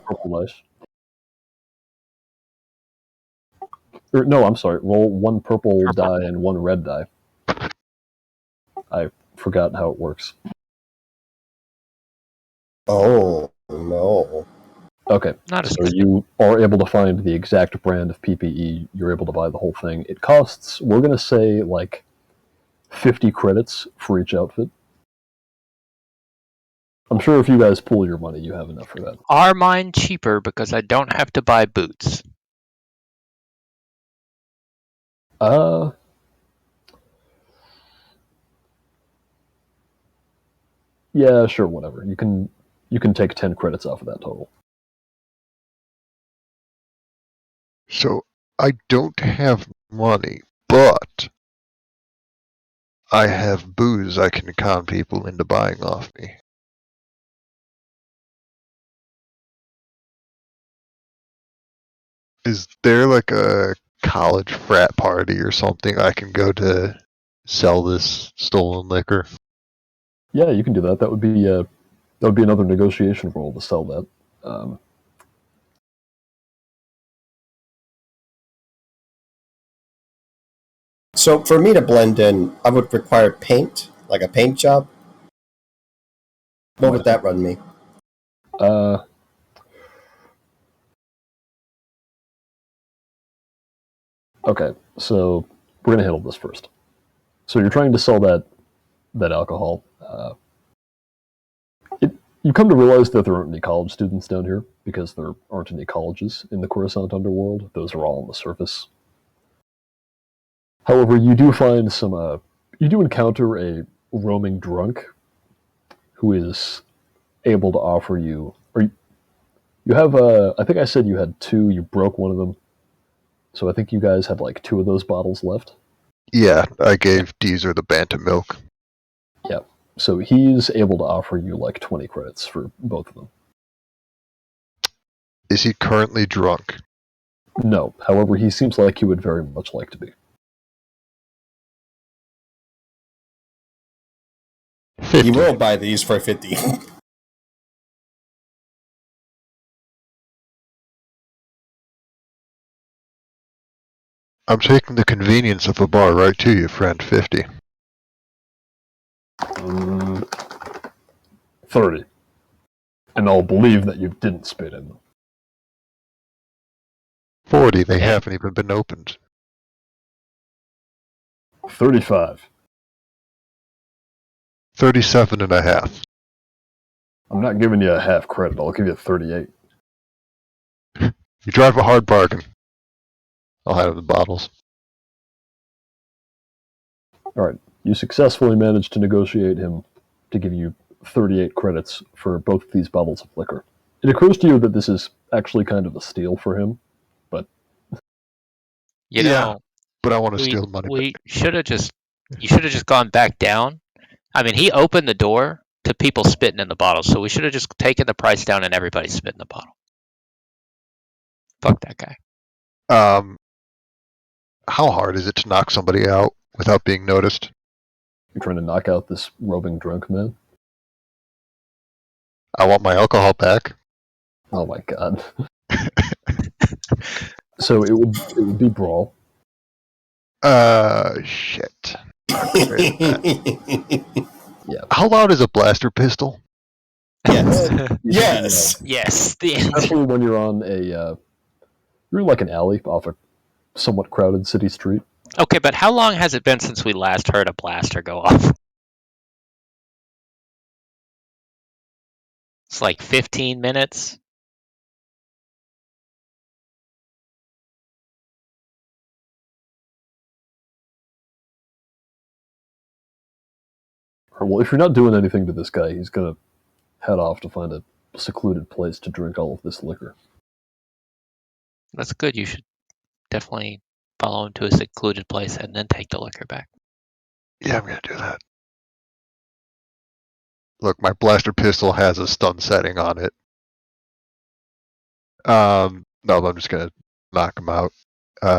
No, I'm sorry. Roll 1 purple die and 1 red die. I forgot how it works. Oh, no. Okay, so you are able to find the exact brand of PPE. You're able to buy the whole thing. It costs, we're going to say, like 50 credits for each outfit. I'm sure if you guys pool your money, you have enough for that. Are mine cheaper because I don't have to buy boots? Yeah, sure, whatever. You can take 10 credits off of that total. So I don't have money, but I have booze I can con people into buying off me. Is there like a college frat party or something I can go to sell this stolen liquor? Yeah, you can do that. That would be another negotiation roll to sell that. So for me to blend in, I would require paint, like a paint job. What would that run me? Okay, so we're gonna handle this first. So you're trying to sell that alcohol. You come to realize that there aren't any college students down here because there aren't any colleges in the Coruscant underworld. Those are all on the surface. However, you do find you do encounter a roaming drunk who is able to offer you, or you have I think I said you had two. You broke one of them, so I think you guys had like two of those bottles left. Yeah, I gave Deezer the Bantam milk. Yeah. So he's able to offer you like 20 credits for both of them. Is he currently drunk? No. However, he seems like he would very much like to be. 50. You will buy these for 50. I'm taking the convenience of a bar right to you, friend. 50. 30. And I'll believe that you didn't spit in them. 40. They haven't even been opened. 35. 37 and a half. I'm not giving you a half credit. I'll give you 38. You drive a hard bargain. I'll have the bottles. All right. You successfully managed to negotiate him to give you 38 credits for both of these bottles of liquor. It occurs to you that this is actually kind of a steal for him, but You Yeah. know, But I want to we steal money. we should have just you should have just gone back down. I mean, he opened the door to people spitting in the bottle, so we should have just taken the price down and everybody spit in the bottle. Fuck that guy. How hard is it to knock somebody out without being noticed? you're trying to knock out this roving drunk man. I want my alcohol back. Oh my god. So it would be brawl. Shit. Yeah. How loud is a blaster pistol? Yes. Yes. Yes. The Especially when you're on you're in like an alley off a somewhat crowded city street. Okay, but how long has it been since we last heard a blaster go off? It's like 15 minutes. Well, if you're not doing anything to this guy, he's gonna head off to find a secluded place to drink all of this liquor. That's good. You should definitely follow him to a secluded place and then take the liquor back. Yeah, I'm gonna do that. Look, my blaster pistol has a stun setting on it. No, I'm just gonna knock him out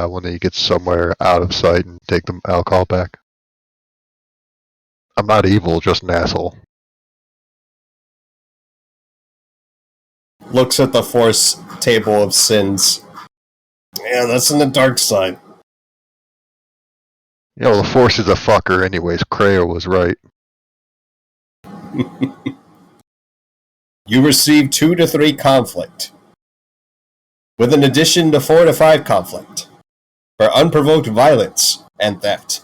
when he gets somewhere out of sight and take the alcohol back. I'm not evil, just an asshole. Looks at the Force table of sins. Yeah, that's in the dark side. You know, the Force is a fucker anyways. Kreia was right. You receive 2 to 3 conflict, with an addition to 4 to 5 conflict for unprovoked violence and theft.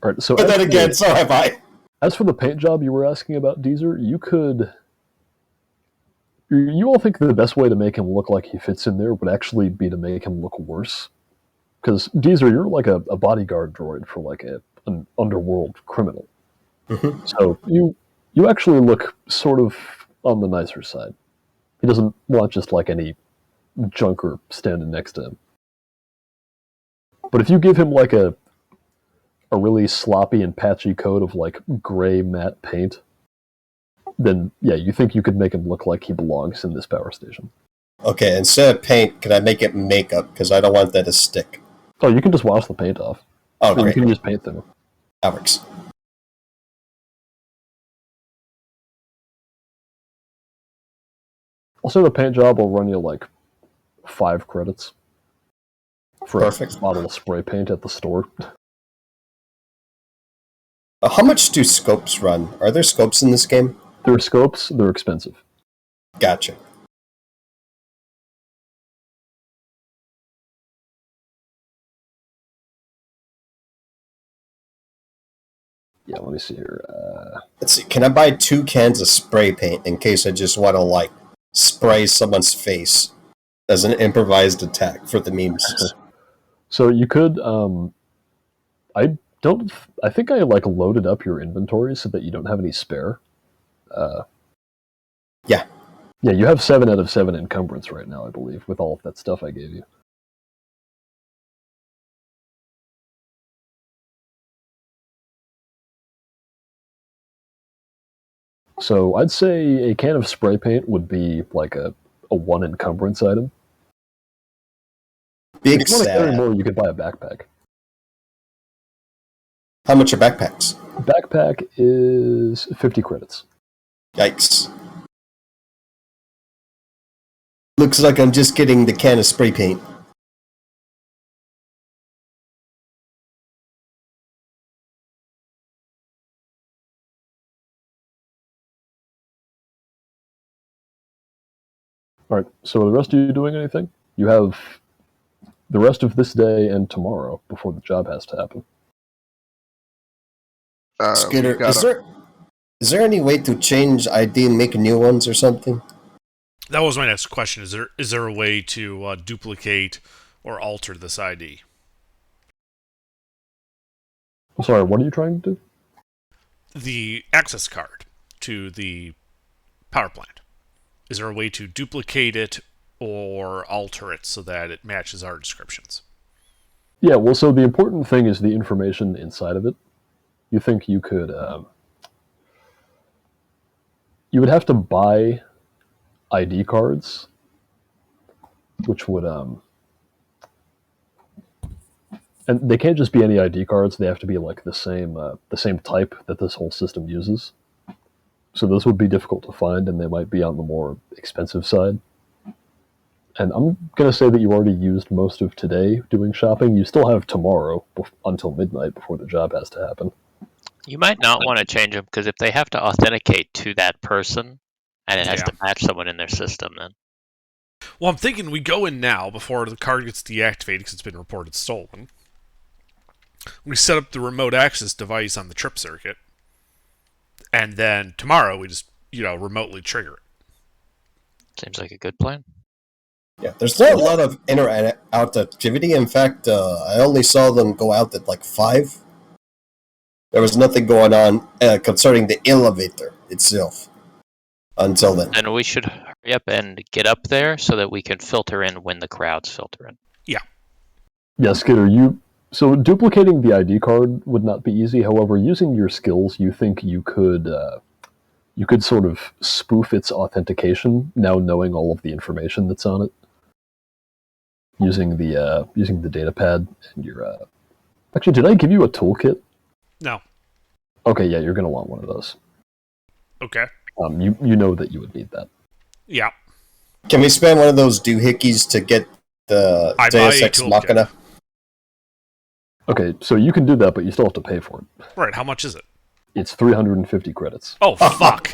All right. So But then again, so have I. as for the paint job you were asking about, Deezer, you could. You all think the best way to make him look like he fits in there would actually be to make him look worse. Because Deezer, you're like a bodyguard droid for like an underworld criminal. Mhm. So you actually look sort of on the nicer side. He doesn't want just like any junker standing next to him. But if you give him like a really sloppy and patchy coat of like gray matte paint, then yeah, you think you could make him look like he belongs in this power station. Okay, instead of paint, can I make it makeup? Because I don't want that to stick. Oh, you can just wash the paint off. Oh, Or you great. can use paint thinner. That works. Also, the paint job will run you like 5 credits for Perfect. a bottle of spray paint at the store. How much do scopes run? Are there scopes in this game? Their scopes, they're expensive. Gotcha. Yeah, let me see here. Let's see. Can I buy 2 cans of spray paint in case I just want to like spray someone's face as an improvised attack for the memes? So you could. I don't. I think I like loaded up your inventory so that you don't have any spare. Yeah. Yeah, you have 7 out of 7 encumbrance right now, I believe, with all of that stuff I gave you. So I'd say a can of spray paint would be like a 1 encumbrance item. Big If you want to carry sad. more, you could buy a backpack. How much are backpacks? Backpack is 50 credits. Yikes. Looks like I'm just getting the can of spray paint. All right. So are the rest of you doing anything? You have the rest of this day and tomorrow before the job has to happen. Scooter, is there any way to change ID and make new ones or something? That was my next question. Is there a way to duplicate or alter this ID? I'm sorry, what are you trying to do? The access card to the power plant. Is there a way to duplicate it or alter it so that it matches our descriptions? Yeah, well, so the important thing is the information inside of it. You think you could, you would have to buy ID cards, which would, and they can't just be any ID cards. They have to be like the same type that this whole system uses. So those would be difficult to find, and they might be on the more expensive side. And I'm going to say that you already used most of today doing shopping. You still have tomorrow until midnight before the job has to happen. You might not want to change them because if they have to authenticate to that person and it has to match someone in their system, then. Well, I'm thinking we go in now before the card gets deactivated because it's been reported stolen. We set up the remote access device on the trip circuit, and then tomorrow we just remotely trigger it. Seems like a good plan. Yeah, there's not a lot of in or out activity. In fact, I only saw them go out at like 5. There was nothing going on concerning the elevator itself until then. And we should hurry up and get up there so that we can filter in when the crowds filter in. Yeah, Skidder, so duplicating the ID card would not be easy. However, using your skills, you think you could sort of spoof its authentication, now knowing all of the information that's on it, using the data pad and your. Actually, did I give you a toolkit? No. Okay, yeah, you're gonna want one of those. Okay. You know that you would need that. Yeah. Can we spend one of those doohickeys to get the Deus Ex Machina? Okay, so you can do that, but you still have to pay for it. Right, how much is it? It's 350 credits. Oh, fuck.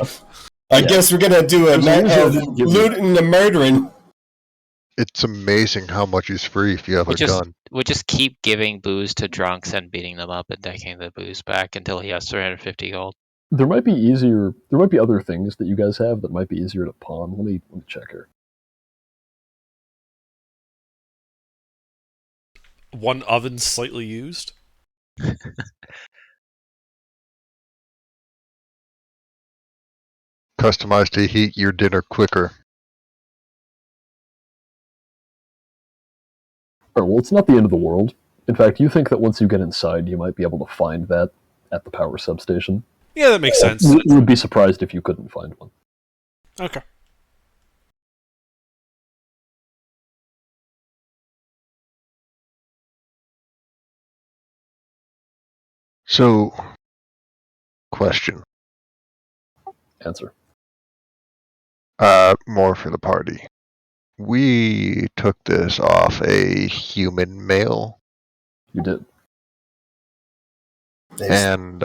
I guess we're gonna do a night of looting and murdering. It's amazing how much is free if you have a gun. We'll just keep giving booze to drunks and beating them up and taking the booze back until he has 350 gold. There might be other things that you guys have that might be easier to pawn. Let me check here. One oven slightly used? Customized to heat your dinner quicker. Alright, well, it's not the end of the world. In fact, you think that once you get inside, you might be able to find that at the power substation. Yeah, that makes sense. You would be surprised if you couldn't find one. Okay. So, question. Answer. More for the party. We took this off a human male, You did. and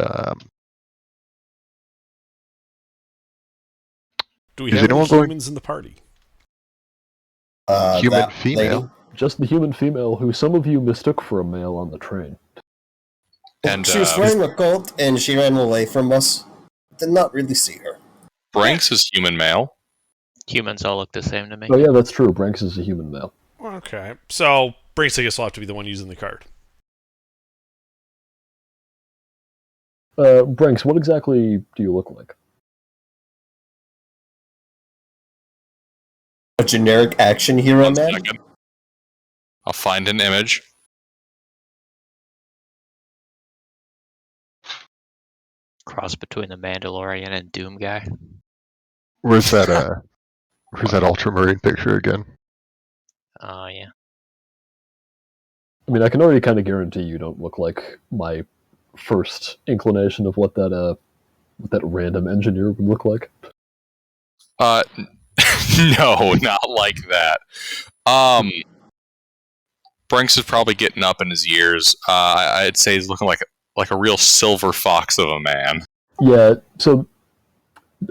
Do we Is have any anyone going- humans in the party? human that female. lady. Just the human female who some of you mistook for a male on the train. And She was wearing a coat and she ran away from us. Did not really see her. Branks is human male. Humans all look the same to me. Oh yeah, that's true. Branks is a human male. Okay. So, Brinks, I guess, will have to be the one using the card. Branks, what exactly do you look like? A generic action hero One man? second. I'll find an image. Cross between the Mandalorian and Doom guy. Where's that ultramarine picture again? Oh, yeah. I mean, I can already kind of guarantee you don't look like my first inclination of what that random engineer would look like. No, not like that. Branks is probably getting up in his years. I'd say he's looking like a real silver fox of a man. Yeah, so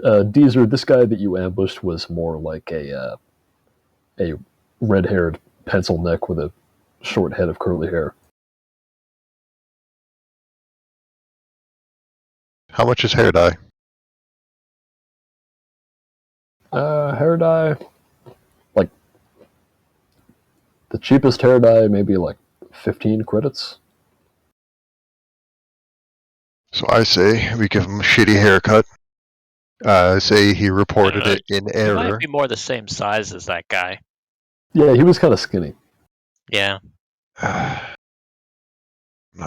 Deezer, this guy that you ambushed was more like a red-haired pencil neck with a short head of curly hair. How much is hair dye? Hair dye, like the cheapest hair dye, maybe like 15 credits. So I say we give him a shitty haircut. Say he reported it in He might error. be more the same size as that guy. Yeah, he was kind of skinny. Yeah. Not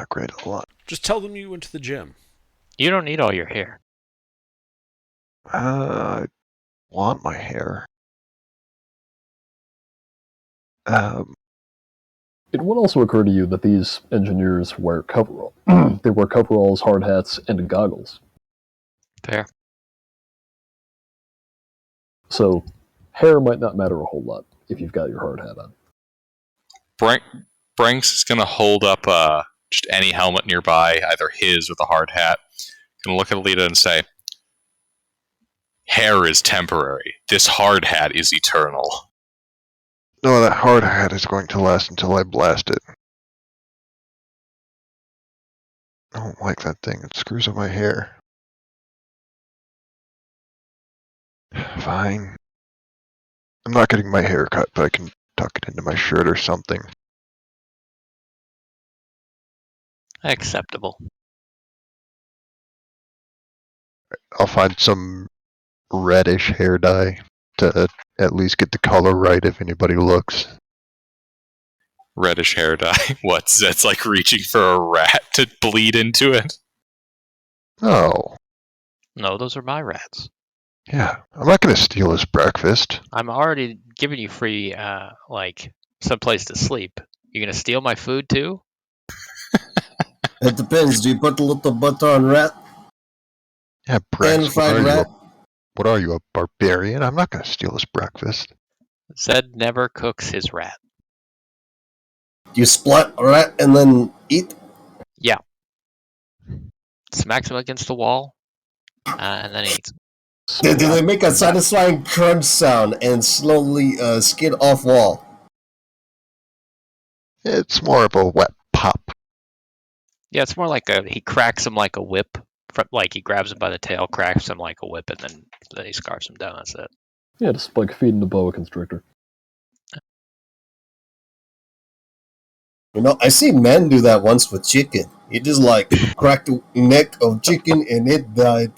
great a lot. Just tell them you went to the gym. You don't need all your hair. I want my hair. It would also occur to you that these engineers wear coveralls. They wear coveralls, hard hats, and goggles. Fair. So hair might not matter a whole lot if you've got your hard hat on. Branks is going to hold up just any helmet nearby, either his or the hard hat. Going to look at Alita and say, hair is temporary. This hard hat is eternal. No, that hard hat is going to last until I blast it. I don't like that thing. It screws up my hair. Fine. I'm not getting my hair cut, but I can tuck it into my shirt or something. Acceptable. I'll find some reddish hair dye to at least get the color right if anybody looks. Reddish hair dye. What's that's like reaching for a rat to bleed into it? Oh, No, those are my rats. yeah. I'm not going to steal his breakfast. I'm already giving you free, someplace to sleep. You gonna steal my food too? It depends. Do you put a little butter on rat? Yeah, breakfast. fried rat? What are you, a barbarian? I'm not going to steal his breakfast. Zed never cooks his rat. You splat a rat and then eat? Yeah. Smacks him against the wall, and then eats. Do they make a satisfying crunch sound and slowly skid off wall? It's more of a wet pop. Yeah, it's more like he cracks him like a whip. Like he grabs him by the tail, cracks him like a whip, and then he scarfs him down. That's it. Yeah, just like feeding a boa constrictor. You know, I see men do that once with chicken. You just like crack the neck of chicken and it died.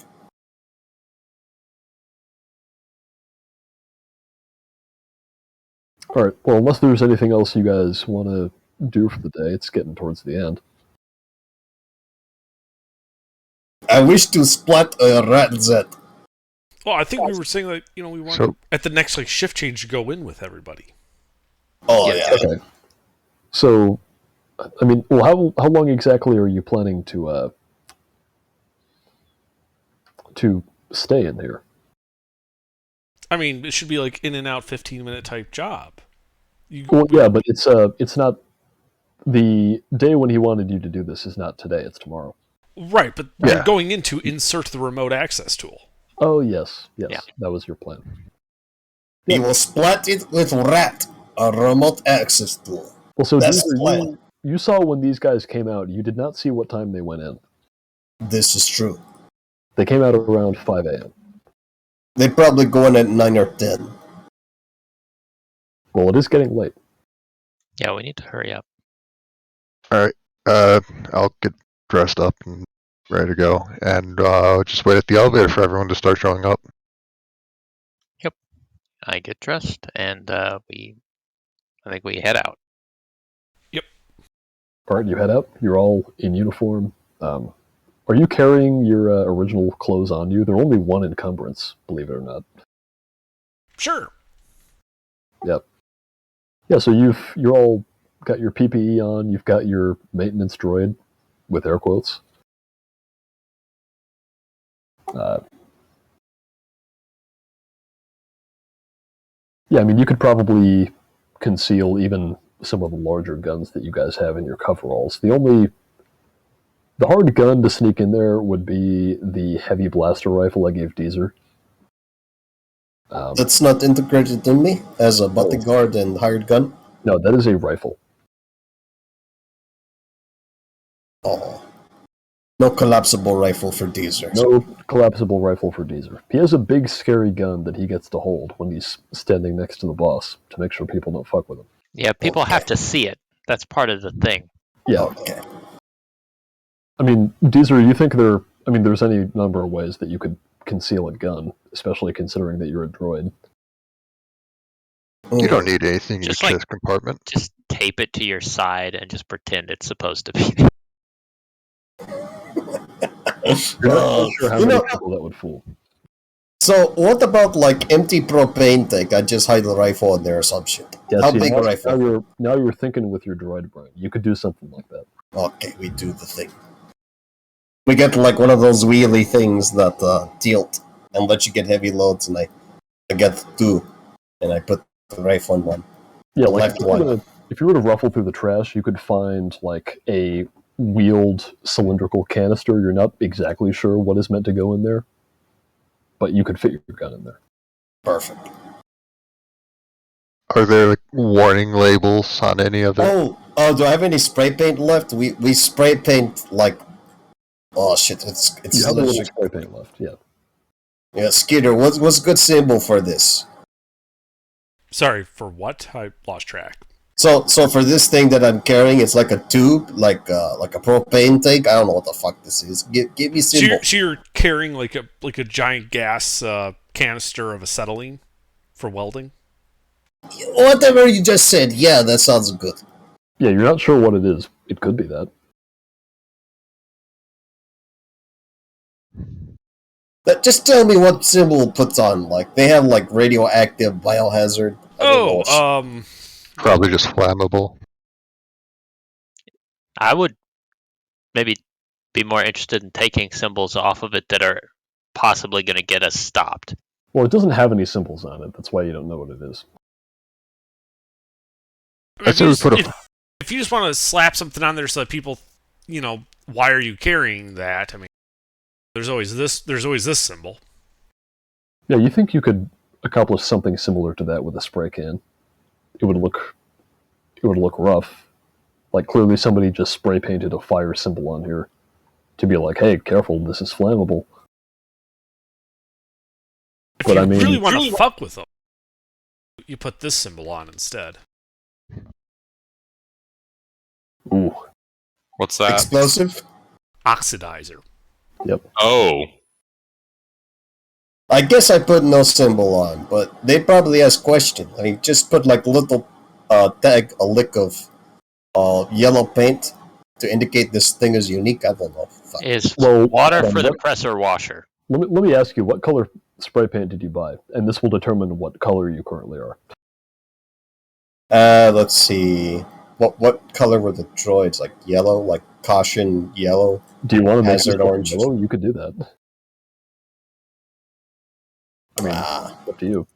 Alright, well, unless there's anything else you guys want to do for the day, it's getting towards the end. I wish to splat a rat Zed. Well, I think we were saying that we want at the next shift change to go in with everybody. Oh yeah. Okay. So, I mean, well, how long exactly are you planning to to stay in here. I mean, it should be like in and out 15-minute type job. Well, yeah, but it's not the day when he wanted you to do this is not today, it's tomorrow. Right, but Yeah. I'm going in to insert the remote access tool. Oh, yes, Yeah. that was your plan. We will splat it with rat, a remote access tool. Well, so That's Deezer, the plan. you saw when these guys came out, you did not see what time they went in. This is true. They came out around 5 a.m. They probably go in at 9 or 10. Well, it is getting late. Yeah, we need to hurry up. Alright, I'll get dressed up and ready to go, and just wait at the elevator for everyone to start showing up. I get dressed, and I think we head out. All right, you head up. You're all in uniform. Are you carrying your original clothes on you? They're only one encumbrance, believe it or not. Sure. Yep. Yeah, so you're all got your PPE on. You've got your maintenance droid, with air quotes. Yeah, I mean, you could probably conceal even some of the larger guns that you guys have in your coveralls. The hard gun to sneak in there would be the heavy blaster rifle I gave Deezer. That's not integrated in me as a bodyguard and hired gun. No, that is a rifle. Oh. No collapsible rifle for Deezer. No collapsible rifle for Deezer. He has a big, scary gun that he gets to hold when he's standing next to the boss to make sure people don't fuck with him. Yeah, people Okay. have to see it. That's part of the thing. Yeah. Okay. I mean, Deezer, you think there's any number of ways that you could conceal a gun, especially considering that you're a droid. You don't need anything in your Just like- chest compartment. Just tape it to your side and just pretend it's supposed to be there. You're not sure how you many know, people that would fool. so what about like empty propane tank? I just hide the rifle in there or some shit. Yeah, How see, big a rifle? Now you're thinking with your droid brain. You could do something like that. Okay, we do the thing. We get like one of those wheelie things that tilt and let you get heavy loads, and I get two, and I put the rifle in one. Yeah, The like left one. if you were to ruffle through the trash, you could find like a wheeled cylindrical canister. You're not exactly sure what is meant to go in there, but you could fit your gun in there. Perfect. Are there like warning labels on any of it? Oh, do I have any spray paint left? We spray paint like. Oh shit! It's You have a little legit- spray paint left. Yeah. Yeah, Skeeter. What's a good symbol for this? Sorry, for what? I lost track. So for this thing that I'm carrying, it's like a tube, like a propane tank. I don't know what the fuck this is. Give me So symbol. you're carrying like a giant gas canister of acetylene for welding? Whatever you just said. Yeah, that sounds good. Yeah, you're not sure what it is. It could be that. But just tell me what symbol it puts on. Like they have like radioactive biohazard. I don't know. Probably just flammable. I would maybe be more interested in taking symbols off of it that are possibly going to get us stopped. Well, it doesn't have any symbols on it. That's why you don't know what it is. I'd say we put a If you just want to slap something on there so that people, why are you carrying that? I mean, there's always this symbol. Yeah, you think you could accomplish something similar to that with a spray can? It would look rough. Like clearly somebody just spray painted a fire symbol on here to be like, "Hey, careful, this is flammable." If But you I mean- really want to fuck with them, you put this symbol on instead. Ooh, What's that? Explosive. Oxidizer. Oh, I guess I put no symbol on, but they probably ask question. I mean, just put like little tag, a lick of yellow paint to indicate this thing is unique. I don't know. Fuck. Is Well, water hold for on, the what- pressure washer. let me ask you, what color spray paint did you buy? And this will determine what color you currently are. Let's see. What color were the droids? Like yellow, like caution yellow. Do you want to make Hazard yourself orange. yellow? You could do that. I mean, Ah, up to you.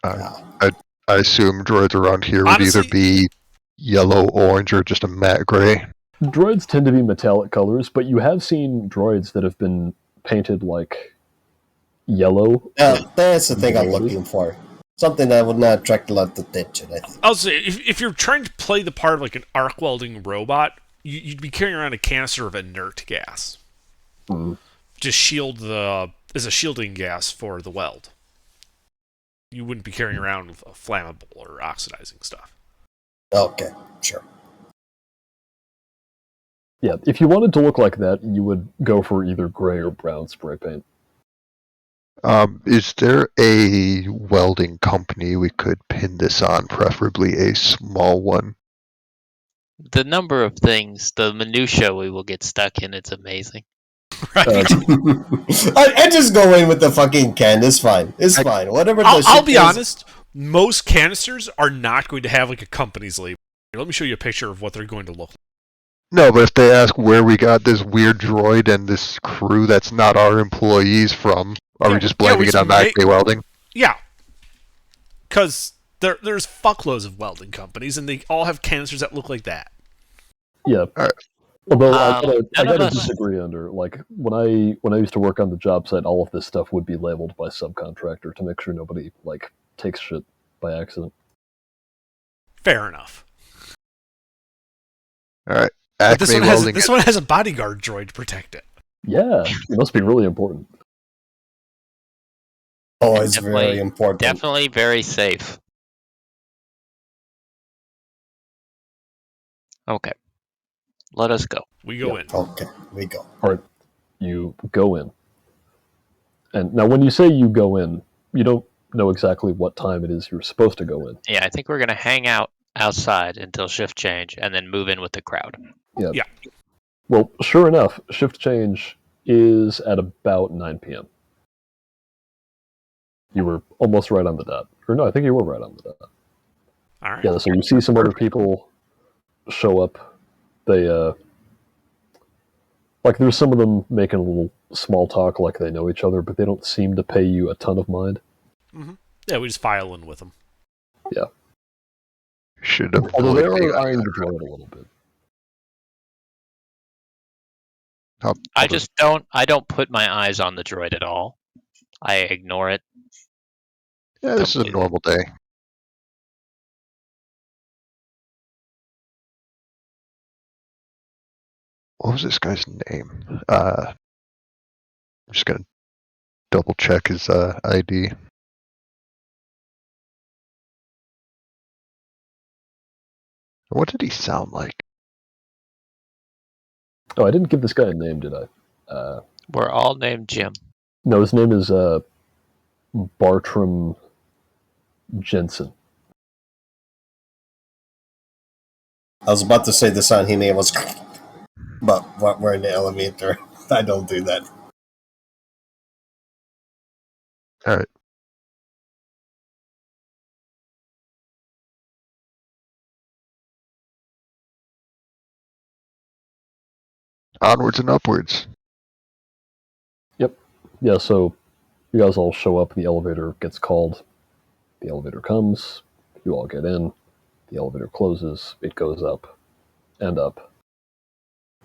I assume droids around here would Honestly- either be yellow, orange, or just a matte gray. Droids tend to be metallic colors, but you have seen droids that have been painted like yellow. that's the thing I'm Gold. looking for. Something that would not attract a lot of attention, I think. I'll say, if you're trying to play the part of like an arc welding robot, you'd be carrying around a canister of inert gas. Mm. Just shield as a shielding gas for the weld. You wouldn't be carrying around with flammable or oxidizing stuff. Okay, sure. Yeah, if you wanted to look like that, you would go for either gray or brown spray paint. Is there a welding company we could pin this on, preferably a small one? The number of things, the minutia we will get stuck in, it's amazing. Right? I just go in with the fucking can. It's fine. It's fine. Whatever the I'll shit be is- honest. Most canisters are not going to have like a company's label. Here, let me show you a picture of what they're going to look like. No, but if they ask where we got this weird droid and this crew that's not our employees from, are we just blaming it on Mac Welding? Yeah, because there's fuckloads of welding companies, and they all have canisters that look like that. Yeah. Alright. Although I none of gotta us- disagree under like when I used to work on the job site, all of this stuff would be labeled by subcontractor to make sure nobody like takes shit by accident. Fair enough. Alright. But this Acme one has Welding. this one has a bodyguard droid to protect it. Yeah, it must be really important. Oh, it's Definitely- very important. Definitely very safe. Okay. Let us go. We go Yeah. in. Okay, we go. You go in, and now when you say you go in, you don't know exactly what time it is you're supposed to go in. Yeah, I think we're gonna hang out outside until shift change, and then move in with the crowd. Well, sure enough, shift change is at about 9 p.m. You were almost right on the dot. Or no, I think you were right on the dot. All right. Yeah, so you see some other people show up. They, like, there's some of them making a little small talk like they know each other, but they don't seem to pay you a ton of mind. Yeah, we just file in with them. Should have. Although they are eyeing the droid a little bit. I don't put my eyes on the droid at all. I ignore it. Yeah, this is a normal day. What was this guy's name? I'm just gonna double check his ID. What did he sound like? Oh, I didn't give this guy a name, did I? We're all named Jim. No, his name is Bartram Jensen. I was about to say the sound he made was, but we're in the elevator. I don't do that. All right. Onwards and upwards. Yeah, so you guys all show up, the elevator gets called, the elevator comes, you all get in, the elevator closes, it goes up and up.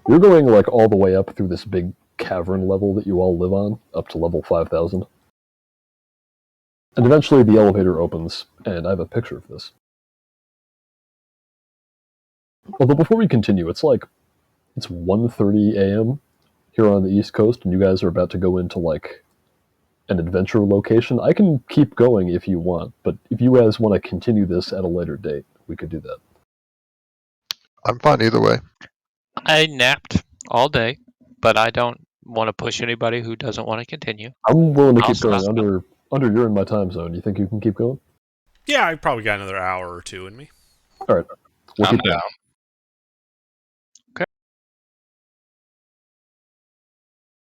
You're going like all the way up through this big cavern level that you all live on, up to level 5000. And eventually the elevator opens, and I have a picture of this. Although before we continue, it's 1:30 a.m. here on the East Coast, and you guys are about to go into like an adventure location. I can keep going if you want, but if you guys want to continue this at a later date, we could do that. I'm fine either way. I napped all day, but I don't want to push anybody who doesn't want to continue. I'm willing to I'll keep going stop. under you're in my time zone. You think you can keep going? Yeah, I probably got another hour or two in me. All right, we'll I'm keep going. down.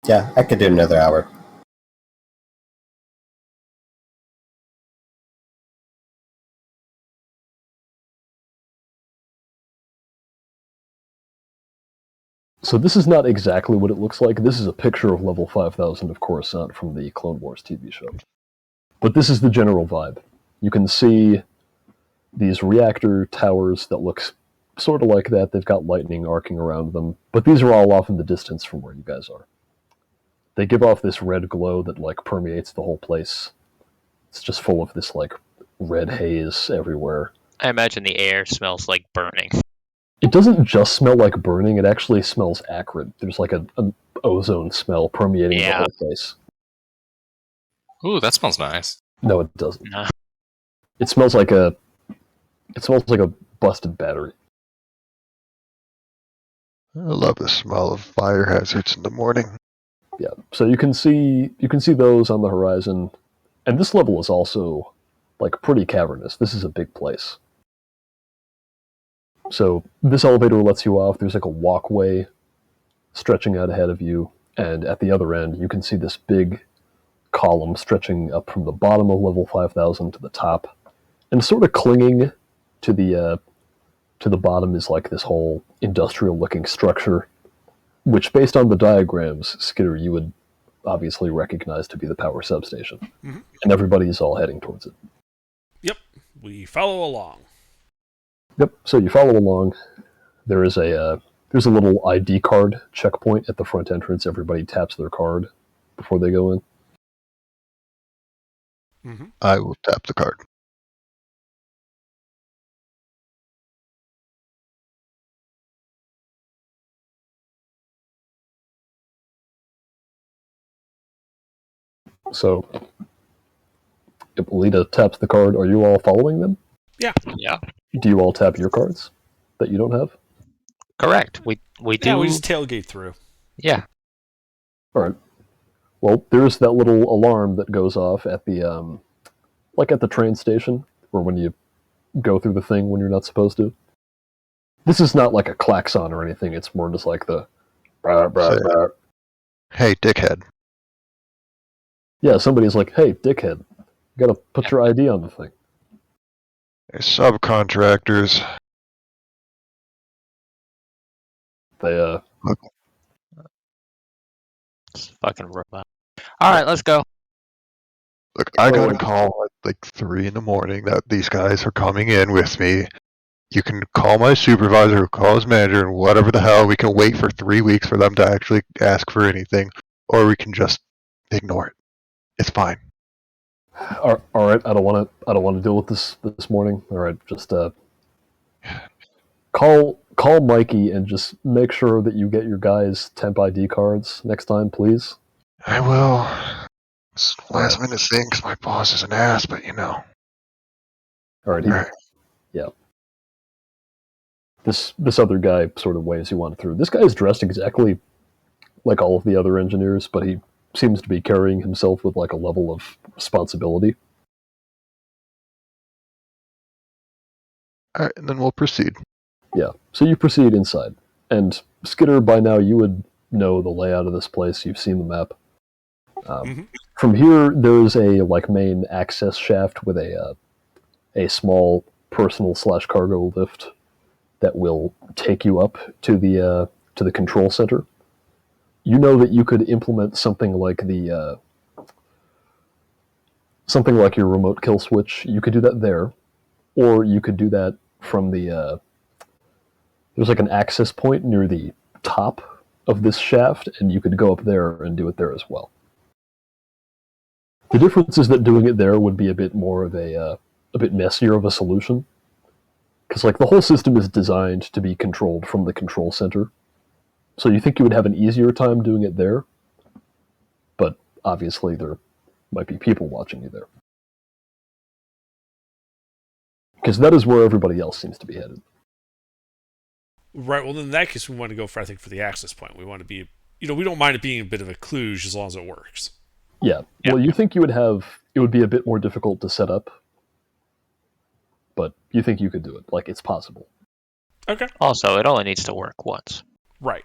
Yeah, I could do another hour. So this is not exactly what it looks like. This is a picture of level 5000 of Coruscant from the Clone Wars TV show. But this is the general vibe. You can see these reactor towers that look sort of like that. They've got lightning arcing around them, but these are all off in the distance from where you guys are. They give off this red glow that like permeates the whole place. It's just full of this like red haze everywhere. I imagine the air smells like burning. It doesn't just smell like burning, it actually smells acrid. There's like an ozone smell permeating the whole place. Ooh, that smells nice. No, it doesn't. No. It smells like a busted battery. I love the smell of fire hazards in the morning. Yeah. So you can see those on the horizon, and this level is also like pretty cavernous. This is a big place. So this elevator lets you off. There's like a walkway stretching out ahead of you, and at the other end you can see this big column stretching up from the bottom of level 5000 to the top, and sort of clinging to the bottom is like this whole industrial-looking structure, which, based on the diagrams, Skidder, you would obviously recognize to be the power substation. Mm-hmm. And everybody is all heading towards it. Yep, we follow along. Yep. So you follow along. There's a little ID card checkpoint at the front entrance. Everybody taps their card before they go in. Mm-hmm. I will tap the card. So Lita taps the card. Are you all following them? Yeah. Do you all tap your cards that you don't have? Correct. We do. Yeah, we just tailgate through. Yeah. All right. Well, there's that little alarm that goes off at the like at the train station, or when you go through the thing when you're not supposed to. This is not like a klaxon or anything. It's more just like the. Hey, dickhead. Yeah, somebody's like, "Hey, dickhead, you gotta put your ID on the thing." They're subcontractors. They It's fucking robot. All right, let's go. Look, I got a call at like 3 in the morning that these guys are coming in with me. You can call my supervisor, call his manager, and whatever the hell. We can wait for 3 weeks for them to actually ask for anything, or we can just ignore it. It's fine. all right. I don't want to deal with this morning. All right, just call Mikey and just make sure that you get your guys' temp ID cards next time, please. I will. It's a last minute thing because my boss is an ass, but you know. All right. Yeah. This other guy sort of waves you on through. This guy is dressed exactly like all of the other engineers, but he seems to be carrying himself with like a level of responsibility. All right, and then we'll proceed. Yeah. So you proceed inside, and Skidder, by now you would know the layout of this place. You've seen the map. From here, there's a like main access shaft with a small personal / cargo lift that will take you up to the control center. You know that you could implement something like something like your remote kill switch. You could do that there, or you could do that from the. There's like an access point near the top of this shaft, and you could go up there and do it there as well. The difference is that doing it there would be a bit more of a bit messier of a solution, because like the whole system is designed to be controlled from the control center. So you think you would have an easier time doing it there, but obviously there might be people watching you there, because that is where everybody else seems to be headed. Right. Well, in that case, we want to go for the access point. We want to be, we don't mind it being a bit of a kludge as long as it works. Yeah. Well, you think it would be a bit more difficult to set up, but you think you could do it. Like, it's possible. Okay. Also, it only needs to work once. Right.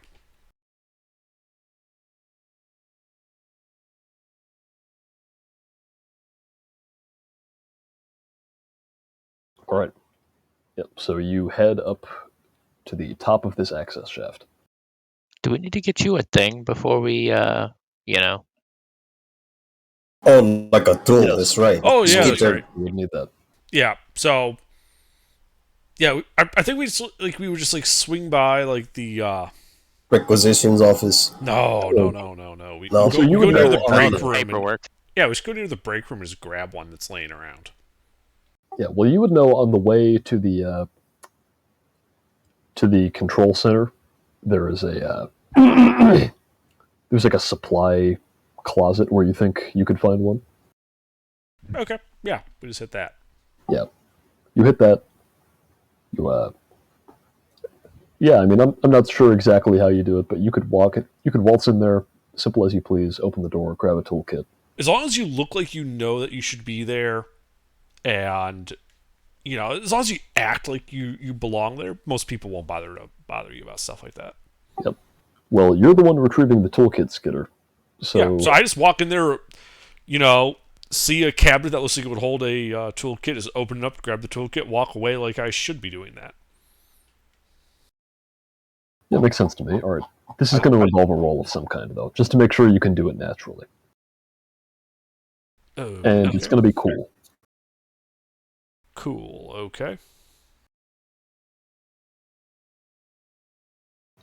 All right. Yep. So you head up to the top of this access shaft. Do we need to get you a thing before we, Oh, like a tool. Yes. That's right. Oh, Just yeah, keep that's their- right. You would need that. Yeah, so yeah, I think we would just like swing by like the requisitions office. no. We No. go, So you we go would near know the on break the- room. And, Paperwork. yeah, we should go near the break room and just grab one that's laying around. Yeah, well, you would know on the way to the control center. There is a there's like a supply closet where you think you could find one. Okay, yeah, we just hit that. Yeah, you hit that. You yeah, I mean, I'm not sure exactly how you do it, but you could waltz in there, simple as you please. Open the door, grab a toolkit. As long as you look like you know that you should be there, and as long as you act like you belong there, most people won't bother you about stuff like that. Yep. Well, you're the one retrieving the toolkit, Skitter. So Yeah, so I just walk in there, see a cabinet that looks like it would hold a toolkit, just open it up, grab the toolkit, walk away like I should be doing that. yeah, makes sense to me. All right, this is going to involve a roll of some kind, though, just to make sure you can do it naturally, Oh, and it's going to be cool. Cool. Okay.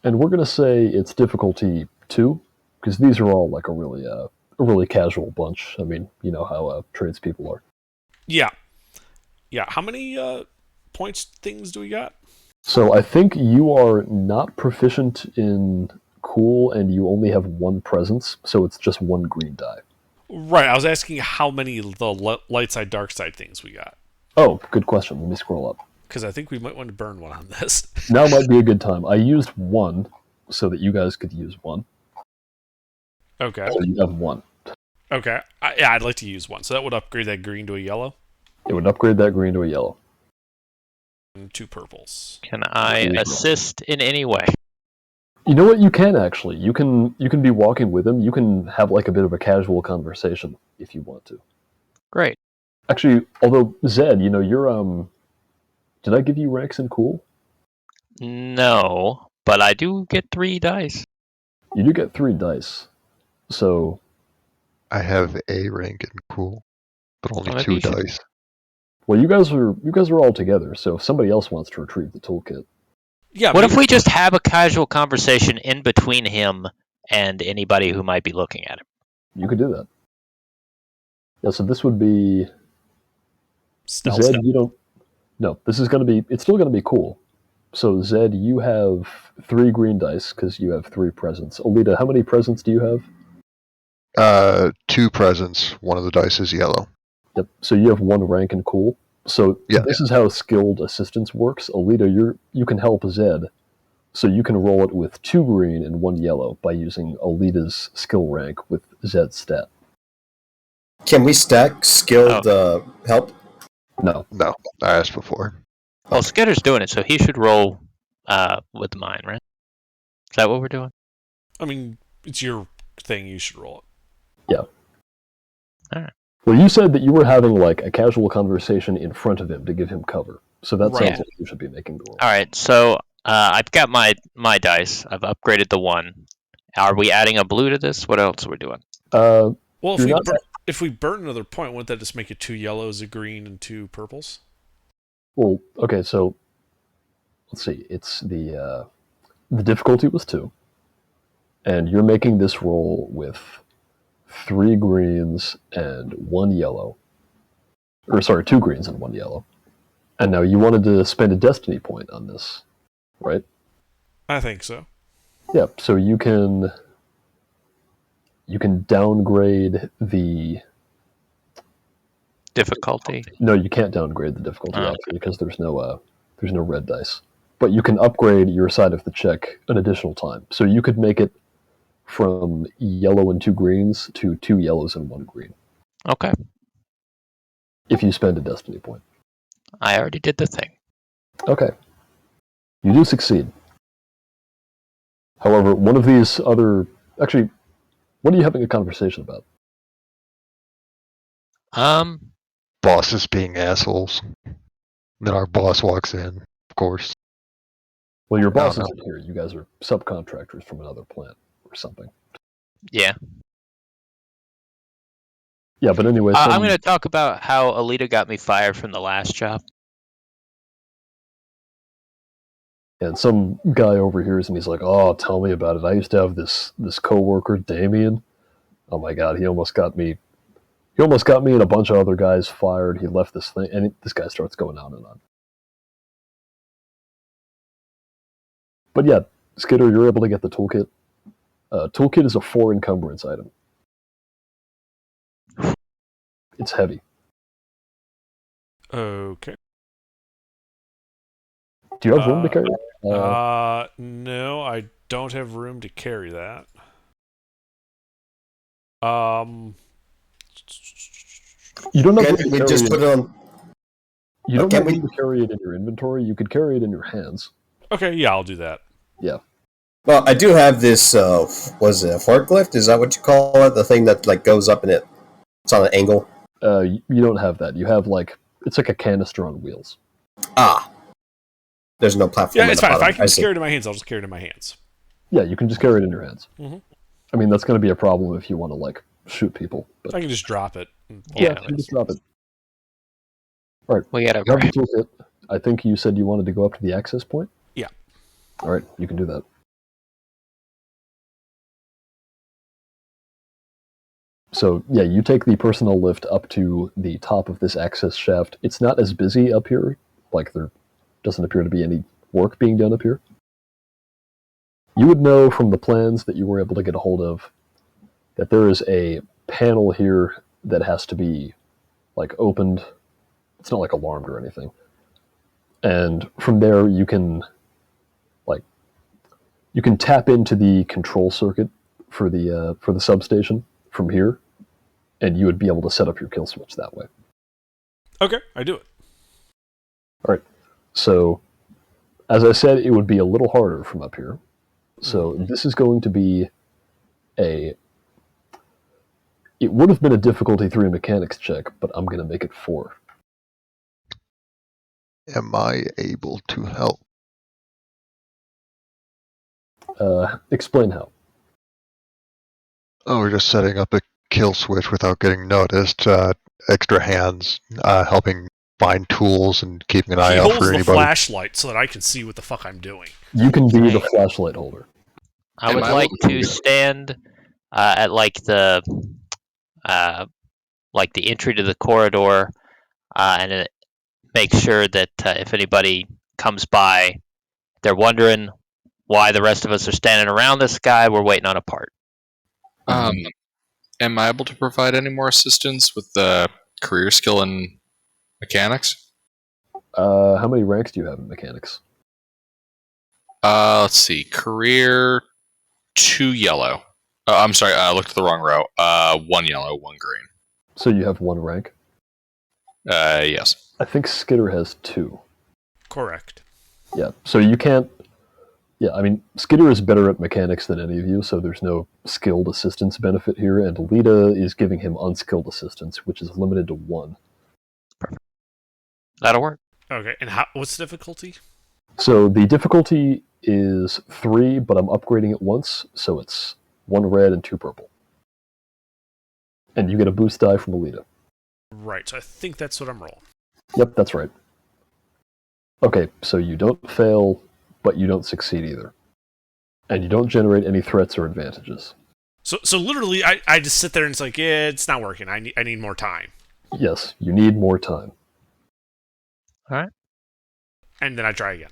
And we're going to say it's difficulty 2, because these are all like a really casual bunch. I mean, you know how tradespeople are. Yeah. How many points things do we got? So I think you are not proficient in cool, and you only have 1 presence, so it's just 1 green die. Right. I was asking how many of the light side, dark side things we got, Oh, good question. Let me scroll up. because I think we might want to burn one on this. Now might be a good time. I used 1 so that you guys could use 1. Okay. So you have 1. Okay. I'd like to use one, so that would upgrade that green to a yellow It would upgrade that green to a yellow. and 2 purples. Can I assist in any way? You know what? You can actually. You can be walking with him. You can have like a bit of a casual conversation if you want to. Great. Actually, although Zed, you're did I give you ranks in cool? No, but I do get 3 dice. You do get 3 dice. So I have a rank in cool, but only Oh, maybe 2 you should- dice. well, you guys are all together. So if somebody else wants to retrieve the toolkit, Yeah. What if maybe- we just have a casual conversation in between him and anybody who might be looking at him? you could do that. Yeah. So this would be Stealth. Zed. You don't. No, this is going to be. It's still going to be cool. So Zed, you have 3 green dice because you have 3 presents. Alita, how many presents do you have? 2 presents. One of the dice is yellow. Yep. So you have 1 rank in cool. So Yeah. this is how skilled assistance works. Alita, you can help Zed. So you can roll it with 2 green and 1 yellow by using Alita's skill rank with Zed's stat. Can we stack skilled help? No. No, I asked before. Well, Skitter's doing it, so he should roll with mine, right? Is that what we're doing? I mean, it's your thing. You should roll it. Well, you said that you were having like a casual conversation in front of him to give him cover. So that Right. sounds like you should be making the roll. All right, so I've got my dice. I've upgraded the 1. Are we adding a blue to this? What else are we doing? Uh, Well, You're not- if we burn another point, wouldn't that just make it 2 yellows, a green, and 2 purples? well, okay. So let's see. It's the difficulty was 2, and you're making this roll with 3 greens and 1 yellow. Or sorry, 2 greens and 1 yellow. And now you wanted to spend a destiny point on this, right? I think so. Yeah. So you can downgrade the. Difficulty. No, you can't downgrade the difficulty Oh, actually because there's no red dice. But you can upgrade your side of the check an additional time. So you could make it from yellow and 2 greens to 2 yellows and 1 green Okay, if you spend a destiny point. I already did the thing. Okay. You do succeed. However, one of these other... Actually, what are you having a conversation about? Bosses being assholes. Then our boss walks in, of course. Well, your boss no. isn't here. You guys are subcontractors from another plant or something. Yeah. Yeah, but anyway, I'm going to talk about how Alita got me fired from the last job. and some guy overhears and he's like, "Oh, tell me about it. I used to have this coworker, Damien. Oh my God, he almost got me. He almost got me and a bunch of other guys fired. He left this thing, and this guy starts going on and on. But yeah, Skidder, you're able to get the toolkit. Toolkit is a 4 encumbrance item. It's heavy. Okay. Do you have room to carry it? No, I don't have room to carry that. You don't have room Can to we carry just it. put it on? You don't Can have room to carry it in your inventory. You could carry it in your hands. Okay, yeah, I'll do that. Yeah. Well, I do have this. Was it a forklift? Is that what you call it? The thing that like goes up and it's on an angle. You don't have that. You have it's like a canister on wheels. Ah, there's no platform. Yeah, it's at the fine. If bottom. I can just see. carry it in my hands, I'll just carry it in my hands. Yeah, you can just carry it in your hands. Mhm. I mean, that's going to be a problem if you want to shoot people. But I can just drop it. yeah, you just drop it. All right. We got to. You have the toolkit. I think you said you wanted to go up to the access point. Yeah. All right, you can do that. So yeah, you take the personnel lift up to the top of this access shaft. It's not as busy up here. There doesn't appear to be any work being done up here. You would know from the plans that you were able to get a hold of that there is a panel here that has to be opened. It's not alarmed or anything. And from there you can tap into the control circuit for the substation from here, and you would be able to set up your kill switch that way. Okay, I do it. All right. So, as I said, it would be a little harder from up here. So this is going to be it would have been a difficulty 3 mechanics check, but I'm going to make it 4. Am I able to help? Explain how. Oh, we're just setting up a kill switch without getting noticed. Extra hands, helping find tools and keeping an eye He out holds for the anybody. flashlight so that I can see what the fuck I'm doing. You can be the flashlight holder. I would like to stand at the entry to the corridor and make sure that if anybody comes by, they're wondering why the rest of us are standing around this guy. We're waiting on a part. Am I able to provide any more assistance with the career skill in mechanics? How many ranks do you have in mechanics? Let's see. Career 2 yellow. I'm sorry, I looked at the wrong row. 1 yellow, 1 green. So you have 1 rank? Yes. I think Skidder has 2. Correct. Yeah, so you can't... Yeah, I mean, Skidder is better at mechanics than any of you, so there's no skilled assistance benefit here, and Alita is giving him unskilled assistance, which is limited to 1. That'll work. Okay, and what's the difficulty? So the difficulty is 3, but I'm upgrading it once, so it's 1 red and 2 purple. And you get a boost die from Alita. Right, so I think that's what I'm rolling. Yep, that's right. Okay, so you don't fail, but you don't succeed either. And you don't generate any threats or advantages. So literally, I just sit there and it's like, yeah, it's not working. I need more time. Yes, you need more time. All right. And then I try again.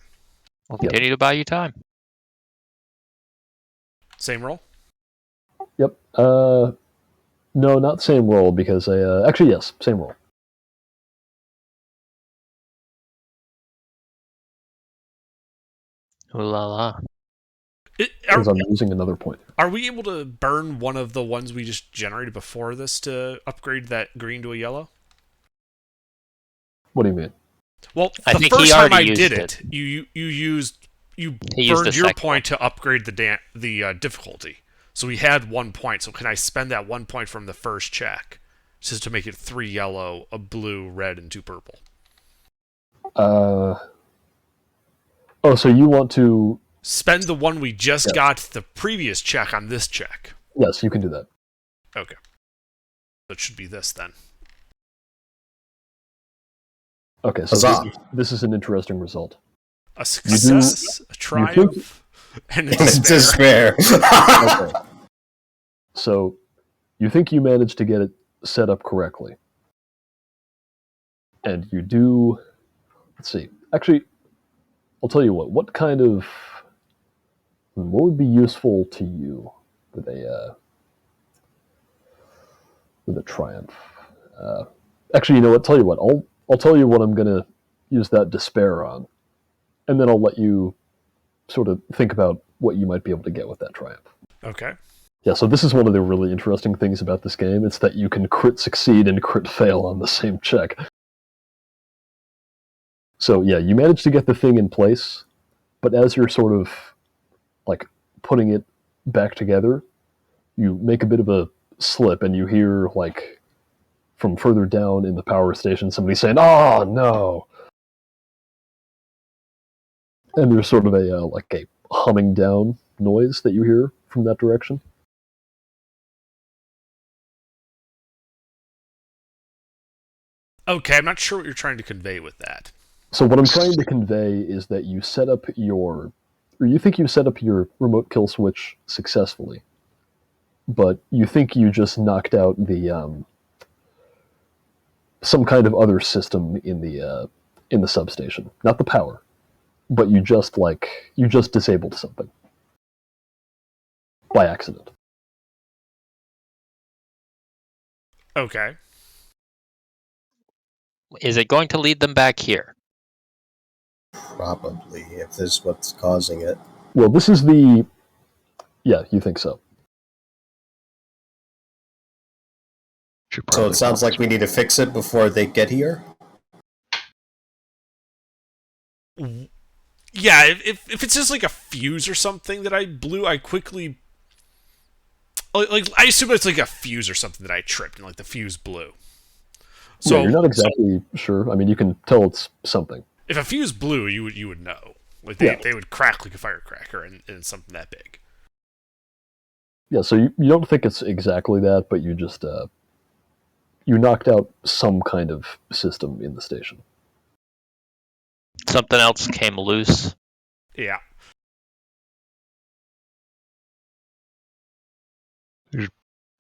We'll continue to buy you time. Same roll? Yep. No, not same roll, because actually, yes, same roll. Ooh la la. Because I'm using another point. Are we able to burn one of the ones we just generated before this to upgrade that green to a yellow? What do you mean? Well, I the think first he time I already did used it, you He used burned the your second point to upgrade the difficulty. So we had 1 point. So can I spend that 1 point from the first check just to make it 3 yellow, a blue, red, and 2 purple? Oh, so you want to... Spend the one we just got the previous check on this check. Yes, you can do that. Okay. That should be this then. Okay, so Huzzah. this is an interesting result. A success, a triumph, and a Despair. Okay. So, you think you managed to get it set up correctly. And you do... Let's see. Actually, I'll tell you what. What would be useful to you with a triumph? Actually, you know what? Tell you what. I'll tell you what I'm going to use that despair on. And then I'll let you sort of think about what you might be able to get with that triumph. Okay. Yeah, so this is one of the really interesting things about this game. It's that you can crit succeed and crit fail on the same check. So yeah, you manage to get the thing in place, but as you're sort of like putting it back together, you make a bit of a slip and you hear like from further down in the power station somebody saying, "Oh no!" And there's sort of a humming down noise that you hear from that direction. Okay, I'm not sure what you're trying to convey with that. So what I'm trying to convey is that you think you set up your remote kill switch successfully, but you think you just knocked out the some kind of other system in the substation, not the power, but you just disabled something by accident. Okay. Is it going to lead them back here? Probably, if this is what's causing it. Well, this is the... Yeah, you think so. So it sounds like we need to fix it before they get here? Yeah, if it's just like a fuse or something that I blew, I quickly... Like, I assume it's like a fuse or something that I tripped and like the fuse blew. So yeah, you're not exactly sure. I mean, you can tell it's something. If a fuse blew, you would know. Like they would crack like a firecracker and something that big. Yeah, so you don't think it's exactly that, but you just you knocked out some kind of system in the station. Something else came loose. Yeah.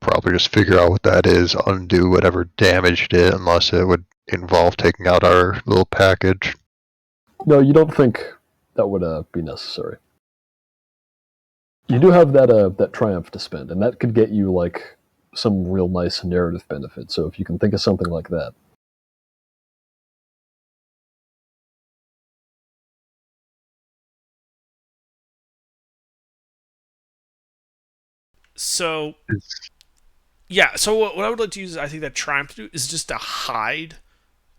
Probably just figure out what that is, undo whatever damaged it, unless it would involve taking out our little package. No, you don't think that would be necessary. You do have that triumph to spend, and that could get you like some real nice narrative benefit. So if you can think of something like that. So yeah, so what I would like to use, I think that Triumph to do is just to hide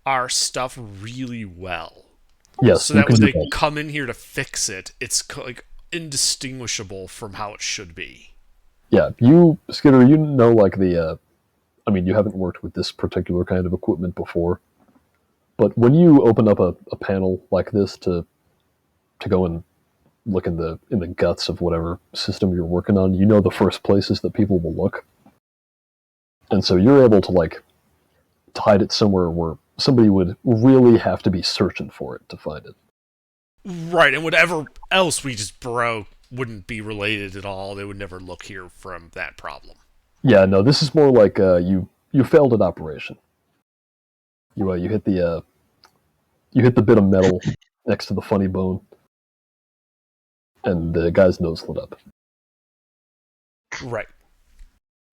our stuff really well. Yes, so that when they come in here to fix it, it's like indistinguishable from how it should be. Yeah, you, Skidder, you know, like I mean, you haven't worked with this particular kind of equipment before, but when you open up a panel like this to go and look in the guts of whatever system you're working on, you know the first places that people will look. And so you're able to like hide it somewhere where somebody would really have to be searching for it to find it. Right, and whatever else we just broke wouldn't be related at all. They would never look here from that problem. Yeah, no, this is more like you failed at operation. You hit the bit of metal next to the funny bone, and the guy's nose lit up. Right.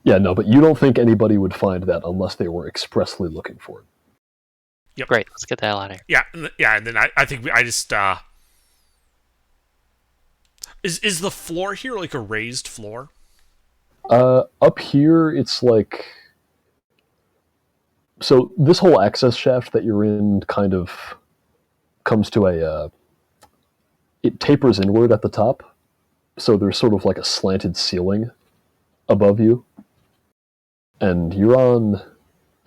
Yeah, no, but you don't think anybody would find that unless they were expressly looking for it. Yep. Great, let's get the hell out of here. Yeah, and then I think I just is the floor here like a raised floor? Up here, it's like... So this whole access shaft that you're in kind of comes to it tapers inward at the top, so there's sort of like a slanted ceiling above you. And you're on...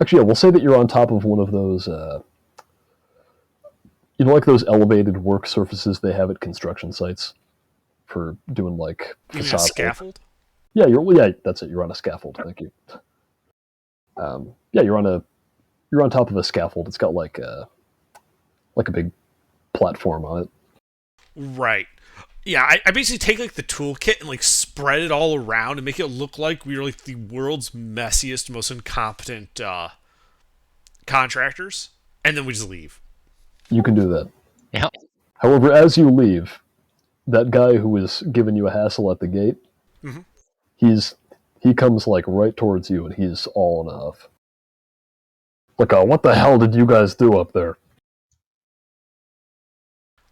Actually, yeah, we'll say that you're on top of one of those... you know, like those elevated work surfaces they have at construction sites for doing like facade. A scaffold? Yeah, that's it. You're on a scaffold. Thank you. Yeah, you're on top of a scaffold. It's got like a big platform on it. Right. Yeah, I basically take like the toolkit and like spread it all around and make it look like we are like the world's messiest, most incompetent contractors, and then we just leave. You can do that. Yeah. However, as you leave, that guy who was giving you a hassle at the gate, Mhm. he comes like right towards you, and he's all in a huff. Like, what the hell did you guys do up there?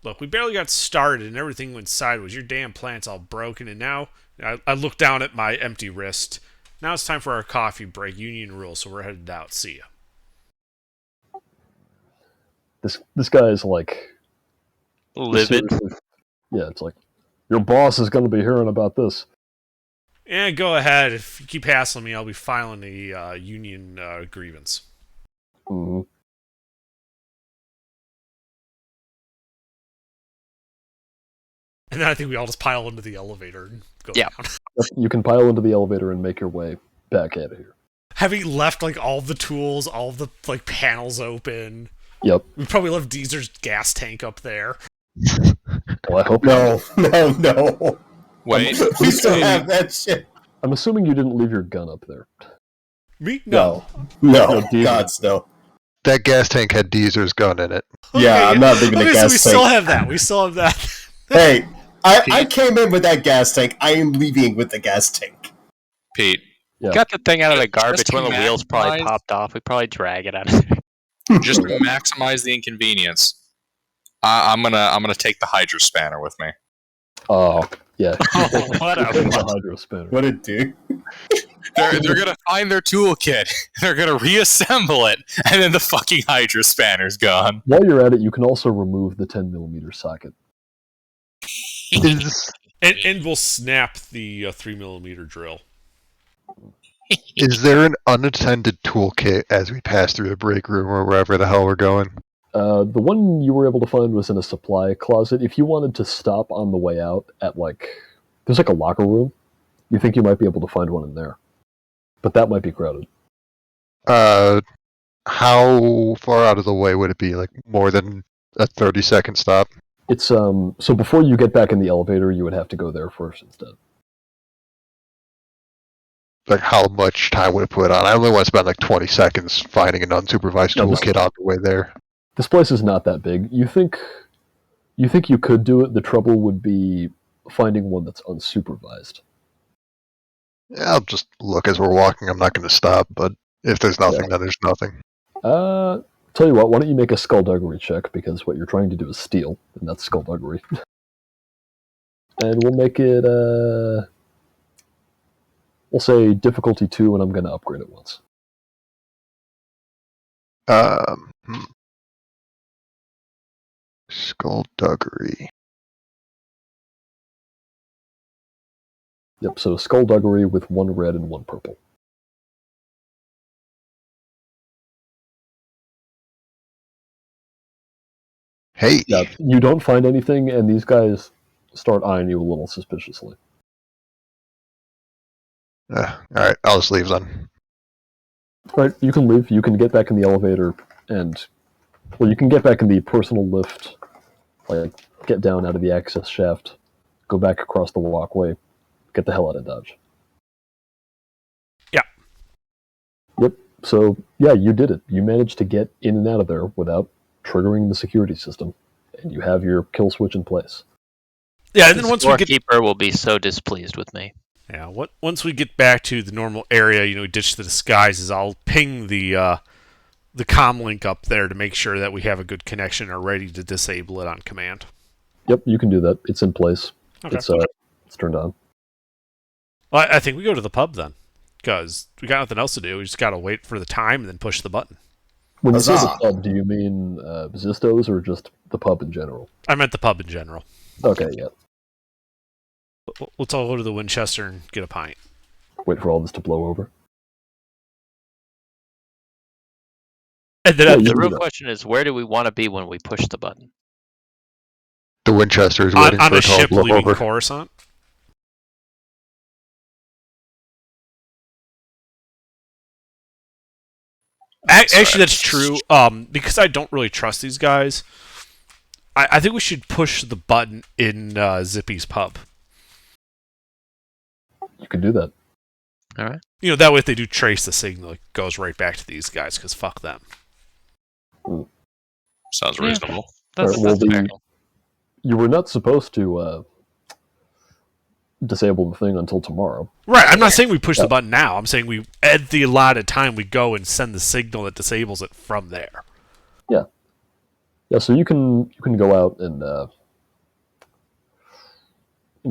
Look, we barely got started and everything went sideways. Your damn plant's all broken, and now I look down at my empty wrist. Now it's time for our coffee break. Union rule, so we're headed out. See ya. This guy is like Livid. Yeah, it's like your boss is going to be hearing about this. Yeah, go ahead. If you keep hassling me, I'll be filing a union grievance. Mm-hmm. And then I think we all just pile into the elevator and go Yeah. down. You can pile into the elevator and make your way back out of here. Having left like all the tools, all the like panels open. Yep. We probably left Deezer's gas tank up there. Well, I hope No. Wait, We still have that shit. I'm assuming you didn't leave your gun up there. Me? No. Deezer. Gods, no. That gas tank had Deezer's gun in it. Yeah, I'm not leaving the Okay, so gas we tank. still have that. We still have that. Hey, I came in with that gas tank. I am leaving with the gas tank. Pete, Yeah. Got the thing out of the garbage. Just One of the wheels probably maximize- popped off. We probably drag it out of there. just to maximize the inconvenience, I'm gonna take the hydro spanner with me. Oh, yeah. What a The fuck. hydro spinner. What a dude. They're gonna find their toolkit, they're gonna reassemble it, and then the fucking hydro spanner's gone. While you're at it, you can also remove the 10mm socket. And we'll snap the 3mm drill. Is there an unattended toolkit as we pass through the break room or wherever the hell we're going? The one you were able to find was in a supply closet. If you wanted to stop on the way out at there's like a locker room, you think you might be able to find one in there. But that might be crowded. How far out of the way would it be? Like more than a 30-second stop? It's so before you get back in the elevator, you would have to go there first instead. Like how much time would it put on? I only want to spend like 20 seconds finding an unsupervised No, toolkit on the way there. This place is not that big. You think you could do it? The trouble would be finding one that's unsupervised. Yeah, I'll just look as we're walking. I'm not going to stop, but if there's nothing, then there's nothing. Tell you what, why don't you make a skullduggery check, because what you're trying to do is steal, and that's skullduggery. And we'll make it, we'll say difficulty 2, and I'm going to upgrade it once. Skullduggery. Yep, so skullduggery with 1 red and 1 purple. Hey, Yeah, you don't find anything, and these guys start eyeing you a little suspiciously. alright, I'll just leave then. Right, you can leave. You can get back in the elevator, and you can get back in the personal lift, get down out of the access shaft, go back across the walkway, get the hell out of Dodge. Yeah. Yep. So yeah, you did it. You managed to get in and out of there without triggering the security system, and you have your kill switch in place. Yeah, and then once we get Storekeeper will be so displeased with me. once we get back to the normal area, we ditch the disguises. I'll ping the comm link up there to make sure that we have a good connection and are ready to disable it on command. Yep, you can do that. It's in place. Okay. It's turned on. Well, I think we go to the pub then, because we got nothing else to do. We just gotta wait for the time and then push the button. When you say the Huzzah. pub, do you mean Zistos or just the pub in general? I meant the pub in general. Okay, yeah. Let's all go to the Winchester and get a pint. Wait for all this to blow over. And Yeah, then you The can real do that. question is, where do we want to be when we push the button? The Winchester is waiting on for a it to all ship blow leaving over. Coruscant. Actually, that's true. Because I don't really trust these guys, I think we should push the button in Zippy's pub. You could do that. All right. That way if they do trace the signal, it goes right back to these guys, because fuck them. Sounds Yeah. reasonable. That's, Alright, well, that's fair. you were not supposed to disable the thing until tomorrow. Right, I'm not saying we push the button now. I'm saying we, at the allotted time, we go and send the signal that disables it from there. Yeah, so you can go out and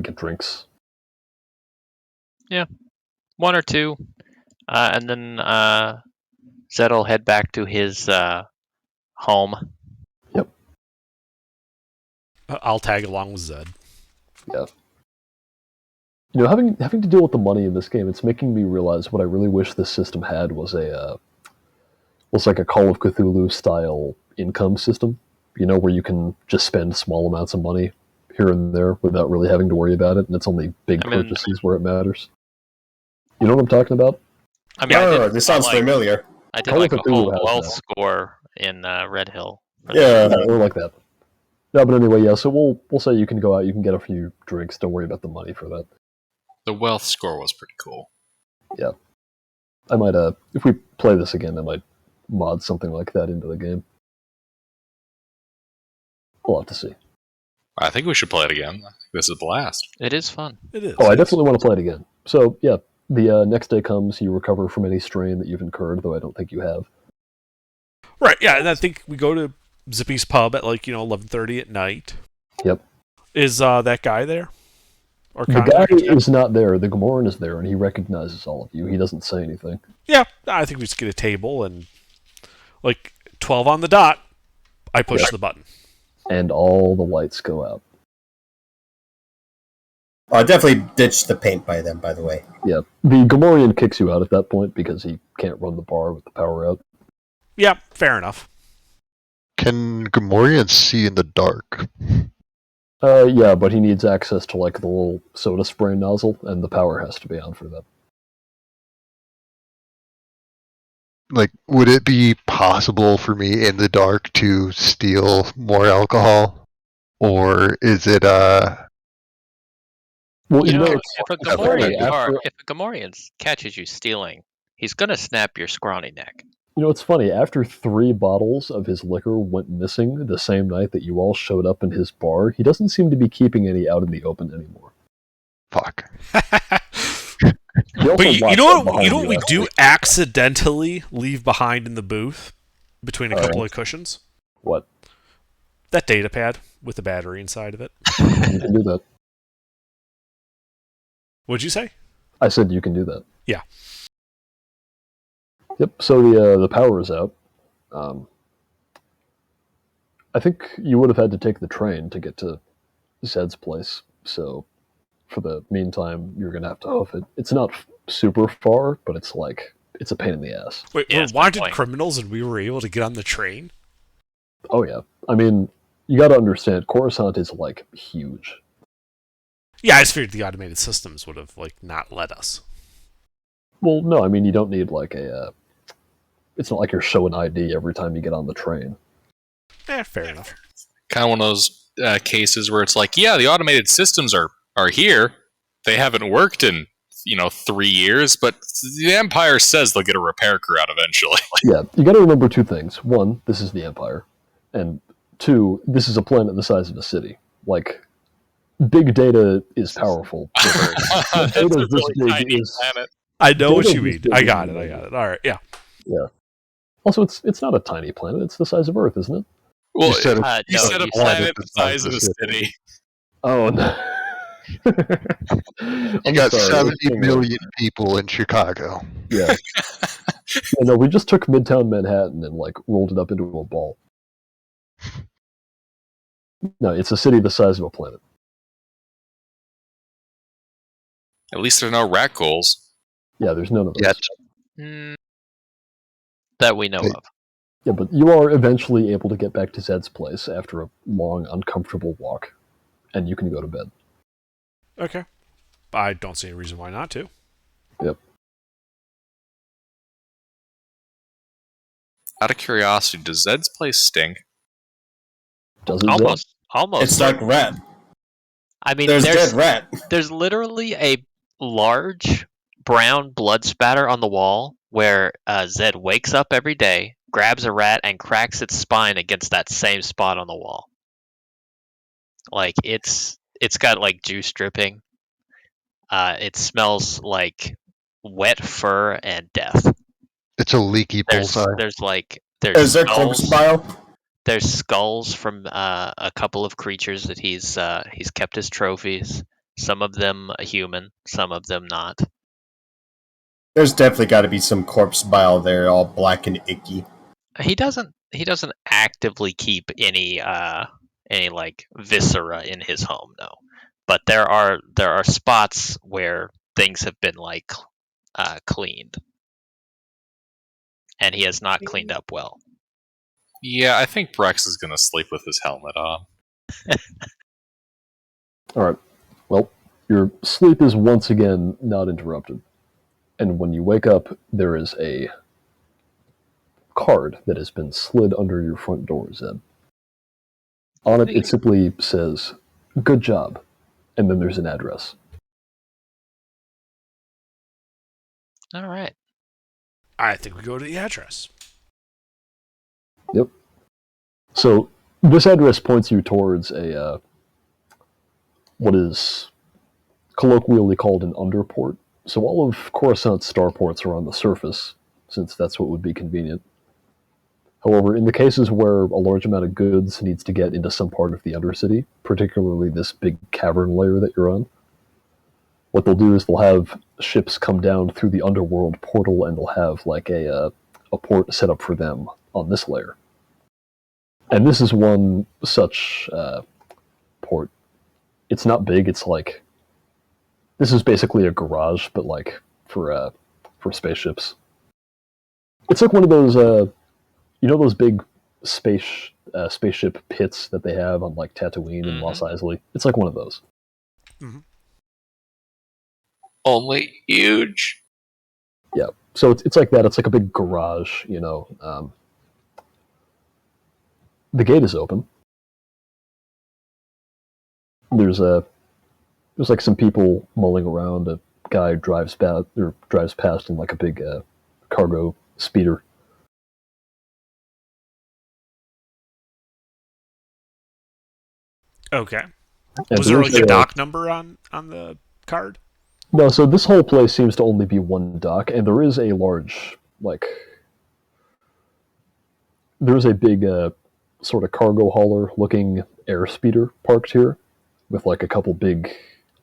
get drinks. Yeah. One or two. And then Zed will head back to his home. I'll tag along with Zed. Yeah. Having to deal with the money in this game, it's making me realize what I really wish this system had was like a Call of Cthulhu style income system. Where you can just spend small amounts of money here and there without really having to worry about it, and it's only big purchases where it matters. You know what I'm talking about? I mean, This sounds familiar. I did Call like of a Cthulhu whole has wealth that. score in Red Hill. Yeah. Or like that. No, but anyway, yeah. So we'll say you can go out, you can get a few drinks. Don't worry about the money for that. The wealth score was pretty cool. I might if we play this again, I might mod something like that into the game. We'll have to see. I think we should play it again. I think this is a blast. It is fun. It is. Oh, I definitely want to play it again. So yeah, the next day comes, you recover from any strain that you've incurred, though I don't think you have. Right, yeah, and I think we go to Zippy's pub at 11:30 at night. Yep. Is that guy there? Or The guy is not there. The Gamoran is there, and he recognizes all of you. He doesn't say anything. Yeah, I think we just get a table and 12 on the dot, I push the button. And all the lights go out. I definitely ditched the paint by them, by the way. Yeah. The Gamorrean kicks you out at that point because he can't run the bar with the power out. Yeah, fair enough. Can Gamorreans see in the dark? Yeah, but he needs access to the little soda spray nozzle, and the power has to be on for that. Would it be possible for me in the dark to steal more alcohol? Or is it, Well, If a it's funny, if a Gamorrean catches you stealing, he's gonna snap your scrawny neck. it's funny. After 3 bottles of his liquor went missing the same night that you all showed up in his bar, he doesn't seem to be keeping any out in the open anymore. fuck. But you know what we do accidentally leave behind in the booth between a couple of cushions? What? That data pad with the battery inside of it. You can do that. What'd you say? I said you can do that. Yeah. Yep. So the power is out. I think you would have had to take the train to get to Zed's place. So for the meantime, you're gonna have to hoof it. It's not super far, but it's a pain in the ass. Wait, Yeah, we're that's my wanted point. criminals and we were able to get on the train? Oh yeah. I mean, you got to understand, Coruscant is huge. Yeah, I just figured the automated systems would have not let us. Well, no, I mean you don't need it's not like you're showing ID every time you get on the train. Fair enough. Kind of one of those cases where it's the automated systems are here. They haven't worked in 3 years, but the Empire says they'll get a repair crew out eventually. Yeah, you got to remember 2 things. 1, this is the Empire, and 2, this is a planet the size of a city. Big data is powerful. That's a Data's this really big tiny is- planet. I know what Data you is mean. big I got in it. the- All right, yeah. Yeah. Also, it's not a tiny planet. It's the size of Earth, isn't it? Well, You said you no, said a you planet the size of a city. city. Oh no. You got 70 million people in Chicago. Yeah. No, we just took Midtown Manhattan and rolled it up into a ball. No, it's a city the size of a planet. At least there are no rat goals. Yeah, there's none of those. Yet. Mm, that we know Hey. of. Yeah, but you are eventually able to get back to Zed's place after a long, uncomfortable walk, and you can go to bed. Okay. I don't see any reason why not to. Yep. Out of curiosity, does Zed's place stink? Does it? Almost. It's like rat. I mean, There's dead rat. there's literally a large brown blood spatter on the wall where Zed wakes up every day, grabs a rat, and cracks its spine against that same spot on the wall. Like it's got like juice dripping. It smells like wet fur and death. It's a leaky bullseye. There's Is there corpse bile? There's skulls from a couple of creatures that he's kept as trophies. Some of them human, some of them not. There's definitely got to be some corpse bile there, all black and icky. He doesn't actively keep any like viscera in his home, no. But there are spots where things have been like cleaned, and he has not cleaned up well. Yeah, I think Brex is going to sleep with his helmet on. Alright. Well, your sleep is once again not interrupted. And when you wake up, there is a card that has been slid under your front door, Zed. On it, it simply says, "Good job." And then there's an address. All right. I think we go to the address. Yep. So, this address points you towards a, what is colloquially called an underport. So all of Coruscant's starports are on the surface, since that's what would be convenient. However, in the cases where a large amount of goods needs to get into some part of the Undercity, particularly this big cavern layer that you're on, what they'll do is they'll have ships come down through the underworld portal, and they'll have like a port set up for them on this layer. And this is one such port. It's not big. It's like, this is basically a garage, but like for spaceships. It's like one of those, you know, those big spaceship pits that they have on like Tatooine and Mos Eisley. It's like one of those. Mm-hmm. Only huge. Yeah. So it's like that. It's like a big garage, you know. The gate is open. There's like some people mulling around. A guy drives past in like a big cargo speeder. Okay. And Was there like there's a dock number on the card? No, so this whole place seems to only be one dock, and there is a large, like, there's a big sort of cargo hauler looking air speeder parked here with like a couple big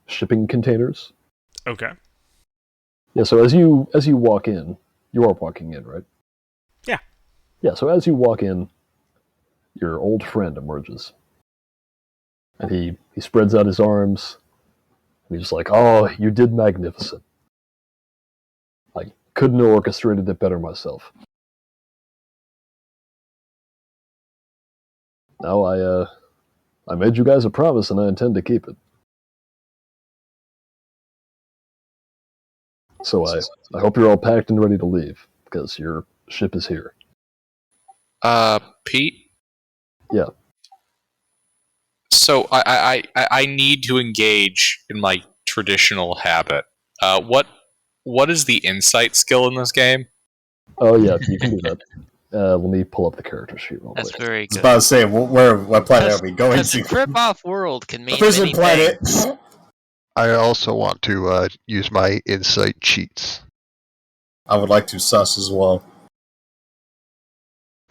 shipping containers. Okay. Yeah, so as you walk in, you are walking in, right? Yeah. Yeah, so as you walk in, your old friend emerges. And he spreads out his arms, and he's like, "Oh, you did magnificent. I couldn't have orchestrated it better myself. Now I made you guys a promise, and I intend to keep it. So I hope you're all packed and ready to leave, because your ship is here." Pete? Yeah. So I need to engage in my traditional habit. What is the insight skill in this game? Oh yeah, you can do that. Let me pull up the character sheet real That's quick. very I was good. about to say, what planet are we going Because to? the trip off world can mean Prison many planet. things. I also want to use my insight cheats. I would like to sus as well.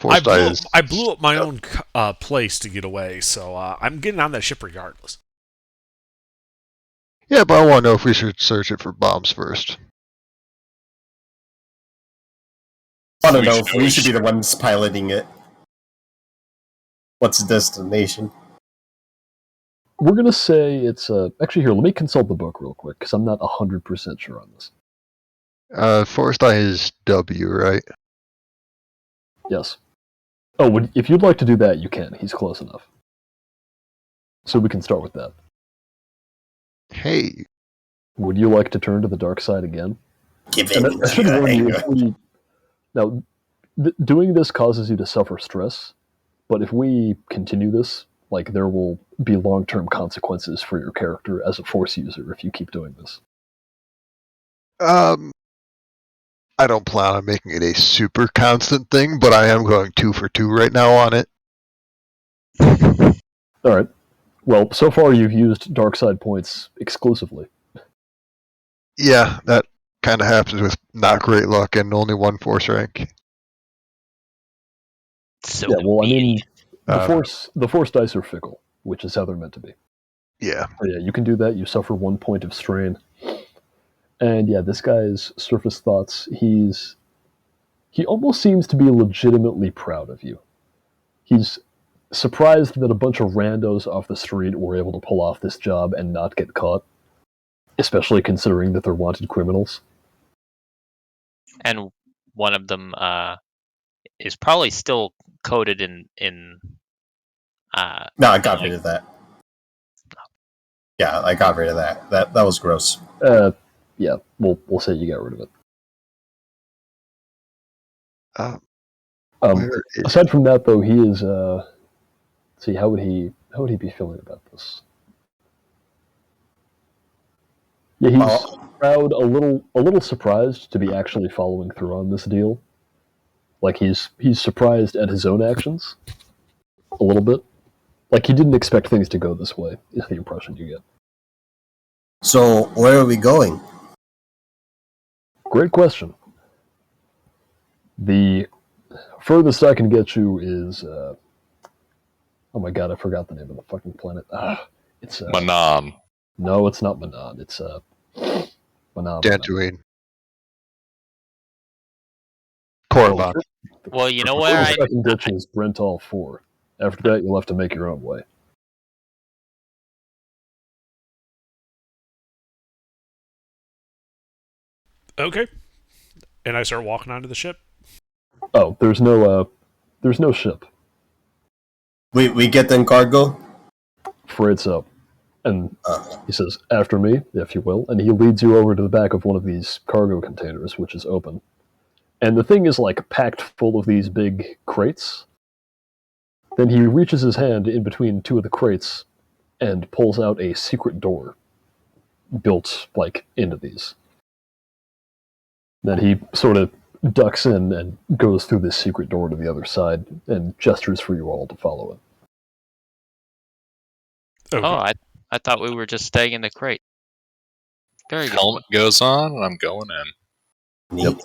I blew up my own place to get away, so I'm getting on that ship regardless. Yeah, but I want to know if we should search it for bombs first. I don't know if we should be the ones piloting it. What's the destination? We're gonna say it's actually here. Let me consult the book real quick because I'm not 100% sure on this. Forest Eye is W, right? Yes. Oh, if you'd like to do that, you can. He's close enough. So we can start with that. Hey. Would you like to turn to the dark side again? Give And in I should to warn you, anger. now, doing this causes you to suffer stress, but if we continue this, like there will be long-term consequences for your character as a Force user if you keep doing this. I don't plan on making it a super constant thing, but I am going 2 for 2 right now on it. All right. Well, so far you've used dark side points exclusively. Yeah, that kind of happens with not great luck and only 1 Force rank. So Yeah, well, I mean, Uh, the force dice are fickle, which is how they're meant to be. Yeah. But yeah, you can do that. You suffer 1 point of strain, and yeah, this guy's surface thoughts. He almost seems to be legitimately proud of you. He's surprised that a bunch of randos off the street were able to pull off this job and not get caught, especially considering that they're wanted criminals. and one of them is probably still coated in No, I got rid of that. Yeah, I got rid of that. That was gross. Yeah, we'll say you got rid of it. Where is Aside from that, though, he is. See, how would he be feeling about this? Yeah, he's proud, a little surprised to be actually following through on this deal. Like he's surprised at his own actions, a little bit. Like he didn't expect things to go this way. Is the impression you get? So where are we going? Great question. The furthest I can get you is. Oh my god, I forgot the name of the fucking planet. It's Manan. No, it's not Manan. It's Manan. Dantooine? Korriban. well, you know The where furthest I can get you is Brental 4. After that, you'll have to make your own way. Okay. And I start walking onto the ship. Oh, there's no ship. We get in cargo? Afraid so. And he says, after me, if you will, and he leads you over to the back of one of these cargo containers, which is open. And the thing is like packed full of these big crates. Then he reaches his hand in between 2 of the crates and pulls out a secret door built like into these. Then he sort of ducks in and goes through this secret door to the other side and gestures for you all to follow it. Okay. Oh, I thought we were just staying in the crate. Very good. Helmet goes on, and I'm going in. Neat.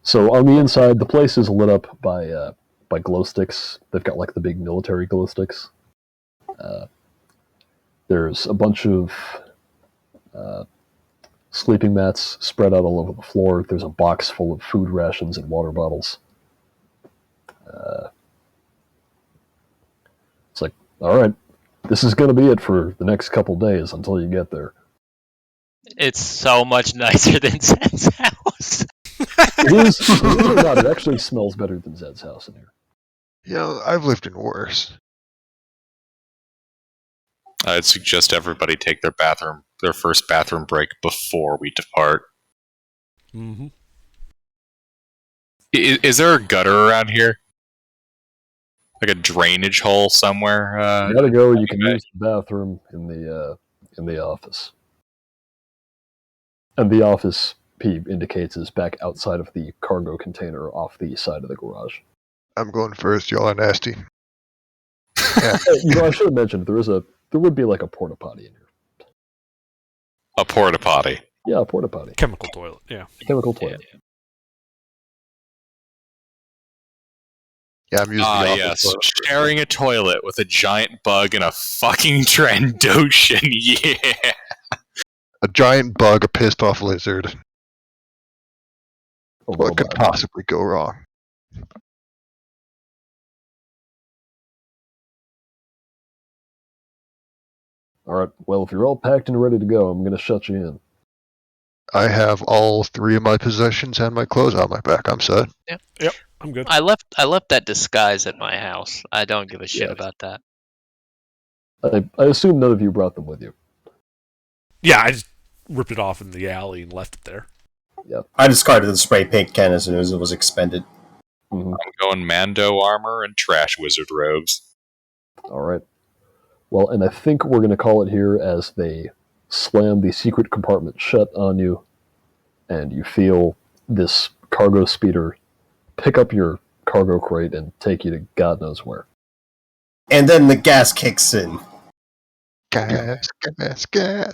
So on the inside, the place is lit up by glow sticks. They've got like the big military glow sticks. There's a bunch of sleeping mats spread out all over the floor. There's a box full of food rations and water bottles. It's like, all right, this is going to be it for the next couple days until you get there. It's so much nicer than Zen's house. It is, believe it or not, it actually smells better than Zed's house in here. I've lived in worse. I'd suggest everybody take their first bathroom break before we depart. Mm-hmm. Is there a gutter around here? Like a drainage hole somewhere? You gotta go. You can use the bathroom in the office. And the office, P indicates, is back outside of the cargo container off the side of the garage. I'm going first. Y'all are nasty. I should have mentioned there would be like a porta potty in here. A porta potty. Yeah, a porta potty. Chemical toilet, yeah. Chemical toilet. Yeah, I'm using the office Yes. toilet. Sharing a toilet with a giant bug and a fucking Trandoshan. Yeah. A giant bug, a pissed off lizard. What could possibly go wrong? All right. Well, if you're all packed and ready to go, I'm going to shut you in. I have all 3 of my possessions and my clothes on my back. I'm set. Yep, I'm good. I left that disguise at my house. I don't give a shit Yeah. about that. I assume none of you brought them with you. Yeah, I just ripped it off in the alley and left it there. I discarded the spray paint can as soon as it was expended. Mhm. I'm going Mando armor and trash wizard robes. All right. Well, and I think we're going to call it here as they slam the secret compartment shut on you, and you feel this cargo speeder pick up your cargo crate and take you to God knows where. And then the gas kicks in. Gas.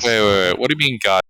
Wait. What do you mean, God